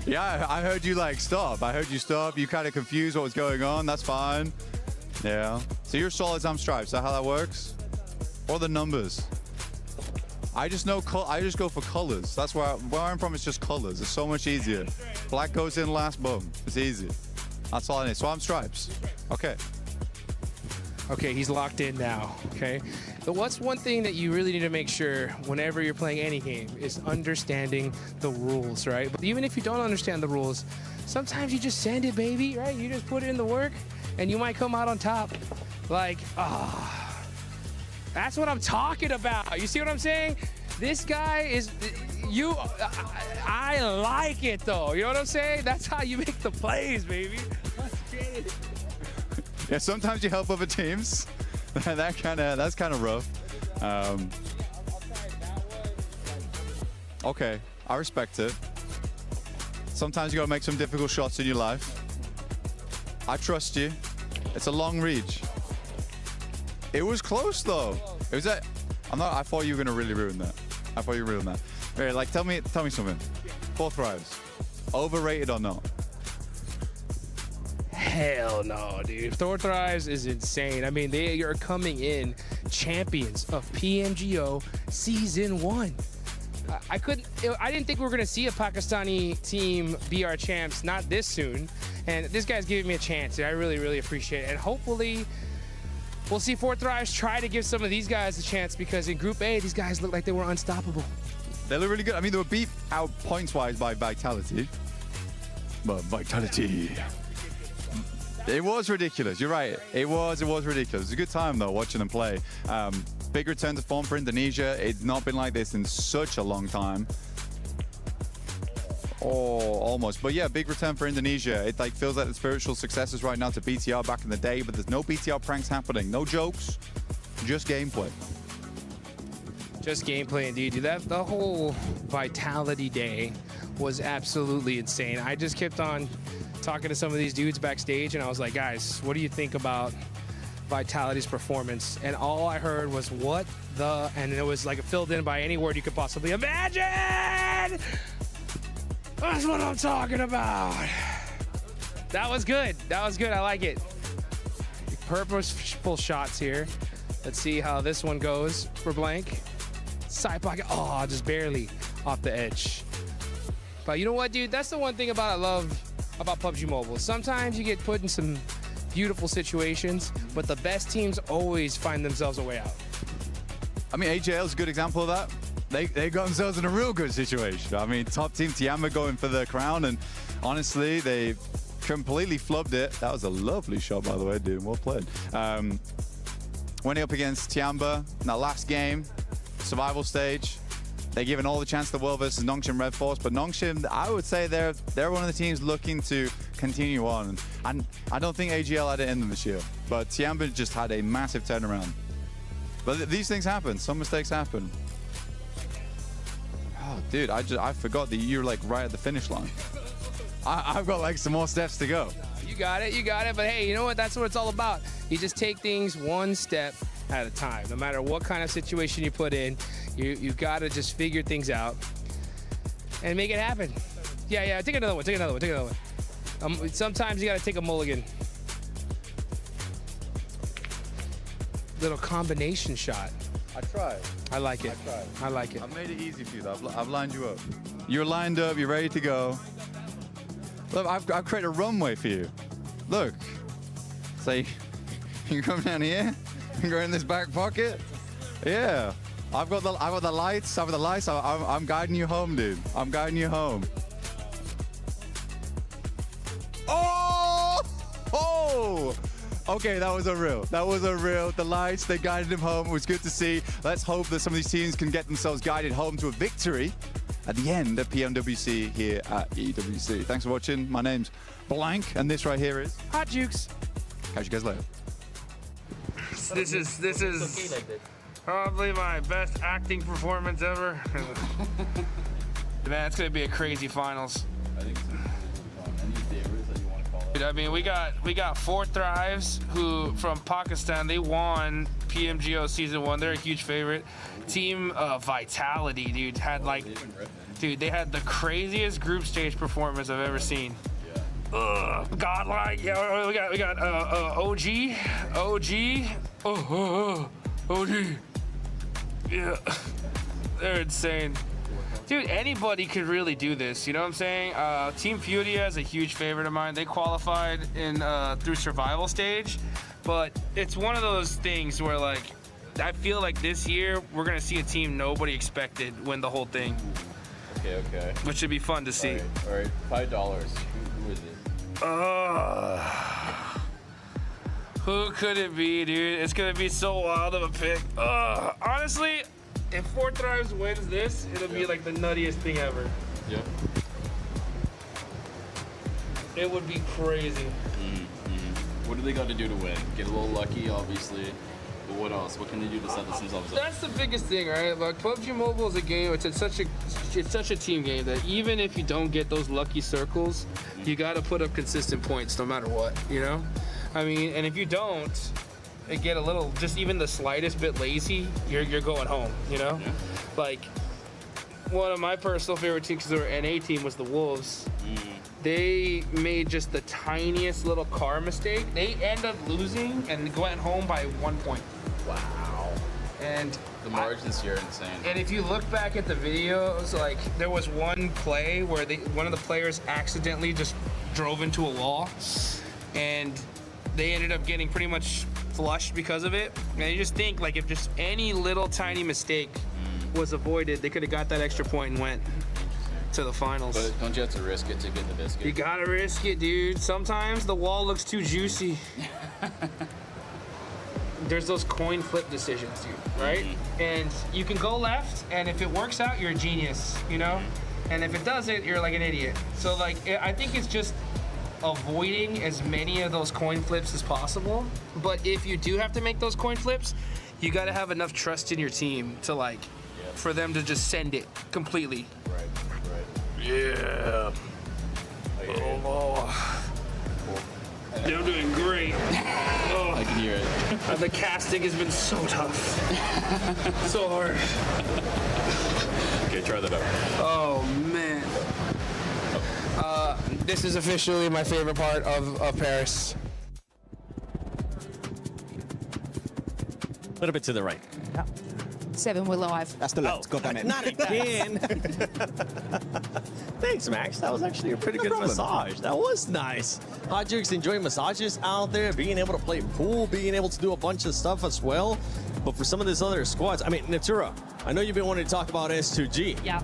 Yeah, I heard you like stop. I heard you stop. You kind of confused what was going on. That's fine. Yeah. So you're solids, I'm stripes. Is that how that works? Or the numbers? I just know. I just go for colors. That's where I'm from. It's just colors. It's so much easier. Black goes in last. Boom. It's easy. That's all I need. So I'm stripes. Okay. Okay, he's locked in now, okay? But what's one thing that you really need to make sure whenever you're playing any game is understanding the rules, right? But even if you don't understand the rules, sometimes you just send it, baby, right? You just put in the work and you might come out on top. Like, that's what I'm talking about. You see what I'm saying? This guy is, I like it though. You know what I'm saying? That's how you make the plays, baby. Let's get it. Yeah, sometimes you help other teams. That's kind of rough. Okay, I respect it. Sometimes you gotta make some difficult shots in your life. I trust you. It's a long reach. It was close though. It was that. I thought you were gonna really ruin that. I thought you ruined that. Hey, like, tell me something. 4 Thrives, overrated or not? Hell no, dude. 4 Thrives is insane. I mean, they are coming in champions of PMGO Season 1. I didn't think we were going to see a Pakistani team be our champs, not this soon. And this guy's giving me a chance. I really, really appreciate it. And hopefully, we'll see 4 Thrives try to give some of these guys a chance because in Group A, these guys look like they were unstoppable. They look really good. I mean, they were beat out points-wise by Vitality. But Vitality. It was ridiculous. You're right. It was ridiculous. It was a good time, though, watching them play. Big return to form for Indonesia. It's not been like this in such a long time. Oh, almost. But yeah, big return for Indonesia. It like feels like the spiritual successors right now to BTR back in the day, but there's no BTR pranks happening. No jokes, just gameplay. Just gameplay indeed, dude. The whole Vitality Day was absolutely insane. I just kept on talking to some of these dudes backstage, and I was like, guys, what do you think about Vitality's performance? And all I heard was, what the, and it was like filled in by any word you could possibly imagine. That's what I'm talking about. That was good. That was good. I like it. Purposeful shots here. Let's see how this one goes for Blank. Side pocket. Oh, just barely off the edge. But you know what, dude? That's the one thing I love about PUBG Mobile. Sometimes you get put in some beautiful situations, but the best teams always find themselves a way out. I mean, AJL is a good example of that. They got themselves in a real good situation. I mean, top team TIANBA going for the crown, and honestly, they completely flubbed it. That was a lovely shot, by the way, dude. Well played. Winning up against TIANBA in that last game, survival stage. They're given all the chance in the world versus NONGSHIM REDFORCE, but NONGSHIM, I would say they're one of the teams looking to continue on. And I don't think AGL had it in them this year, but TIANBA just had a massive turnaround. But these things happen. Some mistakes happen. Oh, dude, I forgot that you're like right at the finish line. I've got like some more steps to go. You got it. But hey, you know what? That's what it's all about. You just take things one step at a time. No matter what kind of situation you put in, you got to just figure things out and make it happen. Yeah. Take another one. Sometimes you got to take a mulligan. Little combination shot. I tried. I like it. I like it. I've made it easy for you, though. I've lined you up. You're lined up. You're ready to go. Look, I've created a runway for you. Look. Say, you come down here and go in this back pocket. Yeah. I've got the lights. I'm guiding you home, dude. I'm guiding you home. Oh! Okay, that was a real. The lights, they guided him home. It was good to see. Let's hope that some of these teams can get themselves guided home to a victory at the end of PMWC here at EWC. Thanks for watching. My name's Blank, and this right here is Hot Jukes. Catch you guys later. This is probably my best acting performance ever. Man, it's gonna be a crazy finals. I mean, we got 4 Thrives who from Pakistan. They won PMGO season 1. They're a huge favorite. Team Vitality, dude, had like, they had the craziest group stage performance I've ever seen. Godlike. Yeah, we got OG. Yeah, they're insane. Dude, anybody could really do this, you know what I'm saying? Team FURIA is a huge favorite of mine. They qualified in through survival stage, but it's one of those things where like, I feel like this year we're gonna see a team nobody expected win the whole thing. Okay. Which should be fun to see. All right, $5. Who is it? Who could it be, dude? It's gonna be so wild of a pick. Honestly, if 4 Thrives wins this, it'll be like the nuttiest thing ever. Yeah. It would be crazy. What do they got to do to win? Get a little lucky, obviously. But what else? What can they do to set themselves up? That's the biggest thing, right? Like PUBG Mobile is a game. It's such a team game that even if you don't get those lucky circles, you got to put up consistent points no matter what. You know, I mean, and if you don't, it get a little, just even the slightest bit lazy, you're going home. You know, like one of my personal favorite teams, because their NA team was the Wolves. They made just the tiniest little car mistake. They end up losing and went home by 1 point. Wow. And the margin this year insane. And if you look back at the videos, like there was one play where one of the players accidentally just drove into a wall, and they ended up getting pretty much flushed because of it. And you just think like if just any little tiny mistake was avoided, they could have got that extra point and went to the finals. But don't you have to risk it to get the biscuit? You gotta risk it, dude. Sometimes the wall looks too juicy. There's those coin flip decisions, dude, right? And you can go left, and if it works out, you're a genius, you know? And if it doesn't, you're like an idiot. So like, I think it's just avoiding as many of those coin flips as possible. But if you do have to make those coin flips, you gotta have enough trust in your team to like, for them to just send it completely. Right. Yeah. Oh. They're doing great. Oh. I can hear it. The casting has been so tough. So hard. Okay, try that out. Oh, man. This is officially my favorite part of Paris. A little bit to the right. 7, we're live. That's the left. God damn it. Not again. Thanks, Max. That was actually a pretty good massage. That was nice. Hodrix enjoying massages out there, being able to play pool, being able to do a bunch of stuff as well. But for some of these other squads, I mean, Natura, I know you've been wanting to talk about S2G. Yeah.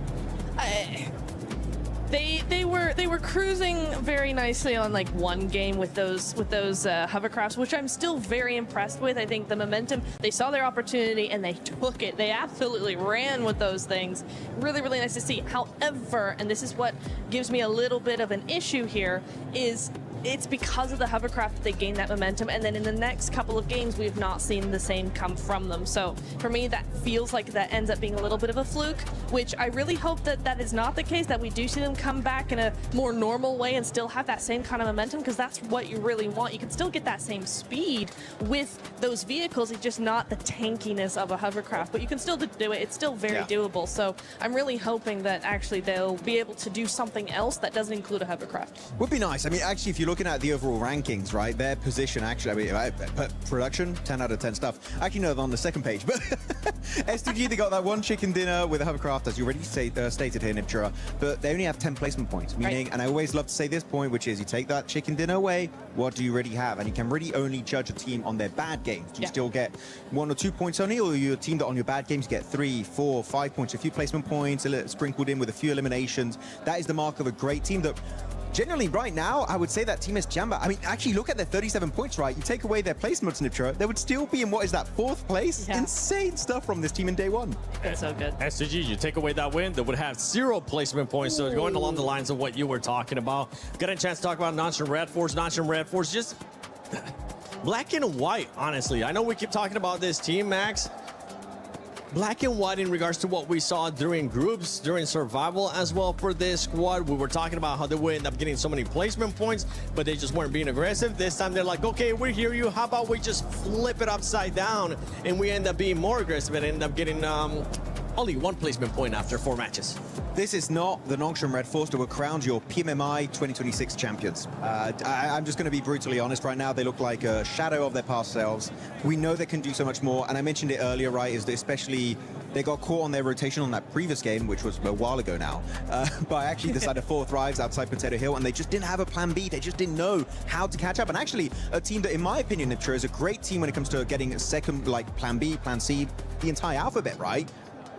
They were cruising very nicely on like one game with those hovercrafts, which I'm still very impressed with. I think the momentum, they saw their opportunity and they took it. They absolutely ran with those things. Really, really nice to see. However, and this is what gives me a little bit of an issue here, is it's because of the hovercraft that they gained that momentum, and then in the next couple of games we have not seen the same come from them. So for me, that feels like that ends up being a little bit of a fluke, which I really hope that that is not the case, that we do see them come back in a more normal way and still have that same kind of momentum, because that's what you really want. You can still get that same speed with those vehicles, it's just not the tankiness of a hovercraft, but you can still do it. It's still very doable. So I'm really hoping that actually they'll be able to do something else that doesn't include a hovercraft. Would be nice. I mean, actually, if you're looking at the overall rankings, right, their position actually, I mean, production, 10 out of 10 stuff. Actually, no, they're on the second page, but S2G, they got that one chicken dinner with a hovercraft, as you already stated here, Niptura, but they only have 10 placement points, meaning, and I always love to say this point, which is you take that chicken dinner away, what do you really have? And you can really only judge a team on their bad games. Do you still get 1 or 2 points only, or you're a team that on your bad games get 3, 4, 5 points, a few placement points, a little sprinkled in with a few eliminations? That is the mark of a great team that generally, right now, I would say that Team TIANBA, I mean, actually, look at their 37 points, right? You take away their placements, Niptra, they would still be in, what is that, 4th place? Yeah. Insane stuff from this team in day one. It's so good. S2G, you take away that win, they would have 0 placement points. So going along the lines of what you were talking about. Got a chance to talk about NONGSHIM REDFORCE. NONGSHIM REDFORCE, just black and white, honestly. I know we keep talking about this team, Max. Black and white in regards to what we saw during groups, during survival as well for this squad. We were talking about how they would end up getting so many placement points, but they just weren't being aggressive. This time they're like, okay, we hear you. How about we just flip it upside down and we end up being more aggressive and end up getting only 1 placement point after 4 matches. This is not the NONGSHIM REDFORCE that will crown your PMMI 2026 champions. I'm just going to be brutally honest right now. They look like a shadow of their past selves. We know they can do so much more, and I mentioned it earlier, right, is that especially they got caught on their rotation on that previous game, which was a while ago now, by actually decided 4 thrives outside Potato Hill, and they just didn't have a plan B. They just didn't know how to catch up. And actually, a team that, in my opinion, Niptra, is a great team when it comes to getting a second, like, plan B, plan C, the entire alphabet, right,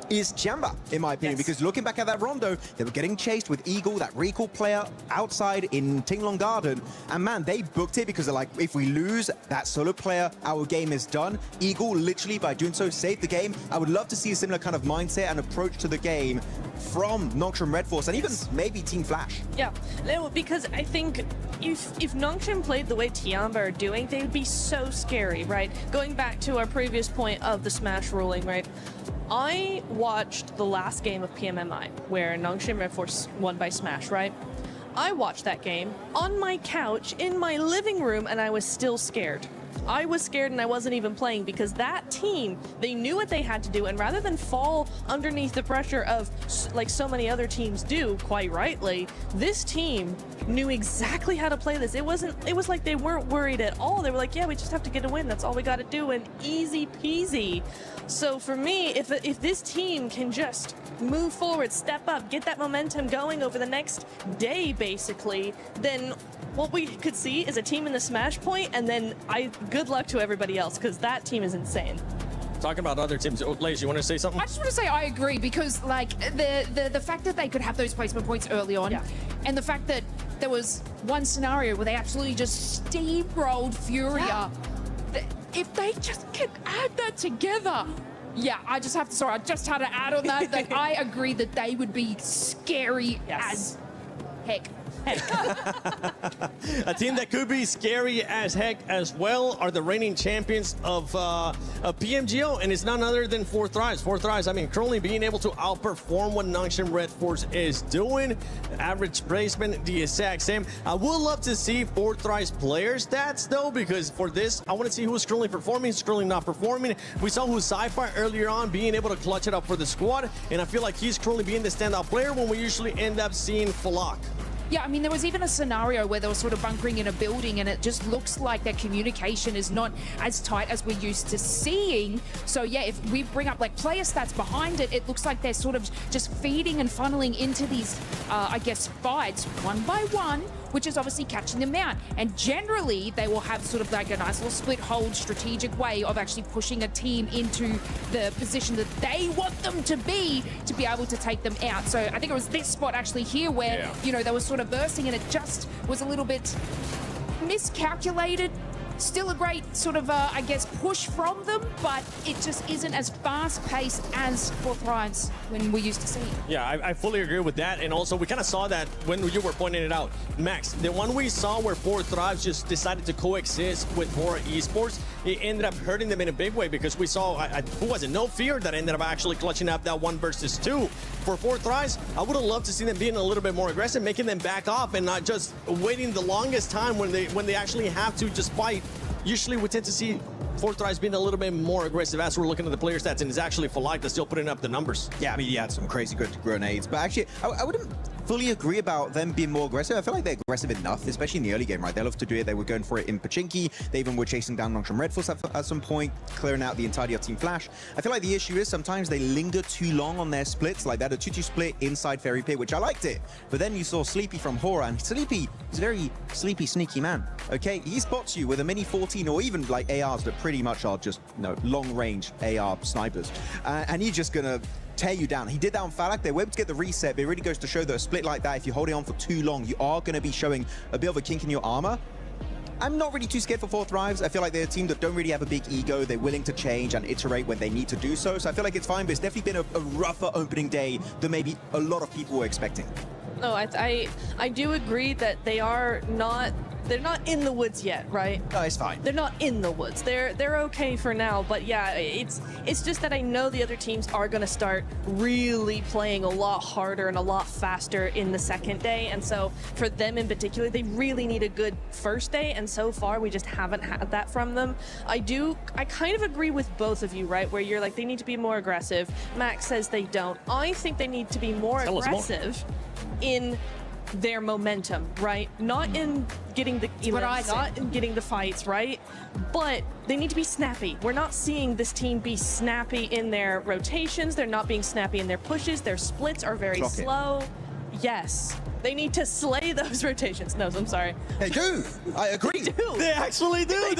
is TIANBA, in my opinion, because looking back at that Rondo, they were getting chased with Eagle, that recall player, outside in Tinglong Garden, and man, they booked it because they're like, if we lose that solo player, our game is done. Eagle, literally, by doing so, saved the game. I would love to see a similar kind of mindset and approach to the game from NONGSHIM REDFORCE, and even maybe Team Flash. Yeah, no, because I think if NONGSHIM played the way TIANBA are doing, they would be so scary, right? Going back to our previous point of the Smash ruling, right? I watched the last game of PMMI, where NONGSHIM REDFORCE won by Smash, right? I watched that game on my couch in my living room, and I was still scared. I was scared and I wasn't even playing because that team, they knew what they had to do, and rather than fall underneath the pressure of like so many other teams do, quite rightly, this team knew exactly how to play this. It was like they weren't worried at all. They were like, yeah, we just have to get a win. That's all we got to do, and easy peasy. So for me, if this team can just move forward, step up, get that momentum going over the next day, basically, then what we could see is a team in the Smash point, and then good luck to everybody else, because that team is insane. talking about other teams. Lays, you want to say something? I just want to say I agree because like the fact that they could have those placement points early on, and the fact that there was one scenario where they absolutely just steamrolled Furia. If they just can add that together, I just have to. Sorry, I just had to add on that that I agree that they would be scary as heck. A team that could be scary as heck as well are the reigning champions of PMGO, and it's none other than 4Thrives. 4Thrives, I mean, currently being able to outperform what NONGSHIM REDFORCE is doing. Average placement, the exact same. I would love to see 4Thrives player stats, though, because for this, I want to see who's currently performing, who's currently not performing. We saw who's Sci-Fi earlier on being able to clutch it up for the squad, and I feel like he's currently being the standout player when we usually end up seeing Falak. Yeah, I mean, there was even a scenario where they were sort of bunkering in a building and it just looks like their communication is not as tight as we're used to seeing. So yeah, if we bring up like player stats behind it, it looks like they're sort of just feeding and funneling into these, I guess, fights one by one, which is obviously catching them out. And generally, they will have sort of like a nice little split hold strategic way of actually pushing a team into the position that they want them to be able to take them out. So I think it was this spot actually here where, you know, they were sort of bursting and it just was a little bit miscalculated. Still a great sort of, I guess, push from them, but it just isn't as fast-paced as 4Thrives when we used to see. Yeah, I fully agree with that. And also, we kind of saw that when you were pointing it out. Max, the one we saw where 4Thrives just decided to coexist with HORAA Esports, it ended up hurting them in a big way because we saw, who was it? No Fear that ended up actually clutching up that 1 versus 2. For 4Thrives, I would have loved to see them being a little bit more aggressive, making them back off and not just waiting the longest time when they actually have to just fight. Usually we tend to see 4Thrives being a little bit more aggressive as we're looking at the player stats, and it's actually Falak that's still putting up the numbers. Yeah, I mean, he had some crazy good grenades, but actually, I wouldn't fully agree about them being more aggressive. I feel like they're aggressive enough, especially in the early game, right? They love to do it. They were going for it in Pochinki. They even were chasing down NONGSHIM REDFORCE at some point, clearing out the entirety of Team Flash. I feel like the issue is sometimes they linger too long on their splits, like that, a 2-2 split inside Fairy Pit, which I liked it. But then you saw Sleepy from HORAA, and Sleepy is a very sleepy, sneaky man, okay? He spots you with a mini 14 or even like ARs that pretty much are just, you know, long-range AR snipers. And he's just gonna tear you down. He did that on Falak. They were able to get the reset, but it really goes to show that a split like that, if you're holding on for too long, you are going to be showing a bit of a kink in your armor. I'm not really too scared for 4Thrives. I feel like they're a team that don't really have a big ego. They're willing to change and iterate when they need to do so. So I feel like it's fine, but it's definitely been a rougher opening day than maybe a lot of people were expecting. No, I do agree that they're not in the woods yet, right? No, it's fine. They're not in the woods. They're okay for now, but yeah, it's just that I know the other teams are going to start really playing a lot harder and a lot faster in the second day, and so for them in particular, they really need a good first day, and so far we just haven't had that from them. I kind of agree with both of you, right? Where you're like, they need to be more aggressive. Max says they don't. I think they need to be more aggressive in their momentum, right? Not in getting the elites, not in getting the fights, right? But they need to be snappy. We're not seeing this team be snappy in their rotations. They're not being snappy in their pushes. Their splits are very slow. Yes. They need to slay those rotations. No, I'm sorry. They do. I agree. They do. They actually do.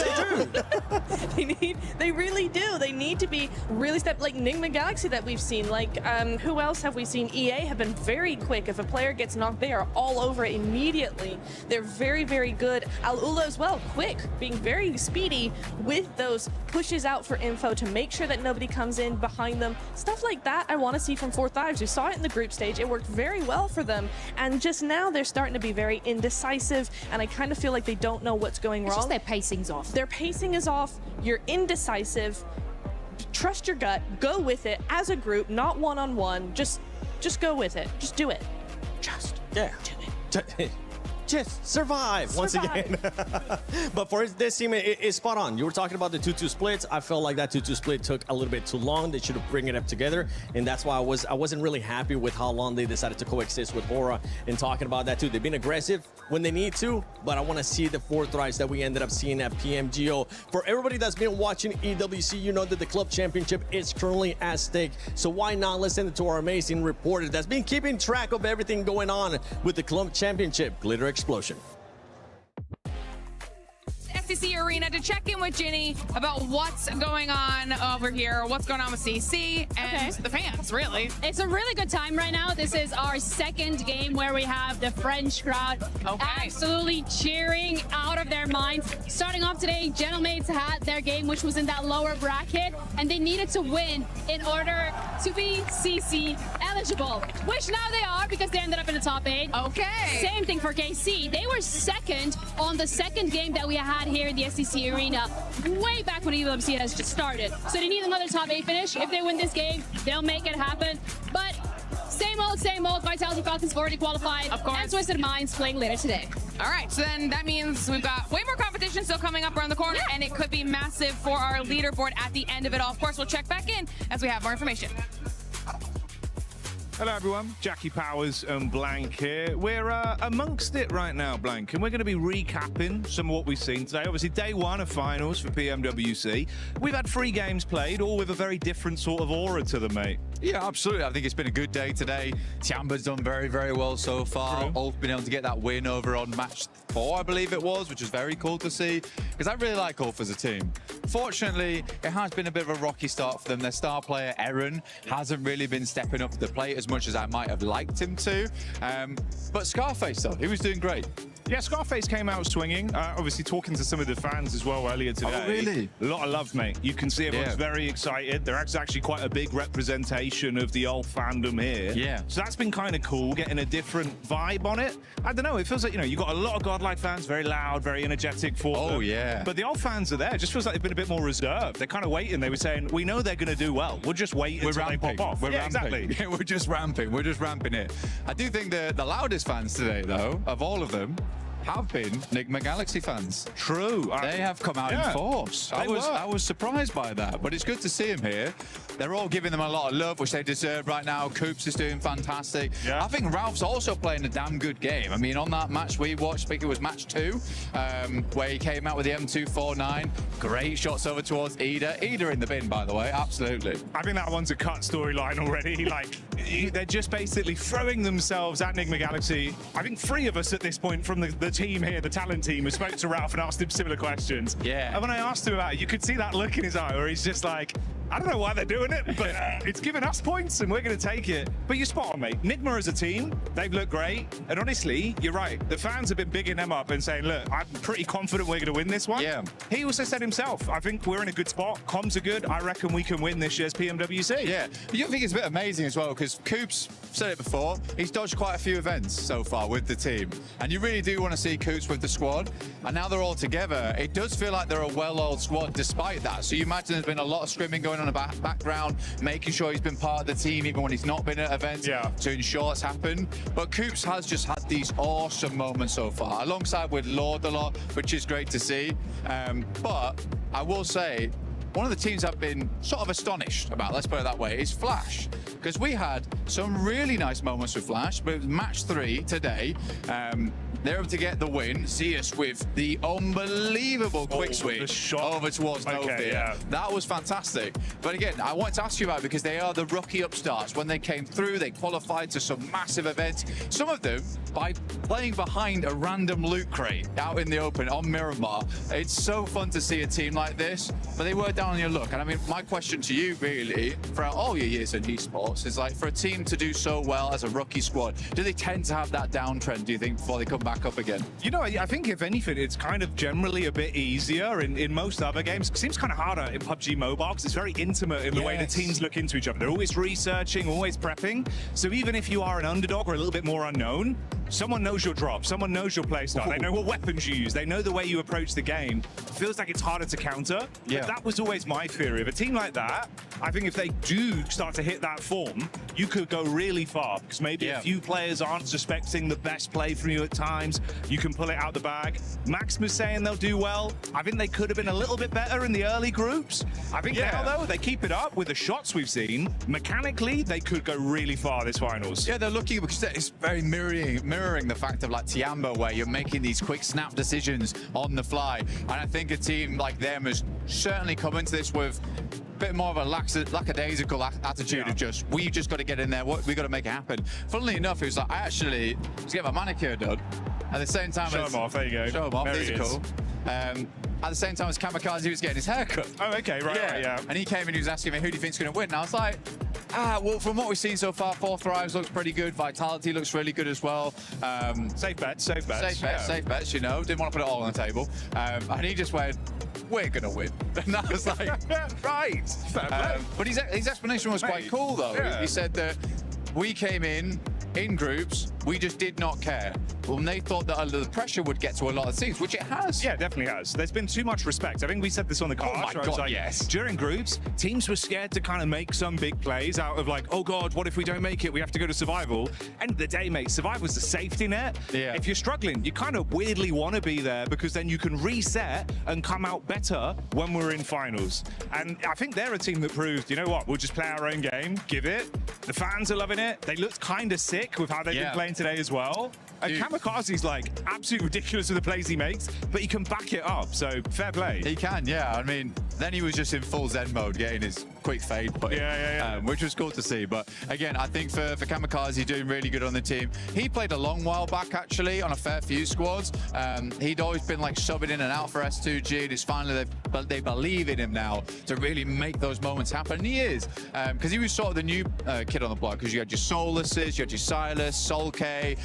They do. They really do. They need to be really like NIGMA Galaxy that we've seen. Like, who else have we seen? EA have been very quick. If a player gets knocked, they are all over it immediately. They're very, very good. ALULA as well, quick, being very speedy with those pushes out for info to make sure that nobody comes in behind them. Stuff like that I want to see from 4Thrives. We saw it in the group stage. It worked very well for them. And just now they're starting to be very indecisive, and I kind of feel like they don't know what's going wrong. Just their pacing's off. Their pacing is off. You're indecisive. Trust your gut. Go with it as a group, not one-on-one. Just go with it. Just do it. Just do it. Just survive once again. But for this team, it's spot on. You were talking about the 2-2 splits. I felt like that 2-2 split took a little bit too long. They should have bring it up together, and that's why I wasn't really happy with how long they decided to coexist with HORAA. And talking about that too, they've been aggressive when they need to, but I want to see the 4Thrives that we ended up seeing at PMGO. For everybody that's been watching EWC, you know that the club championship is currently at stake. So why not listen to our amazing reporter that's been keeping track of everything going on with the club championship, Glitter Explosion. SEC Arena to check in with Ginny about what's going on over here, what's going on with CC and the fans, really. It's a really good time right now. This is our second game where we have the French crowd absolutely cheering out of their minds. Starting off today, Gentlemates had their game, which was in that lower bracket, and they needed to win in order to be CC eligible, which now they are because they ended up in the top 8. Okay. Same thing for KC. They were second on the second game that we had here in the SEC Arena way back when EWC has just started. So they need another top 8 finish. If they win this game, they'll make it happen. But same old, Vitality Falcons already qualified. Of course. And Twisted Minds playing later today. All right, so then that means we've got way more competition still coming up around the corner, and it could be massive for our leaderboard at the end of it all. Of course, we'll check back in as we have more information. Hello everyone, Jackie Powers and Blank here. We're amongst it right now, Blank, and we're going to be recapping some of what we've seen today. Obviously, day 1 of finals for PMWC. We've had 3 games played, all with a very different sort of aura to them, mate. Yeah, absolutely. I think it's been a good day today. TIANBA's done very, very well so far. All been able to get that win over on match 4, I believe it was, which is very cool to see, because I really like Ulf as a team. Fortunately, it has been a bit of a rocky start for them. Their star player, Eren, hasn't really been stepping up to the plate as much as I might have liked him to. But Scarface, though, he was doing great. Yeah, Scarface came out swinging. Obviously, talking to some of the fans as well earlier today. Oh, really? A lot of love, mate. You can see everyone's very excited. They're actually quite a big representation of the old fandom here. Yeah. So that's been kind of cool, getting a different vibe on it. I don't know, it feels like, you know, you've got a lot of Godlike fans, very loud, very energetic for them. Oh, yeah. But the old fans are there. It just feels like they've been a bit more reserved. They're kind of waiting. They were saying, we know they're going to do well. We'll just wait until they pop off. We're yeah, ramping. exactly. We're just ramping. We're just ramping it. I do think the loudest fans today, though, of all of them, have been NIGMA Galaxy fans. True. They have come out in force. I was surprised by that, but it's good to see them here. They're all giving them a lot of love, which they deserve right now. Coops is doing fantastic. Yeah. I think Ralph's also playing a damn good game. I mean, on that match we watched, I think it was match 2, where he came out with the M249. Great shots over towards Ida. Ida in the bin, by the way, absolutely. I think that one's a cut storyline already. Like, they're just basically throwing themselves at NIGMA Galaxy. I think 3 of us at this point from the team here, the talent team, who spoke to Ralph and asked him similar questions. Yeah. And when I asked him about it, you could see that look in his eye where he's just like, I don't know why they're doing it, but it's giving us points and we're going to take it. But you're spot on, mate. NIGMA as a team, they've looked great. And honestly, you're right. The fans have been bigging them up and saying, look, I'm pretty confident we're going to win this one. Yeah. He also said himself, I think we're in a good spot. Comms are good. I reckon we can win this year's PMWC. Yeah. You think it's a bit amazing as well, because Coops said it before, he's dodged quite a few events so far with the team. And you really do want to see Coops with the squad. And now they're all together. It does feel like they're a well-oiled squad despite that. So you imagine there's been a lot of scrimming going on in the background, making sure he's been part of the team even when he's not been at events to ensure it's happened. But Coops has just had these awesome moments so far, alongside with Lord a lot, which is great to see. But I will say, one of the teams I've been sort of astonished about, let's put it that way, is Flash. Because we had some really nice moments with Flash, but match 3 today, they're able to get the win. See us with the unbelievable quick switch over towards Nothing. Yeah. That was fantastic. But again, I wanted to ask you about it because they are the rookie upstarts. When they came through, they qualified to some massive events. Some of them by playing behind a random loot crate out in the open on Miramar. It's so fun to see a team like this, but they were down on your luck. And I mean, my question to you really, throughout all your years in esports, is like, for a team to do so well as a rookie squad, do they tend to have that downtrend, do you think, before they come back up again? You know, I think if anything, it's kind of generally a bit easier in most other games. It seems kind of harder in PUBG Mobile because it's very intimate in the way the teams look into each other. They're always researching, always prepping. So even if you are an underdog or a little bit more unknown, someone knows your drop, someone knows your playstyle, they know what weapons you use, they know the way you approach the game. It feels like it's harder to counter. Yeah. But that was always my theory. Of a team like that, I think if they do start to hit that form, you could go really far, because maybe a few players aren't suspecting the best play from you at times. You can pull it out the bag. Maximus saying they'll do well. I think they could have been a little bit better in the early groups. I think now, though, they keep it up with the shots we've seen. Mechanically, they could go really far this finals. Yeah, they're looking, because it's very mirroring the fact of like TIANBA, where you're making these quick snap decisions on the fly. And I think a team like them has certainly come into this with bit more of a lackadaisical attitude of just, we've just got to get in there, we've got to make it happen. Funnily enough, it was like, I actually was getting my manicure done at the same time. Show them off, there you go. Show them off, there these are cool. at the same time as Kamikaze was getting his haircut. Oh, okay, right, yeah. And he came in, he was asking me, who do you think's going to win? And I was like, well, from what we've seen so far, Fourth Thrives looks pretty good. Vitality looks really good as well. Safe bets, safe bets. Safe bets, you know. Didn't want to put it all on the table. And he just went, we're going to win. And I was like, right. But his explanation was quite cool, though. Yeah. He said that we came in groups, we just did not care. Well, they thought that the pressure would get to a lot of teams, which it has. Yeah, definitely has. There's been too much respect. I think we said this on the card. Oh my God, yes. During groups, teams were scared to kind of make some big plays out of like, oh God, what if we don't make it? We have to go to survival. End of the day, mate, survival's the safety net. Yeah. If you're struggling, you kind of weirdly want to be there because then you can reset and come out better when we're in finals. And I think they're a team that proved, you know what, we'll just play our own game, give it. The fans are loving it. They looked kind of sick with how they've been playing today as well. And Kamikaze's like absolutely ridiculous with the plays he makes, but he can back it up. So fair play. He can, yeah. I mean, then he was just in full Zen mode, getting his quick fade, but which was cool to see. But again, I think for Kamikaze doing really good on the team. He played a long while back actually on a fair few squads. He'd always been like subbing in and out for S2G. And it's finally they believe in him now to really make those moments happen. And he is, because he was sort of the new kid on the block. Because you had your Solaces, you had your Silas, Sol K,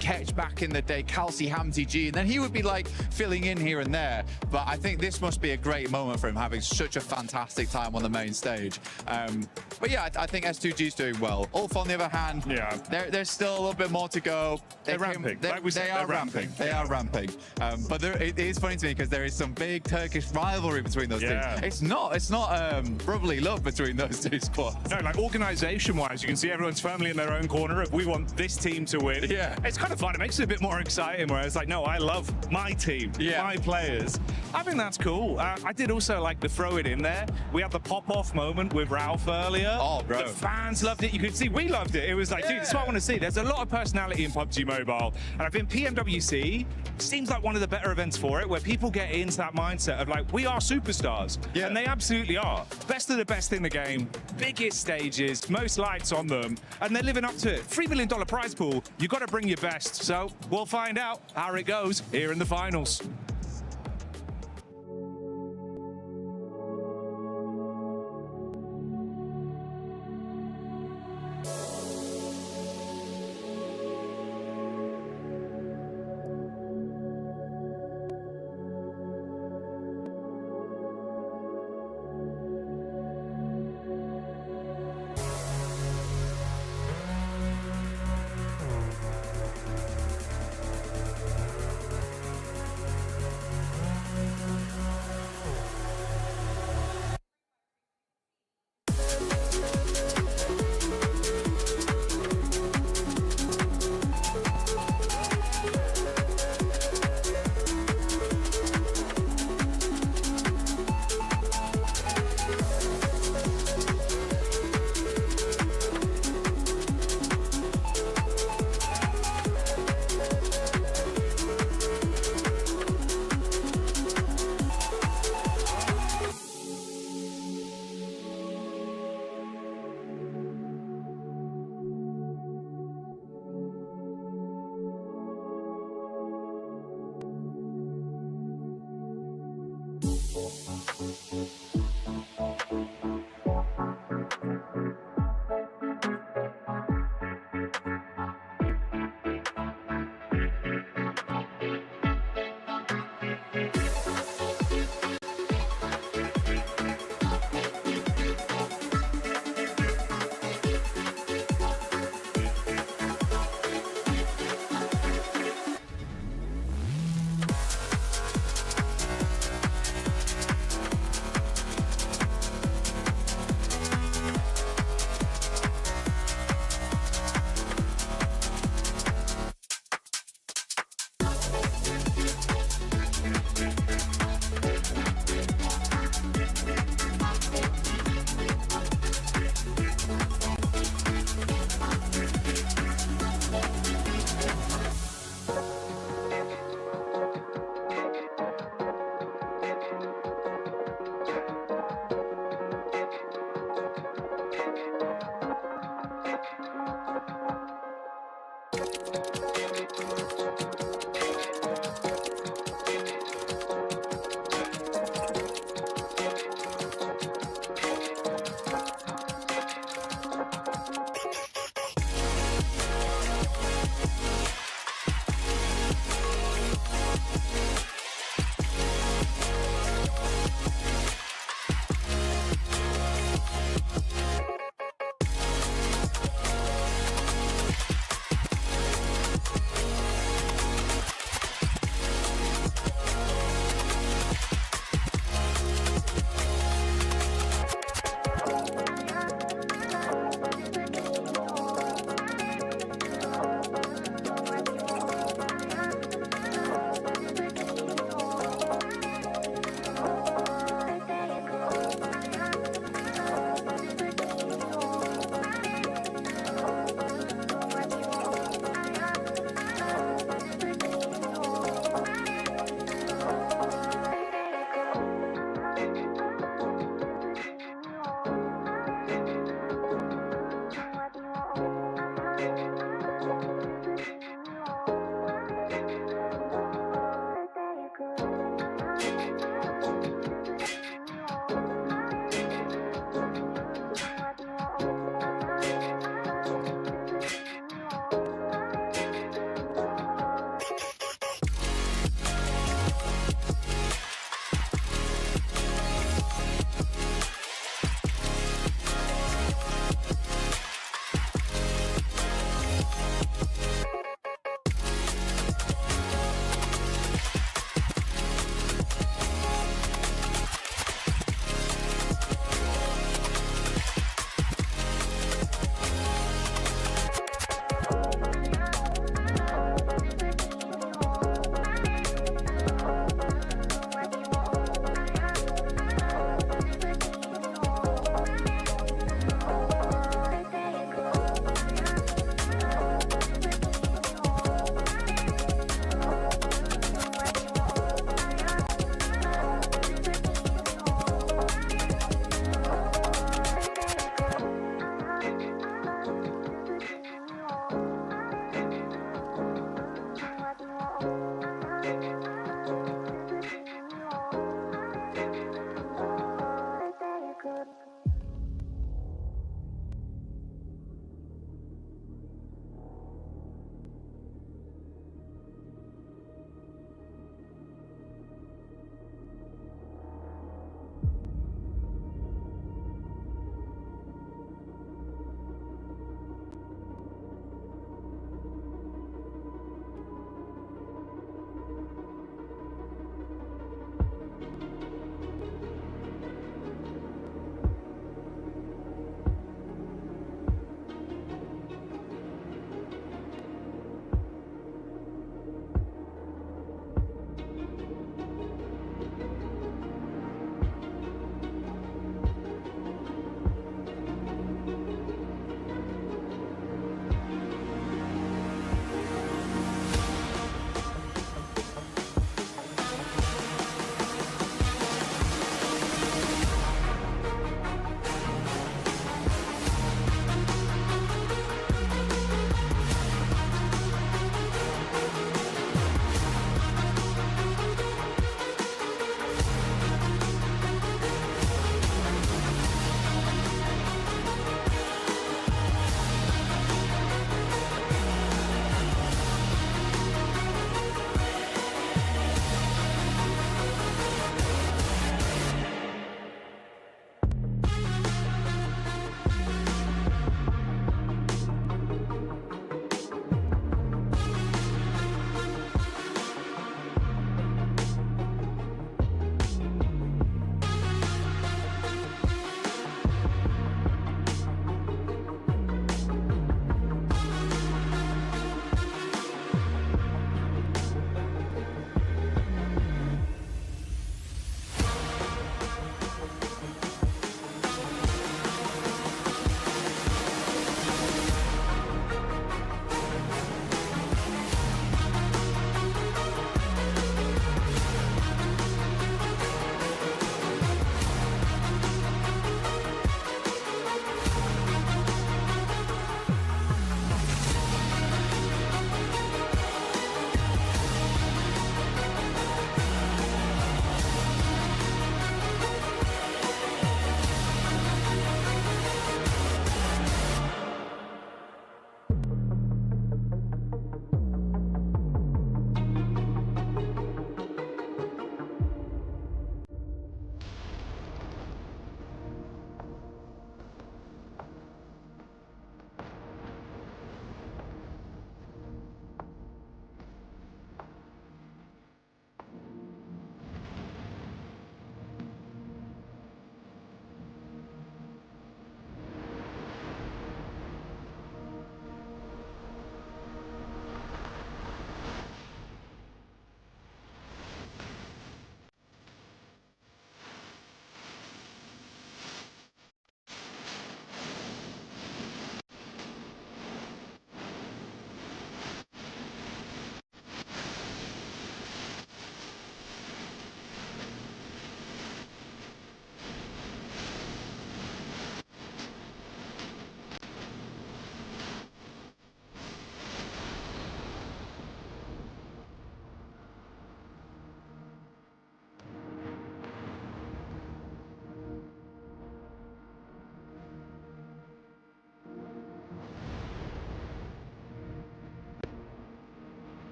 Ketch back in the day, Kelsey, Hamty G, and then he would be like filling in here and there. But I think this must be a great moment for him, having such a fantastic time on the main stage. But yeah, I think S2G's doing well. Ulf, on the other hand, there's still a little bit more to go. They're ramping. Like we said, they're ramping. They are ramping. But it is funny to me because there is some big Turkish rivalry between those teams. It's not brotherly love between those two squads. No, like organization-wise, you can see everyone's firmly in their own corner of we want this team to win. Yeah. It's kind of fun. It makes it a bit more exciting where it's like, no, I love my team, my players. I think that's cool. I did also like to throw it in there. We had the pop-off moment with Ralph earlier. Oh, bro. The fans loved it. You could see we loved it. It was like, dude, this is what I want to see. There's a lot of personality in PUBG Mobile. And I think PMWC seems like one of the better events for it, where people get into that mindset of like, we are superstars. Yeah. And they absolutely are. Best of the best in the game, biggest stages, most lights on them, and they're living up to it. $3 million prize pool. You got to bring your best. So we'll find out how it goes here in the finals.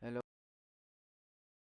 Hello.